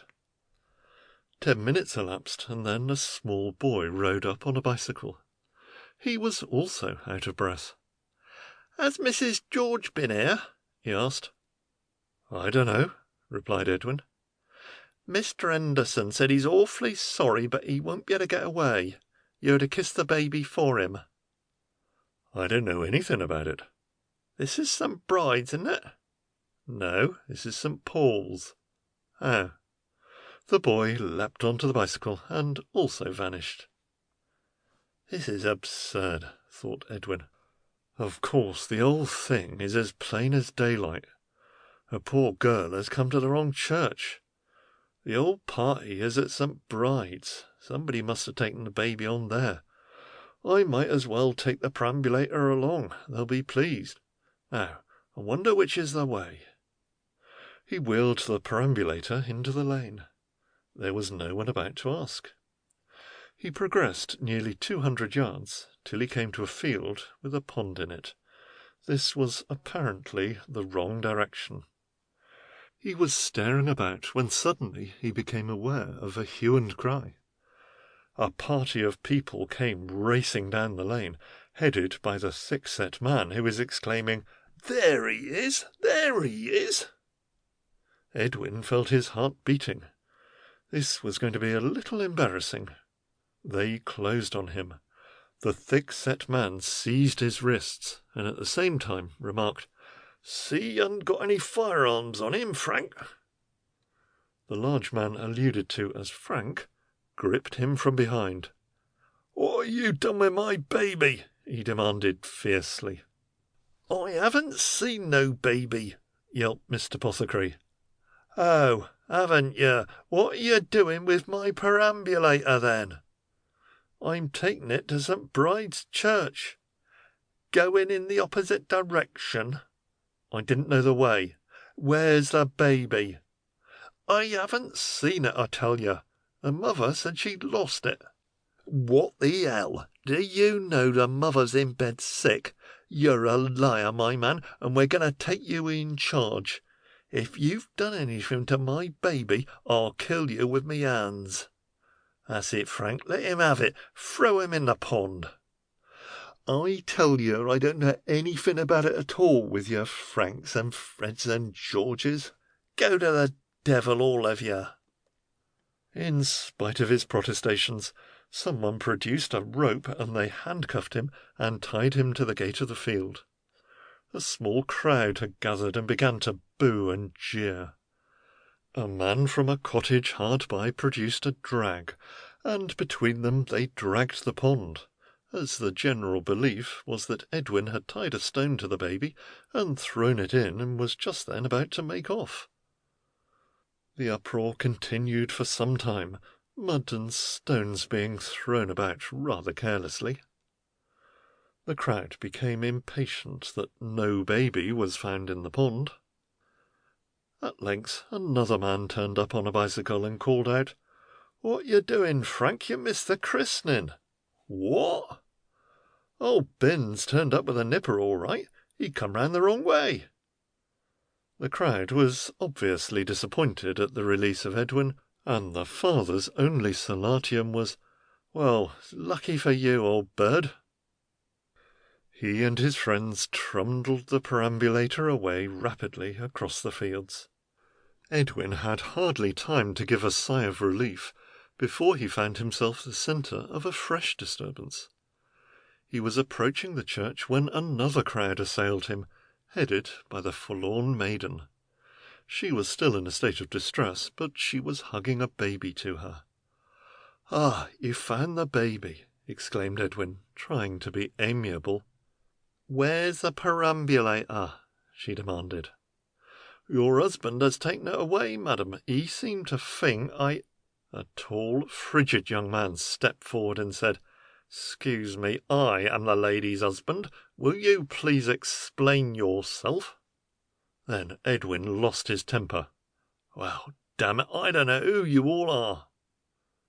10 minutes elapsed, and then a small boy rode up on a bicycle. He was also out of breath. "Has Mrs. George been here?" he asked. "I don't know," replied Edwin. "Mr. Henderson said he's awfully sorry, but he won't be able to get away. You're to kiss the baby for him." "I don't know anything about it." "This is St. Bride's, isn't it?" "No, this is St. Paul's." "Oh." The boy leapt onto the bicycle and also vanished. "This is absurd," thought Edwin. "Of course, the whole thing is as plain as daylight. A poor girl has come to the wrong church. The whole party is at St. Bride's. Somebody must have taken the baby on there. I might as well take the perambulator along. They'll be pleased. Now, I wonder which is the way." He wheeled the perambulator into the lane. There was no one about to ask. He progressed nearly 200 yards till he came to a field with a pond in it. This was apparently the wrong direction. He was staring about when suddenly he became aware of a hue and cry. A party of people came racing down the lane, headed by the thick-set man who was exclaiming, "There he is! There he is!" Edwin felt his heart beating. This was going to be a little embarrassing. They closed on him. The thick-set man seized his wrists, and at the same time remarked, "See you haven't got any firearms on him, Frank." The large man alluded to as Frank gripped him from behind. "What have you done with my baby?" he demanded fiercely. "I haven't seen no baby," yelped Mr. Apothecary. "Oh, haven't you? What are you doing with my perambulator, then?" "I'm taking it to St. Bride's Church." "Going in the opposite direction?" "I didn't know the way." "Where's the baby?" "I haven't seen it, I tell you. The mother said she'd lost it." "What the hell? Do you know the mother's in bed sick? You're a liar, my man, and we're going to take you in charge. If you've done anything to my baby, I'll kill you with me hands." "That's it, Frank. Let him have it. Throw him in the pond." "I tell you I don't know anything about it at all, with your Franks and Freds and Georges. Go to the devil, all of you." In spite of his protestations, someone produced a rope and they handcuffed him and tied him to the gate of the field. A small crowd had gathered and began to boo and jeer. A man from a cottage hard by produced a drag, and between them they dragged the pond, as the general belief was that Edwin had tied a stone to the baby and thrown it in and was just then about to make off. The uproar continued for some time, mud and stones being thrown about rather carelessly. The crowd became impatient that no baby was found in the pond. At length another man turned up on a bicycle and called out, "What you doing, Frank? You missed the christening." "What?" "Old Binns turned up with a nipper all right. He come round the wrong way." The crowd was obviously disappointed at the release of Edwin, and the father's only solatium was, "Well, lucky for you, old bird." He and his friends trundled the perambulator away rapidly across the fields. Edwin had hardly time to give a sigh of relief before he found himself the centre of a fresh disturbance. He was approaching the church when another crowd assailed him, headed by the forlorn maiden. She was still in a state of distress, but she was hugging a baby to her. "Ah, you found the baby," exclaimed Edwin, trying to be amiable. "Where's the perambulator?" she demanded. "Your husband has taken it away, madam. He seemed to think I—" A tall, frigid young man stepped forward and said, "Excuse me, I am the lady's husband. Will you please explain yourself?" Then Edwin lost his temper. "Well, damn it, I don't know who you all are.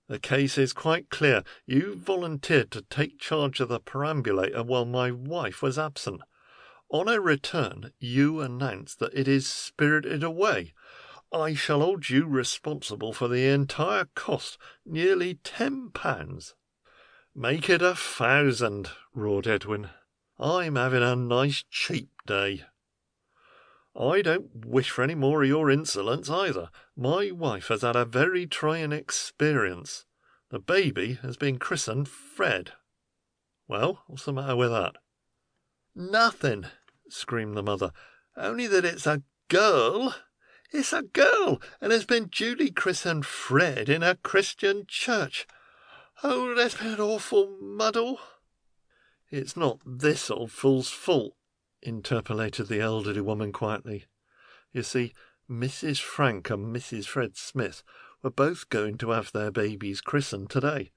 The case is quite clear. You volunteered to take charge of the perambulator while my wife was absent. On her return, you announced that it is spirited away. I shall hold you responsible for the entire cost, nearly £10. "Make it 1,000, roared Edwin. "I'm having a nice cheap day." "I don't wish for any more of your insolence either. My wife has had a very trying experience. The baby has been christened Fred." "Well, what's the matter with that?" "Nothing," screamed the mother, "only that it's a girl. It's a girl, and has been duly christened Fred in a Christian church. Oh, there's been an awful muddle." "It's not this old fool's fault," interpolated the elderly woman quietly. "You see, Mrs. Frank and Mrs. Fred Smith were both going to have their babies christened today.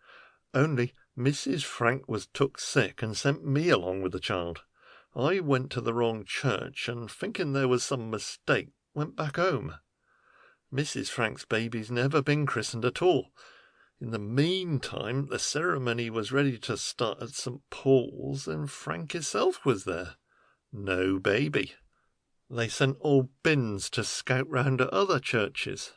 Only Mrs. Frank was took sick and sent me along with the child. I went to the wrong church, and thinking there was some mistake, went back home. Mrs. Frank's baby's never been christened at all. In the meantime, the ceremony was ready to start at St. Paul's, and Frank himself was there. No baby. They sent old Binns to scout round at other churches.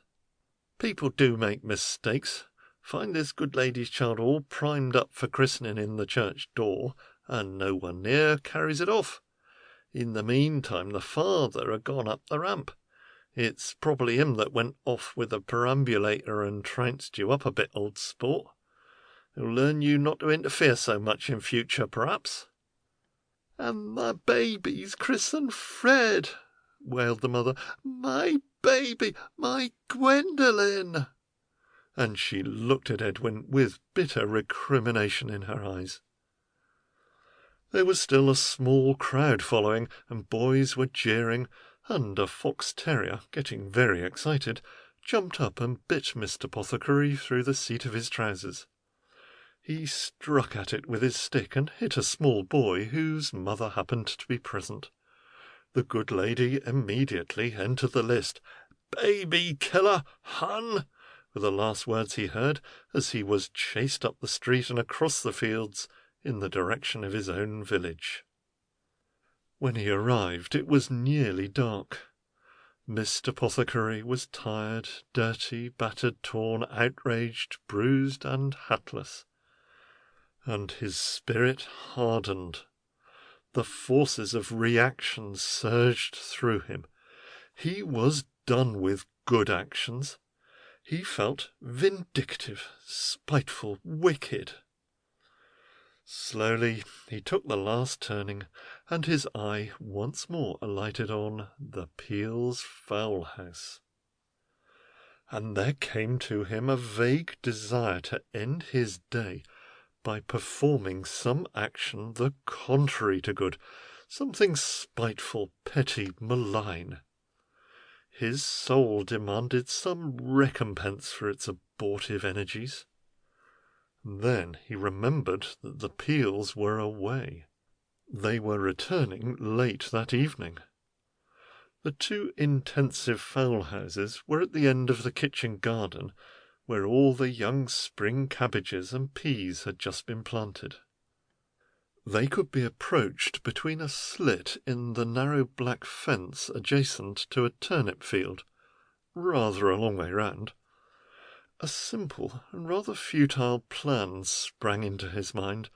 People do make mistakes. Find this good lady's child all primed up for christening in the church door, and no one near carries it off. In the meantime the father had gone up the ramp. It's probably him that went off with the perambulator and trounced you up a bit, old sport. He'll learn you not to interfere so much in future, perhaps." "And my baby's christened Fred," wailed the mother. "My baby, my Gwendolen!" And she looked at Edwin with bitter recrimination in her eyes. There was still a small crowd following, and boys were jeering, and a fox terrier, getting very excited, jumped up and bit Mr. Apothecary through the seat of his trousers. He struck at it with his stick and hit a small boy whose mother happened to be present. The good lady immediately entered the list. "Baby killer, hun!" were the last words he heard as he was chased up the street and across the fields in the direction of his own village. When he arrived, it was nearly dark. Mr. Apothecary was tired, dirty, battered, torn, outraged, bruised, and hatless. And his spirit hardened. The forces of reaction surged through him. He was done with good actions. He felt vindictive, spiteful, wicked. Slowly he took the last turning, and his eye once more alighted on the Peels' fowl house. And there came to him a vague desire to end his day by performing some action the contrary to good, something spiteful, petty, malign. His soul demanded some recompense for its abortive energies. Then he remembered that the Peels were away. They were returning late that evening. The two intensive fowl houses were at the end of the kitchen garden, where all the young spring cabbages and peas had just been planted. They could be approached between a slit in the narrow black fence adjacent to a turnip field, rather a long way round. A simple and rather futile plan sprang into his mind,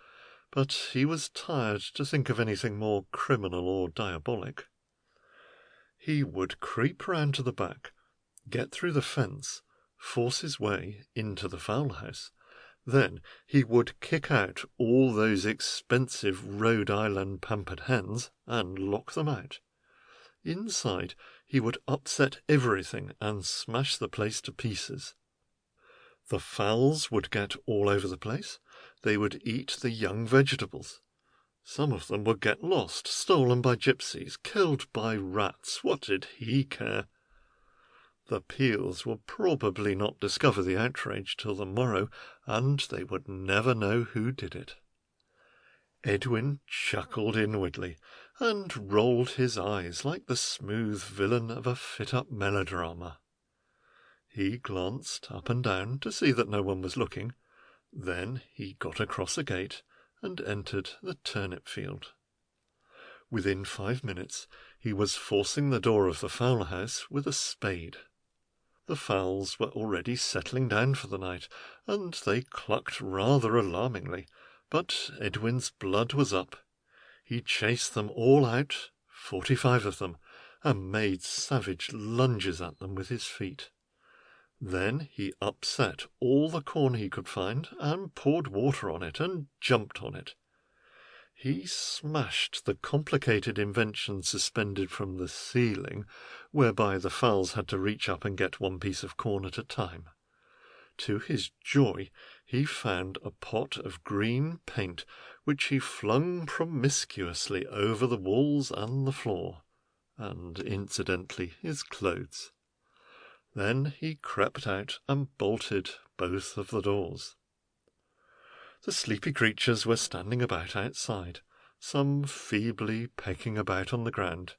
but he was tired to think of anything more criminal or diabolic. He would creep round to the back, get through the fence, force his way into the fowl house. Then he would kick out all those expensive Rhode Island pampered hens and lock them out. Inside he would upset everything and smash the place to pieces. The fowls would get all over the place. They would eat the young vegetables. Some of them would get lost, stolen by gypsies, killed by rats. What did he care? The Peels would probably not discover the outrage till the morrow, and they would never know who did it. Edwin chuckled inwardly, and rolled his eyes like the smooth villain of a fit-up melodrama. He glanced up and down to see that no one was looking. Then he got across a gate and entered the turnip field. Within 5 minutes he was forcing the door of the fowl house with a spade. The fowls were already settling down for the night, and they clucked rather alarmingly, but Edwin's blood was up. He chased them all out, 45 of them, and made savage lunges at them with his feet. Then he upset all the corn he could find, and poured water on it, and jumped on it. He smashed the complicated invention suspended from the ceiling, whereby the fowls had to reach up and get one piece of corn at a time. To his joy, he found a pot of green paint, which he flung promiscuously over the walls and the floor, and incidentally his clothes. Then he crept out and bolted both of the doors. The sleepy creatures were standing about outside, some feebly pecking about on the ground.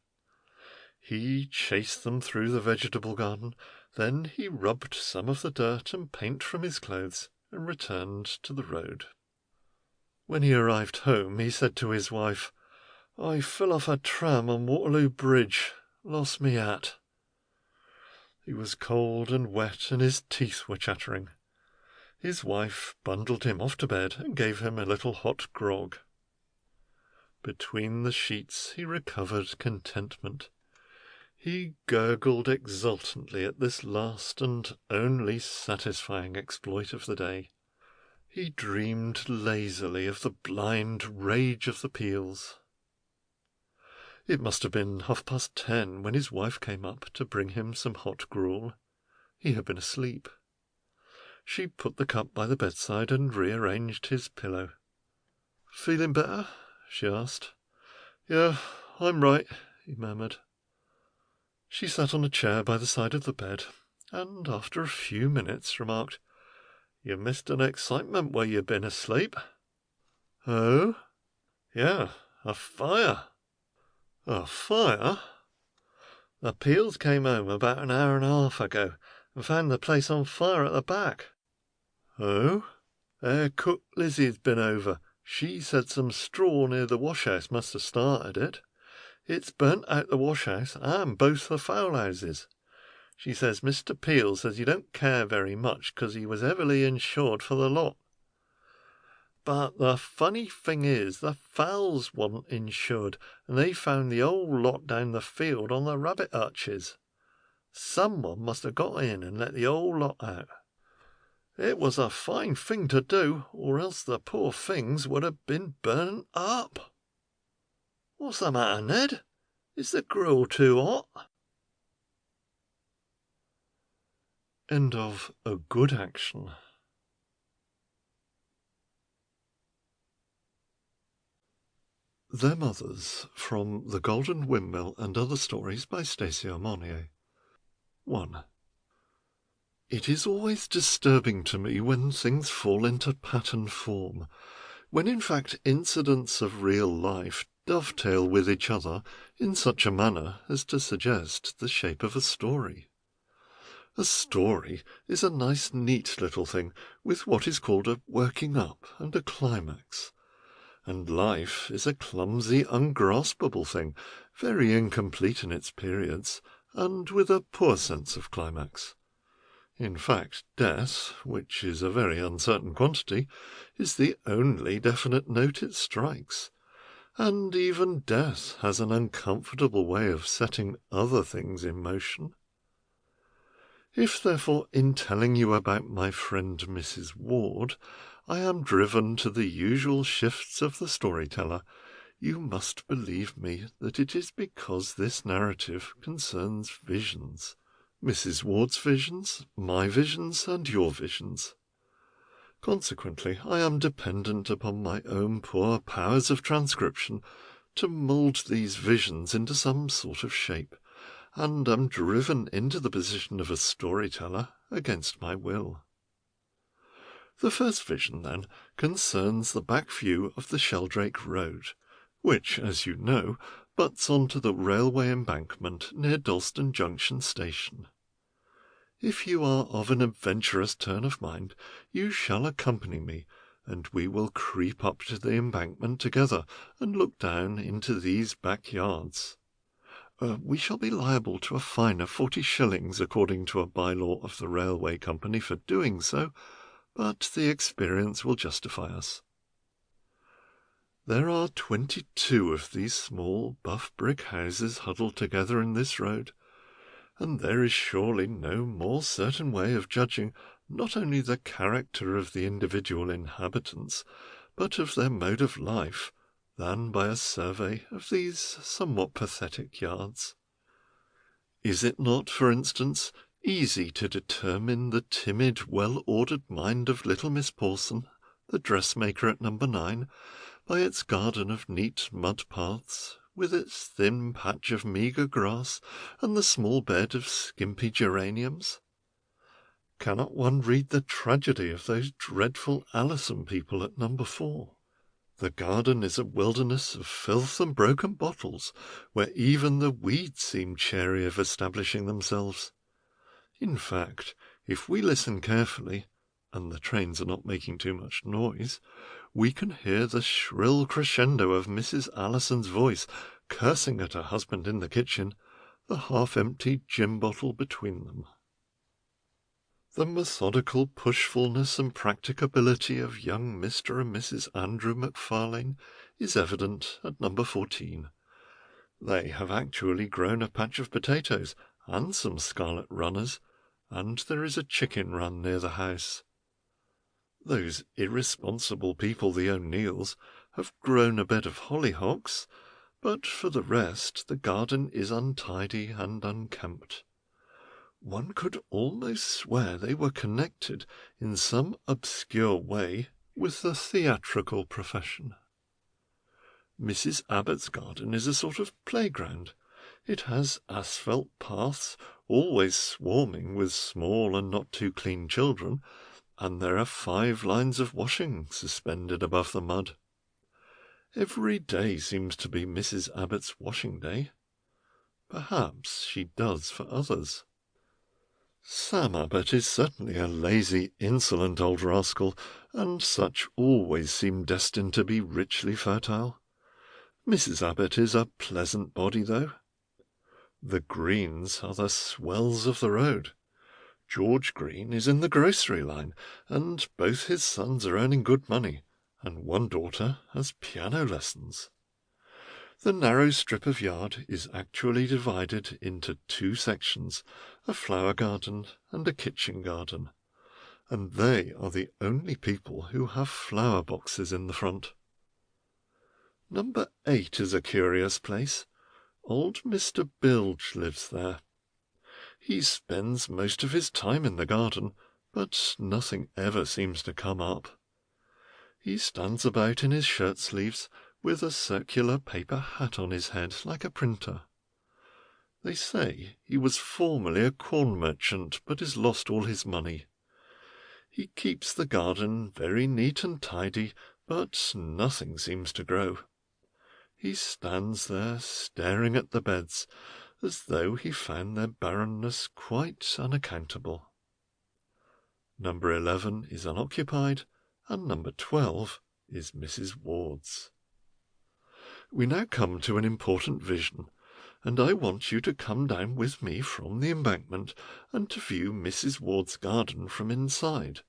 He chased them through the vegetable garden, then he rubbed some of the dirt and paint from his clothes and returned to the road. When he arrived home, he said to his wife, "I fell off a tram on Waterloo Bridge. Lost me hat." He was cold and wet, and his teeth were chattering. His wife bundled him off to bed and gave him a little hot grog. Between the sheets he recovered contentment. He gurgled exultantly at this last and only satisfying exploit of the day. He dreamed lazily of the blind rage of the Peels. It must have been 10:30 when his wife came up to bring him some hot gruel. He had been asleep. She put the cup by the bedside and rearranged his pillow. "Feeling better?" she asked. "Yeah, I'm right," he murmured. She sat on a chair by the side of the bed, and after a few minutes remarked, "You missed an excitement where you been asleep." "Oh?" "Yeah, a fire." "A fire?" "The Peels came home about an hour and a half ago and found the place on fire at the back." "Oh?" "Their cook Lizzie's been over. She said some straw near the wash-house must have started it. It's burnt out the wash-house and both the fowl-houses. She says Mr. Peel says he don't care very much, 'cause he was heavily insured for the lot. But the funny thing is, the fowls wasn't insured, and they found the whole lot down the field on the rabbit hutches. Someone must have got in and let the whole lot out. It was a fine thing to do, or else the poor things would have been burnt up. What's the matter, Ned? Is the gruel too hot?" End of A Good Action. Their Mothers, from The Golden Windmill and Other Stories by Stacy Aumonier. 1. It is always disturbing to me when things fall into pattern form, when in fact incidents of real life dovetail with each other in such a manner as to suggest the shape of a story. A story is a nice neat little thing with what is called a working up and a climax. And life is a clumsy, ungraspable thing, very incomplete in its periods, and with a poor sense of climax. In fact, death, which is a very uncertain quantity, is the only definite note it strikes, and even death has an uncomfortable way of setting other things in motion. If, therefore, in telling you about my friend Mrs. Ward, I am driven to the usual shifts of the storyteller, you must believe me that it is because this narrative concerns visions. Mrs. Ward's visions, my visions, and your visions. Consequently, I am dependent upon my own poor powers of transcription to mould these visions into some sort of shape, and am driven into the position of a storyteller against my will. The first vision, then, concerns the back view of the Sheldrake Road, which, as you know, butts onto the railway embankment near Dalston Junction Station. If you are of an adventurous turn of mind, you shall accompany me, and we will creep up to the embankment together and look down into these backyards. We shall be liable to a fine of 40 shillings according to a by-law of the railway company for doing so, but the experience will justify us. There are 22 of these small buff brick houses huddled together in this road, and there is surely no more certain way of judging not only the character of the individual inhabitants, but of their mode of life, than by a survey of these somewhat pathetic yards. Is it not, for instance, easy to determine the timid, well-ordered mind of little Miss Pawson, the dressmaker at No. 9, by its garden of neat mud paths, with its thin patch of meagre grass and the small bed of skimpy geraniums? Cannot one read the tragedy of those dreadful Allison people at No. 4? The garden is a wilderness of filth and broken bottles, where even the weeds seem chary of establishing themselves. In fact, if we listen carefully, and the trains are not making too much noise, we can hear the shrill crescendo of Mrs. Allison's voice cursing at her husband in the kitchen, the half-empty gin bottle between them. The methodical pushfulness and practicability of young Mr. and Mrs. Andrew MacFarlane is evident at number 14. They have actually grown a patch of potatoes and some scarlet runners, and there is a chicken run near the house. Those irresponsible people, the O'Neills, have grown a bed of hollyhocks, but for the rest the garden is untidy and unkempt. One could almost swear they were connected in some obscure way with the theatrical profession. Mrs. Abbott's garden is a sort of playground. It has asphalt paths, always swarming with small and not too clean children, and there are 5 lines of washing suspended above the mud. Every day seems to be Mrs. Abbott's washing day. Perhaps she does for others. Sam Abbott is certainly a lazy, insolent old rascal, and such always seem destined to be richly fertile. Mrs. Abbott is a pleasant body, though. The Greens are the swells of the road. George Green is in the grocery line, and both his sons are earning good money, and one daughter has piano lessons. The narrow strip of yard is actually divided into 2 sections, a flower garden and a kitchen garden, and they are the only people who have flower boxes in the front. Number 8 is a curious place. Old Mr. Bilge lives there. He spends most of his time in the garden, but nothing ever seems to come up. He stands about in his shirt-sleeves, with a circular paper hat on his head like a printer. They say he was formerly a corn merchant, but has lost all his money. He keeps the garden very neat and tidy, but nothing seems to grow. He stands there staring at the beds, as though he found their barrenness quite unaccountable. Number 11 is unoccupied, and number 12 is Mrs. Ward's. We now come to an important vision, and I want you to come down with me from the embankment and to view Mrs. Ward's garden from inside,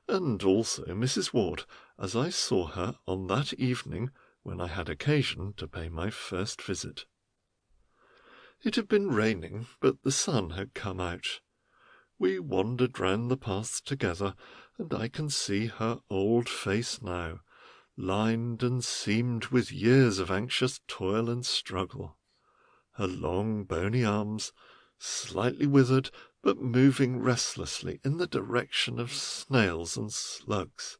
and also Mrs. Ward, as I saw her on that evening when I had occasion to pay my first visit. It had been raining, but the sun had come out. We wandered round the paths together, and I can see her old face now, lined and seamed with years of anxious toil and struggle. Her long bony arms, slightly withered, but moving restlessly in the direction of snails and slugs.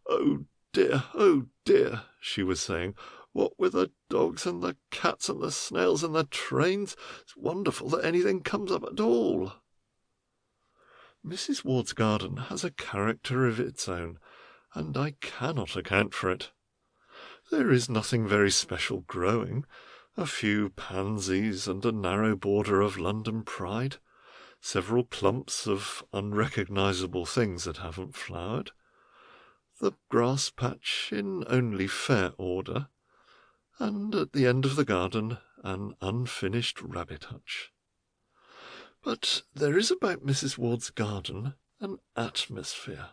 "Oh dear," she was saying, "what with the dogs and the cats and the snails and the trains, it's wonderful that anything comes up at all." Mrs. Ward's garden has a character of its own, and I cannot account for it. There is nothing very special growing, a few pansies and a narrow border of London pride, several clumps of unrecognizable things that haven't flowered, the grass patch in only fair order, and at the end of the garden an unfinished rabbit hutch. But there is about Mrs. Ward's garden an atmosphere.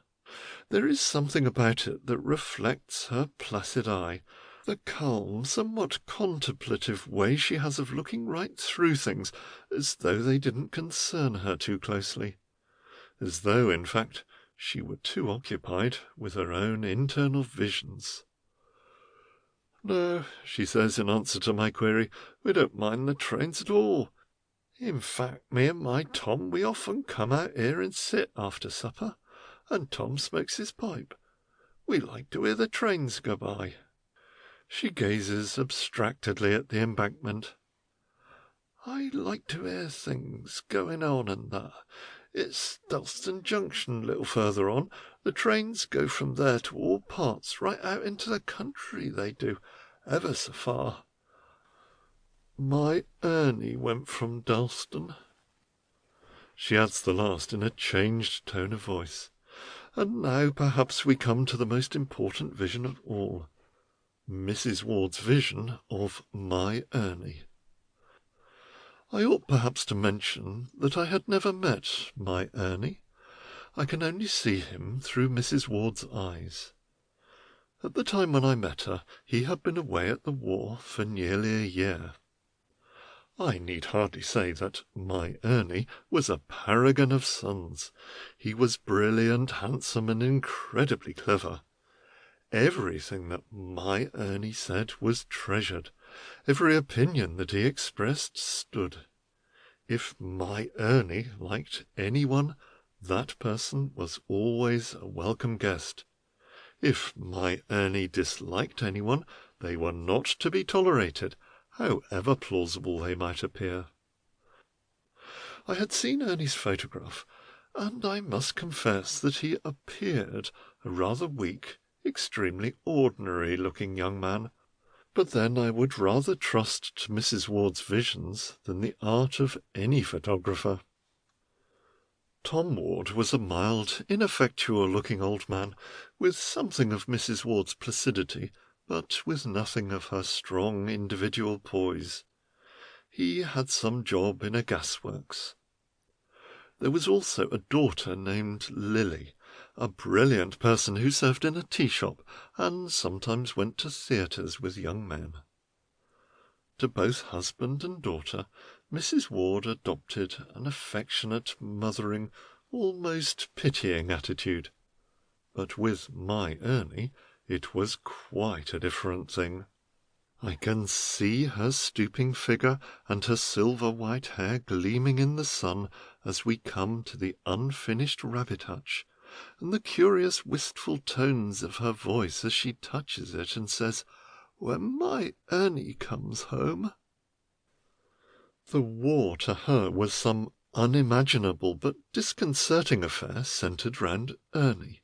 There is something about it that reflects her placid eye, the calm, somewhat contemplative way she has of looking right through things, as though they didn't concern her too closely, as though, in fact, she were too occupied with her own internal visions. "No," she says in answer to my query, "we don't mind the trains at all. In fact, me and my Tom, we often come out here and sit after supper, and Tom smokes his pipe. We like to hear the trains go by." She gazes abstractedly at the embankment. "I like to hear things going on and that. It's Dalston Junction a little further on. The trains go from there to all parts, right out into the country, they do, ever so far. My Ernie went from Dalston." She adds the last in a changed tone of voice. And now perhaps we come to the most important vision of all, Mrs. Ward's vision of my Ernie. I ought perhaps to mention that I had never met my Ernie. I can only see him through Mrs. Ward's eyes. At the time when I met her, he had been away at the war for nearly a year. I need hardly say that my Ernie was a paragon of sons. He was brilliant, handsome, and incredibly clever. Everything that my Ernie said was treasured. Every opinion that he expressed stood. If my Ernie liked anyone, that person was always a welcome guest. If my Ernie disliked anyone, they were not to be tolerated, however plausible they might appear. I had seen Ernie's photograph, and I must confess that he appeared a rather weak, extremely ordinary-looking young man. But then I would rather trust to Mrs. Ward's visions than the art of any photographer. Tom Ward was a mild, ineffectual-looking old man, with something of Mrs. Ward's placidity, but with nothing of her strong individual poise. He had some job in a gasworks. There was also a daughter named Lily, a brilliant person who served in a tea-shop and sometimes went to theatres with young men. To both husband and daughter, Mrs. Ward adopted an affectionate, mothering, almost pitying attitude. But with my Ernie, it was quite a different thing. I can see her stooping figure and her silver-white hair gleaming in the sun as we come to the unfinished rabbit hutch, and the curious wistful tones of her voice as she touches it and says, "When my Ernie comes home." The war to her was some unimaginable but disconcerting affair centred round Ernie.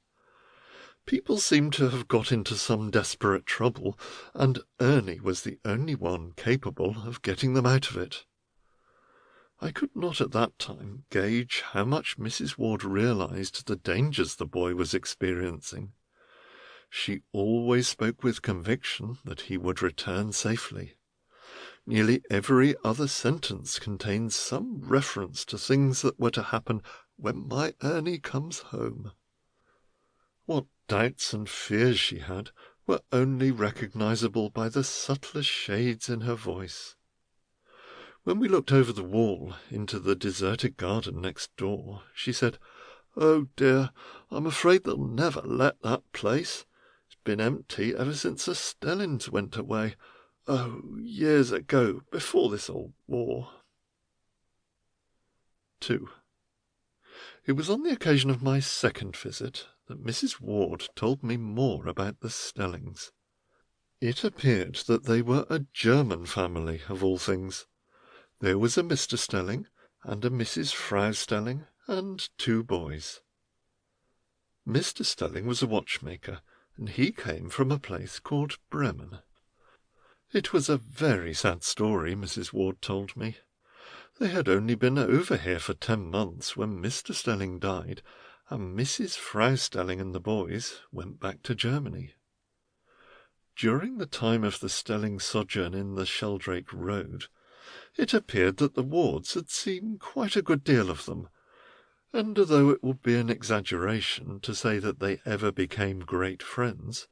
People seemed to have got into some desperate trouble, and Ernie was the only one capable of getting them out of it. I could not at that time gauge how much Mrs. Ward realized the dangers the boy was experiencing. She always spoke with conviction that he would return safely. Nearly every other sentence contains some reference to things that were to happen when my Ernie comes home. What doubts and fears she had were only recognizable by the subtlest shades in her voice. When we looked over the wall into the deserted garden next door, she said, "Oh dear, I'm afraid they'll never let that place. It's been empty ever since the Stellings went away. Oh, years ago, before this old war." 2. It was on the occasion of my second visit that Mrs. Ward told me more about the Stellings. It appeared that they were a German family, of all things. There was a Mr. Stelling and a Mrs. Frau Stelling and 2 boys. Mr. Stelling was a watchmaker, and he came from a place called Bremen. It was a very sad story, Mrs. Ward told me. They had only been over here for 10 months when Mr. Stelling died, and Mrs. Frau Stelling and the boys went back to Germany. During the time of the Stelling sojourn in the Sheldrake Road, it appeared that the Wards had seen quite a good deal of them, and though it would be an exaggeration to say that they ever became great friends,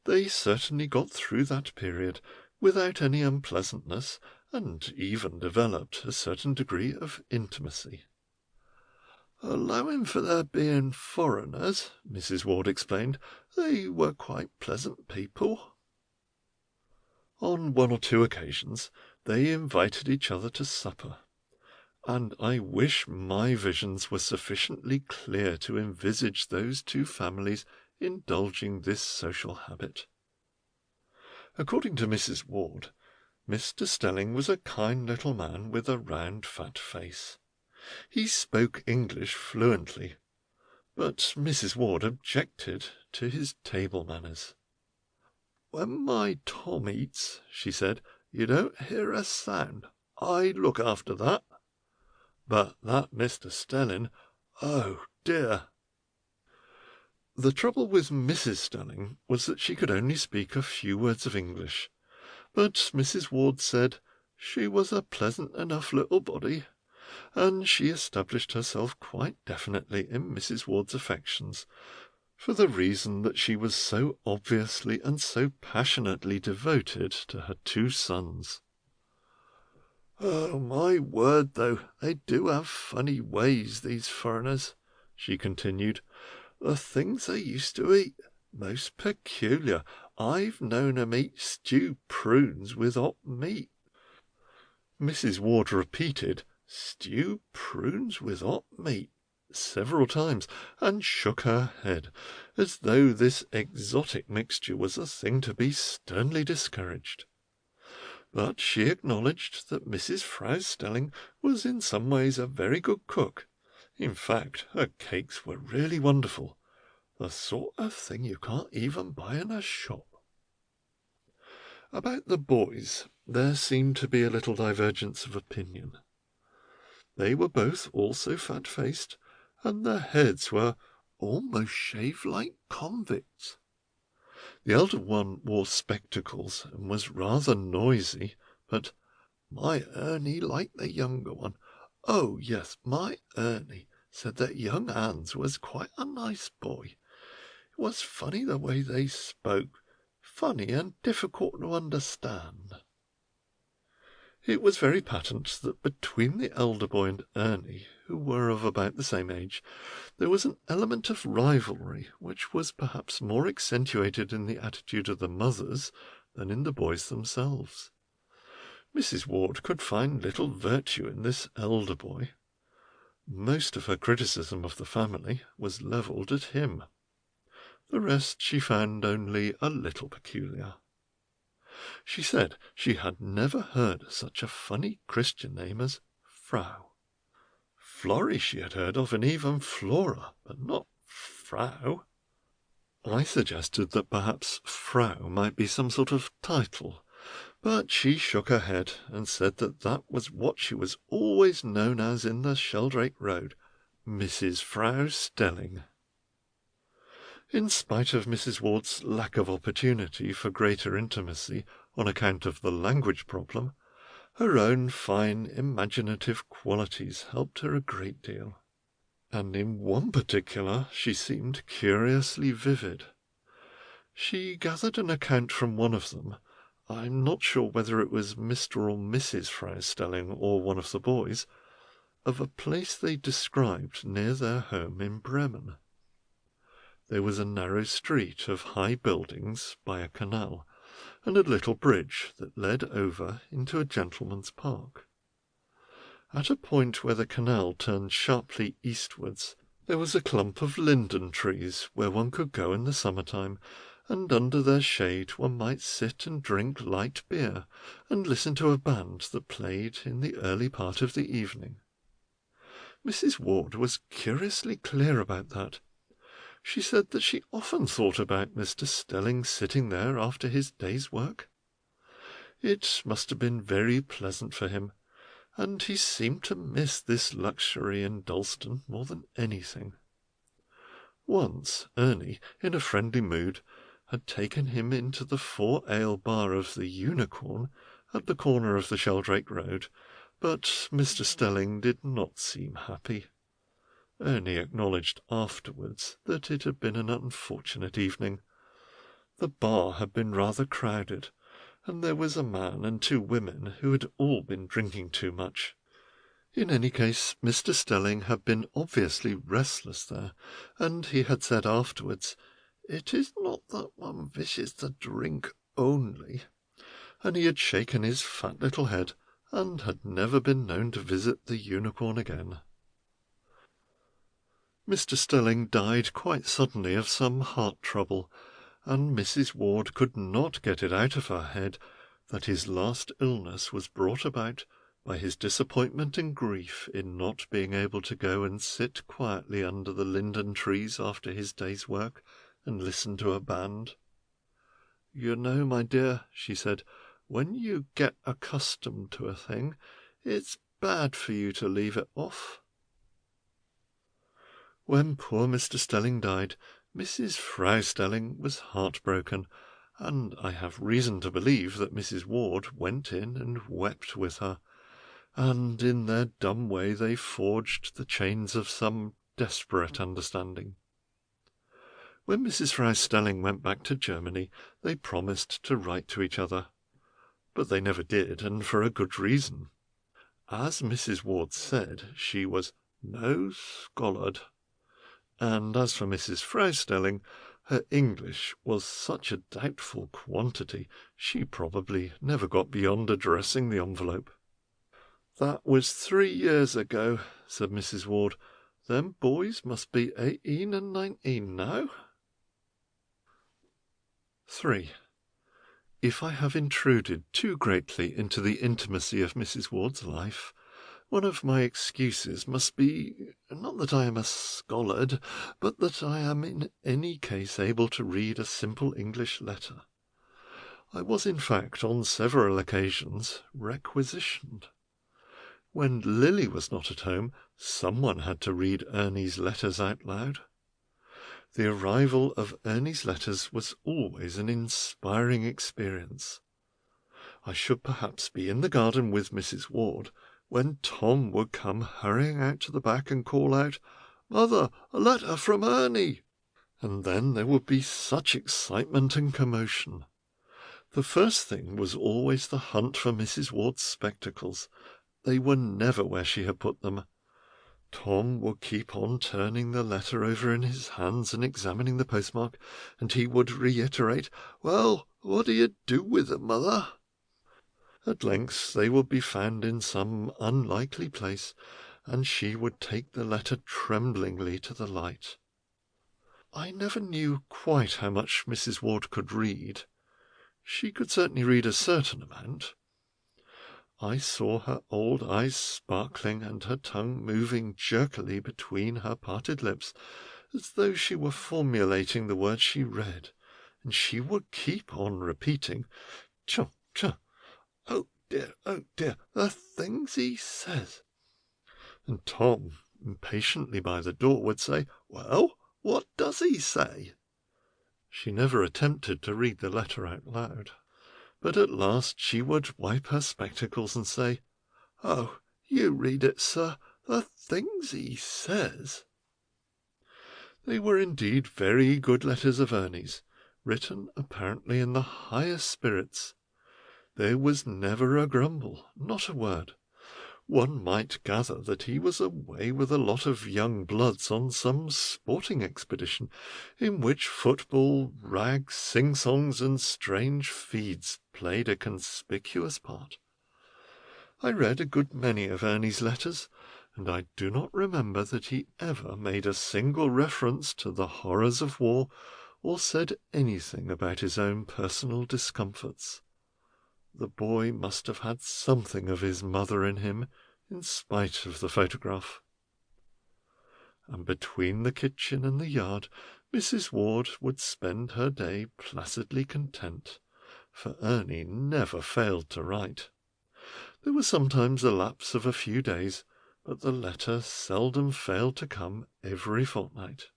they certainly got through that period without any unpleasantness, and even developed a certain degree of intimacy. "Allowing for their being foreigners," Mrs. Ward explained, "they were quite pleasant people." On 1 or 2 occasions they invited each other to supper, and I wish my visions were sufficiently clear to envisage those 2 families indulging this social habit. According to Mrs. Ward, Mr. Stelling was a kind little man with a round fat face. He spoke English fluently, but Mrs. Ward objected to his table manners. "When my Tom eats," she said, "you don't hear a sound. I look after that. But that Mr. Stelling, oh dear!" The trouble with Mrs. Stelling was that she could only speak a few words of English, but Mrs. Ward said She was a pleasant enough little body, and she established herself quite definitely in Mrs. Ward's affections, for the reason that she was so obviously and so passionately devoted to her two sons. "Oh, my word, though, they do have funny ways, these foreigners," she continued. "The things they used to eat, most peculiar. I've known 'em eat stewed prunes with hot meat." Mrs. Ward repeated "stewed prunes with hot meat" several times, and shook her head, as though this exotic mixture was a thing to be sternly discouraged. But she acknowledged that Mrs. Frau Stelling was in some ways a very good cook. In fact, her cakes were really wonderful, the sort of thing you can't even buy in a shop. About the boys there seemed to be a little divergence of opinion. They were both also fat-faced, and their heads were almost shaved like convicts. The elder one wore spectacles and was rather noisy, but my Ernie liked the younger one. Oh, yes, my Ernie said that young Hans was quite a nice boy. It was funny the way they spoke, funny and difficult to understand. It was very patent that between the elder boy and Ernie, who were of about the same age, there was an element of rivalry which was perhaps more accentuated in the attitude of the mothers than in the boys themselves. Mrs. Ward could find little virtue in this elder boy. Most of her criticism of the family was levelled at him. The rest she found only a little peculiar. She said she had never heard such a funny Christian name as Frau. Florrie she had heard of, and even Flora, but not Frau. I suggested that perhaps Frau might be some sort of title, but she shook her head and said that that was what she was always known as in the Sheldrake Road, Mrs. Frau Stelling. In spite of Mrs. Ward's lack of opportunity for greater intimacy on account of the language problem, her own fine imaginative qualities helped her a great deal, and in one particular she seemed curiously vivid. She gathered an account from one of them, I'm not sure whether it was Mr. or Mrs. Frau Stelling or one of the boys, of a place they described near their home in Bremen. There was a narrow street of high buildings by a canal, and a little bridge that led over into a gentleman's park. At a point where the canal turned sharply eastwards, there was a clump of linden trees where one could go in the summer-time, and under their shade one might sit and drink light beer and listen to a band that played in the early part of the evening. Mrs. Ward was curiously clear about that. She said that she often thought about Mr. Stelling sitting there after his day's work. It must have been very pleasant for him, and he seemed to miss this luxury in Dalston more than anything. Once Ernie, in a friendly mood, had taken him into the 4-ale bar of the Unicorn at the corner of the Sheldrake Road, but Mr. Stelling did not seem happy. Ernie acknowledged afterwards that it had been an unfortunate evening. The bar had been rather crowded, and there was a man and 2 women who had all been drinking too much. In any case, Mr. Stelling had been obviously restless there, and he had said afterwards, "It is not that one wishes to drink only," and he had shaken his fat little head, and had never been known to visit the Unicorn again. Mr. Stelling died quite suddenly of some heart trouble, and Mrs. Ward could not get it out of her head that his last illness was brought about by his disappointment and grief in not being able to go and sit quietly under the linden trees after his day's work and listen to a band. "You know, my dear," she said, "when you get accustomed to a thing, it's bad for you to leave it off." When poor Mr. Stelling died, Mrs. Frau Stelling was heartbroken, and I have reason to believe that Mrs. Ward went in and wept with her, and in their dumb way they forged the chains of some desperate understanding. When Mrs. Frau Stelling went back to Germany, they promised to write to each other, but they never did, and for a good reason. As Mrs. Ward said, she was no scholard, and as for Mrs. Frau Stelling, her English was such a doubtful quantity, she probably never got beyond addressing the envelope. "That was 3 years ago," said Mrs. Ward. "Them boys must be 18 and 19 now." 3. If I have intruded too greatly into the intimacy of Mrs. Ward's life, one of my excuses must be, not that I am a scholard, but that I am in any case able to read a simple English letter. I was, in fact, on several occasions requisitioned. When Lily was not at home, someone had to read Ernie's letters out loud. The arrival of Ernie's letters was always an inspiring experience. I should perhaps be in the garden with Mrs. Ward, when Tom would come hurrying out to the back and call out, "Mother, a letter from Ernie!" And then there would be such excitement and commotion. The first thing was always the hunt for Mrs. Ward's spectacles. They were never where she had put them. Tom would keep on turning the letter over in his hands and examining the postmark, and he would reiterate, "Well, what do you do with them, Mother?" At length they would be found in some unlikely place, and she would take the letter tremblingly to the light. I never knew quite how much Mrs. Ward could read. She could certainly read a certain amount. I saw her old eyes sparkling and her tongue moving jerkily between her parted lips, as though she were formulating the words she read, and she would keep on repeating, "Chum, chum, oh dear, the things he says." And Tom, impatiently by the door, would say, "Well, what does he say?" She never attempted to read the letter out loud. But at last she would wipe her spectacles and say, "Oh, you read it, sir, the things he says." They were indeed very good letters of Ernie's, written apparently in the highest spirits. There was never a grumble, not a word. One might gather that he was away with a lot of young bloods on some sporting expedition, in which football, rags, sing-songs, and strange feeds played a conspicuous part. I read a good many of Ernie's letters, and I do not remember that he ever made a single reference to the horrors of war, or said anything about his own personal discomforts. The boy must have had something of his mother in him, in spite of the photograph. And between the kitchen and the yard, Mrs. Ward would spend her day placidly content, for Ernie never failed to write. There was sometimes a lapse of a few days, but the letter seldom failed to come every fortnight.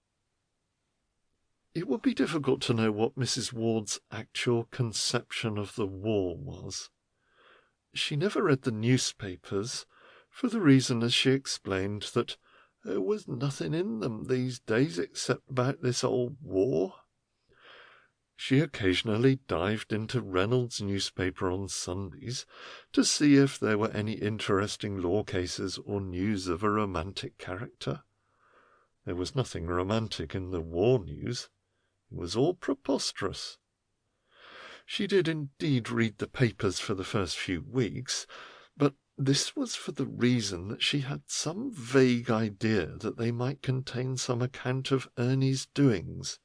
It would be difficult to know what Mrs. Ward's actual conception of the war was. She never read the newspapers, for the reason, as she explained, that there was nothing in them these days except about this old war. She occasionally dived into Reynolds' newspaper on Sundays to see if there were any interesting law cases or news of a romantic character. There was nothing romantic in the war news. It was all preposterous. She did indeed read the papers for the first few weeks, but this was for the reason that she had some vague idea that they might contain some account of Ernie's doings.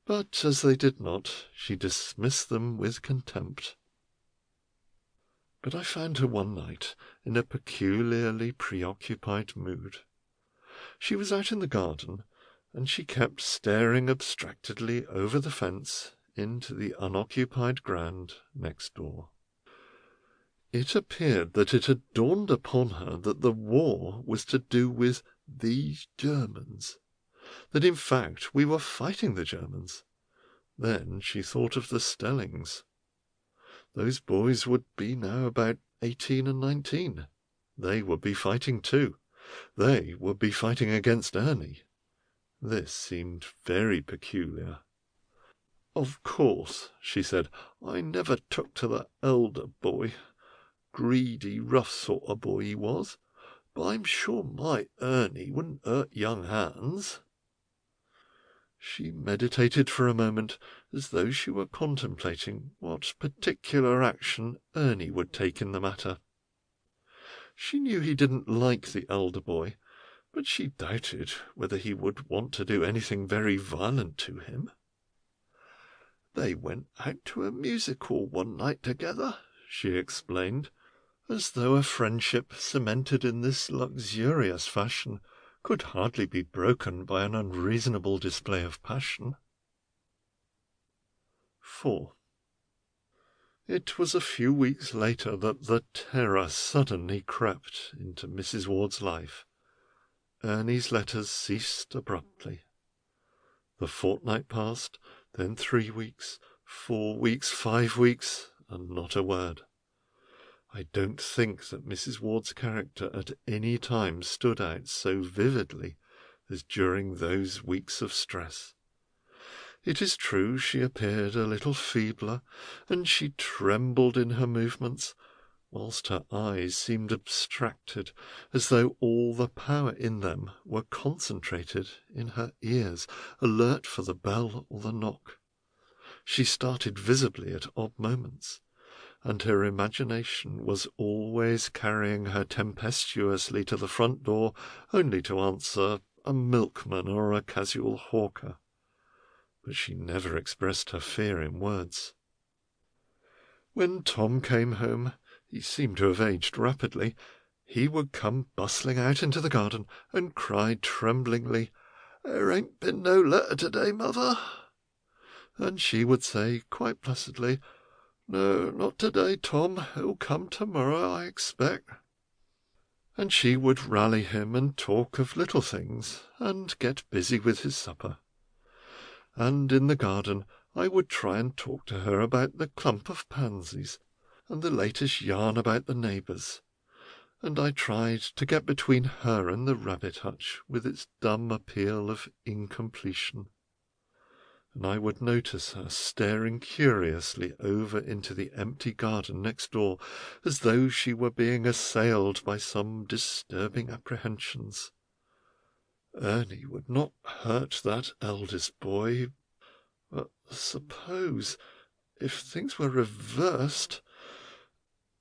But as they did not, she dismissed them with contempt. But I found her one night in a peculiarly preoccupied mood. She was out in the garden, and she kept staring abstractedly over the fence into the unoccupied ground next door. It appeared that it had dawned upon her that the war was to do with these Germans, that in fact we were fighting the Germans. Then she thought of the Stellings. Those boys would be now about 18 and 19. They would be fighting too. They would be fighting against Ernie. This seemed very peculiar. "Of course," she said, "I never took to the elder boy. Greedy, rough sort of boy he was. But I'm sure my Ernie wouldn't hurt young hands." She meditated for a moment, as though she were contemplating what particular action Ernie would take in the matter. She knew he didn't like the elder boy, but she doubted whether he would want to do anything very violent to him. "They went out to a music hall one night together," she explained, as though a friendship cemented in this luxurious fashion could hardly be broken by an unreasonable display of passion. 4. It was a few weeks later that the terror suddenly crept into Mrs. Ward's life. Ernie's letters ceased abruptly. The fortnight passed, then 3 weeks, 4 weeks, 5 weeks, and not a word. I don't think that Mrs. Ward's character at any time stood out so vividly as during those weeks of stress. It is true she appeared a little feebler, and she trembled in her movements, whilst her eyes seemed abstracted, as though all the power in them were concentrated in her ears, alert for the bell or the knock. She started visibly at odd moments, and her imagination was always carrying her tempestuously to the front door, only to answer a milkman or a casual hawker. But she never expressed her fear in words. When Tom came home, he seemed to have aged rapidly. He would come bustling out into the garden and cry tremblingly, "There ain't been no letter to-day, mother." And she would say quite placidly, "No, not to-day, Tom. It'll come to-morrow, I expect." And she would rally him and talk of little things, and get busy with his supper. And in the garden I would try and talk to her about the clump of pansies, and the latest yarn about the neighbours, and I tried to get between her and the rabbit hutch with its dumb appeal of incompletion. And I would notice her staring curiously over into the empty garden next door, as though she were being assailed by some disturbing apprehensions. Ernie would not hurt that eldest boy, but suppose, if things were reversed...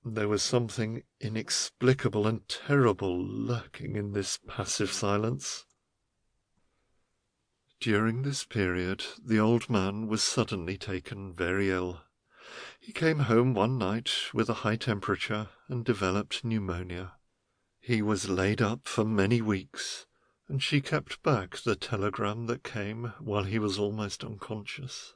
There was something inexplicable and terrible lurking in this passive silence. During this period the old man was suddenly taken very ill. He came home one night with a high temperature and developed pneumonia. He was laid up for many weeks, and she kept back the telegram that came while he was almost unconscious.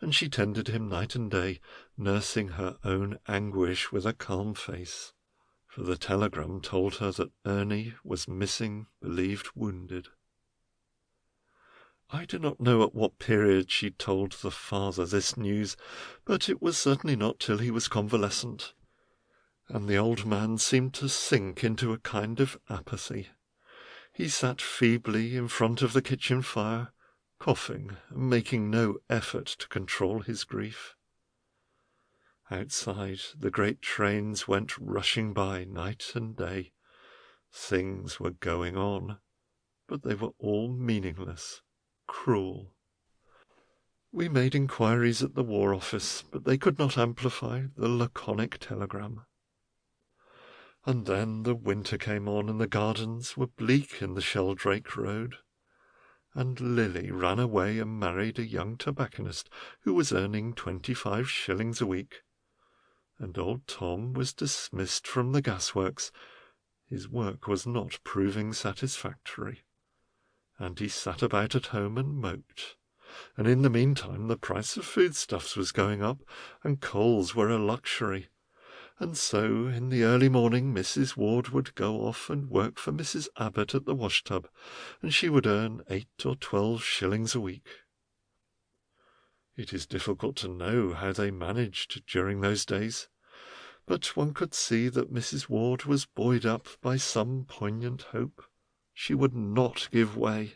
And she tended him night and day, nursing her own anguish with a calm face, for the telegram told her that Ernie was missing, believed wounded. I do not know at what period she told the father this news, but it was certainly not till he was convalescent, and the old man seemed to sink into a kind of apathy. He sat feebly in front of the kitchen fire, coughing and making no effort to control his grief. Outside, the great trains went rushing by night and day. Things were going on, but they were all meaningless, cruel. We made inquiries at the War Office, but they could not amplify the laconic telegram. And then the winter came on, and the gardens were bleak in the Sheldrake Road, and Lily ran away and married a young tobacconist who was earning 25 shillings a week, and old Tom was dismissed from the gasworks. His work was not proving satisfactory, and he sat about at home and moped, and in the meantime the price of foodstuffs was going up, and coals were a luxury. And so in the early morning Mrs. Ward would go off and work for Mrs. Abbott at the washtub, and she would earn 8 or 12 shillings a week. It is difficult to know how they managed during those days, but one could see that Mrs. Ward was buoyed up by some poignant hope. She would not give way.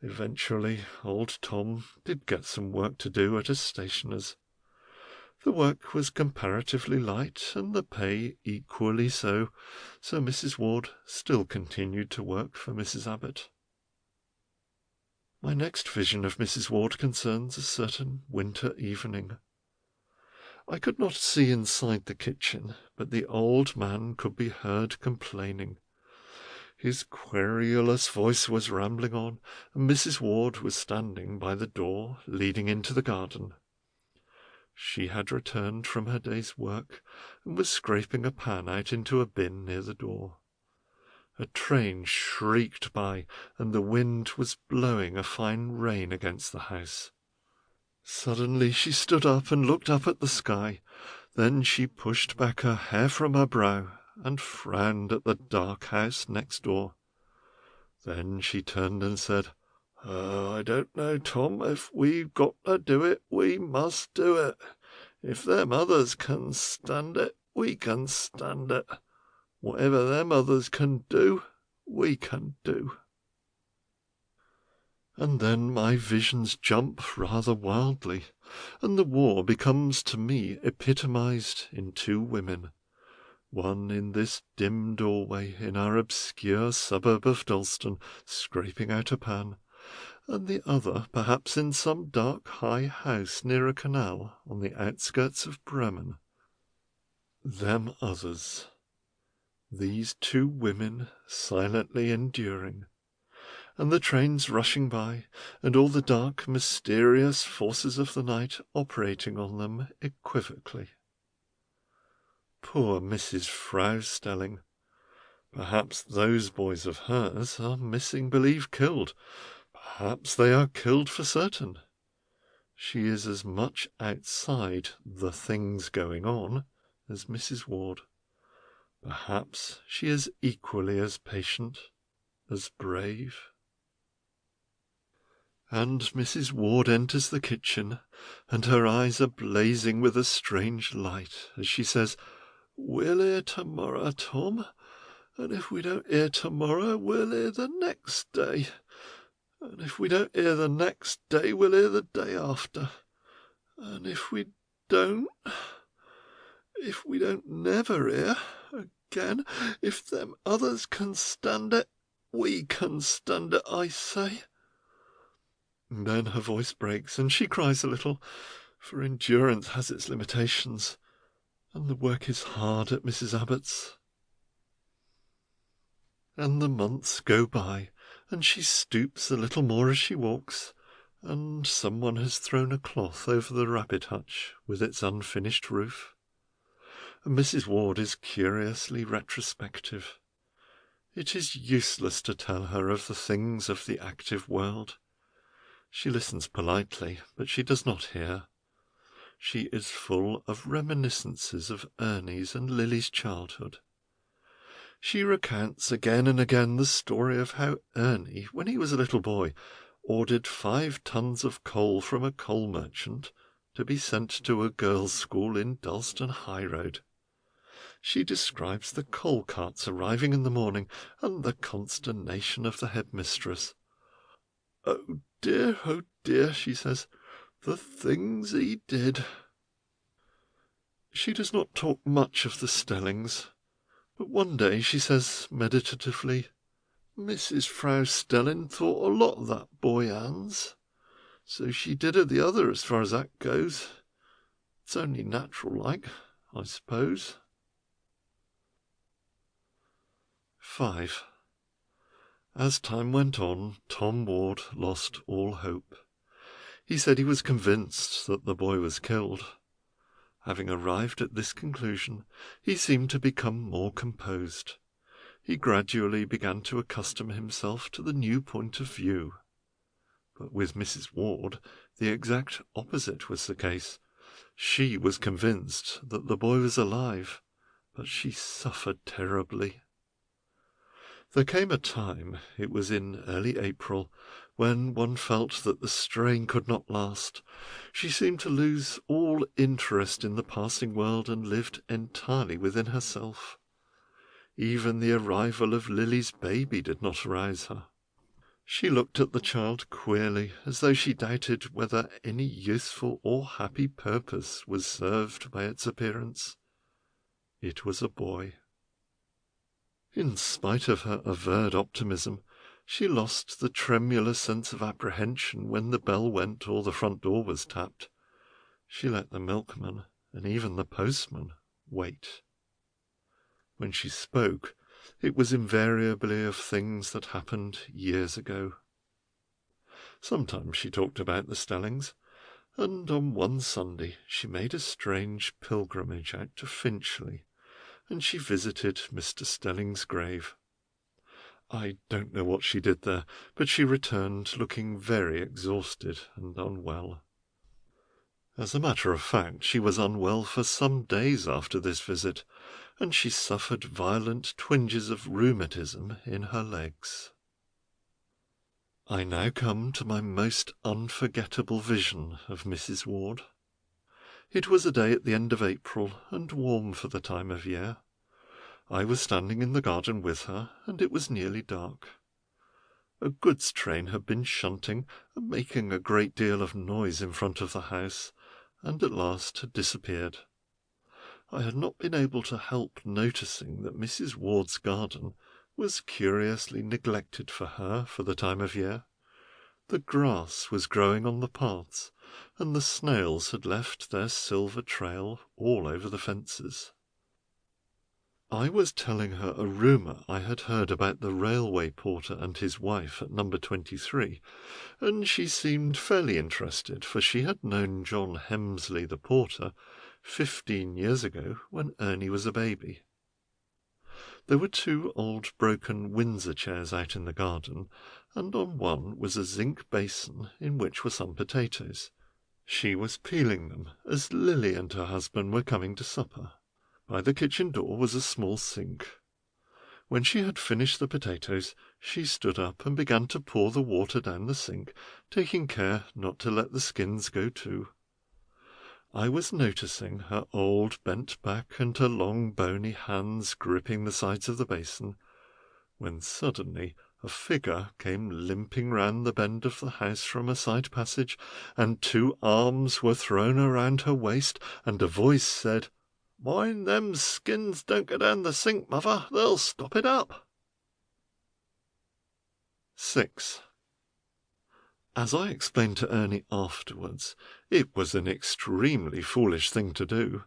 Eventually, old Tom did get some work to do at a stationer's. The work was comparatively light, and the pay equally so Mrs. Ward still continued to work for Mrs. Abbott. My next vision of Mrs. Ward concerns a certain winter evening. I could not see inside the kitchen, but the old man could be heard complaining. His querulous voice was rambling on, and Mrs. Ward was standing by the door leading into the garden. She had returned from her day's work and was scraping a pan out into a bin near the door. A train shrieked by, and the wind was blowing a fine rain against the house. Suddenly she stood up and looked up at the sky. Then she pushed back her hair from her brow and frowned at the dark house next door. Then she turned and said, "Oh, I don't know, Tom. If we've got to do it, we must do it. If them others can stand it, we can stand it. Whatever them others can do, we can do." And then my visions jump rather wildly, and the war becomes to me epitomized in two women, one in this dim doorway in our obscure suburb of Dalston, scraping out a pan, and the other perhaps in some dark high house near a canal on the outskirts of Bremen. Them others. These two women silently enduring, and the trains rushing by, and all the dark, mysterious forces of the night operating on them equivocally. Poor Mrs. Frau Stelling. Perhaps those boys of hers are missing believe killed. Perhaps they are killed for certain. She is as much outside the things going on as Mrs. Ward. Perhaps she is equally as patient, as brave. And Mrs. Ward enters the kitchen, and her eyes are blazing with a strange light as she says, "We'll hear tomorrow, Tom, and if we don't hear tomorrow, we'll hear the next day, and if we don't hear the next day, we'll hear the day after, and if we don't never hear again, if them others can stand it, we can stand it, I say." And then her voice breaks, and she cries a little, for endurance has its limitations, and the work is hard at Mrs. Abbott's. And the months go by, and she stoops a little more as she walks, and someone has thrown a cloth over the rabbit hutch with its unfinished roof. And Mrs. Ward is curiously retrospective. It is useless to tell her of the things of the active world. She listens politely, but she does not hear. She is full of reminiscences of Ernie's and Lily's childhood. She recounts again and again the story of how Ernie, when he was a little boy, ordered 5 tons of coal from a coal merchant to be sent to a girls' school in Dalston High Road. She describes the coal carts arriving in the morning and the consternation of the headmistress. "Oh dear," she says, "the things he did." She does not talk much of the Stellings, but one day she says meditatively, "Mrs. Frau Stelling thought a lot of that boy Hans, so she did of the other as far as that goes. It's only natural like, I suppose." 5. As time went on, Tom Ward lost all hope. He said he was convinced that the boy was killed. Having arrived at this conclusion, he seemed to become more composed. He gradually began to accustom himself to the new point of view. But with Mrs. Ward, the exact opposite was the case. She was convinced that the boy was alive, but she suffered terribly. There came a time, it was in early April, When one felt that the strain could not last, she seemed to lose all interest in the passing world and lived entirely within herself. Even the arrival of Lily's baby did not arouse her. She looked at the child queerly, as though she doubted whether any useful or happy purpose was served by its appearance. It was a boy. In spite of her averred optimism, she lost the tremulous sense of apprehension when the bell went or the front door was tapped. She let the milkman, and even the postman, wait. When she spoke, it was invariably of things that happened years ago. Sometimes she talked about the Stellings, and on one Sunday she made a strange pilgrimage out to Finchley, and she visited Mr. Stelling's grave. I don't know what she did there, but she returned looking very exhausted and unwell. As a matter of fact, she was unwell for some days after this visit, and she suffered violent twinges of rheumatism in her legs. I now come to my most unforgettable vision of Mrs. Ward. It was a day at the end of April, and warm for the time of year. I was standing in the garden with her, and it was nearly dark. A goods train had been shunting and making a great deal of noise in front of the house, and at last had disappeared. I had not been able to help noticing that Mrs. Ward's garden was curiously neglected for her for the time of year. The grass was growing on the paths, and the snails had left their silver trail all over the fences. I was telling her a rumour I had heard about the railway porter and his wife at number 23, and she seemed fairly interested, for she had known John Hemsley the porter 15 years ago when Ernie was a baby. There were 2 old broken Windsor chairs out in the garden, and on one was a zinc basin in which were some potatoes. She was peeling them as Lily and her husband were coming to supper. By the kitchen door was a small sink. When she had finished the potatoes, she stood up and began to pour the water down the sink, taking care not to let the skins go too. I was noticing her old bent back and her long bony hands gripping the sides of the basin, when suddenly a figure came limping round the bend of the house from a side passage, and 2 arms were thrown around her waist, and a voice said, "Mind them skins don't go down the sink, mother, they'll stop it up." 6. As I explained to Ernie afterwards, it was an extremely foolish thing to do.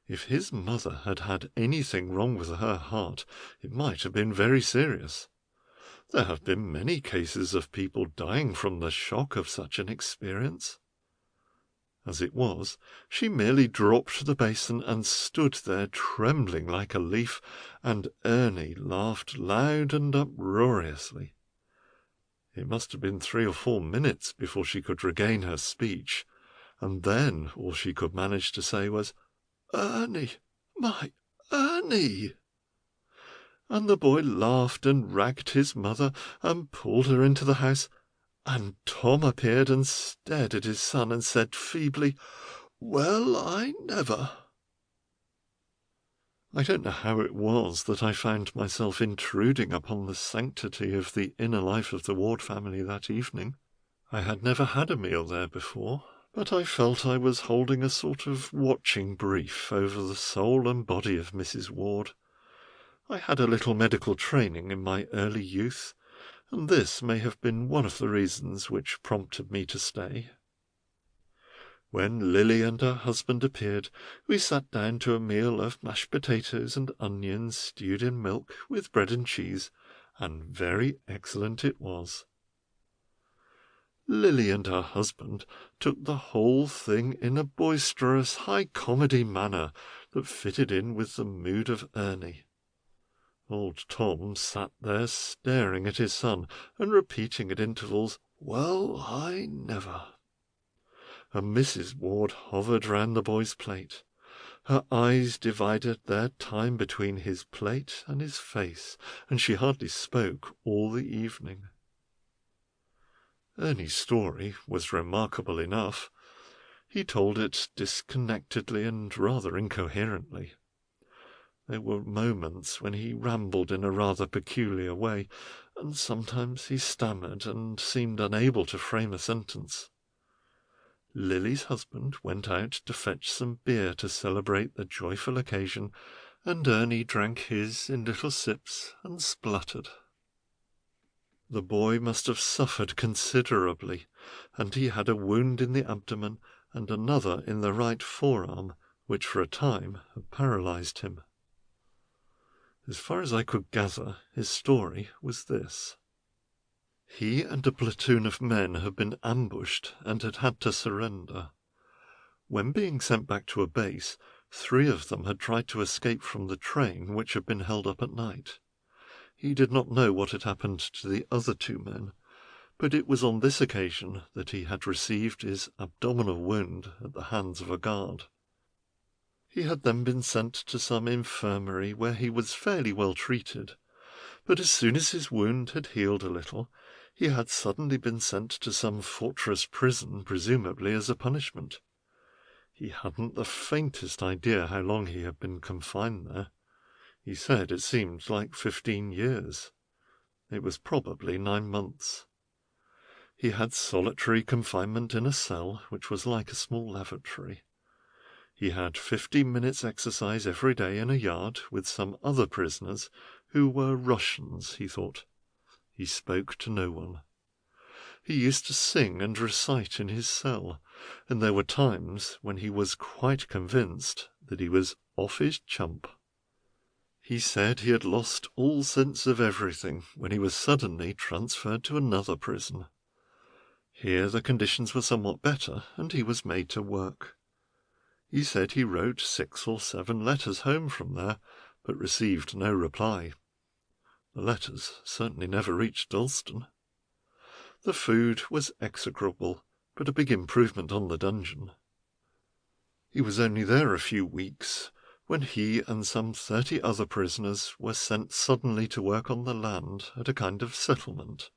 If his mother had had anything wrong with her heart, it might have been very serious. There have been many cases of people dying from the shock of such an experience. As it was, she merely dropped the basin and stood there trembling like a leaf, and Ernie laughed loud and uproariously. It must have been 3 or 4 minutes before she could regain her speech, and then all she could manage to say was, "Ernie, my Ernie!" And the boy laughed and ragged his mother and pulled her into the house, and Tom appeared and stared at his son and said feebly, "Well, I never!" I don't know how it was that I found myself intruding upon the sanctity of the inner life of the Ward family that evening. I had never had a meal there before, but I felt I was holding a sort of watching brief over the soul and body of Mrs. Ward. I had a little medical training in my early youth, and this may have been one of the reasons which prompted me to stay. When Lily and her husband appeared, we sat down to a meal of mashed potatoes and onions stewed in milk with bread and cheese, and very excellent it was. Lily and her husband took the whole thing in a boisterous, high-comedy manner that fitted in with the mood of Ernie. Old Tom sat there staring at his son and repeating at intervals, "Well, I never!" And Mrs. Ward hovered round the boy's plate. Her eyes divided their time between his plate and his face, and she hardly spoke all the evening. Ernie's story was remarkable enough. He told it disconnectedly and rather incoherently. There were moments when he rambled in a rather peculiar way, and sometimes he stammered and seemed unable to frame a sentence. Lily's husband went out to fetch some beer to celebrate the joyful occasion, and Ernie drank his in little sips and spluttered. The boy must have suffered considerably, and he had a wound in the abdomen and another in the right forearm, which for a time had paralyzed him. As far as I could gather, his story was this. He and a platoon of men had been ambushed and had had to surrender. When being sent back to a base, 3 of them had tried to escape from the train which had been held up at night. He did not know what had happened to the other 2 men, but it was on this occasion that he had received his abdominal wound at the hands of a guard. He had then been sent to some infirmary where he was fairly well treated, but as soon as his wound had healed a little, he had suddenly been sent to some fortress prison, presumably as a punishment. He hadn't the faintest idea how long he had been confined there. He said it seemed like 15 years. It was probably 9 months. He had solitary confinement in a cell, which was like a small lavatory. He had 15 minutes exercise every day in a yard with some other prisoners who were Russians, he thought. He spoke to no one. He used to sing and recite in his cell, and there were times when he was quite convinced that he was off his chump. He said he had lost all sense of everything when he was suddenly transferred to another prison. Here the conditions were somewhat better, and he was made to work. He said he wrote 6 or 7 letters home from there, but received no reply. The letters certainly never reached Dalston. The food was execrable, but a big improvement on the dungeon. He was only there a few weeks, when he and some 30 other prisoners were sent suddenly to work on the land at a kind of settlement.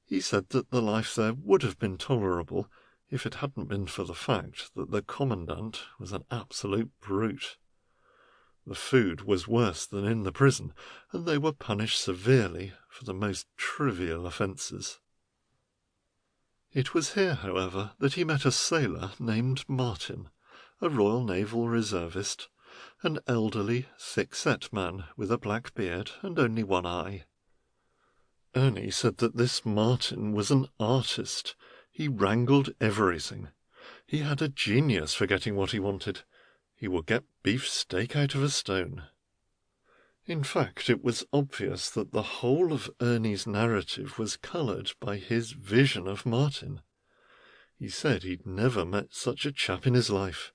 He said that the life there would have been tolerable if it hadn't been for the fact that the commandant was an absolute brute. The food was worse than in the prison, and they were punished severely for the most trivial offences. It was here, however, that he met a sailor named Martin, a Royal Naval reservist, an elderly, thick-set man with a black beard and only one eye. Ernie said that this Martin was an artist. He wrangled everything. He had a genius for getting what he wanted. He would get beef steak out of a stone. In fact, it was obvious that the whole of Ernie's narrative was coloured by his vision of Martin. He said he'd never met such a chap in his life.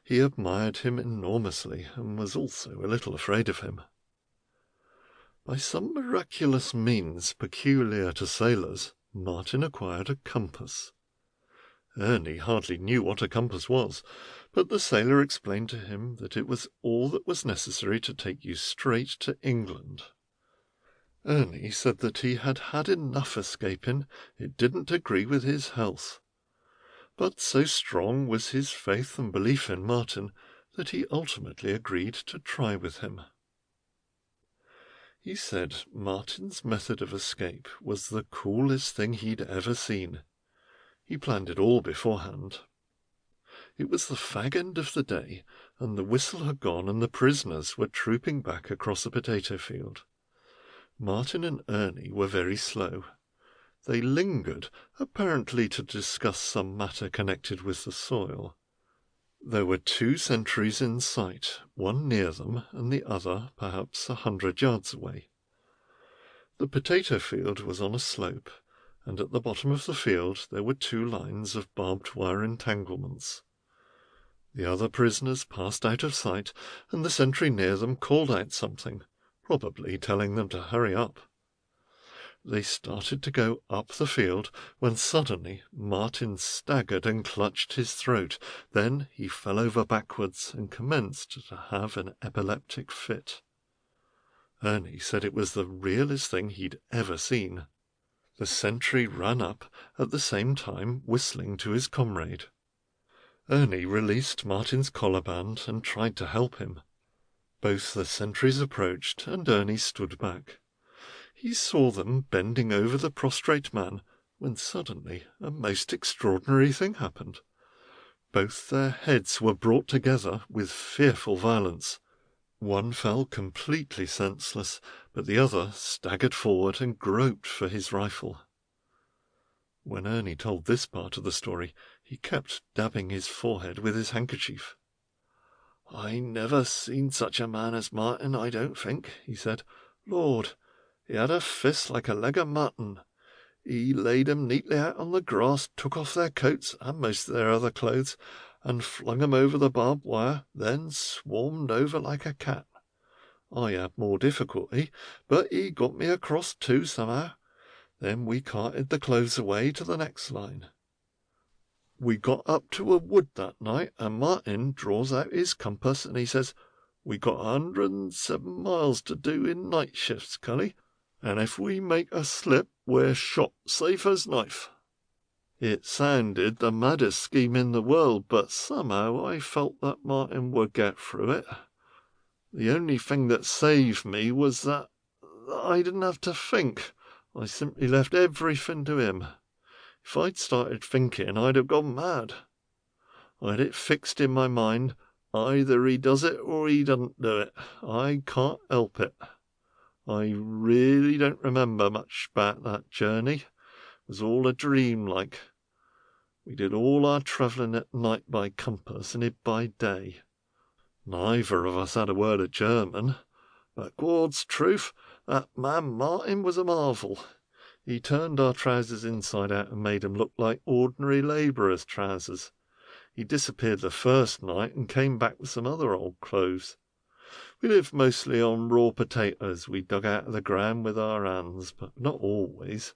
He admired him enormously and was also a little afraid of him. By some miraculous means peculiar to sailors, Martin acquired a compass. Ernie hardly knew what a compass was, but the sailor explained to him that it was all that was necessary to take you straight to England. Ernie said that he had had enough escaping, it didn't agree with his health. But so strong was his faith and belief in Martin that he ultimately agreed to try with him. He said Martin's method of escape was the coolest thing he'd ever seen. He planned it all beforehand. It was the fag end of the day, and the whistle had gone and the prisoners were trooping back across a potato field. Martin and Ernie were very slow. They lingered, apparently to discuss some matter connected with the soil. There were 2 sentries in sight, one near them and the other perhaps 100 yards away. The potato field was on a slope, and at the bottom of the field there were 2 lines of barbed wire entanglements. The other prisoners passed out of sight, and the sentry near them called out something, probably telling them to hurry up. They started to go up the field when suddenly Martin staggered and clutched his throat. Then he fell over backwards and commenced to have an epileptic fit. Ernie said it was the realest thing he'd ever seen. The sentry ran up at the same time, whistling to his comrade. Ernie released Martin's collarband and tried to help him. Both the sentries approached, and Ernie stood back. He saw them bending over the prostrate man, when suddenly a most extraordinary thing happened. Both their heads were brought together with fearful violence. One fell completely senseless, but the other staggered forward and groped for his rifle. When Ernie told this part of the story, he kept dabbing his forehead with his handkerchief. "I never seen such a man as Martin, I don't think," he said. "Lord, he had a fist like a leg of mutton. He laid 'em neatly out on the grass, took off their coats and most of their other clothes, and flung 'em over the barbed wire, then swarmed over like a cat. I had more difficulty, but he got me across too somehow. Then we carted the clothes away to the next line. We got up to a wood that night, and Martin draws out his compass, and he says, 'We got 107 miles to do in night shifts, Cully, and if we make a slip, we're shot safe as knife.' It sounded the maddest scheme in the world, but somehow I felt that Martin would get through it. The only thing that saved me was that I didn't have to think. I simply left everything to him. If I'd started thinking, I'd have gone mad. I had it fixed in my mind, either he does it or he doesn't do it. I can't help it. I really don't remember much about that journey. It was all a dream like. We did all our travelling at night by compass and hid by day. Neither of us had a word of German, but Gord's truth, that man Martin was a marvel. He turned our trousers inside out and made 'em look like ordinary labourers' trousers. He disappeared the first night and came back with some other old clothes. We lived mostly on raw potatoes we dug out of the ground with our hands, but not always.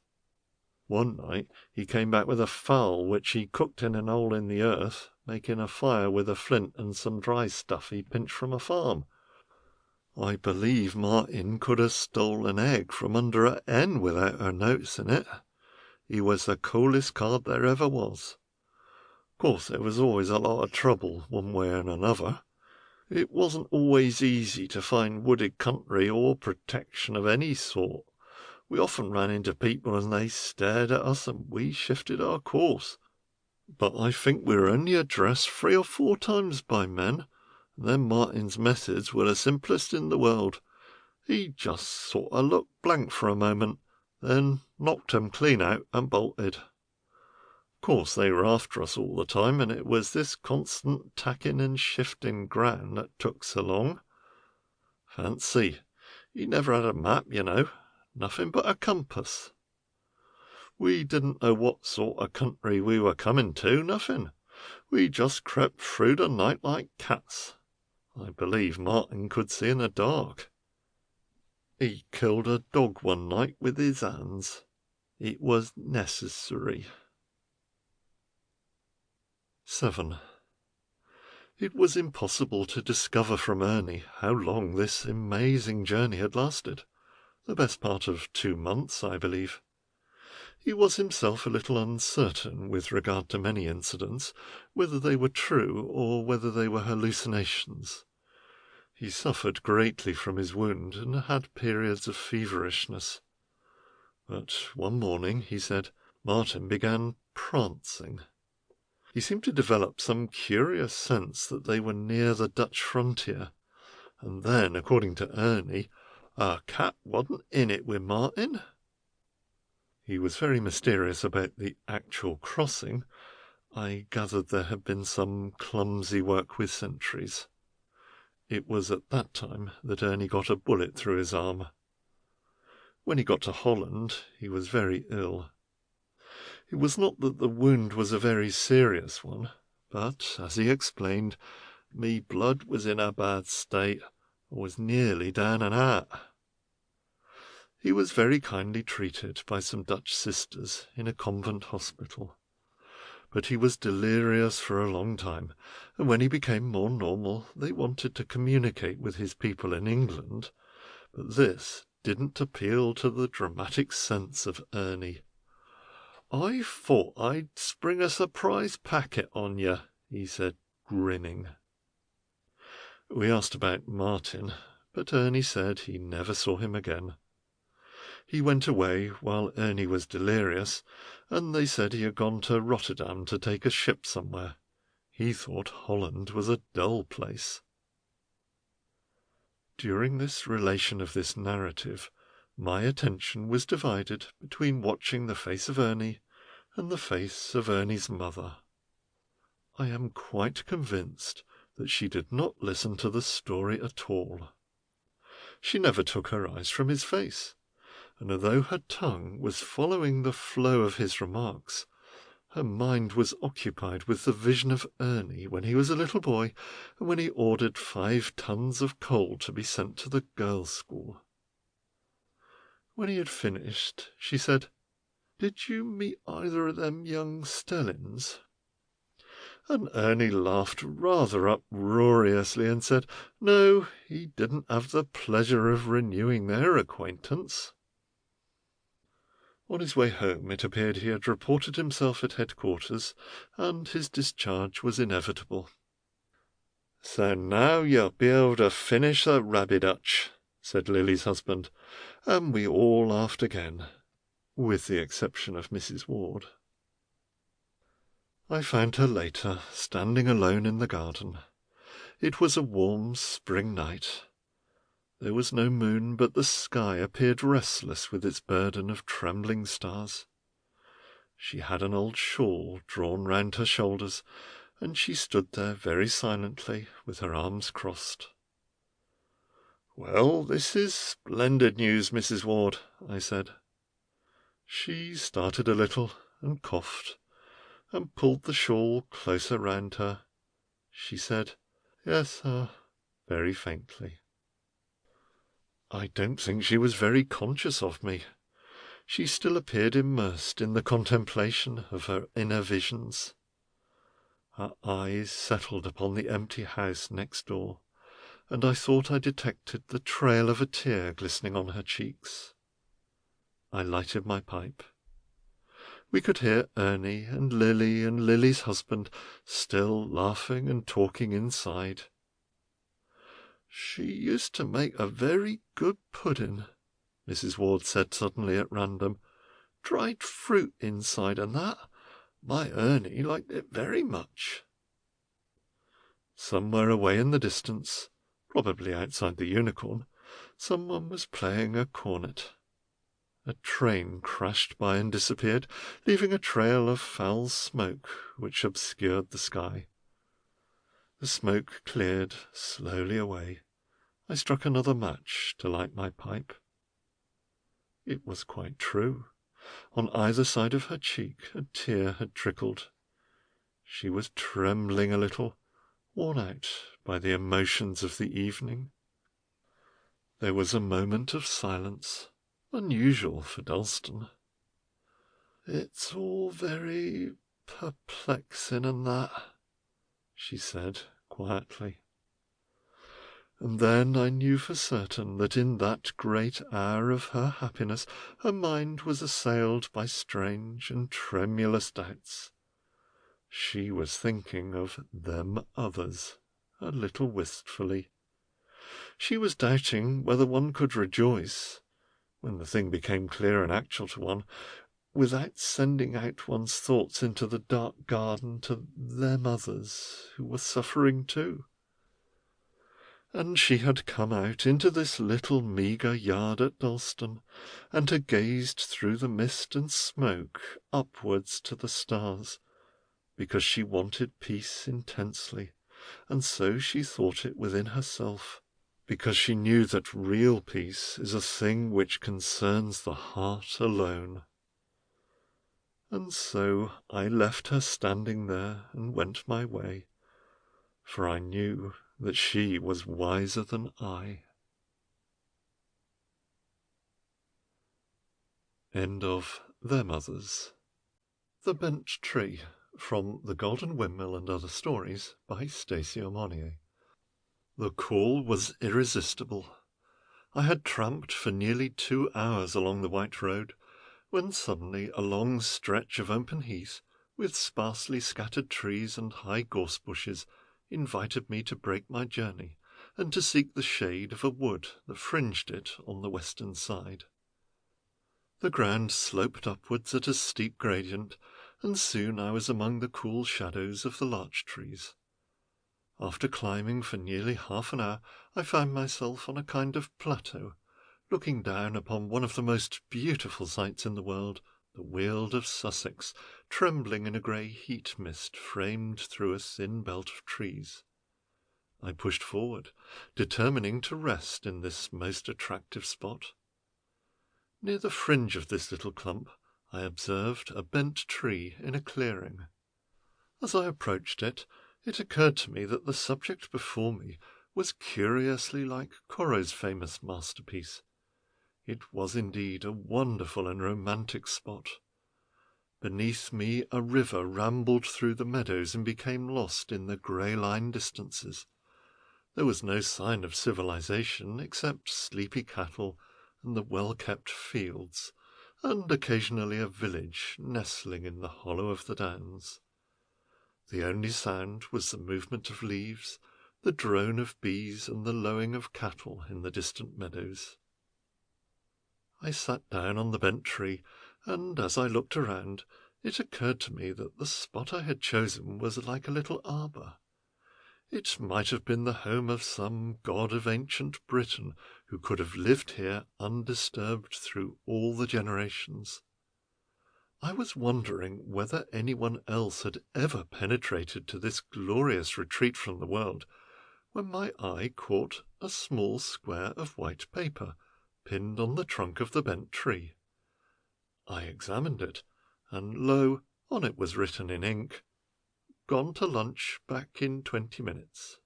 One night he came back with a fowl which he cooked in an hole in the earth, making a fire with a flint and some dry stuff he pinched from a farm. I believe Martin could have stole an egg from under a hen without her noticing it. He was the coolest card there ever was. Of course, there was always a lot of trouble, one way and another. It wasn't always easy to find wooded country or protection of any sort. We often ran into people and they stared at us and we shifted our course. But I think we were only addressed 3 or 4 times by men. Then Martin's methods were the simplest in the world. He just sort of looked blank for a moment, then knocked 'em clean out and bolted. Of course they were after us all the time, and it was this constant tacking and shifting ground that took so long. Fancy, he never had a map, you know, nothing but a compass. We didn't know what sort of country we were coming to, nothing. We just crept through the night like cats. I believe Martin could see in the dark. He killed a dog one night with his hands. It was necessary. 7. It was impossible to discover from Ernie how long this amazing journey had lasted. The best part of 2 months, I believe. He was himself a little uncertain with regard to many incidents, whether they were true or whether they were hallucinations. He suffered greatly from his wound and had periods of feverishness. But one morning, he said, Martin began prancing. He seemed to develop some curious sense that they were near the Dutch frontier, and then, according to Ernie, a cat wasn't in it with Martin. He was very mysterious about the actual crossing. I gathered there had been some clumsy work with sentries. It was at that time that Ernie got a bullet through his arm. When he got to Holland, he was very ill. It was not that the wound was a very serious one, but, as he explained, me blood was in a bad state, and was nearly down and out. He was very kindly treated by some Dutch sisters in a convent hospital. But he was delirious for a long time, and when he became more normal, they wanted to communicate with his people in England. But this didn't appeal to the dramatic sense of Ernie. "I thought I'd spring a surprise packet on you," he said, grinning. We asked about Martin, but Ernie said he never saw him again. He went away while Ernie was delirious, and they said he had gone to Rotterdam to take a ship somewhere. He thought Holland was a dull place. During this relation of this narrative, my attention was divided between watching the face of Ernie and the face of Ernie's mother. I am quite convinced that she did not listen to the story at all. She never took her eyes from his face, and although her tongue was following the flow of his remarks, her mind was occupied with the vision of Ernie when he was a little boy and when he ordered 5 tons of coal to be sent to the girls' school. When he had finished, she said, "Did you meet either of them young Stellings?" And Ernie laughed rather uproariously and said, no, he didn't have the pleasure of renewing their acquaintance. On his way home, it appeared he had reported himself at headquarters, and his discharge was inevitable. "So now you'll be able to finish the rabbit hutch," said Lily's husband, and we all laughed again, with the exception of Mrs. Ward. I found her later, standing alone in the garden. It was a warm spring night. There was no moon, but the sky appeared restless with its burden of trembling stars. She had an old shawl drawn round her shoulders, and she stood there very silently, with her arms crossed. "Well, this is splendid news, Mrs. Ward," I said. She started a little and coughed, and pulled the shawl closer round her. She said, "Yes, sir," very faintly. I don't think she was very conscious of me. She still appeared immersed in the contemplation of her inner visions. Her eyes settled upon the empty house next door, and I thought I detected the trail of a tear glistening on her cheeks. I lighted my pipe. We could hear Ernie and Lily's husband still laughing and talking inside. "She used to make a very good pudding," Mrs. Ward said suddenly at random. "Dried fruit inside and that. My Ernie liked it very much." Somewhere away in the distance, probably outside the Unicorn, someone was playing a cornet. A train crashed by and disappeared, leaving a trail of foul smoke which obscured the sky. The smoke cleared slowly away. I struck another match to light my pipe. It was quite true. On either side of her cheek a tear had trickled. She was trembling a little, worn out by the emotions of the evening. There was a moment of silence, unusual for Dalston. "It's all very perplexing and that," she said quietly. And then I knew for certain that in that great hour of her happiness her mind was assailed by strange and tremulous doubts. She was thinking of them others, a little wistfully. She was doubting whether one could rejoice, when the thing became clear and actual to one, without sending out one's thoughts into the dark garden to them others who were suffering too. And she had come out into this little meagre yard at Dalston, and had gazed through the mist and smoke upwards to the stars, because she wanted peace intensely, and so she thought it within herself, because she knew that real peace is a thing which concerns the heart alone. And so I left her standing there and went my way, for I knew that she was wiser than I. End of Their Mothers. The Bent Tree, from The Golden Windmill and Other Stories by Stacy Aumonier. The call was irresistible. I had tramped for nearly 2 hours along the white road, when suddenly a long stretch of open heath, with sparsely scattered trees and high gorse bushes, invited me to break my journey, and to seek the shade of a wood that fringed it on the western side. The ground sloped upwards at a steep gradient, and soon I was among the cool shadows of the larch trees. After climbing for nearly half an hour, I found myself on a kind of plateau, looking down upon one of the most beautiful sights in the world, the Weald of Sussex, trembling in a grey heat mist framed through a thin belt of trees. I pushed forward, determining to rest in this most attractive spot. Near the fringe of this little clump, I observed a bent tree in a clearing. As I approached it, it occurred to me that the subject before me was curiously like Corot's famous masterpiece. It was indeed a wonderful and romantic spot. Beneath me a river rambled through the meadows and became lost in the grey-lined distances. There was no sign of civilization except sleepy cattle and the well-kept fields, and occasionally a village nestling in the hollow of the downs. The only sound was the movement of leaves, the drone of bees, and the lowing of cattle in the distant meadows. I sat down on the bent tree, and as I looked around, it occurred to me that the spot I had chosen was like a little arbour. It might have been the home of some god of ancient Britain who could have lived here undisturbed through all the generations. I was wondering whether anyone else had ever penetrated to this glorious retreat from the world, when my eye caught a small square of white paper pinned on the trunk of the bent tree. I examined it, and lo, on it was written in ink, "Gone to lunch, back in 20 minutes."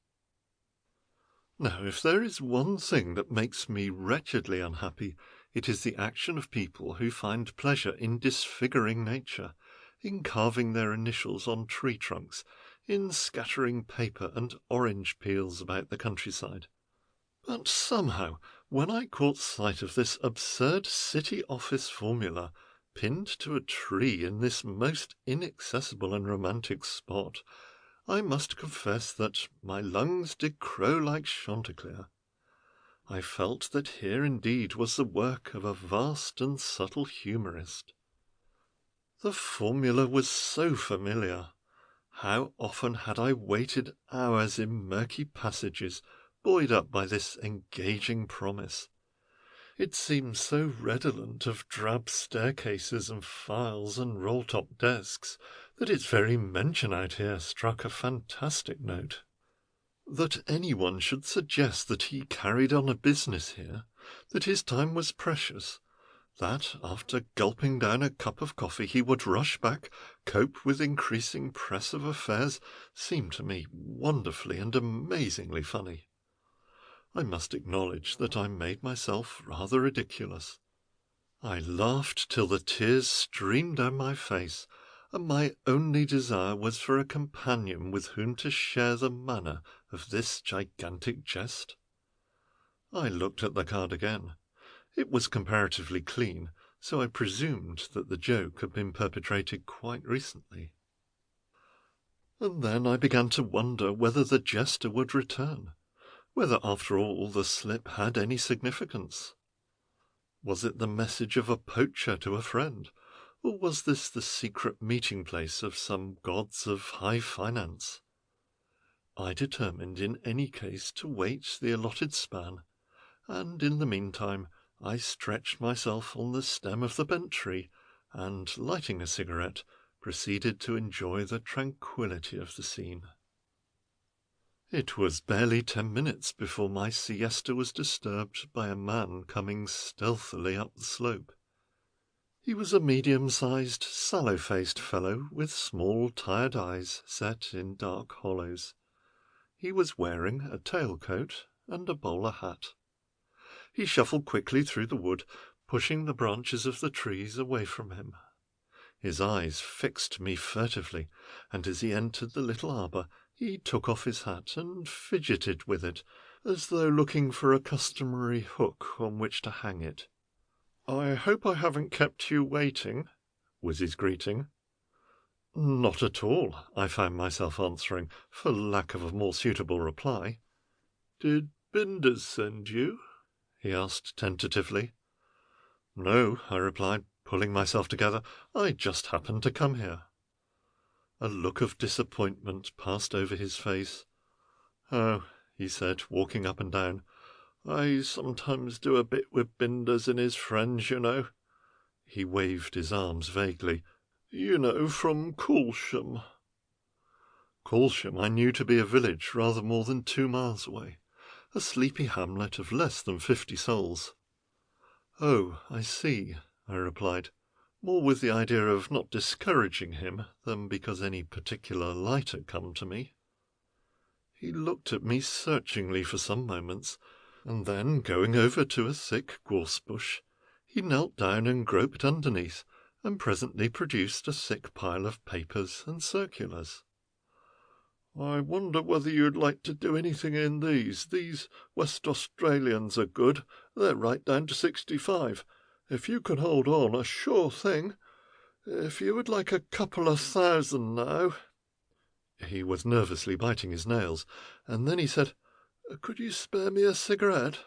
Now, if there is one thing that makes me wretchedly unhappy, it is the action of people who find pleasure in disfiguring nature, in carving their initials on tree trunks, in scattering paper and orange peels about the countryside. But somehow, when I caught sight of this absurd city office formula pinned to a tree in this most inaccessible and romantic spot, I must confess that my lungs did crow like Chanticleer. I felt that here indeed was the work of a vast and subtle humorist. The formula was so familiar. How often had I waited hours in murky passages, buoyed up by this engaging promise. It seemed so redolent of drab staircases and files and roll-top desks that its very mention out here struck a fantastic note. That anyone should suggest that he carried on a business here, that his time was precious, that, after gulping down a cup of coffee, he would rush back, cope with increasing press of affairs, seemed to me wonderfully and amazingly funny. I must acknowledge that I made myself rather ridiculous. I laughed till the tears streamed down my face, and my only desire was for a companion with whom to share the manner of this gigantic jest. I looked at the card again. It was comparatively clean, so I presumed that the joke had been perpetrated quite recently. And then I began to wonder whether the jester would return, whether after all the slip had any significance. Was it the message of a poacher to a friend, or was this the secret meeting place of some gods of high finance? I determined in any case to wait the allotted span, and in the meantime I stretched myself on the stem of the bent tree, and, lighting a cigarette, proceeded to enjoy the tranquillity of the scene. It was barely 10 minutes before my siesta was disturbed by a man coming stealthily up the slope. He was a medium-sized, sallow-faced fellow with small, tired eyes set in dark hollows. He was wearing a tailcoat and a bowler hat. He shuffled quickly through the wood, pushing the branches of the trees away from him. His eyes fixed me furtively, and as he entered the little arbour, he took off his hat and fidgeted with it, as though looking for a customary hook on which to hang it. "I hope I haven't kept you waiting," was his greeting. "Not at all," I found myself answering, for lack of a more suitable reply. "Did Binders send you?" he asked tentatively. "No," I replied, pulling myself together. "I just happened to come here." A look of disappointment passed over his face. "Oh," he said, walking up and down, "I sometimes do a bit with Binders and his friends, you know." He waved his arms vaguely. "You know, from Coulsham." Coulsham I knew to be a village rather more than 2 miles away, a sleepy hamlet of less than 50 souls. "Oh, I see," I replied, more with the idea of not discouraging him than because any particular light had come to me. He looked at me searchingly for some moments, and then, going over to a thick gorse-bush, he knelt down and groped underneath, and presently produced a thick pile of papers and circulars. "I wonder whether you'd like to do anything in these. These West Australians are good. They're right down to 65. If you can hold on, a sure thing. If you would like a couple of thousand now." He was nervously biting his nails, and then he said, "Could you spare me a cigarette?"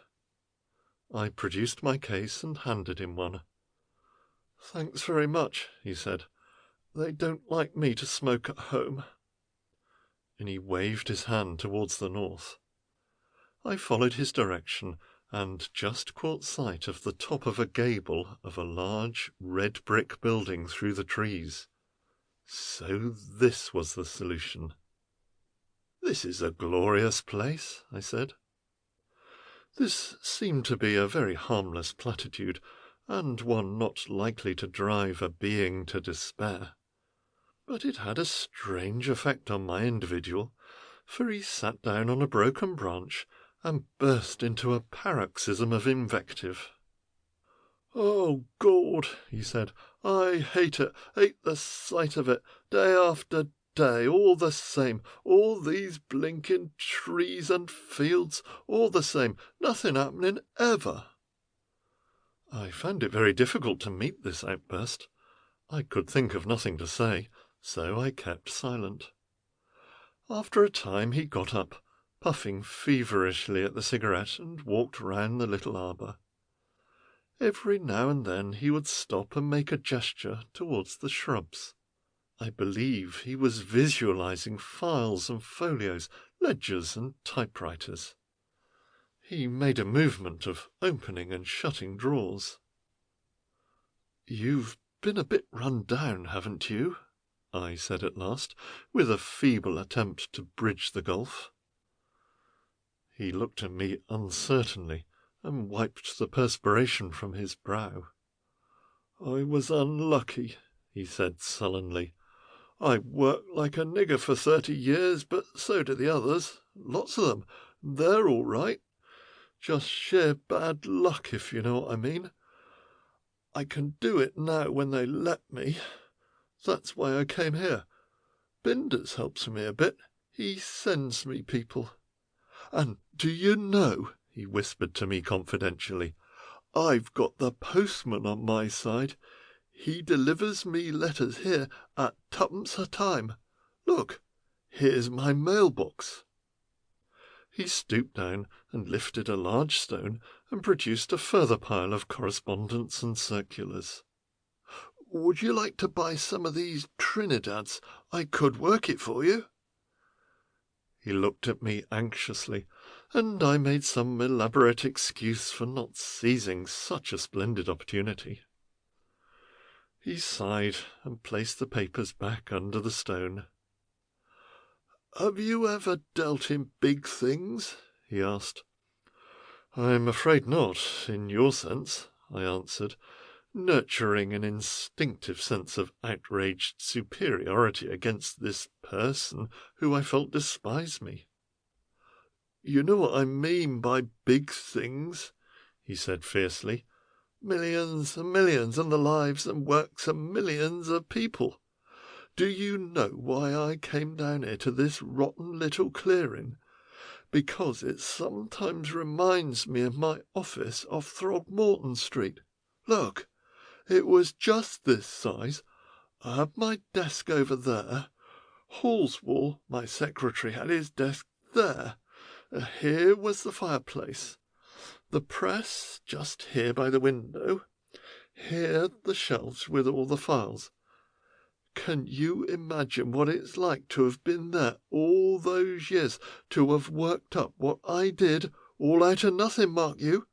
I produced my case and handed him one. "Thanks very much," he said. "They don't like me to smoke at home." And he waved his hand towards the north. I followed his direction, and just caught sight of the top of a gable of a large red brick building through the trees. So this was the solution. "This is a glorious place," I said. This seemed to be a very harmless platitude, and one not likely to drive a being to despair. But it had a strange effect on my individual, for he sat down on a broken branch and burst into a paroxysm of invective. "Oh, Gord," he said, "I hate the sight of it, day after day, all the same, all these blinking trees and fields, all the same, nothing happening ever." I found it very difficult to meet this outburst. I could think of nothing to say, so I kept silent. After a time he got up, puffing feverishly at the cigarette, and walked round the little arbour. Every now and then he would stop and make a gesture towards the shrubs. I believe he was visualizing files and folios, ledgers and typewriters. He made a movement of opening and shutting drawers. "You've been a bit run down, haven't you?" I said at last, with a feeble attempt to bridge the gulf. He looked at me uncertainly, and wiped the perspiration from his brow. "I was unlucky," he said sullenly. "I worked like a nigger for 30 years, but so do the others. Lots of them. They're all right. Just sheer bad luck, if you know what I mean. I can do it now when they let me. That's why I came here. Binders helps me a bit. He sends me people. And do you know," he whispered to me confidentially, "I've got the postman on my side. He delivers me letters here at 2d a time. Look, here's my mailbox." He stooped down and lifted a large stone and produced a further pile of correspondence and circulars. "Would you like to buy some of these Trinidads? I could work it for you." He looked at me anxiously, and I made some elaborate excuse for not seizing such a splendid opportunity. He sighed and placed the papers back under the stone. "Have you ever dealt in big things?" he asked. "I'm afraid not, in your sense," I answered, nurturing an instinctive sense of outraged superiority against this person who I felt despised me. "You know what I mean by big things," he said fiercely. "Millions and millions, and the lives and works of millions of people. Do you know why I came down here to this rotten little clearing? Because it sometimes reminds me of my office off Throgmorton Street. Look, it was just this size. I had my desk over there. Hall's wall, my secretary had his desk there. Here was the fireplace. The press just here by the window. Here the shelves with all the files. Can you imagine what it's like to have been there all those years, to have worked up what I did, all out of nothing, mark you,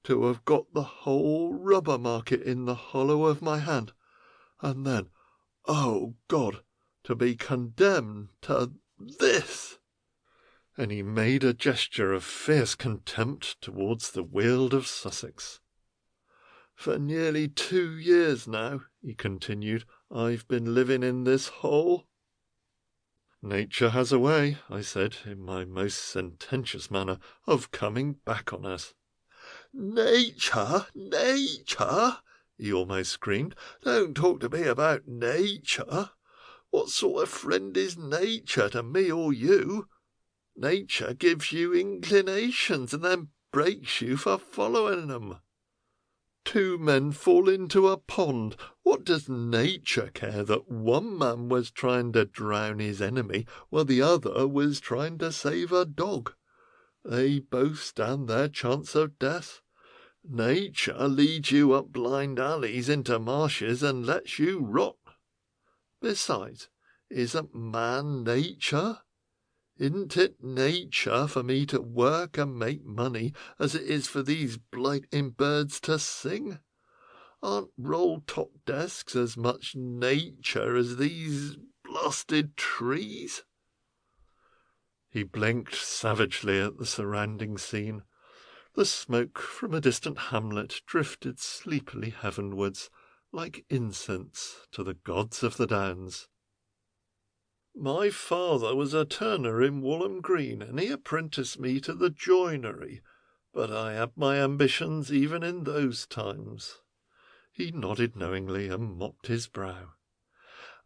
to have got the whole rubber market in the hollow of my hand, and then, oh God, to be condemned to this!" And he made a gesture of fierce contempt towards the Weald of Sussex. "For nearly 2 years now," he continued, "I've been living in this hole." "Nature has a way," I said, in my most sententious manner, "of coming back on us." "Nature, nature!" he almost screamed. "Don't talk to me about nature. What sort of friend is nature to me or you? Nature gives you inclinations and then breaks you for following them. 2 men fall into a pond. What does nature care that one man was trying to drown his enemy while the other was trying to save a dog? They both stand their chance of death. Nature leads you up blind alleys into marshes and lets you rot. Besides, isn't man nature? Isn't it nature for me to work and make money as it is for these blighting birds to sing? Aren't roll-top desks as much nature as these blasted trees?" He blinked savagely at the surrounding scene. The smoke from a distant hamlet drifted sleepily heavenwards, like incense to the gods of the Downs. "My father was a turner in Walham Green, and he apprenticed me to the joinery, but I had my ambitions even in those times." He nodded knowingly and mopped his brow.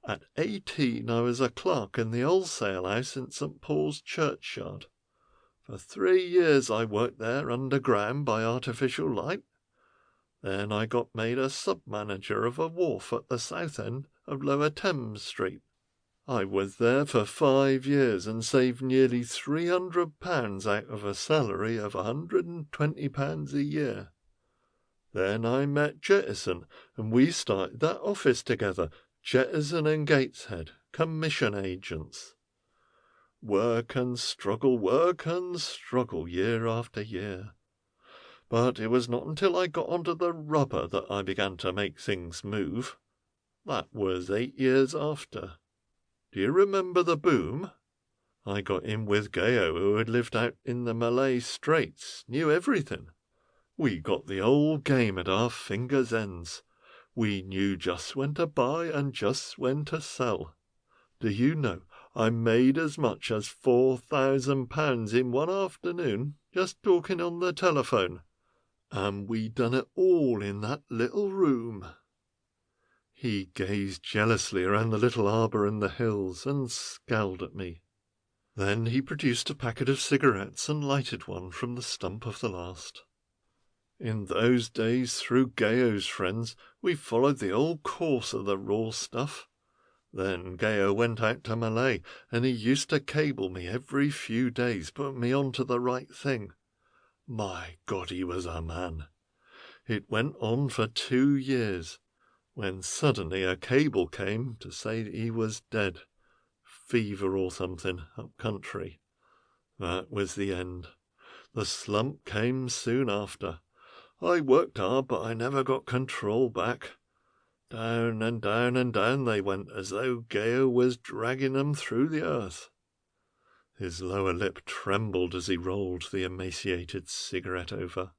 "At 18 I was a clerk in the wholesale house in St. Paul's churchyard. For 3 years I worked there underground by artificial light. Then I got made a sub-manager of a wharf at the south end of Lower Thames Street. I was there for 5 years and saved nearly £300 out of a salary of £120 a year. Then I met Jettison, and we started that office together, Jettison and Gateshead, commission agents. Work and struggle, year after year. But it was not until I got onto the rubber that I began to make things move. That was 8 years after. Do you remember the boom? I got in with Gayo, who had lived out in the Malay Straits, knew everything. We got the whole game at our fingers' ends. We knew just when to buy and just when to sell. Do you know, I made as much as £4,000 in one afternoon, just talking on the telephone. And we done it all in that little room." He gazed jealously around the little arbour and the hills, and scowled at me. Then he produced a packet of cigarettes and lighted one from the stump of the last. "In those days, through Gayo's friends, we followed the old course of the raw stuff. Then Gayo went out to Malay, and he used to cable me every few days, putting me on to the right thing. My God, he was a man. It went on for 2 years, when suddenly a cable came to say that he was dead. Fever or something, up country. That was the end. The slump came soon after. I worked hard, but I never got control back. Down and down and down they went, as though Gayo was dragging them through the earth." His lower lip trembled as he rolled the emaciated cigarette over.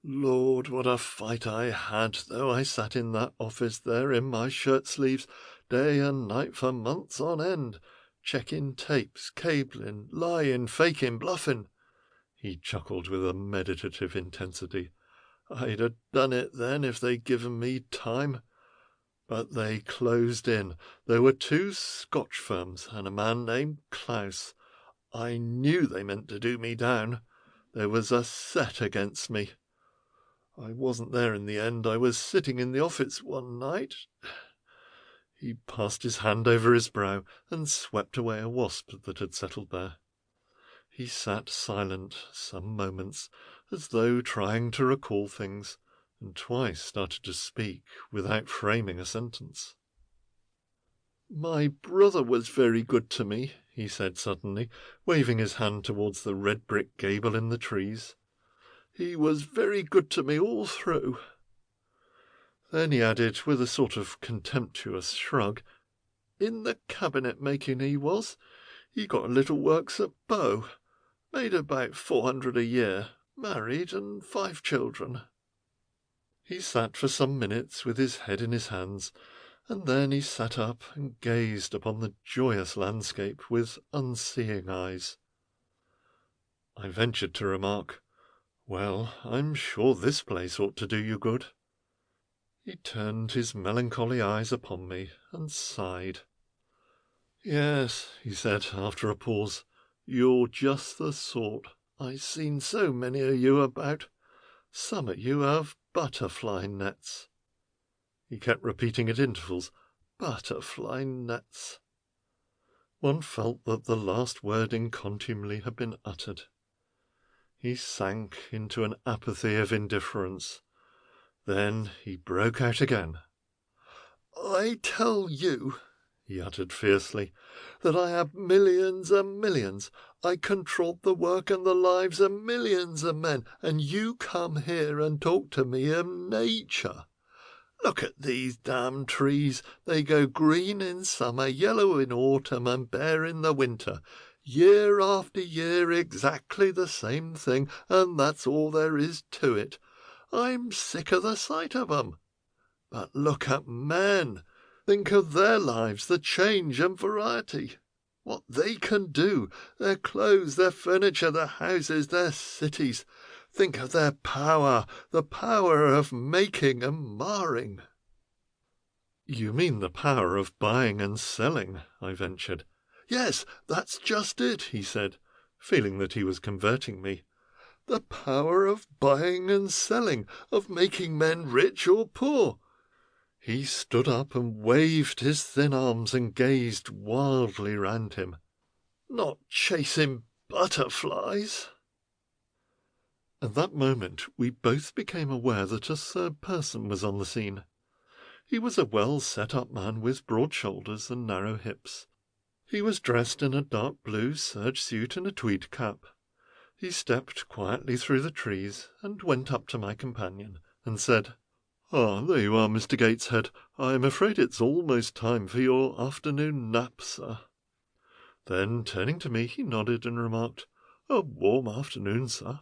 "Lord, what a fight I had, though I sat in that office there in my shirt-sleeves day and night for months on end, checking tapes, cabling, lying, faking, bluffing." He chuckled with a meditative intensity. "I'd have done it then if they'd given me time. But they closed in. There were 2 Scotch firms and a man named Klaus. I knew they meant to do me down. There was a set against me. I wasn't there in the end. I was sitting in the office one night. He passed his hand over his brow and swept away a wasp that had settled there. He sat silent some moments, as though trying to recall things, and twice started to speak without framing a sentence. "My brother was very good to me," he said suddenly, waving his hand towards the red brick gable in the trees. "He was very good to me all through." Then he added, with a sort of contemptuous shrug, "In the cabinet making he was. He got a little works at Bow. Made about 400 a year, married, and 5 children." He sat for some minutes with his head in his hands, and then he sat up and gazed upon the joyous landscape with unseeing eyes. I ventured to remark, "Well, I'm sure this place ought to do you good." He turned his melancholy eyes upon me and sighed. "Yes," he said after a pause, "you're just the sort. I've seen so many of you about. Some of you have butterfly nets." He kept repeating at intervals, "Butterfly nets." One felt that the last word in contumely had been uttered. He sank into an apathy of indifference. Then he broke out again. "I tell you," he uttered fiercely, "that I have millions and millions. I control the work and the lives of millions of men, and you come here and talk to me of nature. Look at these damned trees. They go green in summer, yellow in autumn, and bare in the winter. Year after year exactly the same thing, and that's all there is to it. I'm sick of the sight of 'em. But look at men. Think of their lives, the change and variety. What they can do, their clothes, their furniture, their houses, their cities. Think of their power, the power of making and marring." "You mean the power of buying and selling," I ventured. "Yes, that's just it," he said, feeling that he was converting me. "The power of buying and selling, of making men rich or poor." He stood up and waved his thin arms and gazed wildly round him. "Not chasing butterflies." At that moment we both became aware that a third person was on the scene. He was a well-set-up man with broad shoulders and narrow hips. He was dressed in a dark blue serge suit and a tweed cap. He stepped quietly through the trees and went up to my companion and said, "Ah, there you are, Mr. Gateshead. I am afraid it's almost time for your afternoon nap, sir." Then, turning to me, he nodded and remarked, "A warm afternoon, sir."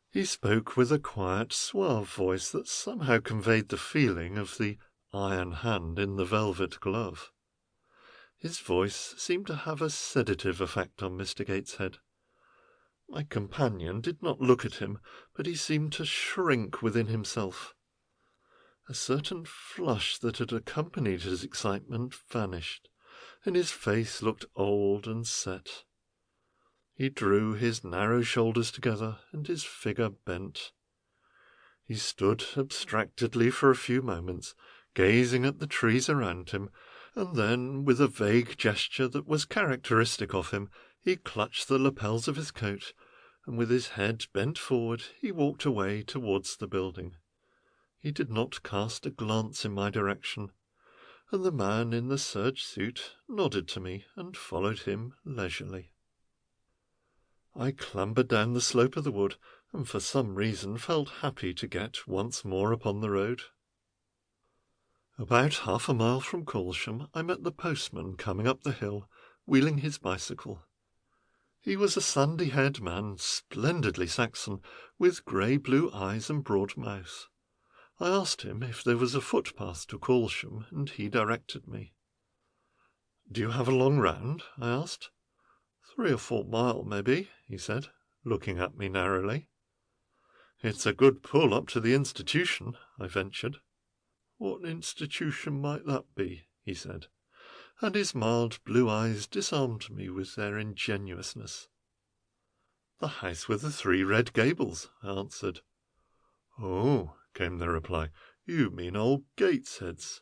He spoke with a quiet, suave voice that somehow conveyed the feeling of the iron hand in the velvet glove. His voice seemed to have a sedative effect on Mr. Gateshead. My companion did not look at him, but he seemed to shrink within himself. A certain flush that had accompanied his excitement vanished, and his face looked old and set. He drew his narrow shoulders together, and his figure bent. He stood abstractedly for a few moments, gazing at the trees around him, and then, with a vague gesture that was characteristic of him, he clutched the lapels of his coat, and with his head bent forward he walked away towards the building. He did not cast a glance in my direction, and the man in the serge suit nodded to me and followed him leisurely. I clambered down the slope of the wood, and for some reason felt happy to get once more upon the road. About half a mile from Colsham I met the postman coming up the hill, wheeling his bicycle. He was a sandy-haired man, splendidly Saxon, with grey-blue eyes and broad mouth. I asked him if there was a footpath to Colsham, and he directed me. "Do you have a long round?" I asked. 3 or 4 mile, maybe," he said, looking at me narrowly. "It's a good pull up to the institution," I ventured. "What institution might that be?" he said, and his mild blue eyes disarmed me with their ingenuousness. "The house with the 3 red gables," I answered. "Oh," came the reply, "you mean old Gateshead's."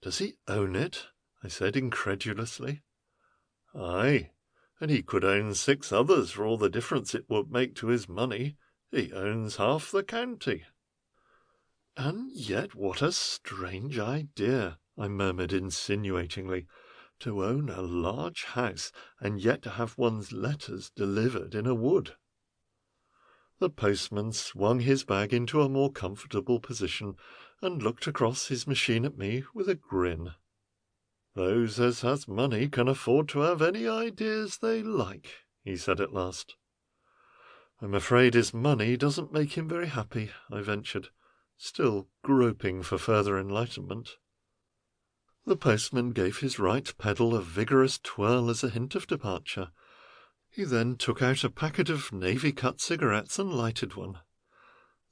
"Does he own it?" I said incredulously. "Aye, and he could own 6 others for all the difference it would make to his money. He owns half the county." "And yet what a strange idea," I murmured insinuatingly, "to own a large house, and yet to have one's letters delivered in a wood." The postman swung his bag into a more comfortable position and looked across his machine at me with a grin. "Those as has money can afford to have any ideas they like," he said at last. "I'm afraid his money doesn't make him very happy," I ventured, still groping for further enlightenment. The postman gave his right pedal a vigorous twirl as a hint of departure. He then took out a packet of navy-cut cigarettes and lighted one.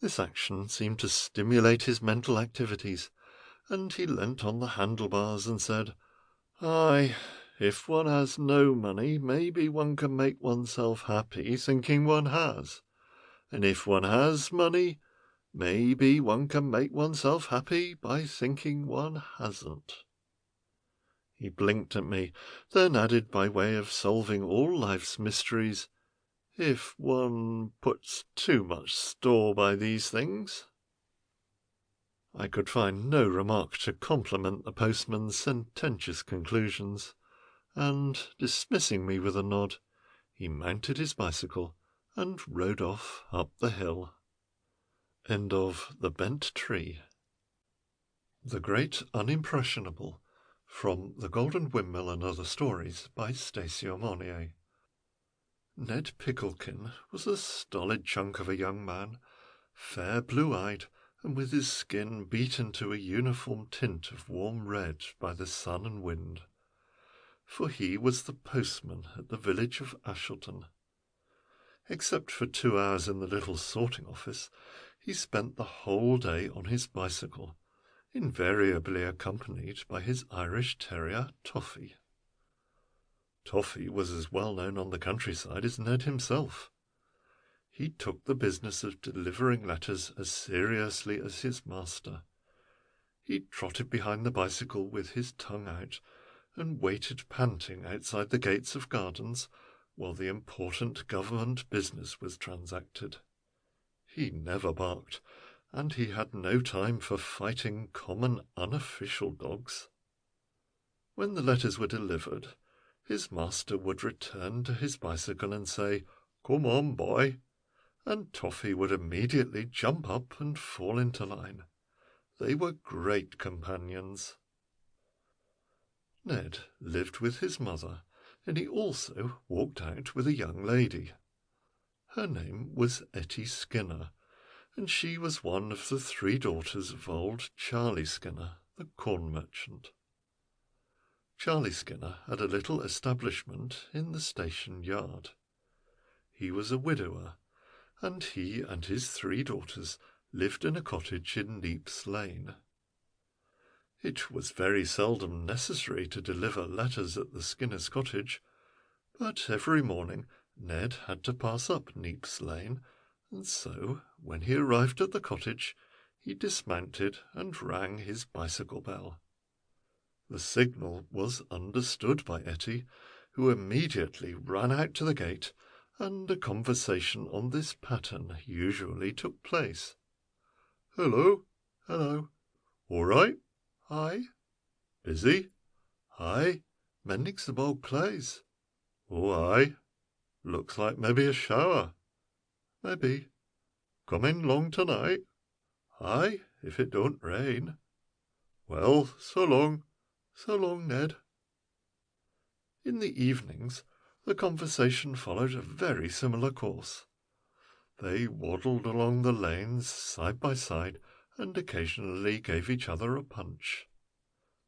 This action seemed to stimulate his mental activities, and he leant on the handlebars and said, "Aye, if one has no money, maybe one can make oneself happy thinking one has. And if one has money, maybe one can make oneself happy by thinking one hasn't." He blinked at me, then added by way of solving all life's mysteries, "If one puts too much store by these things." I could find no remark to compliment the postman's sententious conclusions, and, dismissing me with a nod, he mounted his bicycle and rode off up the hill. End of The Bent Tree. The Great Unimpressionable, from The Golden Windmill and Other Stories by Stacy Aumonier. Ned Picklekin was a stolid chunk of a young man, fair blue-eyed, and with his skin beaten to a uniform tint of warm red by the sun and wind, for he was the postman at the village of Ashleton. Except for 2 hours in the little sorting office, he spent the whole day on his bicycle, invariably accompanied by his Irish terrier, Toffee. Toffee was as well known on the countryside as Ned himself. He took the business of delivering letters as seriously as his master. He trotted behind the bicycle with his tongue out, and waited panting outside the gates of gardens while the important government business was transacted. He never barked, and he had no time for fighting common unofficial dogs. When the letters were delivered, his master would return to his bicycle and say, "Come on, boy," and Toffee would immediately jump up and fall into line. They were great companions. Ned lived with his mother, and he also walked out with a young lady. Her name was Etty Skinner, and she was one of the 3 daughters of old Charlie Skinner, the corn merchant. Charlie Skinner had a little establishment in the station yard. He was a widower, and he and his 3 daughters lived in a cottage in Neep's Lane. It was very seldom necessary to deliver letters at the Skinners' cottage, but every morning Ned had to pass up Neep's Lane, and so, when he arrived at the cottage, he dismounted and rang his bicycle bell. The signal was understood by Etty, who immediately ran out to the gate, and a conversation on this pattern usually took place. "Hello, hello. All right? Aye. Busy? Aye. Mending some old clothes? Oh, aye. Looks like maybe a shower. Maybe. Coming long tonight? Aye, if it don't rain. Well, so long. So long, Ned." In the evenings, the conversation followed a very similar course. They waddled along the lanes side by side and occasionally gave each other a punch.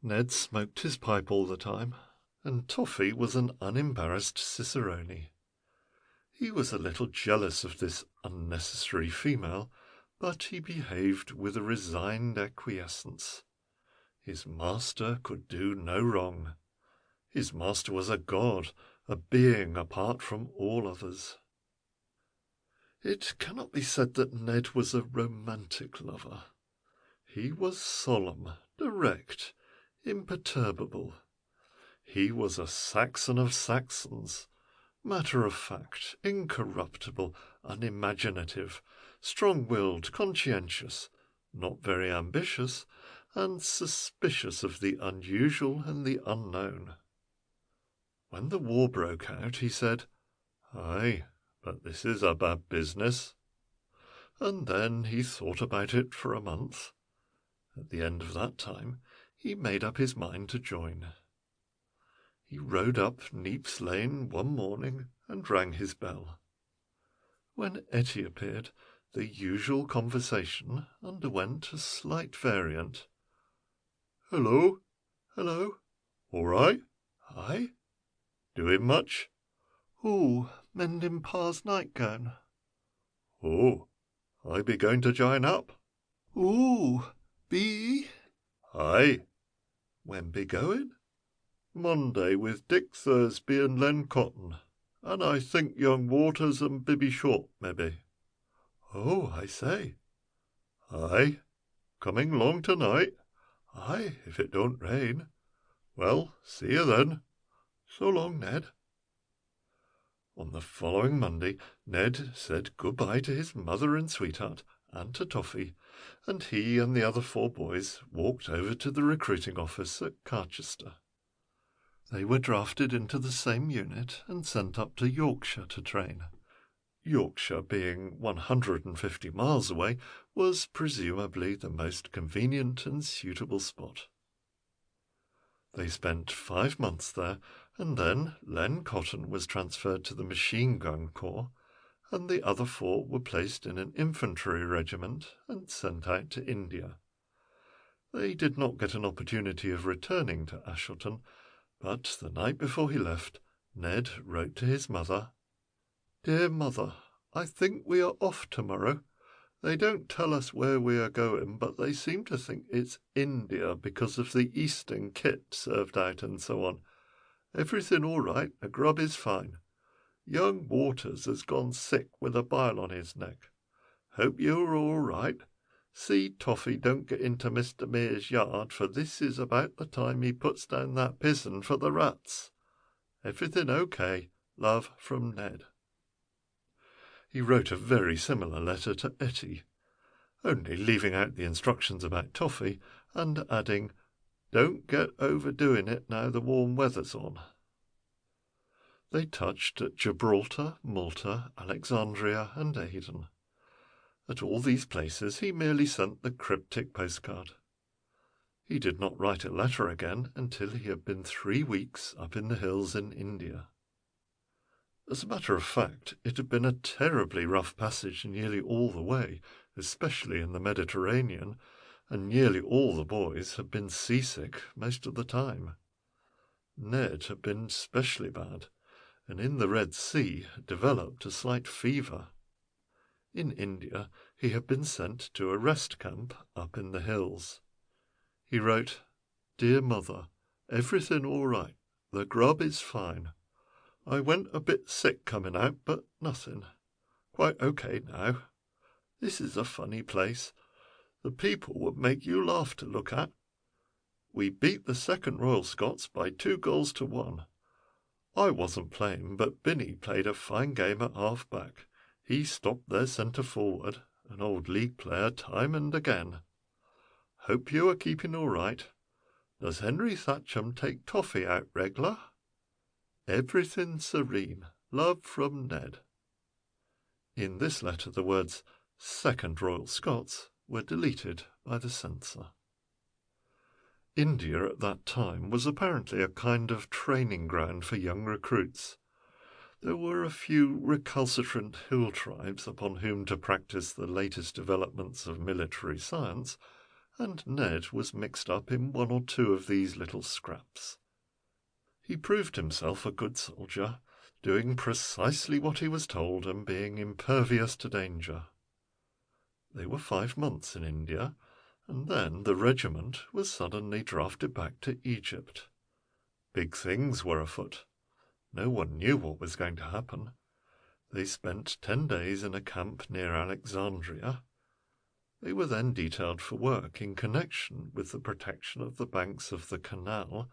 Ned smoked his pipe all the time, and Toffee was an unembarrassed cicerone. He was a little jealous of this unnecessary female, but he behaved with a resigned acquiescence. His master could do no wrong. His master was a god, a being apart from all others. It cannot be said that Ned was a romantic lover. He was solemn, direct, imperturbable. He was a Saxon of Saxons, matter-of-fact, incorruptible, unimaginative, strong-willed, conscientious, not very ambitious, and suspicious of the unusual and the unknown. When the war broke out, he said, "Aye, but this is a bad business." And then he thought about it for a month. At the end of that time, he made up his mind to join. He rode up Neep's Lane one morning and rang his bell. When Etty appeared, the usual conversation underwent a slight variant. "Hello? Hello? All right? Aye? Doing much?" "Oh, mending Pa's nightgown." "Oh, I be going to join up." "Oh, be?" "Aye." "When be going?" "Monday with Dick Thursby and Len Cotton, and I think young Waters and Bibby Short, maybe." "Oh, I say." "Aye. Coming along tonight?" "Aye, if it don't rain." "Well, see you then. So long, Ned." On the following Monday, Ned said good-bye to his mother and sweetheart, and to Toffee, and he and the other 4 boys walked over to the recruiting office at Carchester. They were drafted into the same unit and sent up to Yorkshire to train. Yorkshire, being 150 miles away, was presumably the most convenient and suitable spot. They spent 5 months there, and then Len Cotton was transferred to the Machine Gun Corps, and the other 4 were placed in an infantry regiment and sent out to India. They did not get an opportunity of returning to Ashelton, but the night before he left, Ned wrote to his mother, "Dear Mother, I think we are off tomorrow. They don't tell us where we are going, but they seem to think it's India because of the Eastern kit served out and so on. Everything all right, the grub is fine. Young Waters has gone sick with a bile on his neck. Hope you are all right. See Toffee don't get into Mr. Mears' yard, for this is about the time he puts down that pizen for the rats. Everything okay. Love from Ned." He wrote a very similar letter to Etty, only leaving out the instructions about Toffee and adding, "Don't get overdoing it now the warm weather's on." They touched at Gibraltar, Malta, Alexandria, and Aden. At all these places he merely sent the cryptic postcard. He did not write a letter again until he had been 3 weeks up in the hills in India. As a matter of fact, it had been a terribly rough passage nearly all the way, especially in the Mediterranean, and nearly all the boys had been seasick most of the time. Ned had been specially bad, and in the Red Sea had developed a slight fever. In India he had been sent to a rest camp up in the hills. He wrote, "Dear Mother, everything all right. The grub is fine. I went a bit sick coming out, but nothing. Quite okay now. This is a funny place. The people would make you laugh to look at. We beat the 2nd Royal Scots by 2 goals to 1. I wasn't playing, but Binny played a fine game at half-back. He stopped their centre-forward, an old league player, time and again. Hope you are keeping all right. Does Henry Thatcham take Toffee out reg'lar? Everything serene. Love from Ned." In this letter the words 2nd Royal Scots were deleted by the censor. India at that time was apparently a kind of training ground for young recruits. There were a few recalcitrant hill tribes upon whom to practise the latest developments of military science, and Ned was mixed up in 1 or 2 of these little scraps. He proved himself a good soldier, doing precisely what he was told and being impervious to danger. They were 5 months in India, and then the regiment was suddenly drafted back to Egypt. Big things were afoot. No one knew what was going to happen. They spent 10 days in a camp near Alexandria. They were then detailed for work in connection with the protection of the banks of the canal,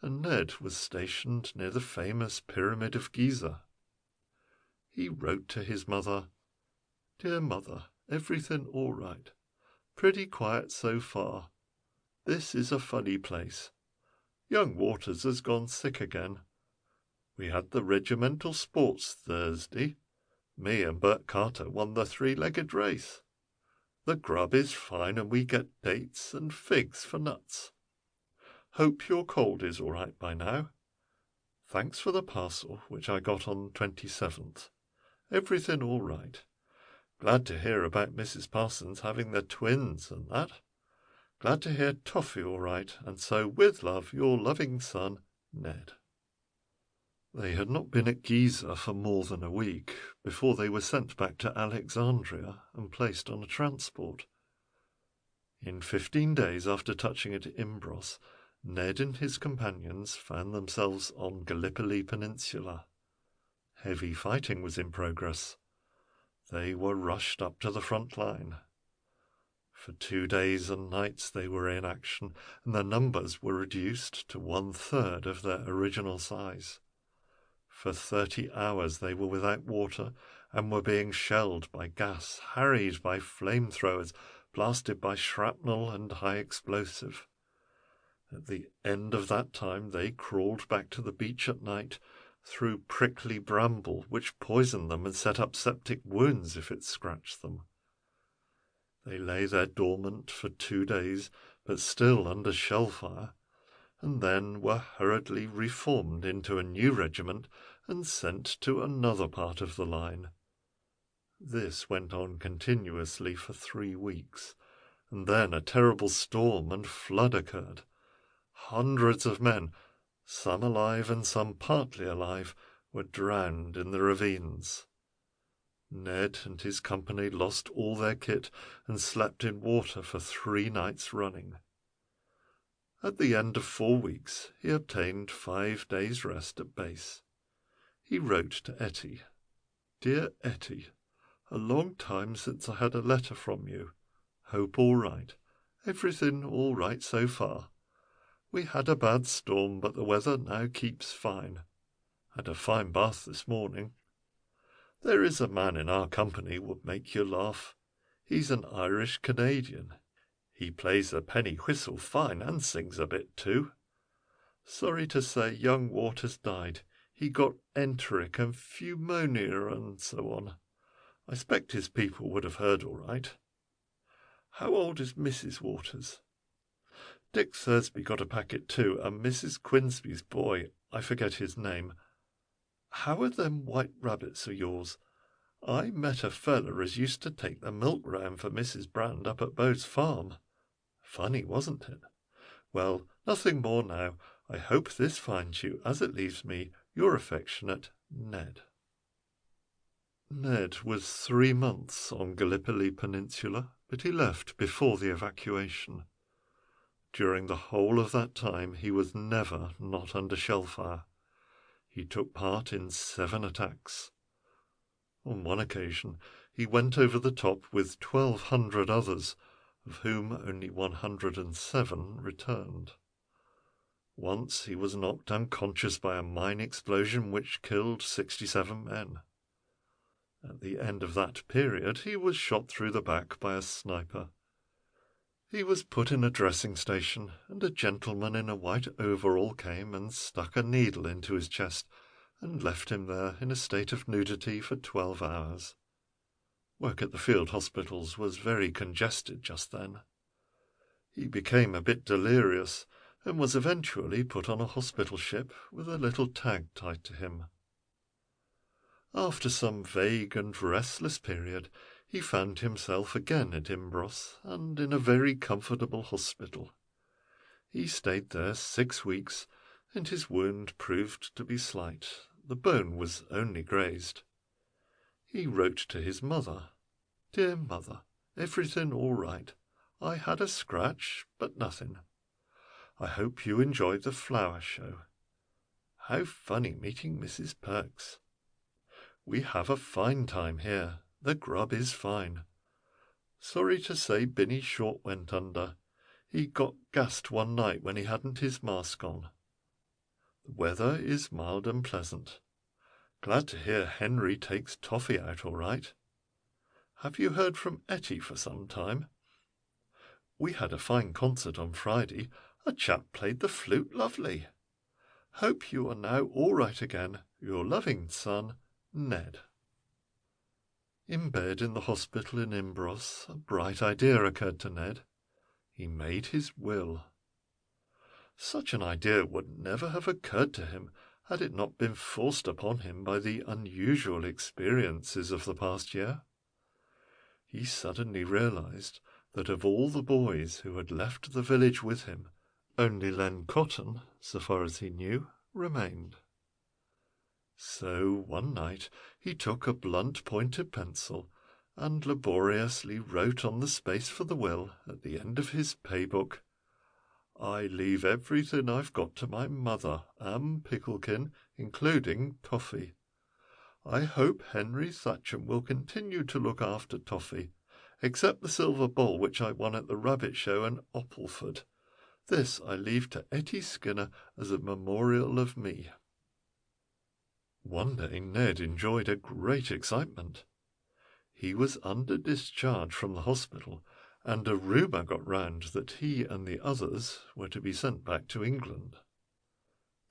and Ned was stationed near the famous Pyramid of Giza. He wrote to his mother, "Dear Mother, everything all right. Pretty quiet so far. This is a funny place. Young Waters has gone sick again. We had the regimental sports Thursday. Me and Bert Carter won the 3-legged race. The grub is fine and we get dates and figs for nuts. Hope your cold is all right by now. Thanks for the parcel, which I got on 27th. Everything all right. Glad to hear about Mrs. Parsons having the twins and that. Glad to hear Toffee all right, and so with love, your loving son, Ned." They had not been at Giza for more than a week before they were sent back to Alexandria and placed on a transport. In 15 days after touching at Imbros, Ned and his companions found themselves on Gallipoli Peninsula. Heavy fighting was in progress. They were rushed up to the front line. For 2 days and nights they were in action, and their numbers were reduced to 1/3 of their original size. For 30 hours they were without water and were being shelled by gas, harried by flamethrowers, blasted by shrapnel and high explosive. At the end of that time they crawled back to the beach at night through prickly bramble, which poisoned them and set up septic wounds if it scratched them. They lay there dormant for 2 days, but still under shell fire, and then were hurriedly reformed into a new regiment and sent to another part of the line. This went on continuously for 3 weeks, and then a terrible storm and flood occurred. Hundreds of men, some alive and some partly alive, were drowned in the ravines. Ned and his company lost all their kit and slept in water for 3 nights running. At the end of 4 weeks, he obtained 5 days' rest at base. He wrote to Etty, "Dear Etty, a long time since I had a letter from you. Hope all right. Everything all right so far. We had a bad storm, but the weather now keeps fine. Had a fine bath this morning. There is a man in our company would make you laugh. He's an Irish Canadian. He plays a penny whistle fine and sings a bit too. Sorry to say young Waters died. He got enteric and pneumonia and so on. I expect his people would have heard all right. How old is Mrs. Waters? Dick Thursby got a packet too, and Mrs. Quinsby's boy, I forget his name. How are them white rabbits of yours? I met a feller as used to take the milk round for Mrs. Brand up at Bowes Farm. Funny, wasn't it? Well, nothing more now. I hope this finds you, as it leaves me, your affectionate Ned." Ned was 3 months on Gallipoli Peninsula, but he left before the evacuation. During the whole of that time he was never not under shell fire. He took part in 7 attacks. On one occasion he went over the top with 1,200 others, of whom only 107 returned. Once he was knocked unconscious by a mine explosion which killed 67 men. At the end of that period he was shot through the back by a sniper. He was put in a dressing station, and a gentleman in a white overall came and stuck a needle into his chest and left him there in a state of nudity for 12 hours. Work at the field hospitals was very congested just then. He became a bit delirious, and was eventually put on a hospital ship with a little tag tied to him. After some vague and restless period, he found himself again at Imbros, and in a very comfortable hospital. He stayed there 6 weeks, and his wound proved to be slight. The bone was only grazed. He wrote to his mother, "Dear Mother, everything all right. I had a scratch, but nothing. I hope you enjoyed the flower show. How funny meeting Mrs. Perks. We have a fine time here. The grub is fine. Sorry to say Binny Short went under. He got gassed one night when he hadn't his mask on. The weather is mild and pleasant. Glad to hear Henry takes Toffee out all right. Have you heard from Etty for some time? We had a fine concert on Friday. A chap played the flute lovely. Hope you are now all right again. Your loving son, Ned. In bed in the hospital in Imbros, a bright idea occurred to Ned. He made his will. Such an idea would never have occurred to him had it not been forced upon him by the unusual experiences of the past year. He suddenly realized that of all the boys who had left the village with him, only Len Cotton, so far as he knew, remained. So one night he took a blunt-pointed pencil and laboriously wrote on the space for the will at the end of his pay-book, "I leave everything I've got to my mother, Anne Picklekin, including Toffee. I hope Henry Thatcham will continue to look after Toffee, except the silver bowl which I won at the rabbit show in Oppleford. This I leave to Etty Skinner as a memorial of me." One day Ned enjoyed a great excitement. He was under discharge from the hospital, and a rumour got round that he and the others were to be sent back to England.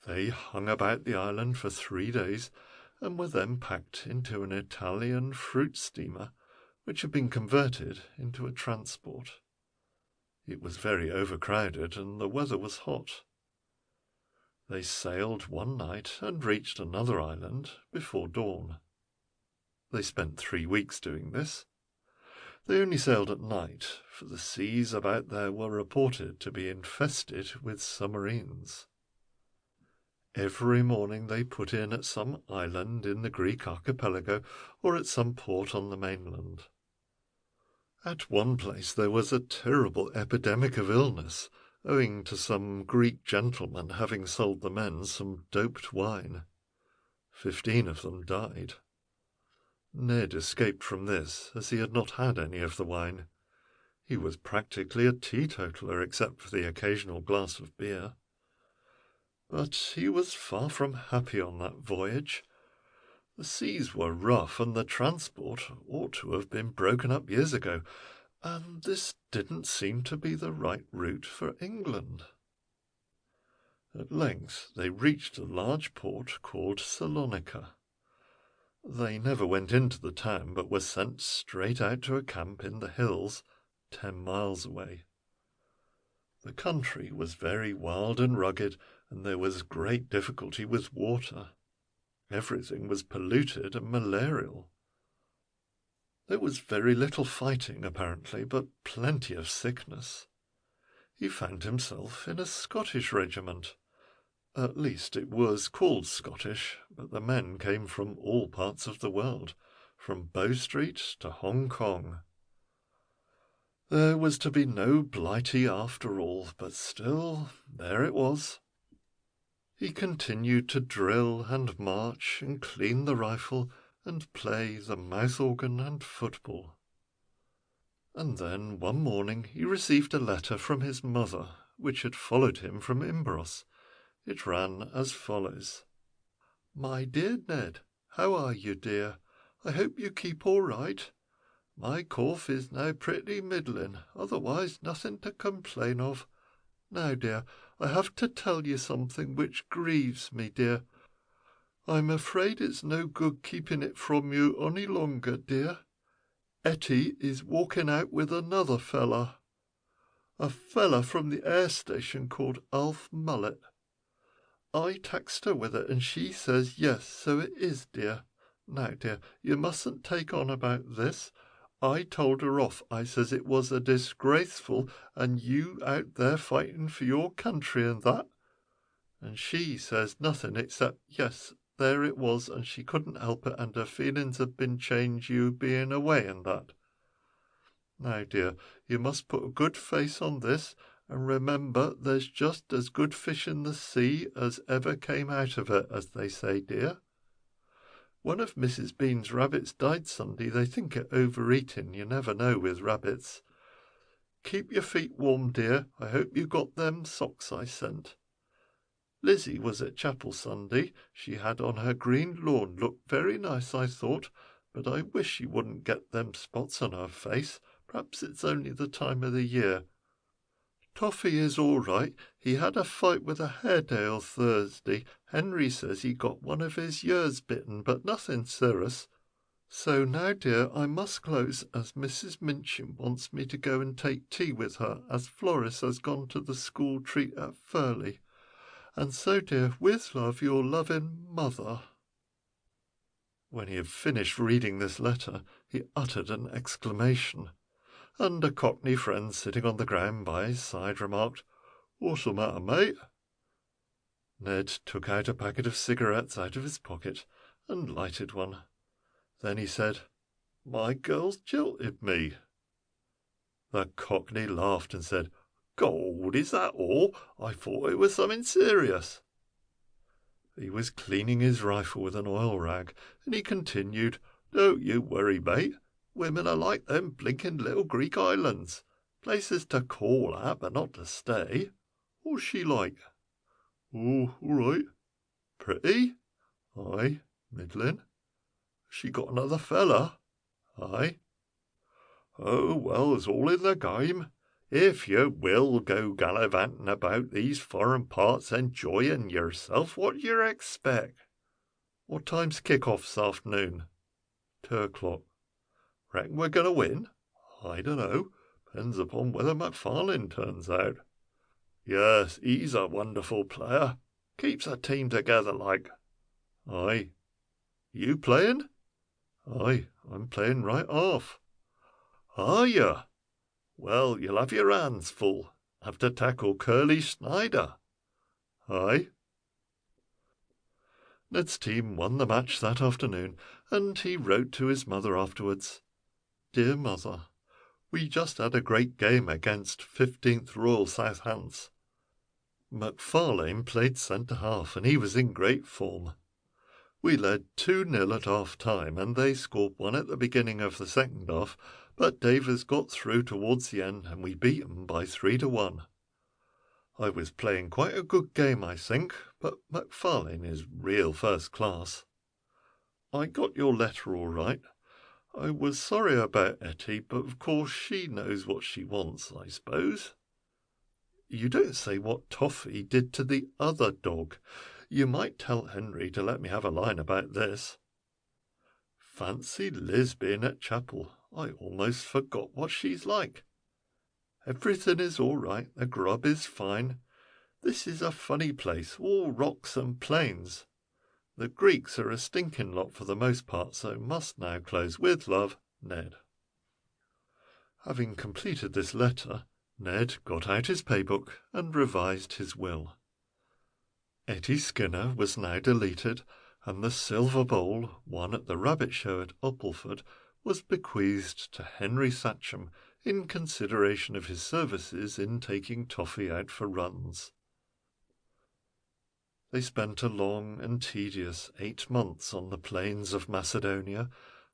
They hung about the island for 3 days, and were then packed into an Italian fruit steamer, which had been converted into a transport. It was very overcrowded, and the weather was hot. They sailed one night and reached another island before dawn. They spent 3 weeks doing this. They only sailed at night, for the seas about there were reported to be infested with submarines. Every morning they put in at some island in the Greek archipelago or at some port on the mainland. At one place there was a terrible epidemic of illness, owing to some Greek gentlemen having sold the men some doped wine. 15 of them died. Ned escaped from this, as he had not had any of the wine. He was practically a teetotaler, except for the occasional glass of beer. But he was far from happy on that voyage. The seas were rough, and the transport ought to have been broken up years ago, and this didn't seem to be the right route for England. At length they reached a large port called Salonika. They never went into the town, but were sent straight out to a camp in the hills, 10 miles away. The country was very wild and rugged, and there was great difficulty with water. Everything was polluted and malarial. There was very little fighting, apparently, but plenty of sickness. He found himself in a Scottish regiment. At least it was called Scottish, but the men came from all parts of the world, from Bow Street to Hong Kong. There was to be no Blighty after all, but still, there it was. He continued to drill and march and clean the rifle and play the mouth organ and football. And then one morning he received a letter from his mother, which had followed him from Imbros. It ran as follows: "My dear Ned, how are you, dear? I hope you keep all right. My cough is now pretty middling, otherwise nothing to complain of. Now, dear, I have to tell you something which grieves me, dear. I'm afraid it's no good keeping it from you any longer, dear. Etty is walking out with another fella. A fella from the air station called Alf Mullet. I taxed her with it, and she says yes, so it is, dear. Now, dear, you mustn't take on about this. I told her off. I says it was a disgraceful, and you out there fighting for your country and that. And she says nothing except, yes, there it was, and she couldn't help it, and her feelings have been changed, you being away and that. Now, dear, you must put a good face on this, and remember there's just as good fish in the sea as ever came out of it, as they say, dear. One of Mrs. Bean's rabbits died Sunday. They think it overeating. You never know with rabbits. Keep your feet warm, dear. I hope you got them socks I sent. Lizzie was at chapel Sunday. She had on her green lawn. Looked very nice, I thought, but I wish she wouldn't get them spots on her face. Perhaps it's only the time of the year. Toffee is all right. He had a fight with a Haredale Thursday. Henry says he got one of his ears bitten, but nothing serious. So now, dear, I must close, as Mrs. Minchin wants me to go and take tea with her, as Floris has gone to the school treat at Furley. And so, dear, with love, your loving mother. When he had finished reading this letter, he uttered an exclamation, and a Cockney friend sitting on the ground by his side remarked, "What's the matter, mate?" Ned took out a packet of cigarettes out of his pocket and lighted one. Then he said, "My girl's jilted me." The Cockney laughed and said, "Gold, is that all? I thought it was something serious." He was cleaning his rifle with an oil rag, and he continued, "Don't you worry, mate. Women are like them blinking little Greek islands. Places to call at, but not to stay. What's she like?" "Oh, all right." "Pretty?" "Aye, middling." "She got another fella?" "Aye." "Oh, well, it's all in the game. If you will go gallivanting about these foreign parts enjoying yourself, what do you expect?" "What time's kick-off this afternoon?" 2:00. "Reckon we're going to win?" "I don't know. Depends upon whether McFarlane turns out." "Yes, he's a wonderful player. Keeps a team together like." "Aye." "You playing?" "Aye, I'm playing right off." "Are you? Well, you'll have your hands full. Have to tackle Curly Snyder." "Aye." Ned's team won the match that afternoon, and he wrote to his mother afterwards, "Dear Mother, we just had a great game against 15th Royal Southampton. McFarlane played centre-half, and he was in great form. We led 2-0 at half-time, and they scored one at the beginning of the second half, but Davis got through towards the end, and we beat them by 3-1. I was playing quite a good game, I think, but McFarlane is real first class. I got your letter all right. I was sorry about Etty, but of course she knows what she wants, I suppose. You don't say what Toffee did to the other dog. You might tell Henry to let me have a line about this. Fancy Liz being at chapel. I almost forgot what she's like. Everything is all right. The grub is fine. This is a funny place, all rocks and plains. The Greeks are a stinking lot for the most part, so must now close with love, Ned." Having completed this letter, Ned got out his paybook and revised his will. Etty Skinner was now deleted, and the silver bowl, won at the rabbit show at Uppleford, was bequeathed to Henry Satcham in consideration of his services in taking Toffee out for runs. They spent a long and tedious 8 months on the plains of Macedonia,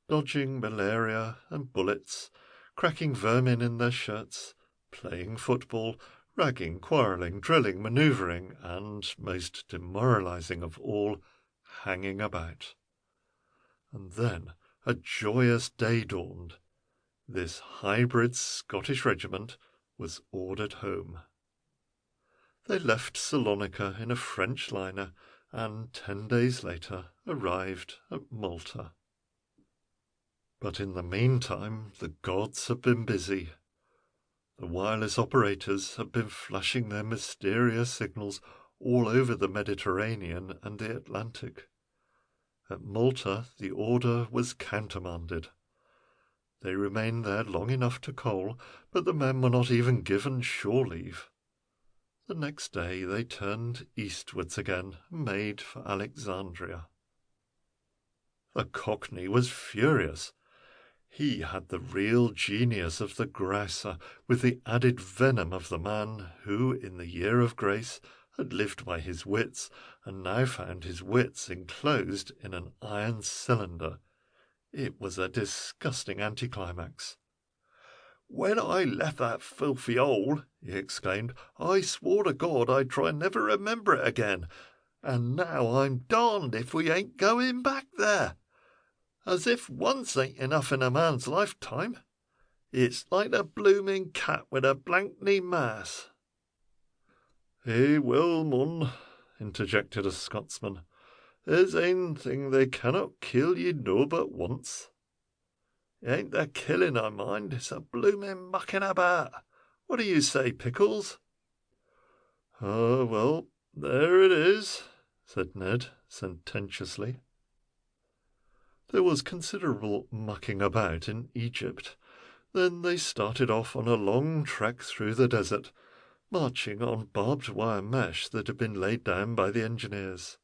dodging malaria and bullets, cracking vermin in their shirts, playing football, ragging, quarrelling, drilling, manoeuvring, and, most demoralizing of all, hanging about. And then a joyous day dawned. This hybrid Scottish regiment was ordered home. They left Salonika in a French liner, and 10 days later arrived at Malta. But in the meantime the gods have been busy. The wireless operators have been flashing their mysterious signals all over the Mediterranean and the Atlantic. At Malta the order was countermanded. They remained there long enough to coal, but the men were not even given shore leave. The next day they turned eastwards again and made for Alexandria. The Cockney was furious. He had the real genius of the grouser, with the added venom of the man who, in the year of grace, had lived by his wits, and now found his wits enclosed in an iron cylinder. It was a disgusting anticlimax. "When I left that filthy hole," he exclaimed, "I swore to God I'd try and never remember it again, and now I'm darned if we ain't going back there. As if once ain't enough in a man's lifetime. It's like the blooming cat with a blank-knee mass." "Eh, well, mun," interjected a Scotsman, "there's ane thing they cannot kill ye no but once. It ain't the killing I mind, it's a blooming mucking about. What do you say, Pickles?" Well, there it is," said Ned sententiously. There was considerable mucking about in Egypt. Then they started off on a long trek through the desert, marching on barbed wire mesh that had been laid down by the engineers.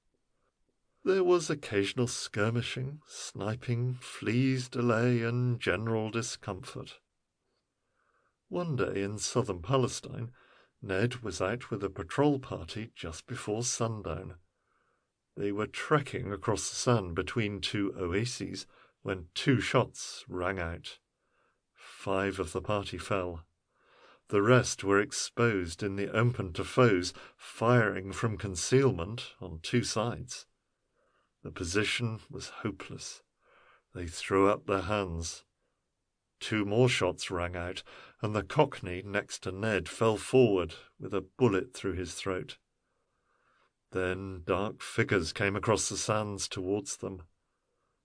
There was occasional skirmishing, sniping, fleas delay, and general discomfort. One day in southern Palestine, Ned was out with a patrol party just before sundown. They were trekking across the sand between two oases when 2 shots rang out. 5 of the party fell. The rest were exposed in the open to foes firing from concealment on 2 sides. The position was hopeless. They threw up their hands. 2 more shots rang out, and the Cockney next to Ned fell forward with a bullet through his throat. Then dark figures came across the sands towards them.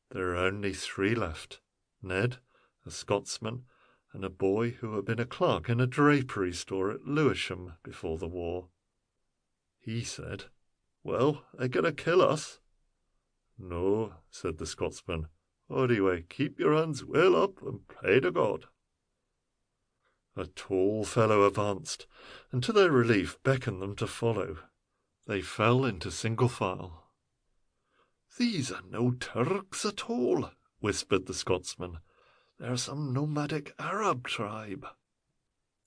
There were only 3 left: Ned, a Scotsman, and a boy who had been a clerk in a drapery store at Lewisham before the war. He said, "Well, they're going to kill us." "No," said the Scotsman. "Anyway, keep your hands well up and pray to God." A tall fellow advanced, and to their relief beckoned them to follow. They fell into single file. "These are no Turks at all," whispered the Scotsman. "They're some nomadic Arab tribe."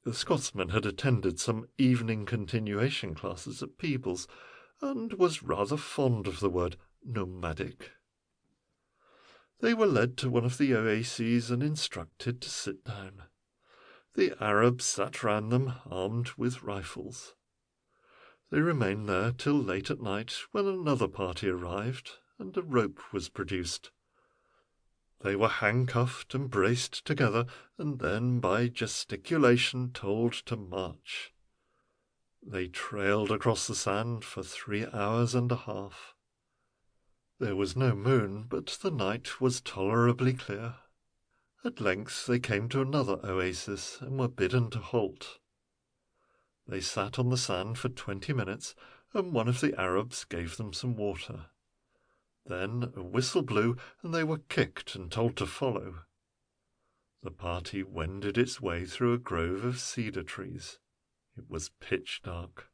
The Scotsman had attended some evening continuation classes at Peebles, and was rather fond of the word nomadic. They were led to one of the oases and instructed to sit down. The Arabs sat round them, armed with rifles. They remained there till late at night, when another party arrived, and a rope was produced. They were handcuffed and braced together, and then by gesticulation told to march. They trailed across the sand for 3 hours and a half. There was no moon, but the night was tolerably clear. At length they came to another oasis, and were bidden to halt. They sat on the sand for 20 minutes, and one of the Arabs gave them some water. Then a whistle blew, and they were kicked and told to follow. The party wended its way through a grove of cedar trees. It was pitch dark.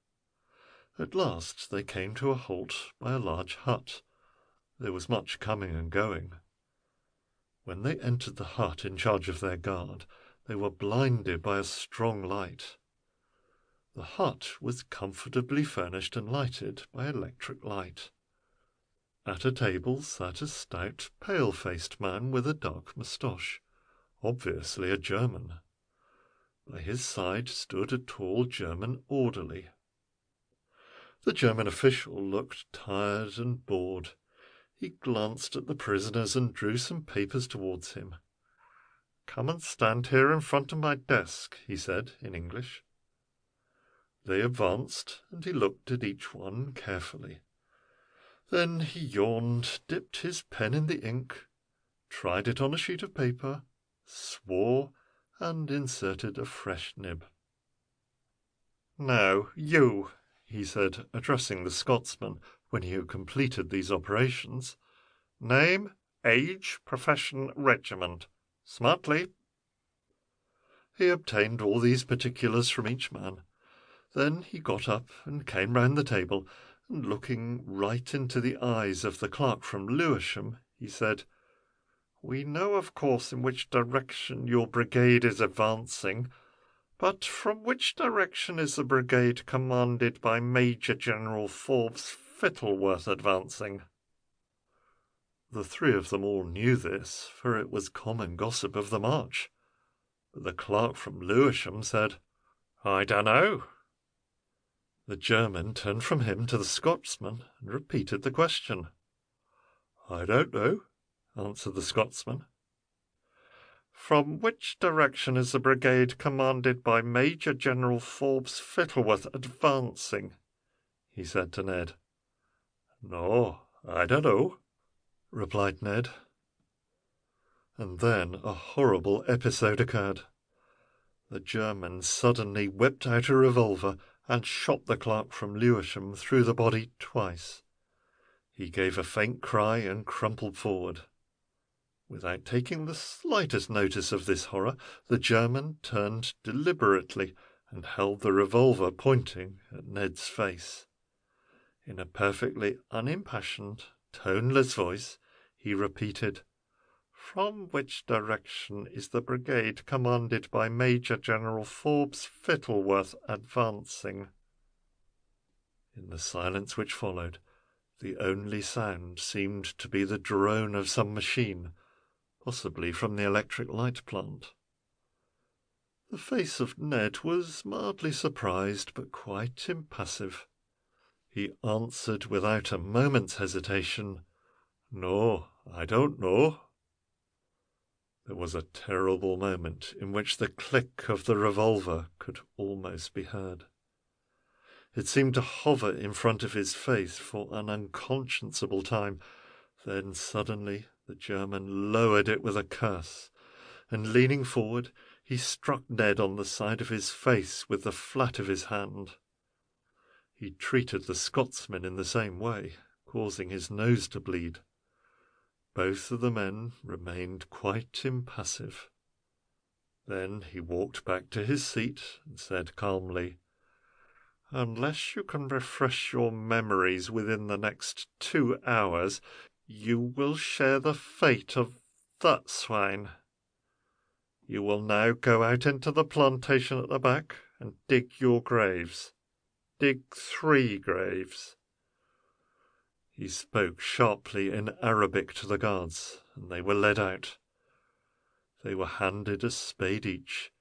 At last they came to a halt by a large hut. There was much coming and going. When they entered the hut in charge of their guard, they were blinded by a strong light. The hut was comfortably furnished and lighted by electric light. At a table sat a stout, pale-faced man with a dark moustache, obviously a German. By his side stood a tall German orderly. The German official looked tired and bored. He glanced at the prisoners and drew some papers towards him. "Come and stand here in front of my desk," he said in English. They advanced, and he looked at each one carefully. Then he yawned, dipped his pen in the ink, tried it on a sheet of paper, swore, and inserted a fresh nib. "Now, you," he said, addressing the Scotsman when he had completed these operations. "Name, age, profession, regiment. Smartly." He obtained all these particulars from each man. Then he got up and came round the table, and looking right into the eyes of the clerk from Lewisham, he said, "We know, of course, in which direction your brigade is advancing, But from which direction is the brigade commanded by Major General Forbes Fittleworth advancing? The three of them all knew this, for it was common gossip of the march. But the clerk from Lewisham said, "I dunno." The German turned from him to the Scotsman and repeated the question. "I don't know," answered the Scotsman. "From which direction is the brigade commanded by Major General Forbes Fittleworth advancing?" he said to Ned. "No, I don't know," replied Ned. And then a horrible episode occurred. The German suddenly whipped out a revolver and shot the clerk from Lewisham through the body twice. He gave a faint cry and crumpled forward. Without taking the slightest notice of this horror, the German turned deliberately and held the revolver pointing at Ned's face. In a perfectly unimpassioned, toneless voice, he repeated, "From which direction is the brigade commanded by Major General Forbes Fittleworth advancing?" In the silence which followed, the only sound seemed to be the drone of some machine, possibly from the electric light plant. The face of Ned was mildly surprised, but quite impassive. He answered without a moment's hesitation, "No, I don't know." There was a terrible moment in which the click of the revolver could almost be heard. It seemed to hover in front of his face for an unconscionable time. Then suddenly the German lowered it with a curse, and leaning forward, he struck Ned on the side of his face with the flat of his hand. He treated the Scotsman in the same way, causing his nose to bleed. Both of the men remained quite impassive. Then he walked back to his seat and said calmly, "Unless you can refresh your memories within the next 2 hours, you will share the fate of that swine. You will now go out into the plantation at the back and dig your graves. Dig 3 graves." He spoke sharply in Arabic to the guards, and they were led out. They were handed a spade each.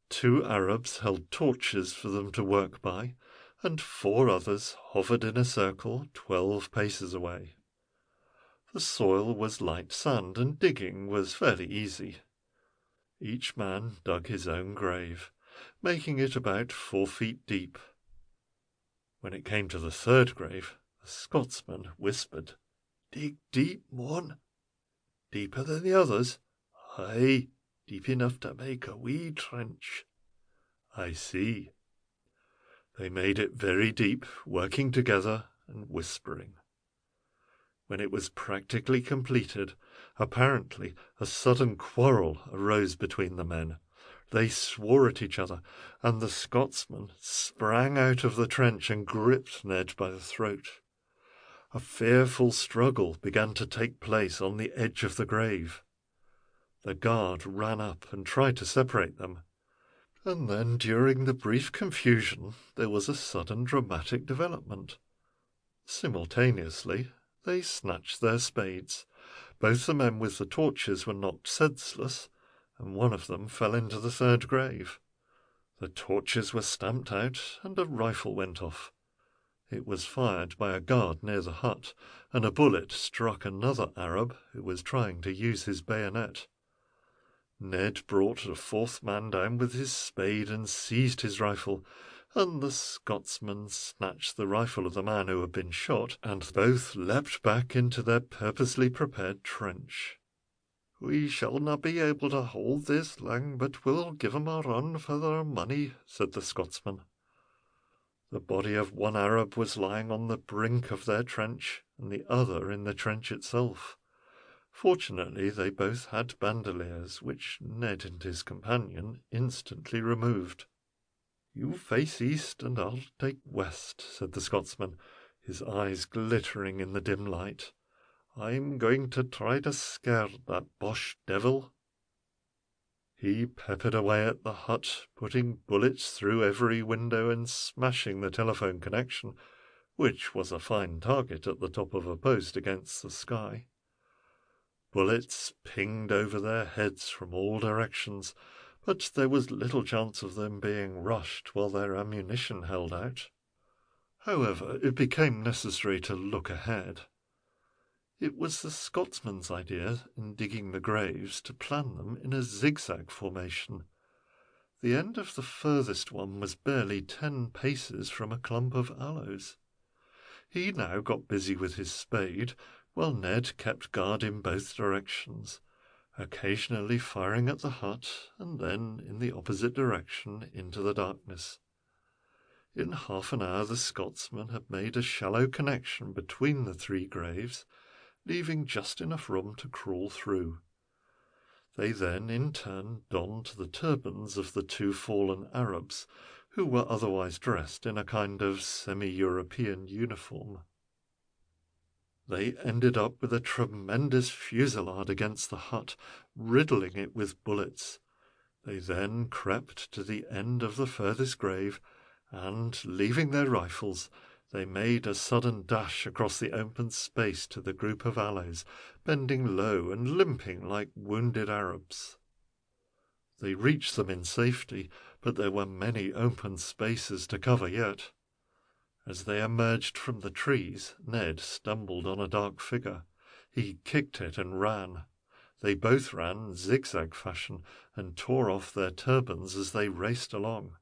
2 Arabs held torches for them to work by, and 4 others hovered in a circle 12 paces away. The soil was light sand, and digging was fairly easy. Each man dug his own grave, making it about 4 feet deep. When it came to the 3rd grave, the Scotsman whispered, "Dig deep, mon." "Deeper than the others?" "Aye, deep enough to make a wee trench." "I see." They made it very deep, working together and whispering. When it was practically completed, apparently a sudden quarrel arose between the men. They swore at each other, and the Scotsman sprang out of the trench and gripped Ned by the throat. A fearful struggle began to take place on the edge of the grave. The guard ran up and tried to separate them. And then, during the brief confusion, there was a sudden dramatic development. Simultaneously, they snatched their spades. Both the men with the torches were knocked senseless, and one of them fell into the 3rd grave. The torches were stamped out, and a rifle went off. It was fired by a guard near the hut, and a bullet struck another Arab who was trying to use his bayonet. Ned brought a 4th man down with his spade and seized his rifle, and the Scotsman snatched the rifle of the man who had been shot, and both leapt back into their purposely prepared trench. "We shall not be able to hold this long, but we'll give 'em a run for their money," said the Scotsman. The body of one Arab was lying on the brink of their trench, and the other in the trench itself. Fortunately, they both had bandoliers, which Ned and his companion instantly removed. "You face east, and I'll take west," said the Scotsman, his eyes glittering in the dim light. "I'm going to try to scare that Boche devil." He peppered away at the hut, putting bullets through every window and smashing the telephone connection, which was a fine target at the top of a post against the sky. Bullets pinged over their heads from all directions, but there was little chance of them being rushed while their ammunition held out. However, it became necessary to look ahead. It was the Scotsman's idea, in digging the graves, to plan them in a zigzag formation. The end of the furthest one was barely 10 paces from a clump of aloes. He now got busy with his spade, while Ned kept guard in both directions, occasionally firing at the hut and then in the opposite direction into the darkness. In half an hour the Scotsman had made a shallow connection between the 3 graves, leaving just enough room to crawl through. They then, in turn, donned the turbans of the 2 fallen Arabs, who were otherwise dressed in a kind of semi-European uniform. They ended up with a tremendous fusillade against the hut, riddling it with bullets. They then crept to the end of the furthest grave, and, leaving their rifles, they made a sudden dash across the open space to the group of aloes, bending low and limping like wounded Arabs. They reached them in safety, but there were many open spaces to cover yet. As they emerged from the trees, Ned stumbled on a dark figure. He kicked it and ran. They both ran zigzag fashion and tore off their turbans as they raced along.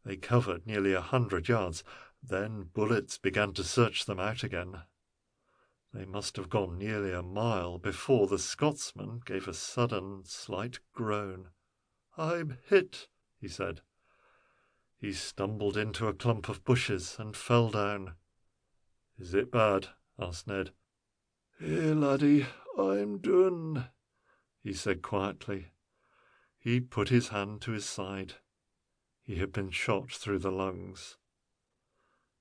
They covered nearly 100 yards. Then bullets began to search them out again. They must have gone nearly a mile before the Scotsman gave a sudden, slight groan. "I'm hit," he said. He stumbled into a clump of bushes and fell down. "Is it bad?" asked Ned. "Here, laddie, I'm done," he said quietly. He put his hand to his side. He had been shot through the lungs.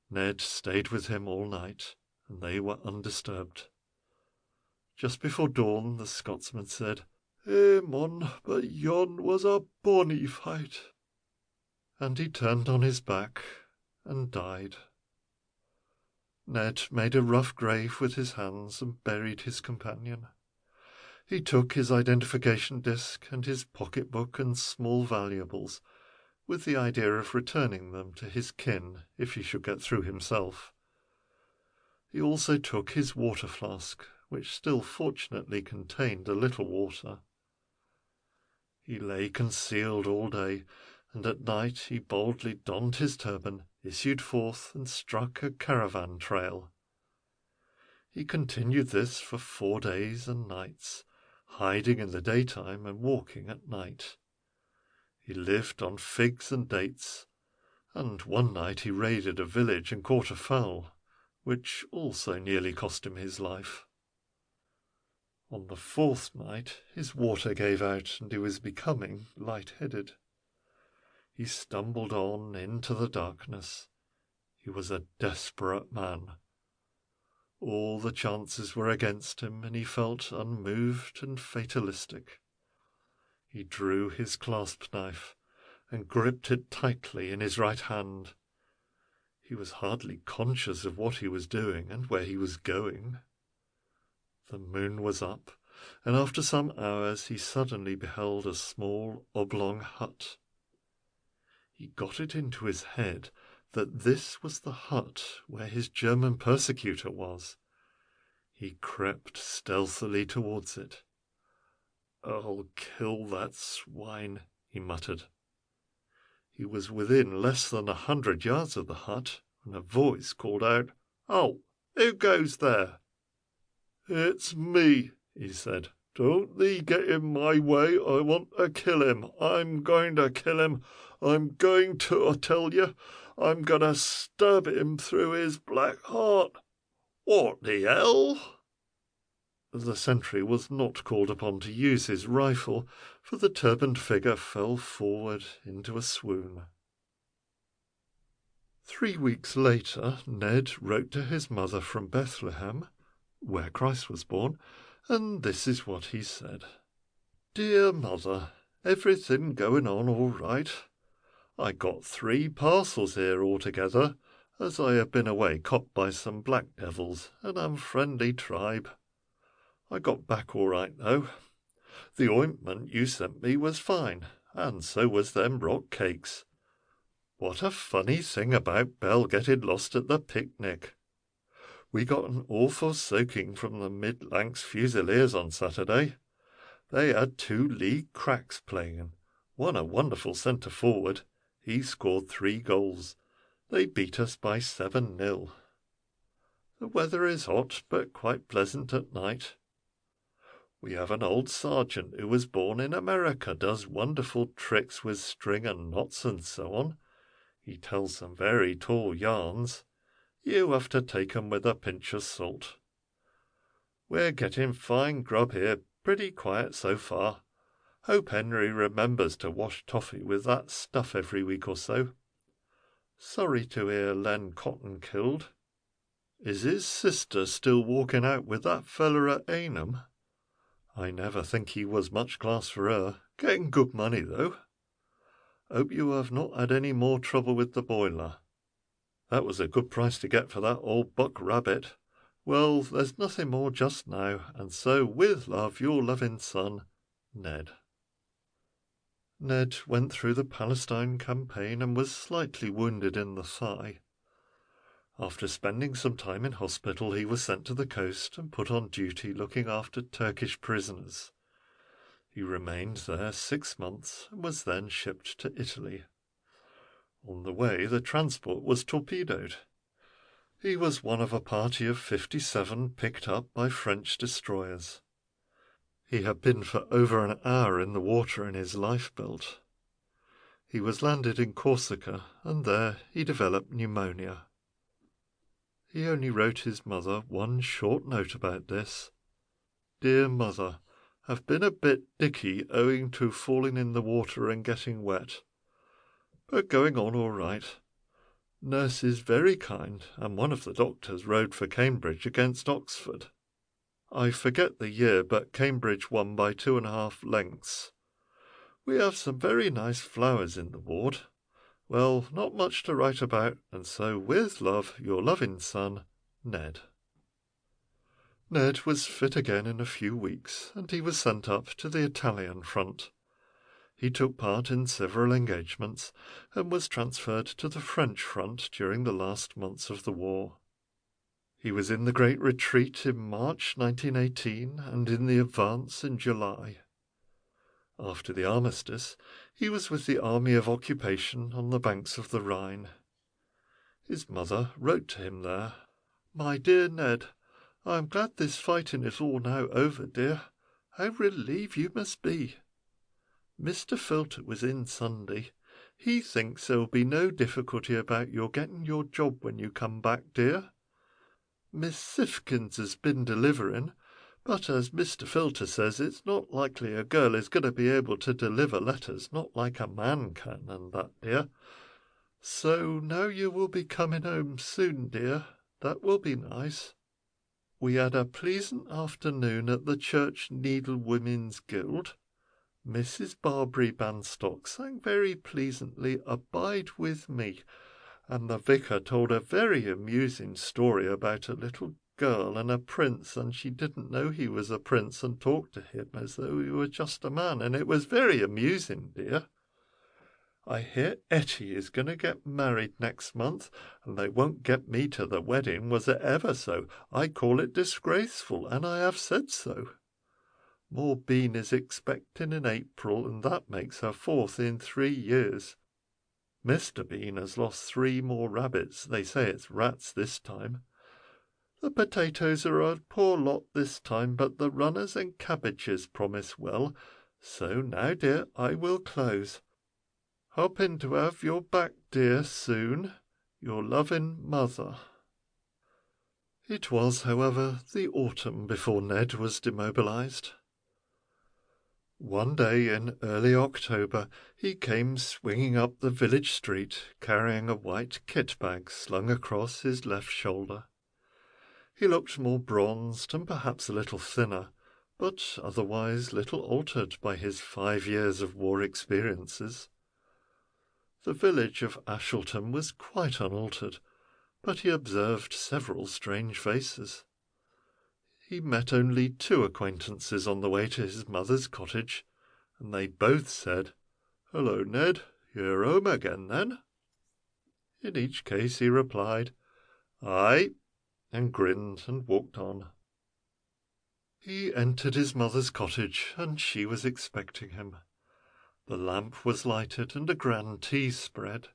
Ned stayed with him all night, and they were undisturbed. Just before dawn, the Scotsman said, mon, but yon was a bonny fight." And he turned on his back and died. Ned made a rough grave with his hands and buried his companion. He took his identification disc and his pocket-book and small valuables, with the idea of returning them to his kin if he should get through himself. He also took his water flask, which still fortunately contained a little water. He lay concealed all day, and at night he boldly donned his turban, issued forth, and struck a caravan trail. He continued this for 4 days and nights, hiding in the daytime and walking at night. He lived on figs and dates, and one night he raided a village and caught a fowl, which also nearly cost him his life. On the 4th night his water gave out and he was becoming light-headed. He stumbled on into the darkness. He was a desperate man. All the chances were against him, and he felt unmoved and fatalistic. He drew his clasp knife and gripped it tightly in his right hand. He was hardly conscious of what he was doing and where he was going. The moon was up, and after some hours he suddenly beheld a small oblong hut. He got it into his head that this was the hut where his German persecutor was. He crept stealthily towards it. "I'll kill that swine," he muttered. He was within less than 100 yards of the hut when a voice called out, "Oh, who goes there?" "It's me," he said. "Don't thee get in my way. I want to kill him. I'm going to kill him. I'm going to, I tell you. I'm going to stab him through his black heart." "What the hell?" The sentry was not called upon to use his rifle, for the turbaned figure fell forward into a swoon. 3 weeks later, Ned wrote to his mother from Bethlehem, where Christ was born, and this is what he said. "Dear Mother, Everything going on all right? I got 3 parcels here altogether, as I have been away caught by some black devils, an unfriendly tribe. I got back all right, though. The ointment you sent me was fine, and so was them rock cakes. What a funny thing about Belle getting lost at the picnic. We got an awful soaking from the Mid-Lancs Fusiliers on Saturday. They had 2 league cracks playing, one a wonderful centre forward. He scored 3 goals. They beat us by 7-0. The weather is hot, but quite pleasant at night. We have an old sergeant who was born in America, does wonderful tricks with string and knots and so on. He tells some very tall yarns. You have to take 'em with a pinch of salt. We're getting fine grub here, pretty quiet so far. Hope Henry remembers to wash toffee with that stuff every week or so. Sorry to hear Len Cotton killed. Is his sister still walking out with that feller at Ainham? I never think he was much class for her. Getting good money, though. Hope you have not had any more trouble with the boiler. That was a good price to get for that old buck rabbit. Well, there's nothing more just now, and so, with love, your loving son, Ned. Ned went through the Palestine campaign and was slightly wounded in the thigh. After spending some time in hospital, he was sent to the coast and put on duty looking after Turkish prisoners. He remained there 6 months and was then shipped to Italy. On the way, the transport was torpedoed. He was one of a party of 57 picked up by French destroyers. He had been for over an hour in the water in his lifebelt. He was landed in Corsica, and there he developed pneumonia. He only wrote his mother one short note about this. Dear mother, have been a bit dicky owing to falling in the water and getting wet, but going on all right. Nurse is very kind, and one of the doctors rode for Cambridge against Oxford. I forget the year, but Cambridge won by 2.5 lengths. We have some very nice flowers in the ward. Well, not much to write about, and so, with love, your loving son, Ned. Ned was fit again in a few weeks, and he was sent up to the Italian front. He took part in several engagements, and was transferred to the French front during the last months of the war. He was in the Great Retreat in March 1918, and in the advance in July. After the armistice, he was with the Army of Occupation on the banks of the Rhine. His mother wrote to him there, "My dear Ned, I am glad this fighting is all now over, dear. How relieved you must be. Mr. Filter was in Sunday. He thinks there will be no difficulty about your getting your job when you come back, dear. Miss Sifkins has been delivering, but as Mr. Filter says, it's not likely a girl is going to be able to deliver letters, not like a man can, and that, dear. So now you will be coming home soon, dear. That will be nice. We had a pleasant afternoon at the Church Needlewomen's Guild. Mrs. Barbary Banstock sang very pleasantly, 'Abide with me,' and the vicar told a very amusing story about a little girl and a prince, and she didn't know he was a prince and talked to him as though he were just a man, and it was very amusing, dear. I hear Etty is going to get married next month, and they won't get me to the wedding, was it ever so. I call it disgraceful, and I have said so. Maureen is expecting in April, and that makes her 4th in 3 years. Mr. Bean has lost 3 more rabbits. They say it's rats this time. The potatoes are a poor lot this time, but the runners and cabbages promise well. So now, dear, I will close. Hoping to have your back, dear, soon. Your loving mother." It was, however, the autumn before Ned was demobilised. One day in early October he came swinging up the village street, carrying a white kit-bag slung across his left shoulder. He looked more bronzed and perhaps a little thinner, but otherwise little altered by his 5 years of war experiences. The village of Ashleton was quite unaltered, but he observed several strange faces. He met only 2 acquaintances on the way to his mother's cottage, and they both said, "Hello, Ned, you're home again, then?" In each case he replied, "Aye," and grinned and walked on. He entered his mother's cottage, and she was expecting him. The lamp was lighted, and a grand tea spread.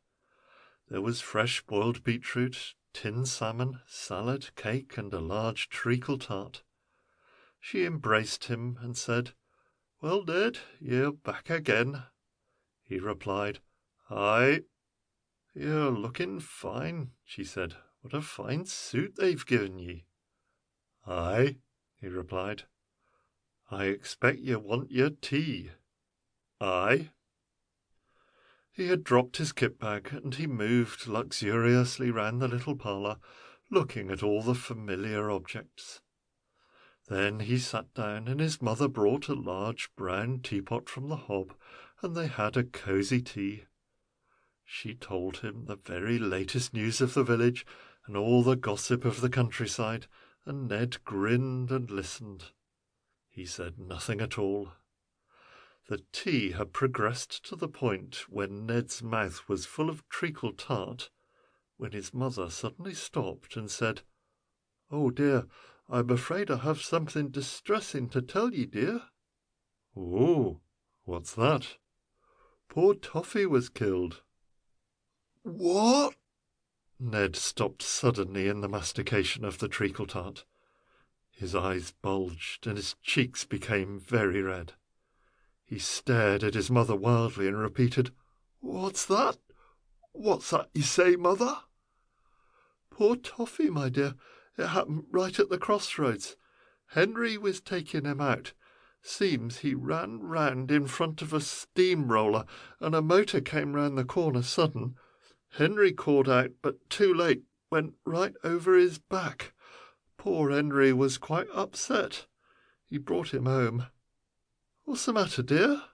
There was fresh boiled beetroot, tinned salmon, salad, cake, and a large treacle tart. She embraced him and said, "Well, Ned, you're back again." He replied, "Aye." "You're looking fine," she said. "What a fine suit they've given ye." "Aye," he replied. "I expect you want your tea." "Aye." He had dropped his kit bag, and he moved luxuriously round the little parlour, looking at all the familiar objects. Then he sat down, and his mother brought a large brown teapot from the hob, and they had a cosy tea. She told him the very latest news of the village, and all the gossip of the countryside, and Ned grinned and listened. He said nothing at all. The tea had progressed to the point when Ned's mouth was full of treacle tart, when his mother suddenly stopped and said, "Oh dear, I'm afraid I have something distressing to tell ye, dear." "Oh, what's that?" "Poor Toffee was killed." "What?" Ned stopped suddenly in the mastication of the treacle tart. His eyes bulged, and his cheeks became very red. He stared at his mother wildly and repeated, "What's that? What's that you say, mother?" "Poor Toffee, my dear. It happened right at the crossroads. Henry was taking him out. Seems he ran round in front of a steam-roller, and a motor came round the corner sudden. Henry called out, but too late, went right over his back. Poor Henry was quite upset. He brought him home. What's the matter, dear?"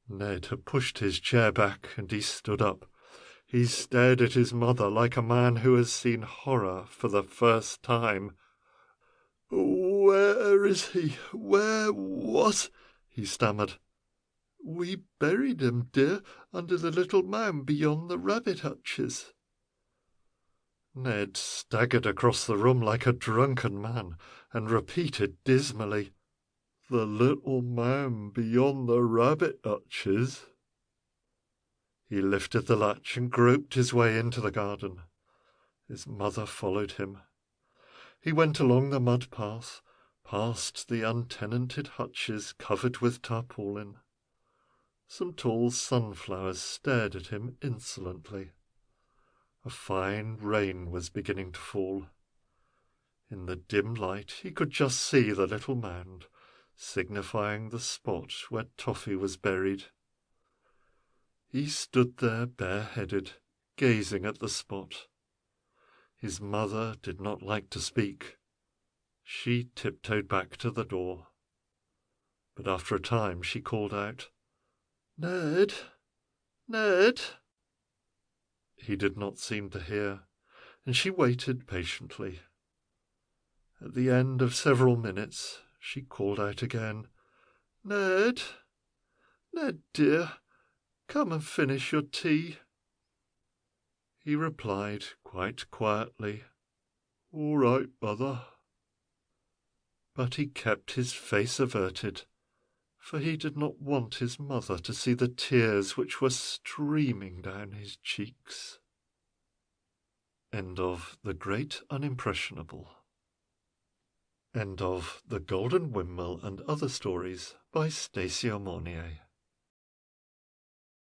Ned had pushed his chair back, and he stood up. He stared at his mother like a man who has seen horror for the first time. "Where is he? Where was—" he stammered. "We buried him, dear, under the little mound beyond the rabbit hutches." Ned staggered across the room like a drunken man, and repeated dismally, "The little mound beyond the rabbit hutches." He lifted the latch and groped his way into the garden. His mother followed him. He went along the mud path, past the untenanted hutches covered with tarpaulin. Some tall sunflowers stared at him insolently. A fine rain was beginning to fall. In the dim light he could just see the little mound, signifying the spot where Toffee was buried. He stood there bareheaded, gazing at the spot. His mother did not like to speak. She tiptoed back to the door. But after a time she called out, "Ned! Ned!" He did not seem to hear, and she waited patiently. At the end of several minutes she called out again, "Ned! Ned, dear, come and finish your tea." He replied quite quietly, "All right, mother." But he kept his face averted, for he did not want his mother to see the tears which were streaming down his cheeks. End of The Great Unimpressionable. End of The Golden Windmill and Other Stories by Stacy Aumonier.